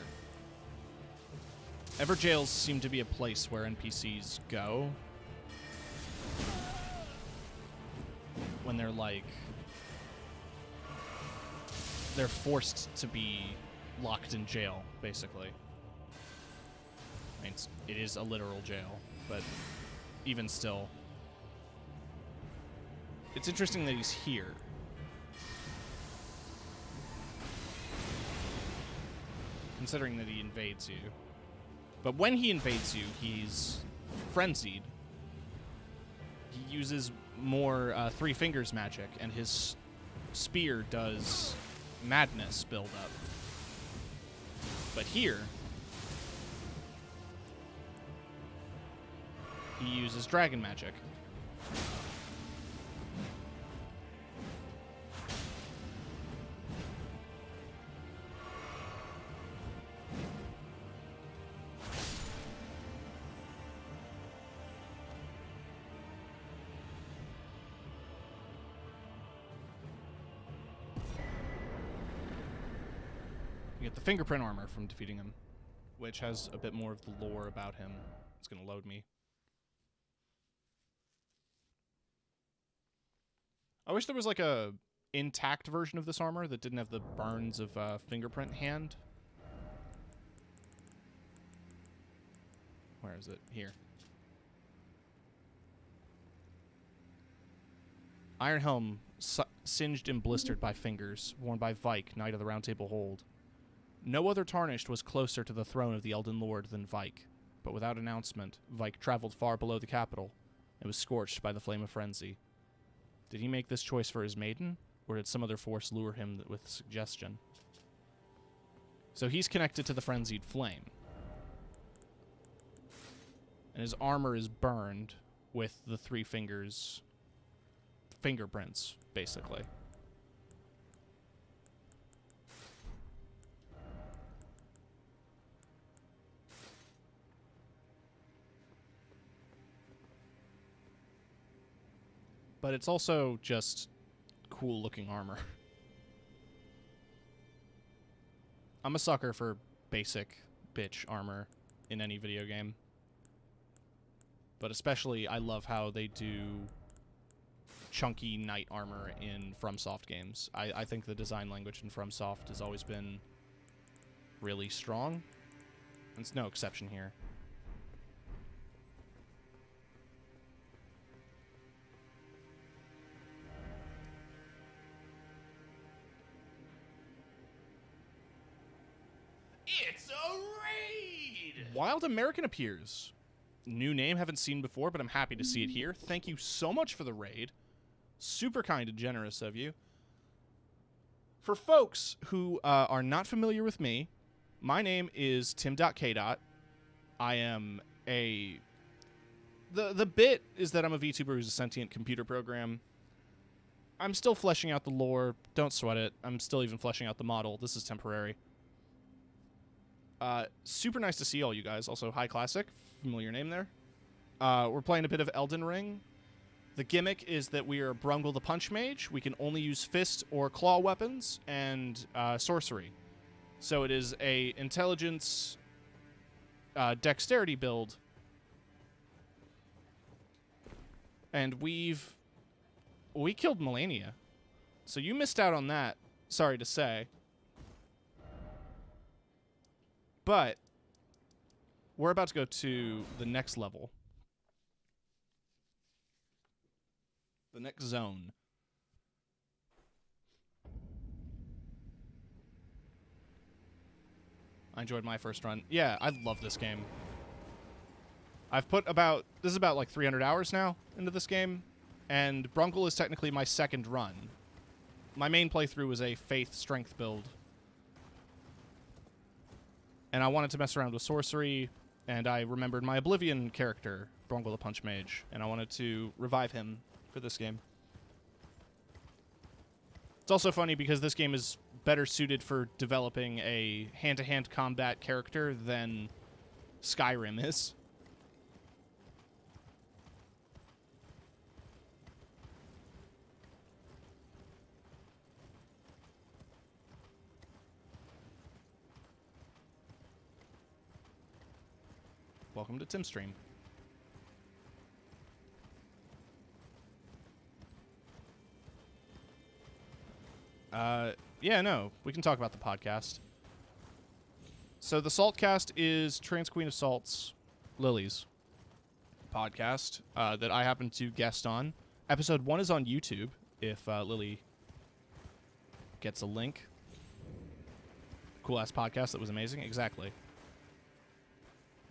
S1: Everjails seem to be a place where NPCs go when they're like... they're forced to be locked in jail, basically. I mean, it is a literal jail, but even still. It's interesting that he's here. Considering that he invades you. But when he invades you, he's frenzied. He uses more Three Fingers magic, and his spear does madness build up. But here, he uses dragon magic. You get the fingerprint armor from defeating him, which has a bit more of the lore about him. It's going to load me. I wish there was like a intact version of this armor that didn't have the burns of fingerprint hand. Where is it? Here. Iron helm, singed and blistered by fingers, worn by Vike, Knight of the Round Table Hold. No other tarnished was closer to the throne of the Elden Lord than Vike, but without announcement, Vike traveled far below the capital and was scorched by the flame of frenzy. Did he make this choice for his maiden, or did some other force lure him with suggestion? So he's connected to the frenzied flame. And his armor is burned with the Three Fingers fingerprints, basically. But it's also just cool-looking armor. I'm a sucker for basic bitch armor in any video game. But especially, I love how they do chunky knight armor in FromSoft games. I think the design language in FromSoft has always been really strong. And it's no exception here.
S8: It's a raid!
S1: Wild American appears. New name, haven't seen before, but I'm happy to see it here. Thank you so much for the raid. Super kind and generous of you. For folks who are not familiar with me, my name is Tim.K. I am a... The bit is that I'm a VTuber who's a sentient computer program. I'm still fleshing out the lore. Don't sweat it. I'm still even fleshing out the model. This is temporary. Super nice to see all you guys. Also, Hi Classic. Familiar name there. We're playing a bit of Elden Ring. The gimmick is that we are Brungle the Punch Mage. We can only use fist or claw weapons and sorcery. So it is a intelligence dexterity build. And we killed Melania. So you missed out on that, sorry to say. But we're about to go to the next level. The next zone. I enjoyed my first run. Yeah, I love this game. I've put this is about like 300 hours now into this game, and Brungle is technically my second run. My main playthrough was a faith strength build. And I wanted to mess around with sorcery, and I remembered my Oblivion character, Brungle the Punch Mage, and I wanted to revive him for this game. It's also funny because this game is better suited for developing a hand-to-hand combat character than Skyrim is. Welcome to Tim's stream. Yeah, no, we can talk about the podcast. So the Saltcast is Trans Queen of Salt's, Lily's podcast that I happen to guest on. Episode 1 is on YouTube, if Lily gets a link. Cool-ass podcast that was amazing. Exactly.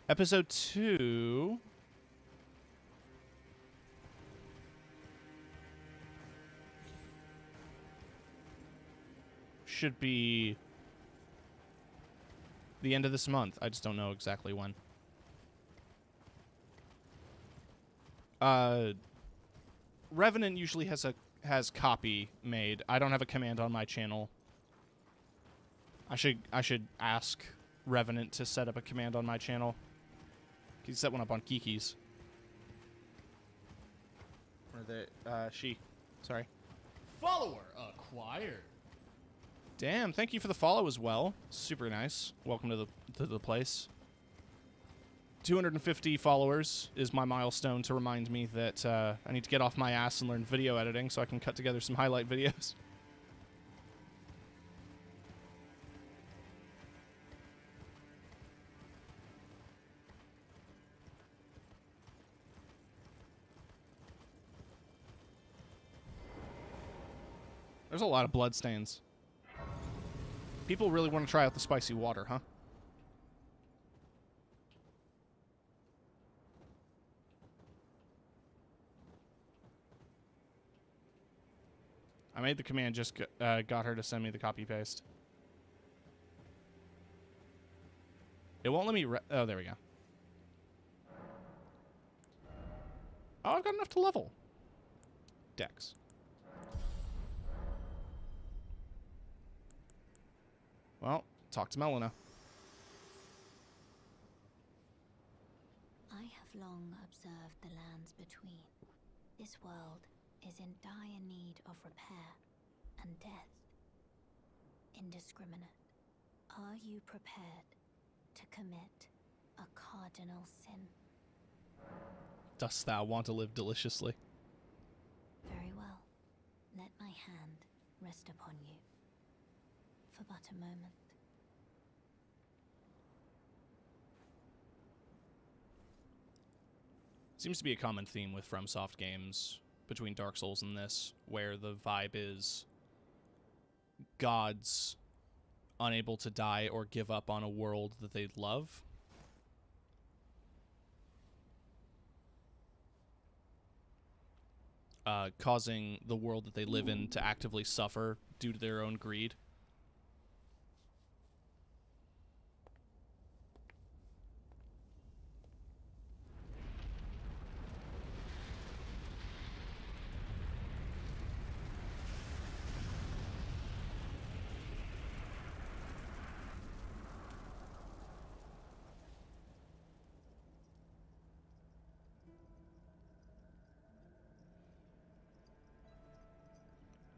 S1: Episode 2... should be the end of this month. I just don't know exactly when. Revenant usually has copy made. I don't have a command on my channel. I should ask Revenant to set up a command on my channel. He set one up on Kiki's. Or she. Sorry.
S8: Follower acquired.
S1: Damn, thank you for the follow as well. Super nice. Welcome to the place. 250 followers is my milestone to remind me that I need to get off my ass and learn video editing so I can cut together some highlight videos. There's a lot of bloodstains. People really want to try out the spicy water, huh? I made the command, just got her to send me the copy-paste. It won't let me oh, there we go. Oh, I've got enough to level. Dex. Well, talk to Melina.
S13: I have long observed the lands between. This world is in dire need of repair and death. Indiscriminate. Are you prepared to commit a cardinal sin?
S1: Dost thou want to live deliciously?
S13: Very well. Let my hand rest upon you. For but a moment.
S1: Seems to be a common theme with FromSoft games between Dark Souls and this, where the vibe is gods unable to die or give up on a world that they love. Causing the world that they live in to actively suffer due to their own greed.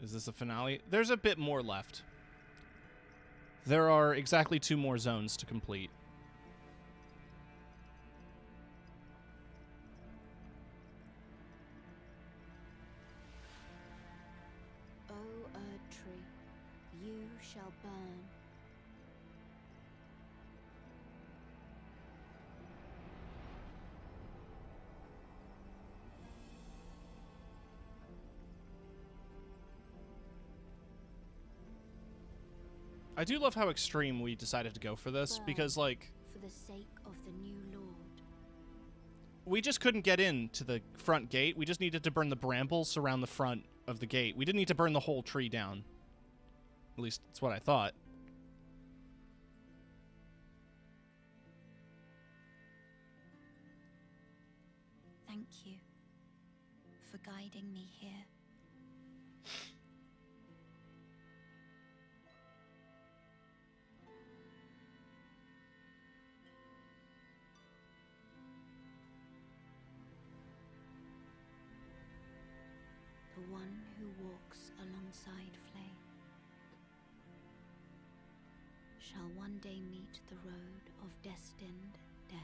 S1: Is this a finale? There's a bit more left. There are exactly 2 more zones to complete.
S13: O Erd tree, you shall burn.
S1: I do love how extreme we decided to go for this, because, like,
S13: For the sake of the new lord.
S1: we just couldn't get into the front gate. We just needed to burn the brambles around the front of the gate. We didn't need to burn the whole tree down. At least that's what I thought.
S13: Thank you for guiding me here. The one who walks alongside flame shall one day meet the road of destined death.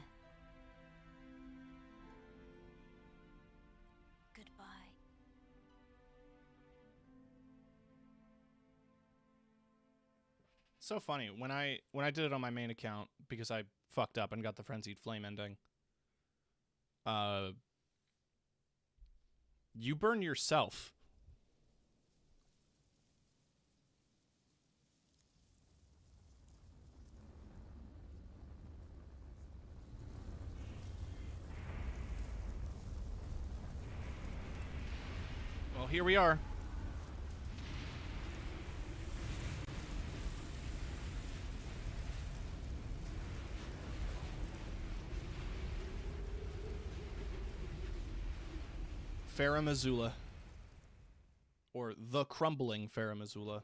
S1: So funny when I did it on my main account because I fucked up and got the frenzied flame ending. You burn yourself. Well, here we are. Farah Missoula. Or the crumbling Farah Missoula.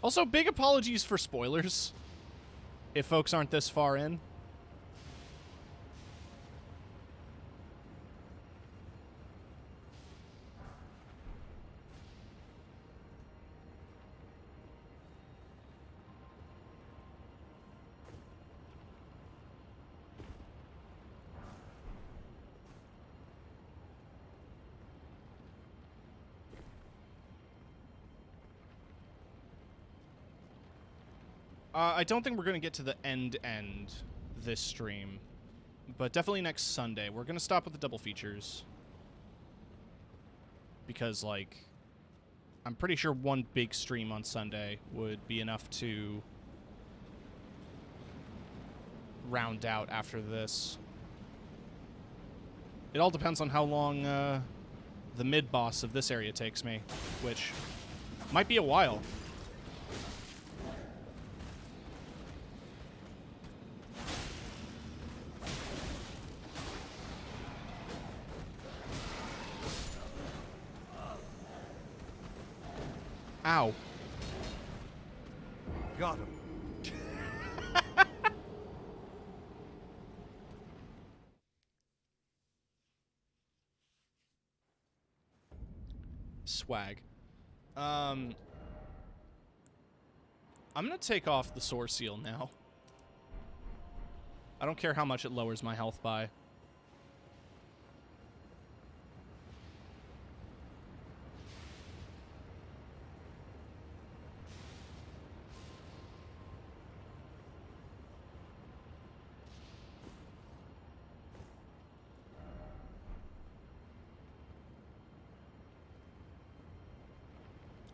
S1: Also, big apologies for spoilers. If folks aren't this far in. I don't think we're going to get to the end this stream. But definitely next Sunday. We're going to stop with the double features. Because, like, I'm pretty sure one big stream on Sunday would be enough to round out after this. It all depends on how long the mid-boss of this area takes me, which might be a while. Ow.
S11: Got him.
S1: Swag. I'm gonna take off the Soar Seal now. I don't care how much it lowers my health by.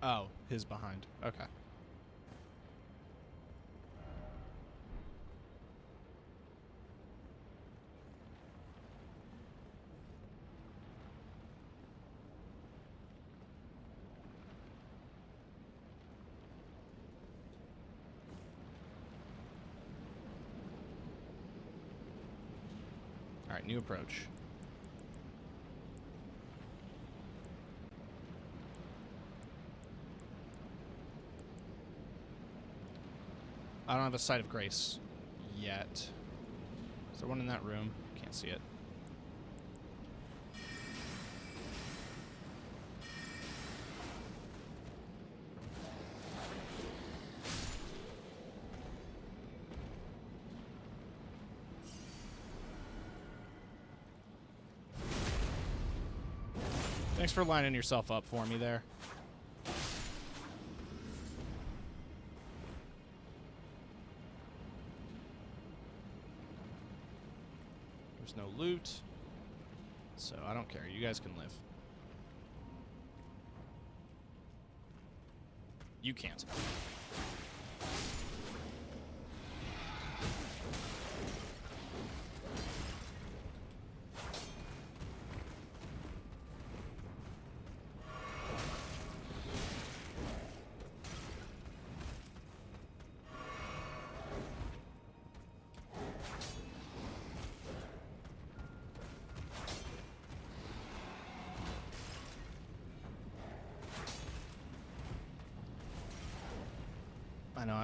S1: Oh, his behind. Okay. All right, new approach. I don't have a Sight of Grace yet. Is there one in that room? Can't see it. Thanks for lining yourself up for me there. There's no loot, so I don't care. You guys can live. You can't.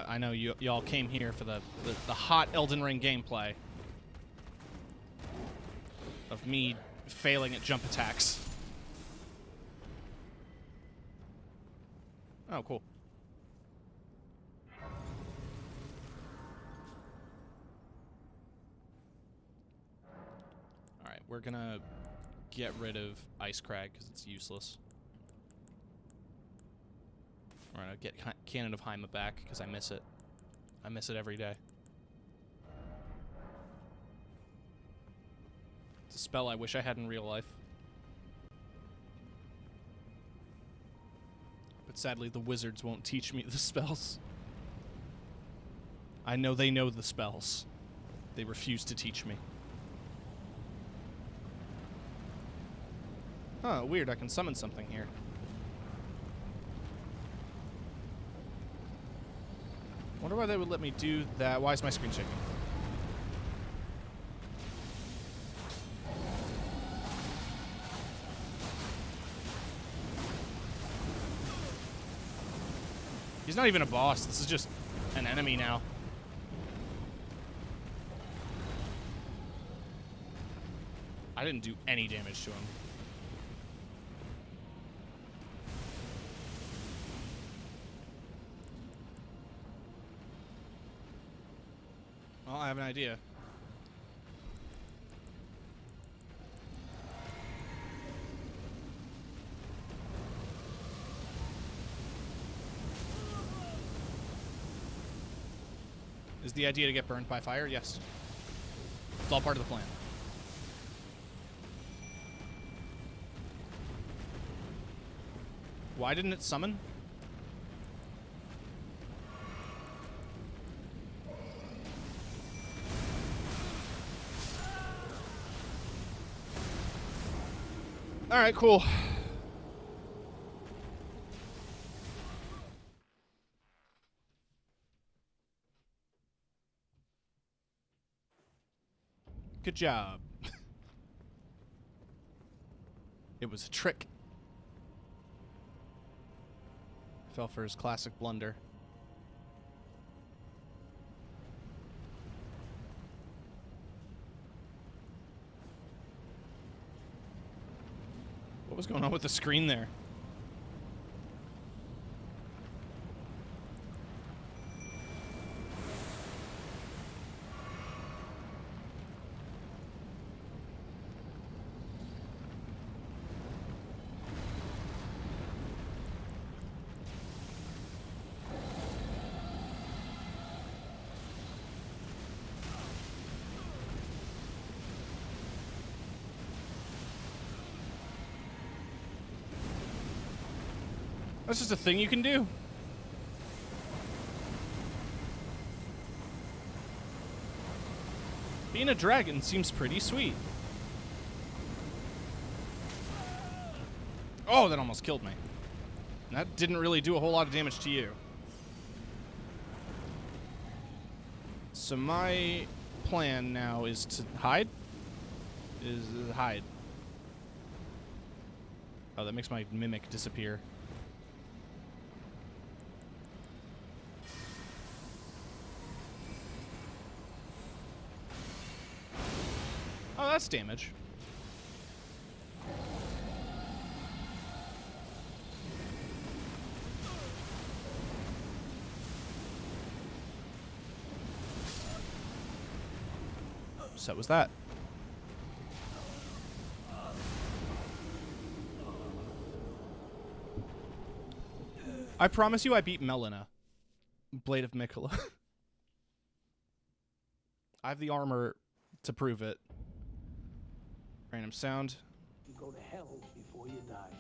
S1: I know y'all came here for the hot Elden Ring gameplay of me failing at jump attacks. Oh, cool. All right, we're gonna get rid of Ice Crag because it's useless. Alright, I'll get Cannon of Haima back, because I miss it. I miss it every day. It's a spell I wish I had in real life. But sadly, the wizards won't teach me the spells. I know they know the spells. They refuse to teach me. Huh, weird, I can summon something here. Wonder why they would let me do that. Why is my screen shaking? He's not even a boss. This is just an enemy now. I didn't do any damage to him. Well, I have an idea. Is the idea to get burned by fire? Yes. It's all part of the plan. Why didn't it summon? All right, cool. Good job. It was a trick. Fell for his classic blunder. What was going on with the screen there? That's just a thing you can do. Being a dragon seems pretty sweet. Oh, that almost killed me. That didn't really do a whole lot of damage to you. So my plan now is to hide? Hide. Oh, that makes my mimic disappear. Oh, that's damage. So was that. I promise you I beat Melina. Blade of Mikola. I have the armor to prove it. Random sound.
S14: You go to hell before you die.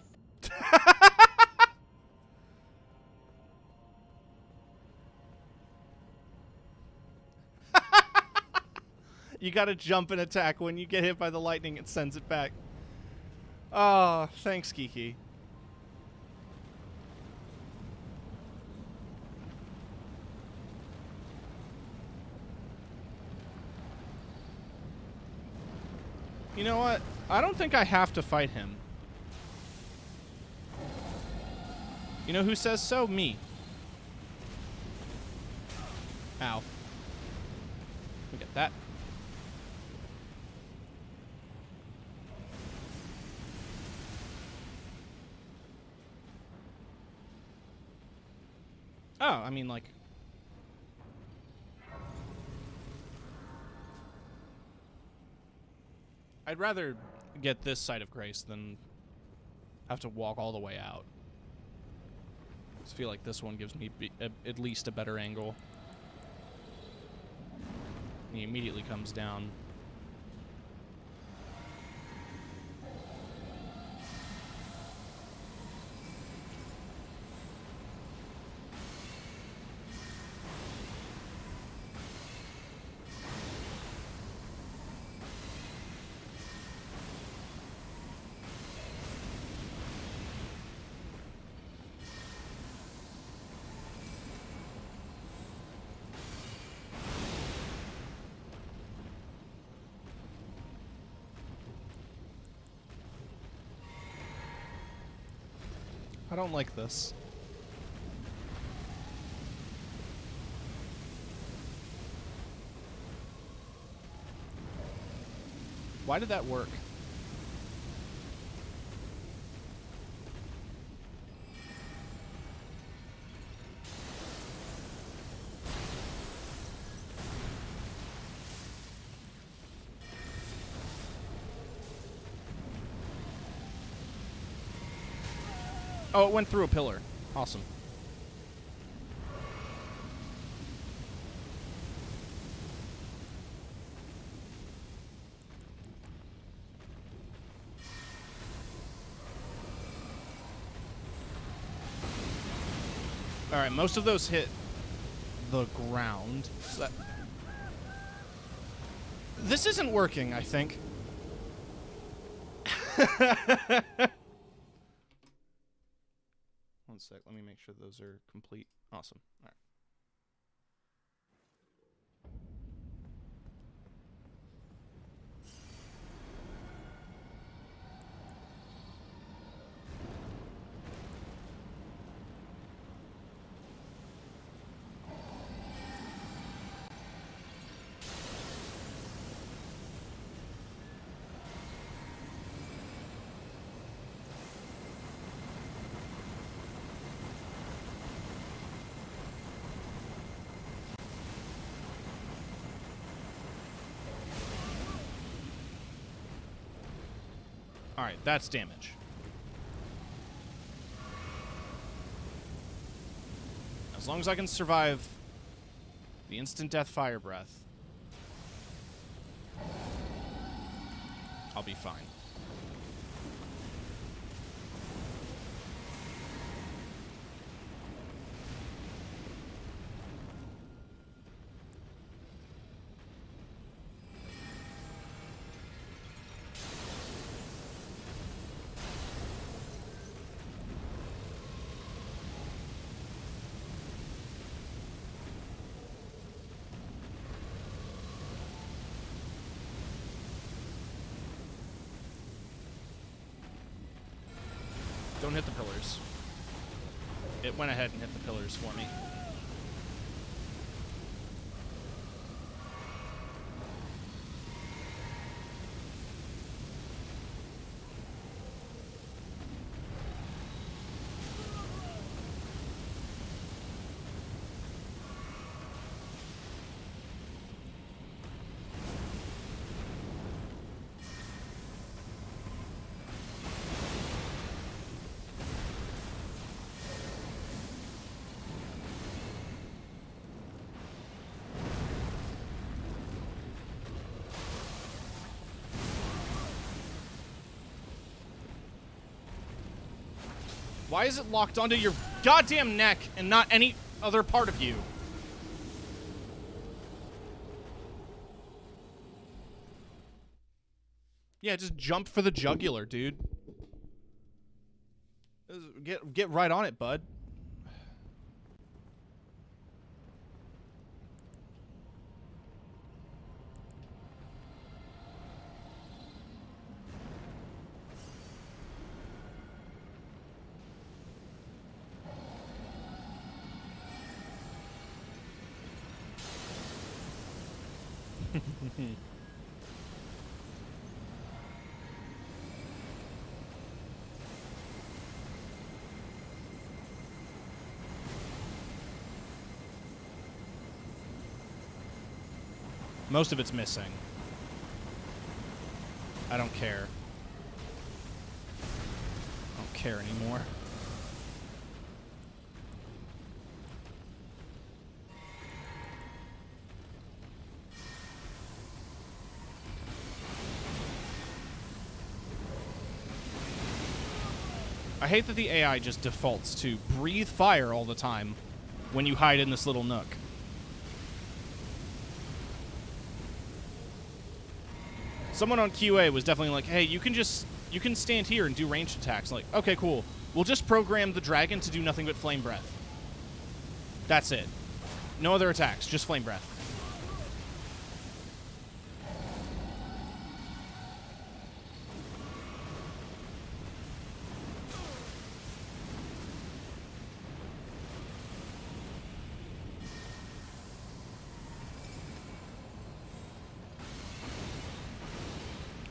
S1: You gotta jump and attack. When you get hit by the lightning, it sends it back. Oh, thanks, Kiki. You know what? I don't think I have to fight him. You know who says so? Me. Ow. Look at that. Oh, I mean, like... I'd rather get this side of grace than have to walk all the way out. just feel like this one gives me at least a better angle. He immediately comes down. I don't like this. Why did that work? Oh, it went through a pillar. Awesome. All right, most of those hit the ground. So this isn't working, I think. One sec, let me make sure those are complete. Awesome. All right. All right, that's damage. As long as I can survive the instant death fire breath, I'll be fine. Don't hit the pillars. It went ahead and hit the pillars for me. Why is it locked onto your goddamn neck and not any other part of you? Yeah, just jump for the jugular, dude. Get right on it, bud. Most of it's missing. I don't care. I don't care anymore. I hate that the AI just defaults to breathe fire all the time when you hide in this little nook. Someone on QA was definitely like, hey, you can stand here and do ranged attacks. Like, okay, cool. We'll just program the dragon to do nothing but flame breath. That's it. No other attacks, just flame breath.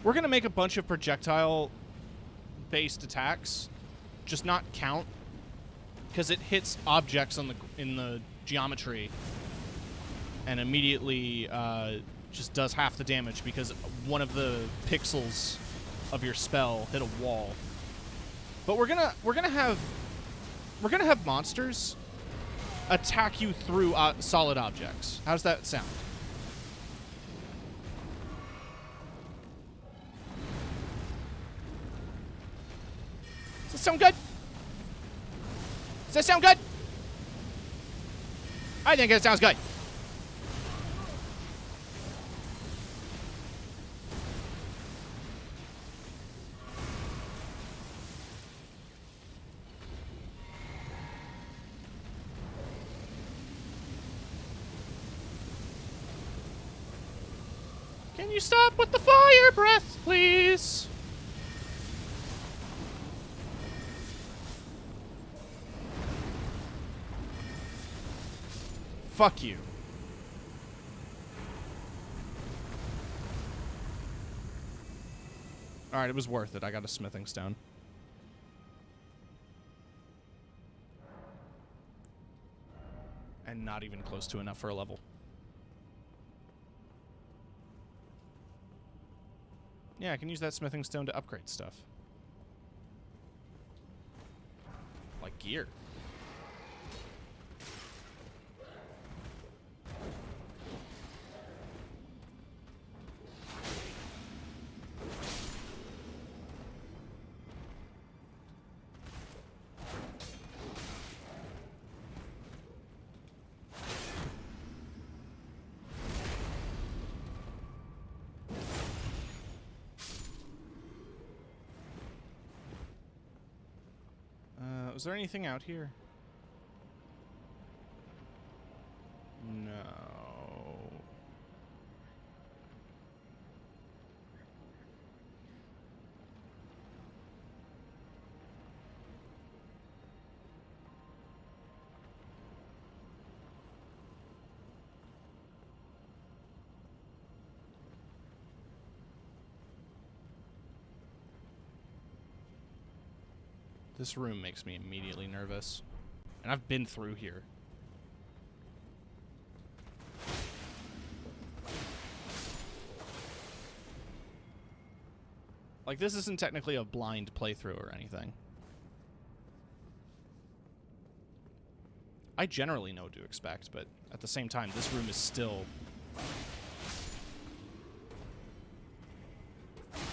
S1: We're going to make a bunch of projectile-based attacks, just not count, because it hits objects in the geometry and immediately just does half the damage because one of the pixels of your spell hit a wall. But we're gonna have monsters attack you through solid objects. How does that sound? Does that sound good? Does that sound good? I think it sounds good. Can you stop with the fire breath, please? Fuck you. Alright, it was worth it. I got a smithing stone. And not even close to enough for a level. Yeah, I can use that smithing stone to upgrade stuff. Like gear. Is there anything out here? No. This room makes me immediately nervous. And I've been through here. Like, this isn't technically a blind playthrough or anything. I generally know what to expect, but at the same time, this room is still...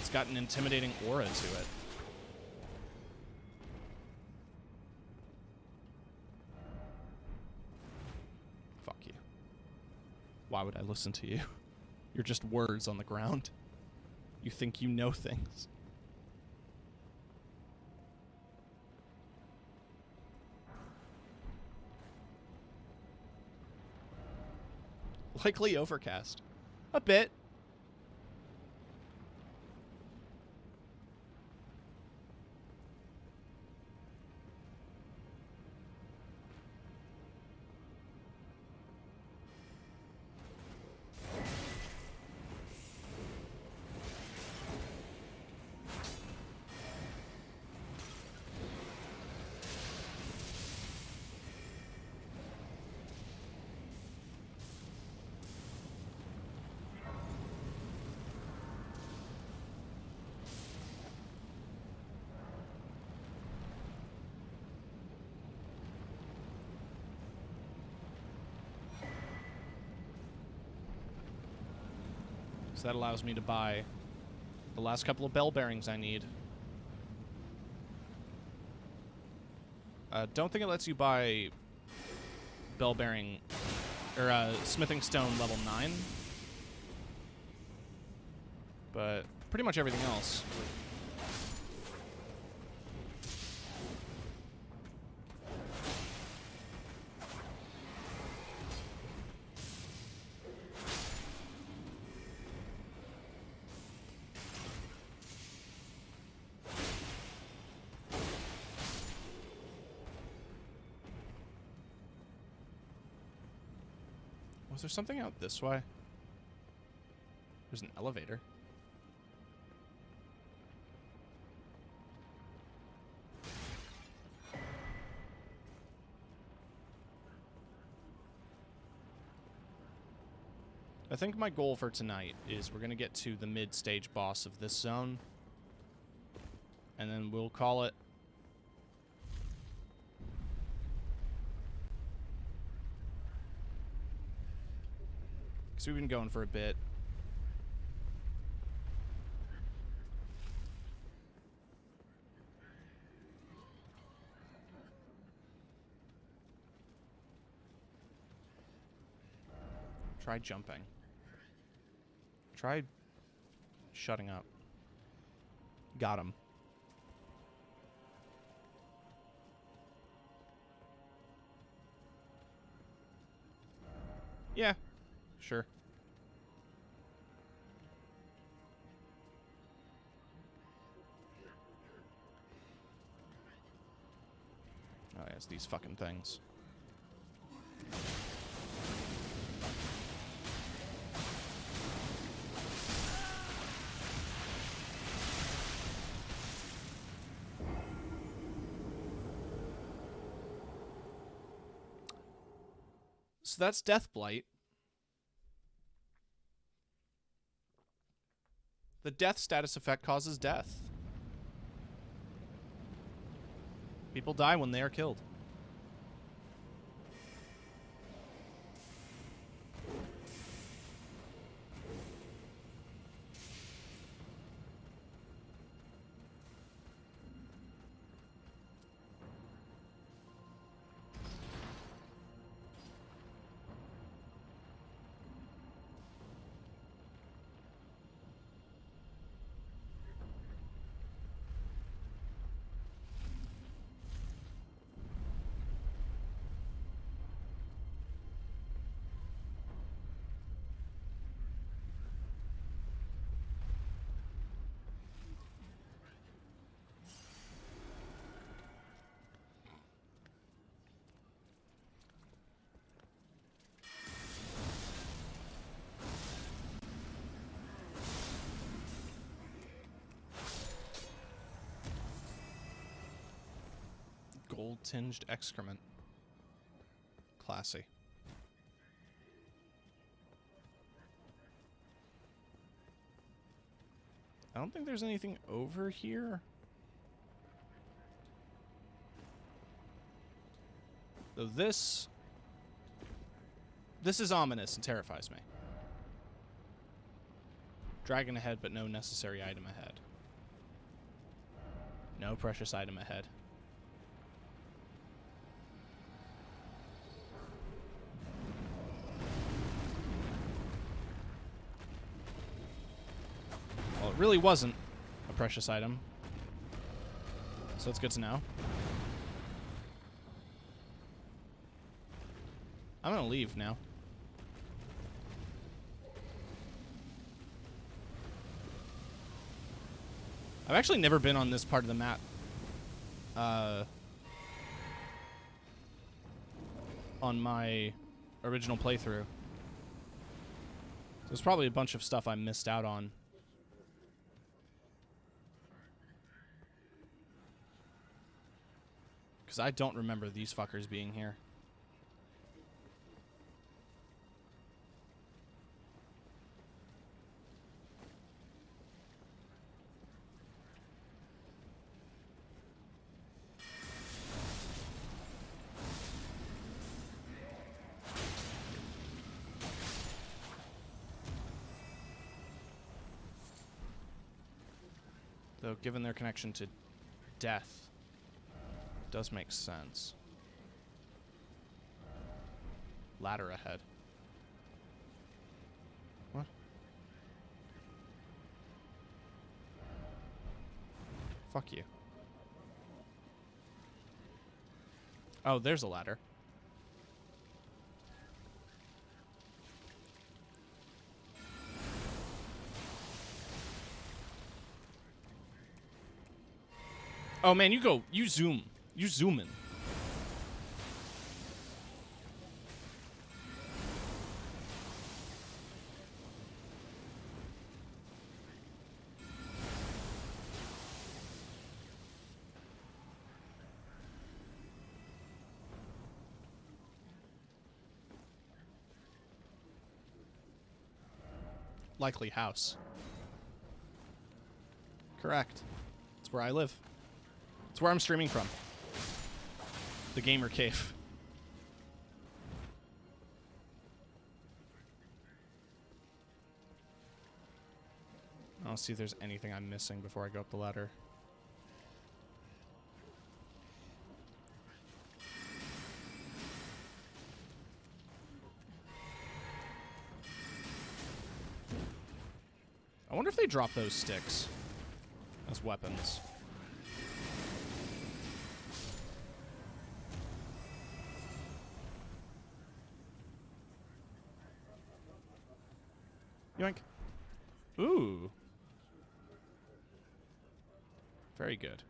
S1: It's got an intimidating aura to it. Why would I listen to you? You're just words on the ground. You think you know things. Likely overcast. A bit. So that allows me to buy the last couple of bell bearings I need. Don't think it lets you buy bell bearing or smithing stone level 9, but pretty much everything else. Was there something out this way? There's an elevator. I think my goal for tonight is we're going to get to the mid-stage boss of this zone. And then we'll call it. Because we've been going for a bit. Try jumping. Try shutting up. Got him. Yeah, sure. Oh, yeah, it's these fucking things. So that's Death Blight. The death status effect causes death. People die when they are killed. Gold-tinged excrement. Classy. I don't think there's anything over here. Though this is ominous and terrifies me. Dragon ahead, but no necessary item ahead. No precious item ahead. Well, it really wasn't a precious item. So it's good to know. I'm gonna leave now. I've actually never been on this part of the map. On my original playthrough. There's probably a bunch of stuff I missed out on. Because I don't remember these fuckers being here. Though, given their connection to death, Does make sense. Ladder ahead. What? Fuck you. Oh, there's a ladder. Oh man, you zoom in. Likely house. Correct. It's where I live. It's where I'm streaming from. The Gamer Cave. I'll see if there's anything I'm missing before I go up the ladder. I wonder if they drop those sticks as weapons. Yoink. Ooh. Very good.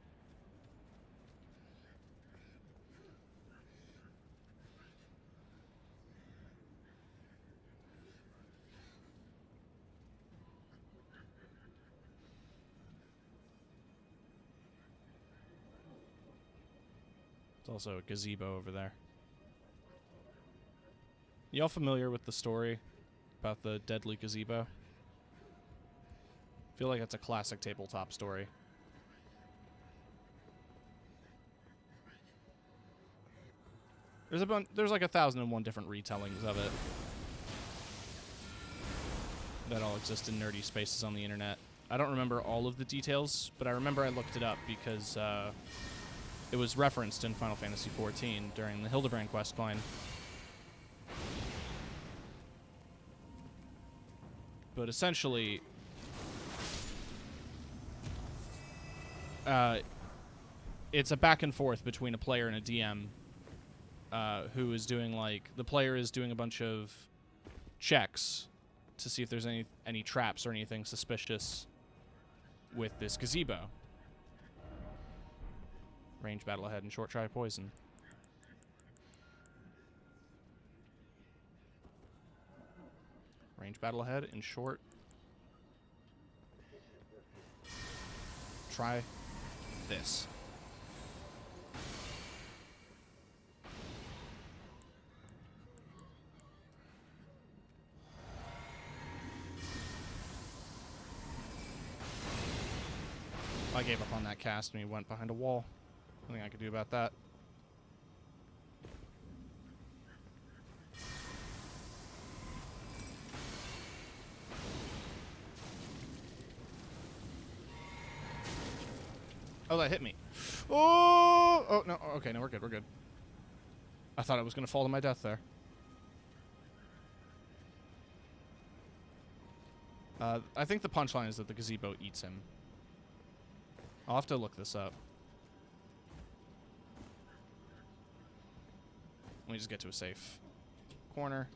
S1: There's also a gazebo over there. Y'all familiar with the story about the deadly gazebo? I feel like it's a classic tabletop story. There's like 1,001 different retellings of it that all exist in nerdy spaces on the internet. I don't remember all of the details, but I remember I looked it up because it was referenced in Final Fantasy XIV during the Hildebrand questline. But essentially, it's a back and forth between a player and a DM who is doing, like, the player is doing a bunch of checks to see if there's any traps or anything suspicious with this gazebo. Range battle ahead and short try poison. Range battle ahead and short. Try this. I gave up on that cast and he went behind a wall. Nothing I could do about that. Oh, that hit me. Oh! Oh, no. Okay, no, we're good. We're good. I thought I was going to fall to my death there. I think the punchline is that the gazebo eats him. I'll have to look this up. Let me just get to a safe corner.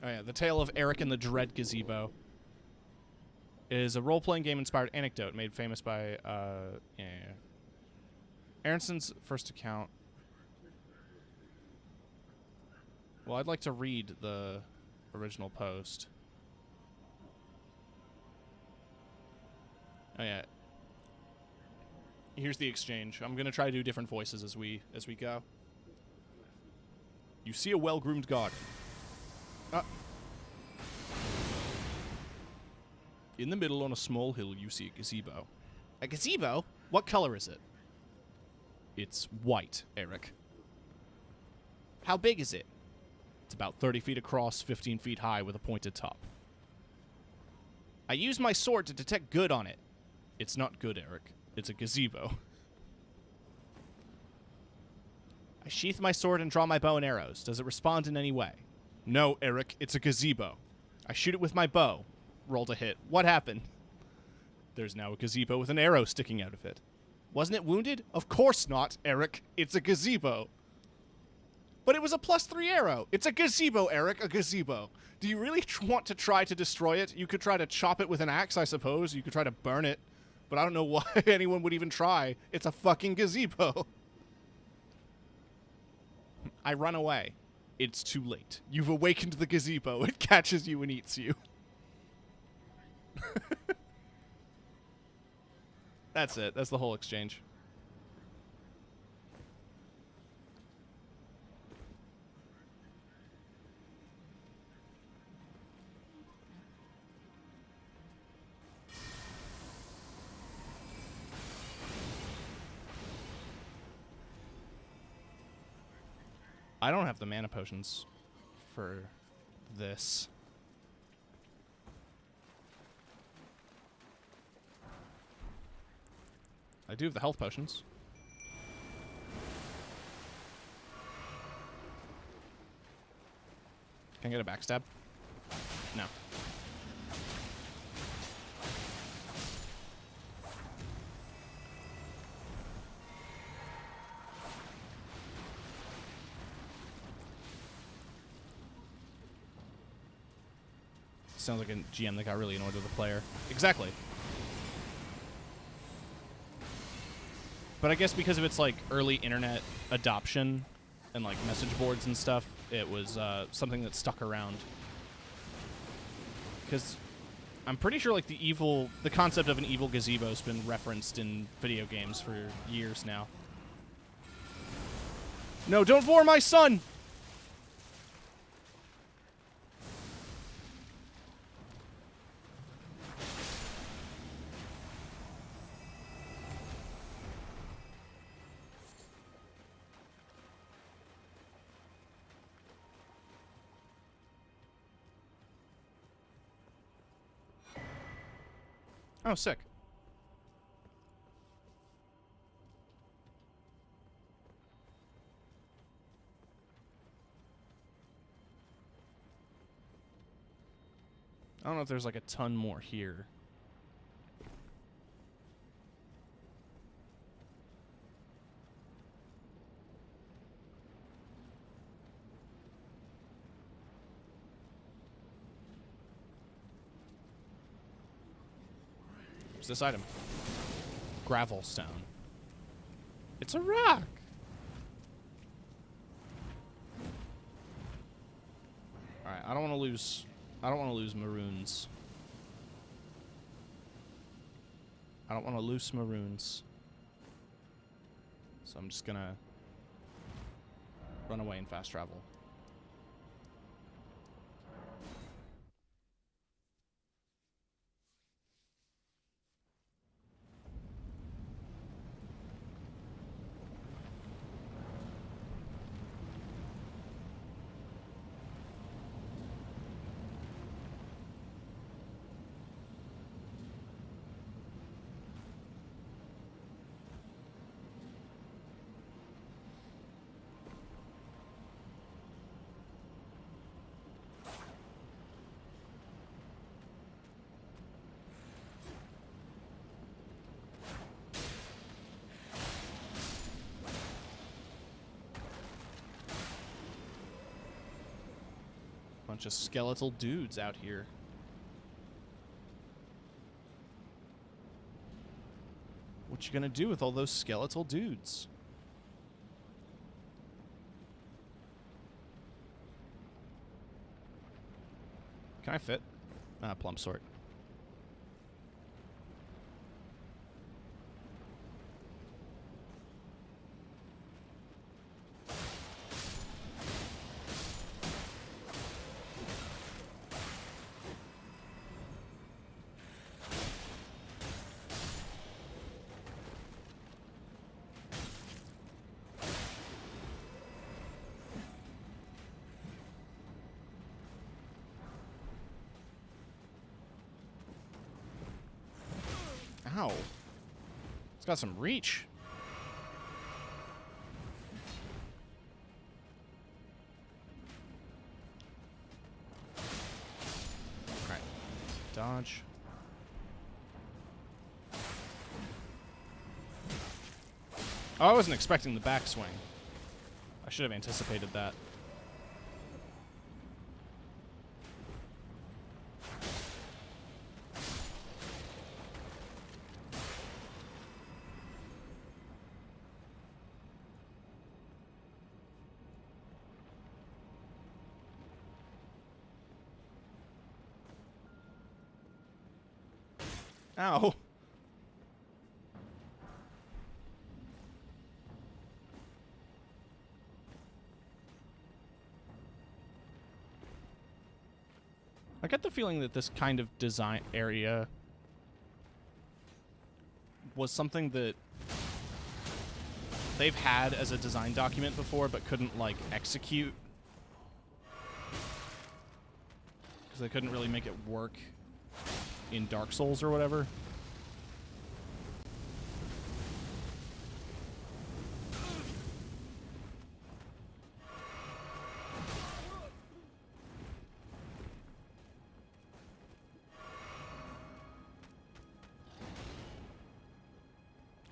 S1: Oh yeah, The Tale of Eric and the Dread Gazebo is a role-playing game-inspired anecdote made famous by Aronson's first account. Well, I'd like to read the original post. Oh yeah. Here's the exchange. I'm gonna try to do different voices as we go. You see a well-groomed garden. In the middle on a small hill, you see a gazebo. A gazebo? What color is it? It's white, Eric. How big is it? It's about 30 feet across, 15 feet high with a pointed top. I use my sword to detect good on it. It's not good, Eric. It's a gazebo. I sheath my sword and draw my bow and arrows. Does it respond in any way? No, Eric. It's a gazebo. I shoot it with my bow. Rolled a hit. What happened? There's now a gazebo with an arrow sticking out of it. Wasn't it wounded? Of course not, Eric. It's a gazebo. But it was a +3 arrow. It's a gazebo, Eric. A gazebo. Do you really want to try to destroy it? You could try to chop it with an axe, I suppose. You could try to burn it. But I don't know why anyone would even try. It's a fucking gazebo. I run away. It's too late. You've awakened the gazebo. It catches you and eats you. That's it. That's the whole exchange. I don't have the mana potions for this. I do have the health potions. Can I get a backstab? No. Sounds like a GM that got really annoyed with the player. Exactly. But I guess because of its like early internet adoption and like message boards and stuff, it was something that stuck around. Because I'm pretty sure like the concept of an evil gazebo has been referenced in video games for years now. No, don't vor my son! Oh, sick. I don't know if there's like a ton more here. What's this item? Gravel stone. It's a rock. All right, I don't want to lose maroons. I don't want to lose maroons. So I'm just gonna run away and fast travel. Bunch of skeletal dudes out here. What you gonna do with all those skeletal dudes? Can I fit? Plump sort. Ow. It's got some reach. Alright. Dodge. Oh, I wasn't expecting the backswing. I should have anticipated that. Ow. I get the feeling that this kind of design area was something that they've had as a design document before but couldn't, like, execute. Because they couldn't really make it work in Dark Souls or whatever.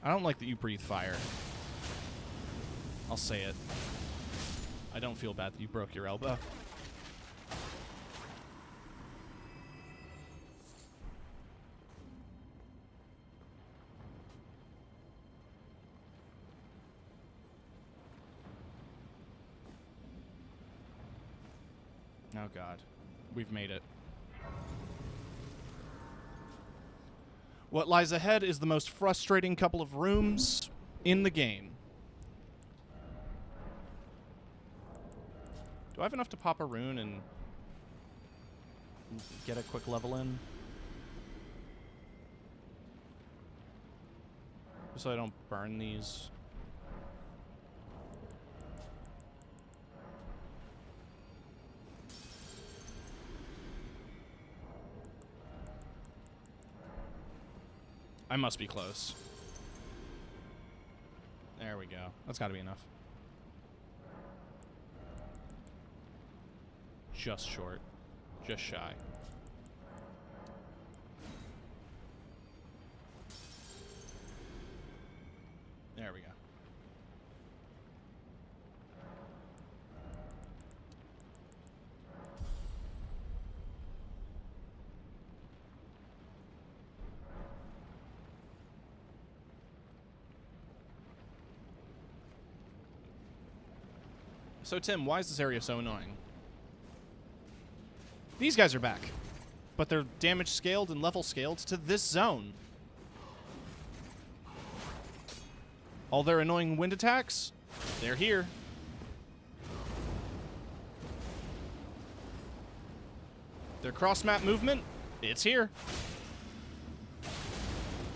S1: I don't like that you breathe fire. I'll say it. I don't feel bad that you broke your elbow. Oh god. We've made it. What lies ahead is the most frustrating couple of rooms in the game. Do I have enough to pop a rune and get a quick level in? Just so I don't burn these. I must be close. There we go. That's gotta be enough. Just short. Just shy. There we go. So, Tim, why is this area so annoying? These guys are back, but they're damage scaled and level scaled to this zone. All their annoying wind attacks, they're here. Their cross-map movement, it's here.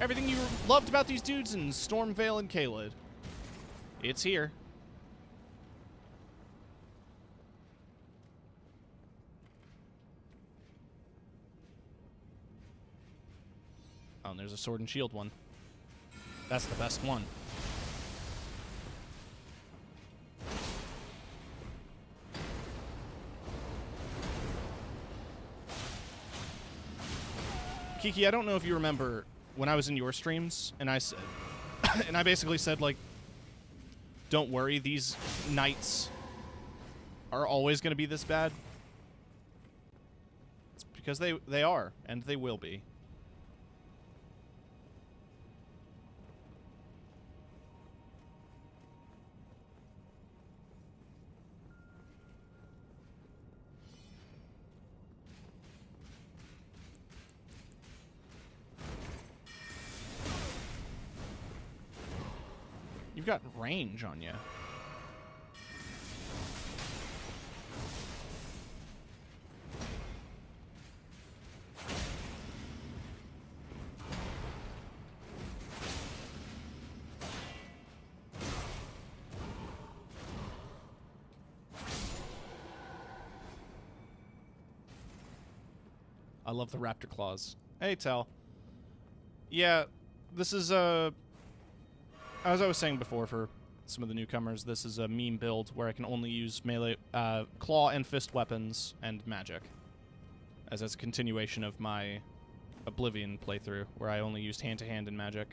S1: Everything you loved about these dudes in Stormvale and Caelid, it's here. Oh, and there's a sword and shield one. That's the best one. Kiki, I don't know if you remember when I was in your streams and I said, and I basically said, like, don't worry, these knights are always going to be this bad. It's because they are, and they will be. You've got range on you. I love the raptor claws. Hey, Tel. Yeah, This is as I was saying before, for some of the newcomers, this is a meme build where I can only use melee, claw and fist weapons and magic, as that's a continuation of my Oblivion playthrough, where I only used hand-to-hand and magic.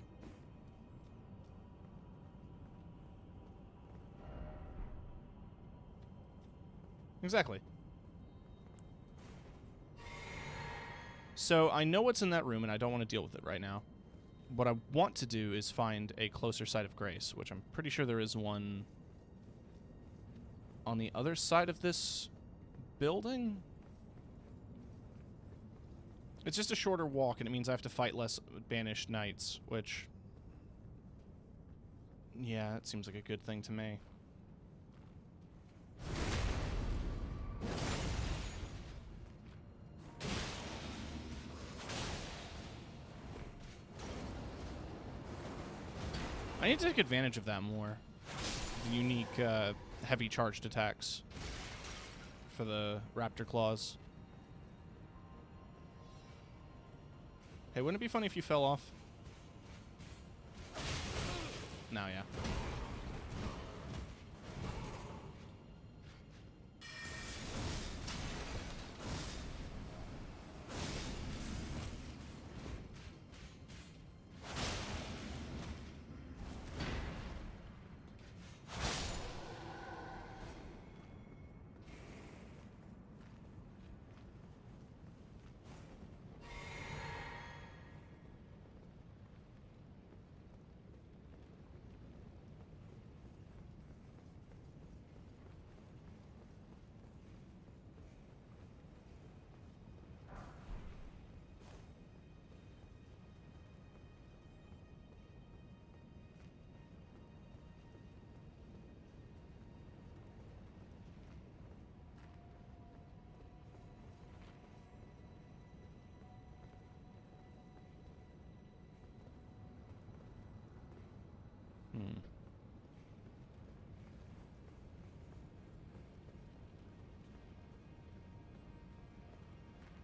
S1: Exactly. So I know what's in that room, and I don't want to deal with it right now. What I want to do is find a closer site of grace, which I'm pretty sure there is one on the other side of this building. It's just a shorter walk, and it means I have to fight less banished knights, which... yeah, it seems like a good thing to me. I need to take advantage of that more. The unique, heavy charged attacks for the raptor claws. Hey, wouldn't it be funny if you fell off? No, yeah.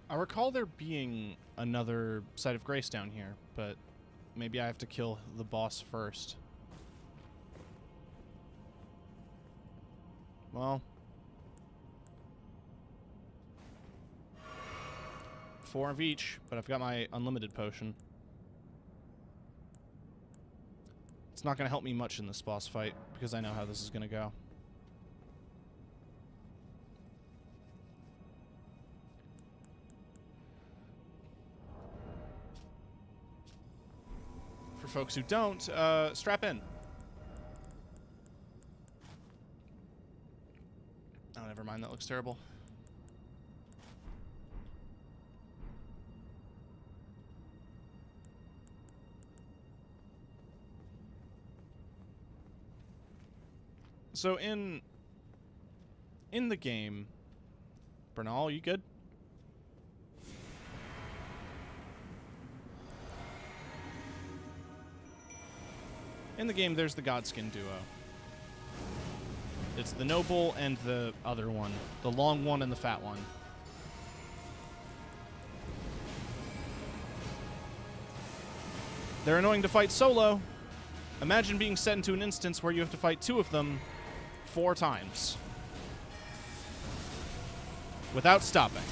S1: I recall there being another site of grace down here, but maybe I have to kill the boss first. Well, 4 of each, but I've got my unlimited potion. It's not going to help me much in this boss fight, because I know how this is going to go. For folks who don't, strap in. Oh, never mind, that looks terrible. So in the game, Brungle, you good? In the game, there's the Godskin duo. It's the noble and the other one. The long one and the fat one. They're annoying to fight solo. Imagine being set into an instance where you have to fight 2 of them 4 times. Without stopping.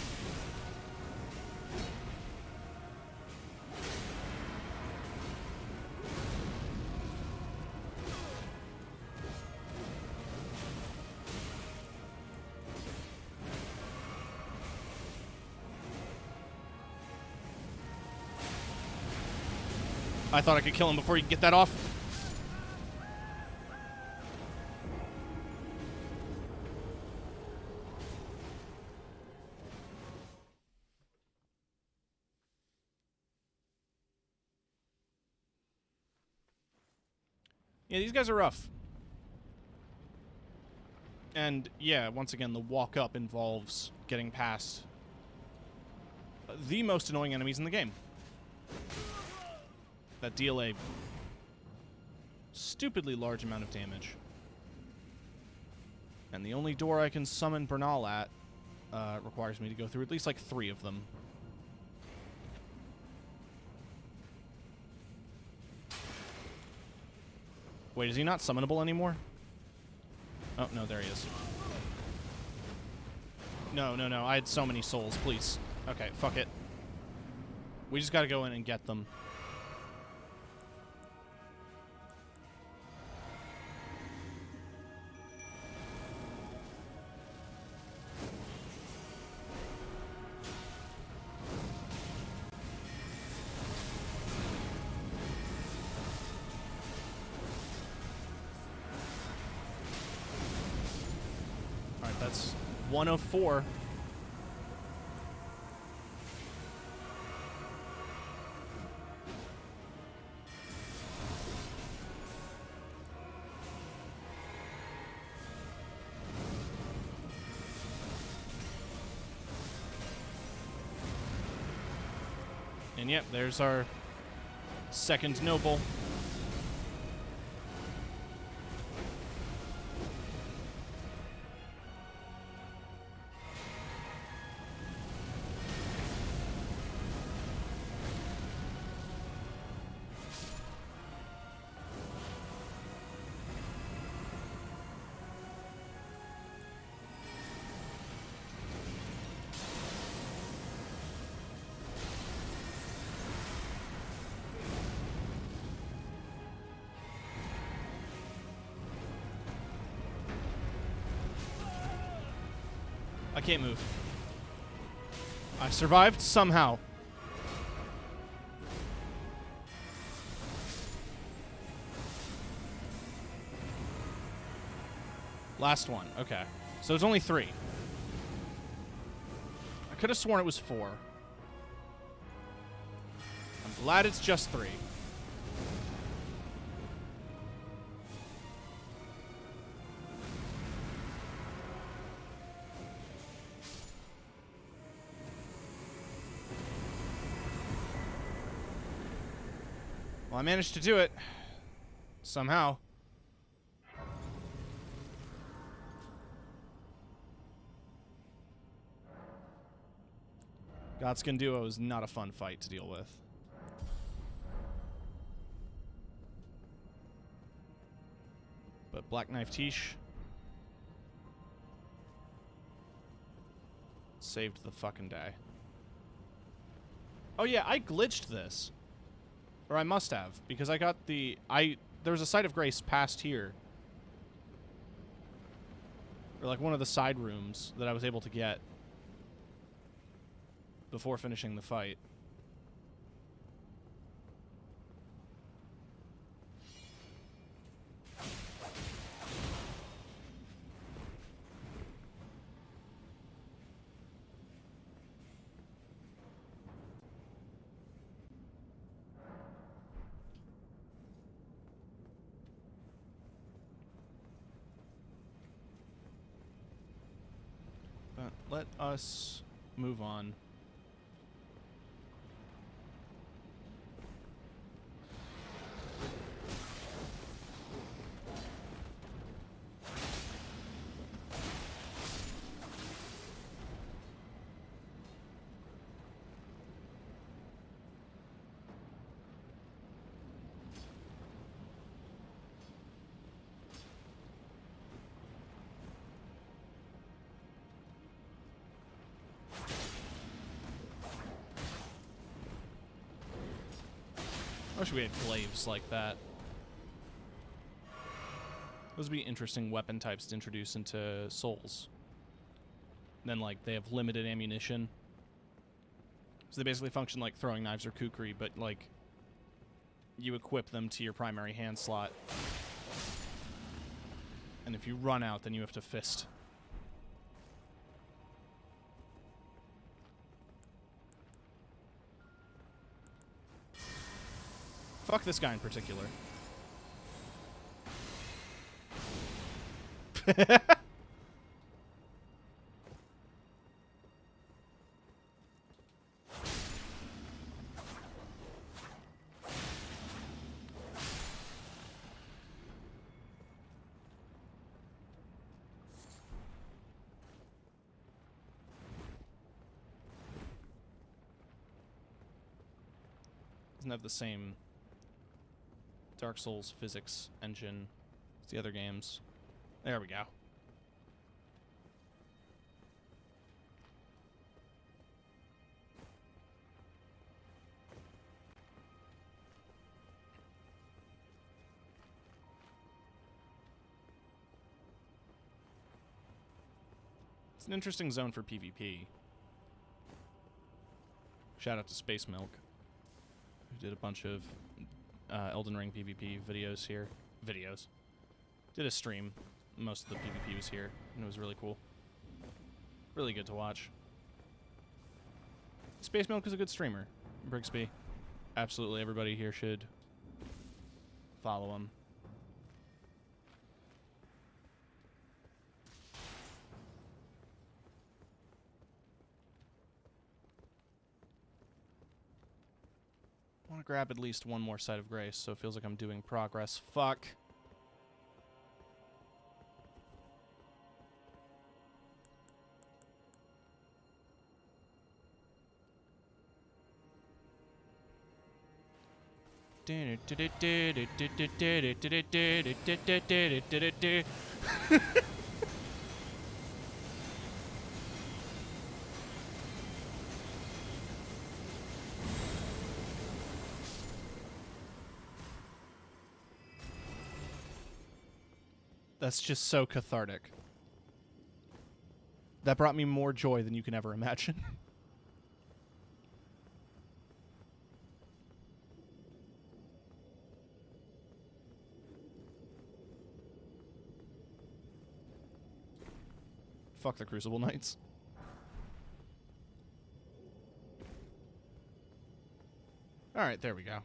S1: I thought I could kill him before he could get that off. Yeah, these guys are rough. And yeah, once again, the walk up involves getting past the most annoying enemies in the game. That deal a stupidly large amount of damage. And the only door I can summon Brungle at requires me to go through at least like 3 of them. Wait, is he not summonable anymore? Oh, no, there he is. No, no, no. I had so many souls, please. Okay, fuck it. We just gotta go in and get them. Alright, that's 1 of 4. And yep, there's our second noble. I can't move. I survived somehow. Last one. Okay. So it's only 3. I could have sworn it was 4. I'm glad it's just 3. Well, I managed to do it. Somehow. Godskin Duo is not a fun fight to deal with. But Black Knife Tish saved the fucking day. Oh yeah, I glitched this. Or I must have, because I got the... there was a Site of Grace past here. Or like one of the side rooms that I was able to get before finishing the fight. But let us move on. I wish we had glaives like that. Those would be interesting weapon types to introduce into Souls. Then, like, they have limited ammunition. So they basically function like throwing knives or kukri, but, like, you equip them to your primary hand slot. And if you run out, then you have to fist. Fuck this guy in particular. Doesn't have the same Dark Souls physics engine. It's the other games. There we go. It's an interesting zone for PvP. Shout out to Space Milk, who did a bunch of Elden Ring PvP videos here. Did a stream. Most of the PvP was here, and it was really cool. Really good to watch. Space Milk is a good streamer. Brixby. Absolutely everybody here should follow him. I want to grab at least one more Site of Grace, so it feels like I'm doing progress. Fuck. That's just so cathartic. That brought me more joy than you can ever imagine. Fuck the Crucible Knights. Alright, there we go.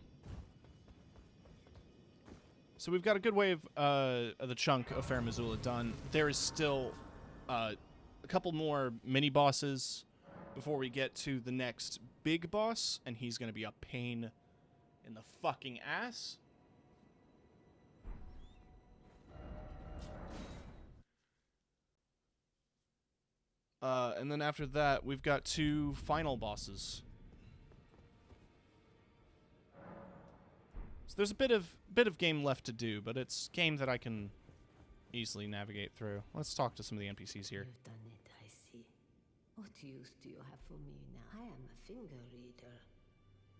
S1: So we've got a good way of the chunk of Fair Missoula done. There is still a couple more mini-bosses before we get to the next big boss, and he's going to be a pain in the fucking ass. And then after that, we've got 2 final bosses. So there's a bit of game left to do, but it's game that I can easily navigate through. Let's talk to some of the NPCs here.
S10: You've done it, I see. What use do you have for me now? I am a finger reader.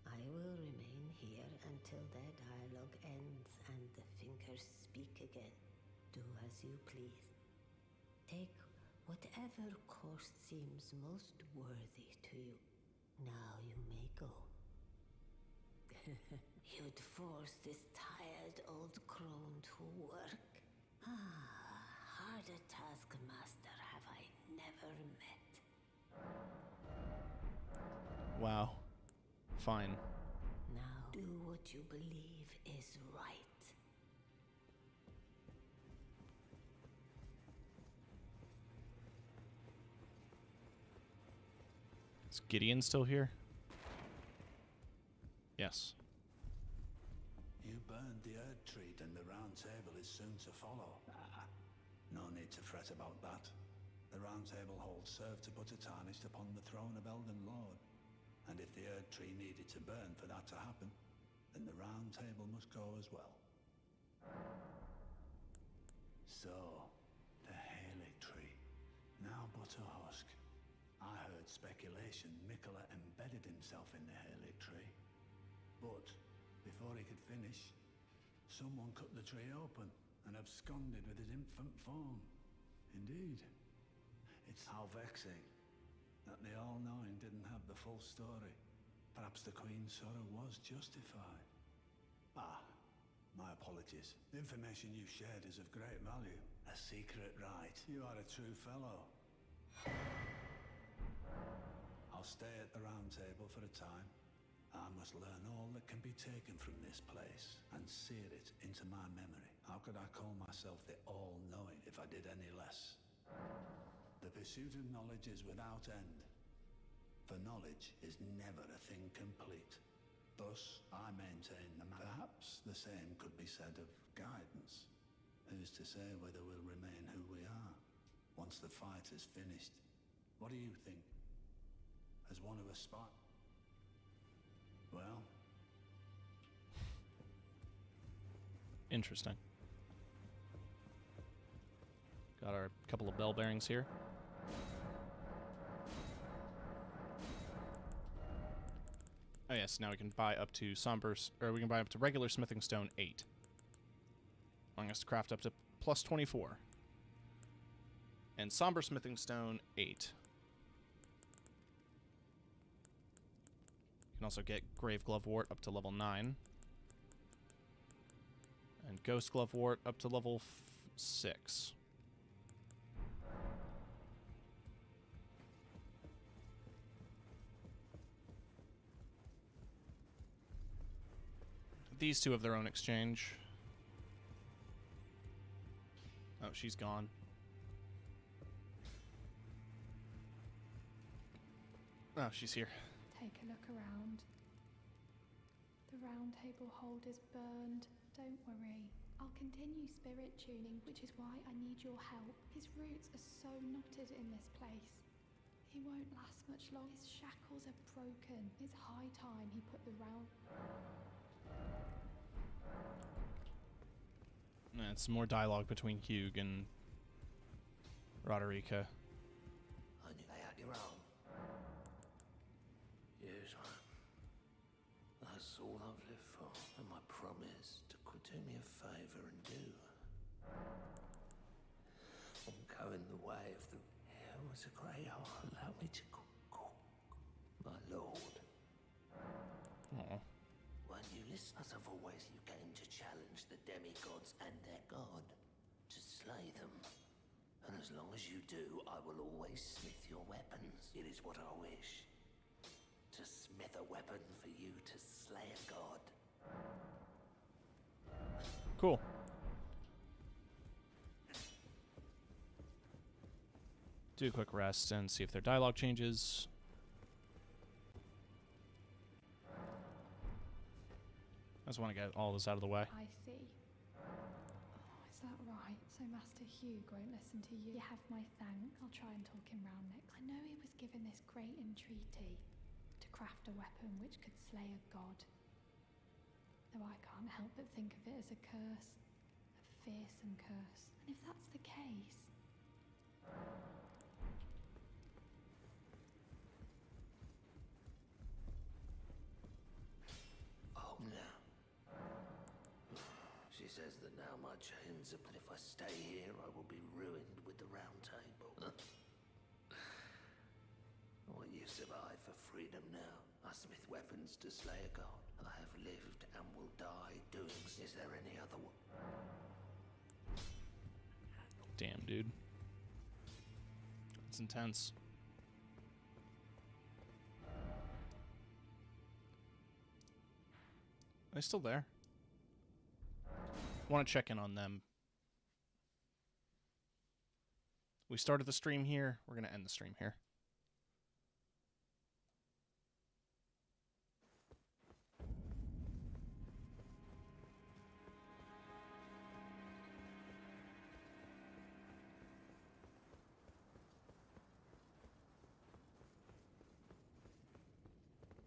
S10: I will remain here until their dialogue ends and the fingers speak again. Do as you please. Take whatever course seems most worthy to you. Now you may go. You'd force this tired old crone to work. Harder taskmaster have I never met.
S1: Wow. Fine.
S10: Now do what you believe is right.
S1: Is Gideon still here? Yes.
S3: You burned the Erd Tree, and the Round Table is soon to follow. No need to fret about that. The Round Table hold served to put a tarnish upon the throne of Elden Lord. And if the Erd Tree needed to burn for that to happen, then the Round Table must go as well. So, the Halig Tree, now but a husk. I heard speculation Mikola embedded himself in the Halig Tree. But, before he could finish, someone cut the tree open and absconded with his infant form. Indeed. It's how vexing that the All-Knowing didn't have the full story. Perhaps the Queen's sorrow was justified. My apologies. The information you shared is of great value. A secret right. You are a true fellow. I'll stay at the Round Table for a time. I must learn all that can be taken from this place and sear it into my memory. How could I call myself the All-Knowing if I did any less? The pursuit of knowledge is without end, for knowledge is never a thing complete. Thus, I maintain that perhaps the same could be said of guidance. Who's to say whether we'll remain who we are once the fight is finished? What do you think? As one of a spot? Well,
S1: Interesting. Got our couple of bell bearings here. Oh yes, now we can buy up to we can buy up to regular smithing stone 8. Allowing us to craft up to plus 24. And somber smithing stone 8. You can also get grave glovewort up to level 9. And ghost glovewort up to level 6. These two have their own exchange. Oh, she's gone. Oh, she's here.
S5: Take a look around. The round table hold is burned. Don't worry. I'll continue spirit tuning, which is why I need your help. His roots are so knotted in this place. He won't last much longer. His shackles are broken. It's high time he put the round...
S1: It's more dialogue between Hugh and Roderica.
S12: I knew they had your own. Yes, that's all I've lived for. And my promise to do me a favour and do. I'm going the way of the... It was a great heart. Allow me to cook, my lord.
S1: Aww.
S12: When you listen, as I've always, you came to challenge the demigods and their god, to slay them. And as long as you do, I will always smith your weapons. It is what I wish. To smith a weapon for you to slay a god.
S1: Cool. Do a quick rest and see if their dialogue changes. I just want to get all this out of the way.
S5: I see. Oh, is that right? So Master Hugh won't listen to you. You have my thanks. I'll try and talk him round next. I know he was given this great entreaty to craft a weapon which could slay a god. Though I can't help but think of it as a curse. A fearsome curse. And if that's the case...
S12: Oh, now. She says that now my chains are... But if I stay here, I will be ruined with the round table. What use have I for freedom now? I smith weapons to slay a god. I have lived and will die doing so. Is there any other one?
S1: Damn, dude. It's intense. Are they still there? Want to check in on them. We started the stream here. We're going to end the stream here.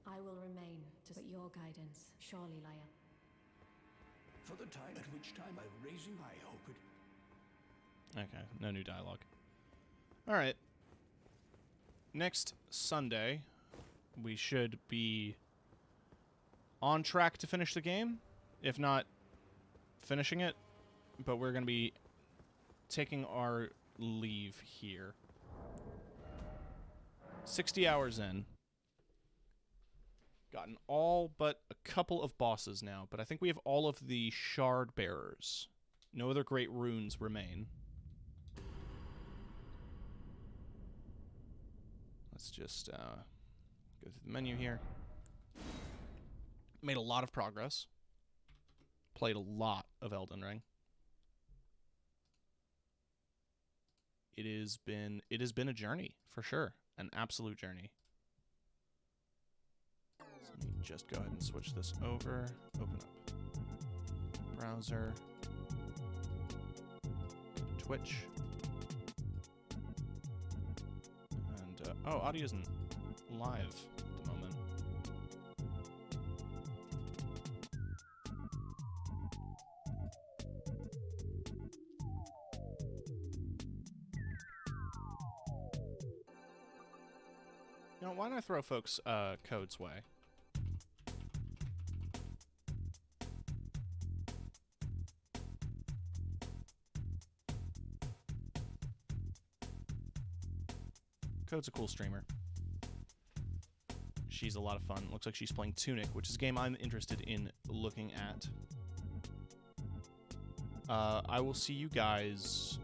S2: I will remain to but your guidance, surely, Leia.
S3: For the time at which time I'm raising, I hope it...
S1: Okay, no new dialogue. Alright. Next Sunday, we should be on track to finish the game. If not finishing it, but we're going to be taking our leave here. 60 hours in. Gotten all but a couple of bosses now, but I think we have all of the shard bearers. No other great runes remain. Let's just go through the menu here. Made a lot of progress. Played a lot of Elden Ring. It has been a journey, for sure. An absolute journey. So let me just go ahead and switch this over. Open up browser. Go to Twitch. And, oh, audio isn't live at the moment. You know, why don't I throw folks Code's way? Code's a cool streamer. She's a lot of fun. Looks like she's playing Tunic, which is a game I'm interested in looking at. I will see you guys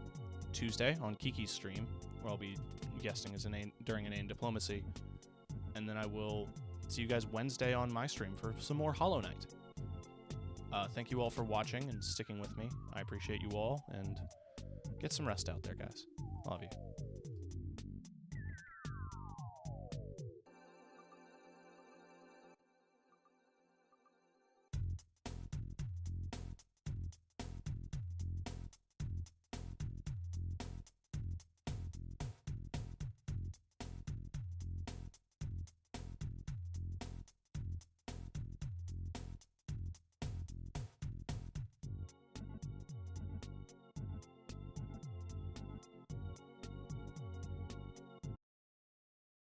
S1: Tuesday on Kiki's stream, where I'll be guesting as during an Diplomacy. And then I will see you guys Wednesday on my stream for some more Hollow Knight. Thank you all for watching and sticking with me. I appreciate you all, and get some rest out there, guys. Love you.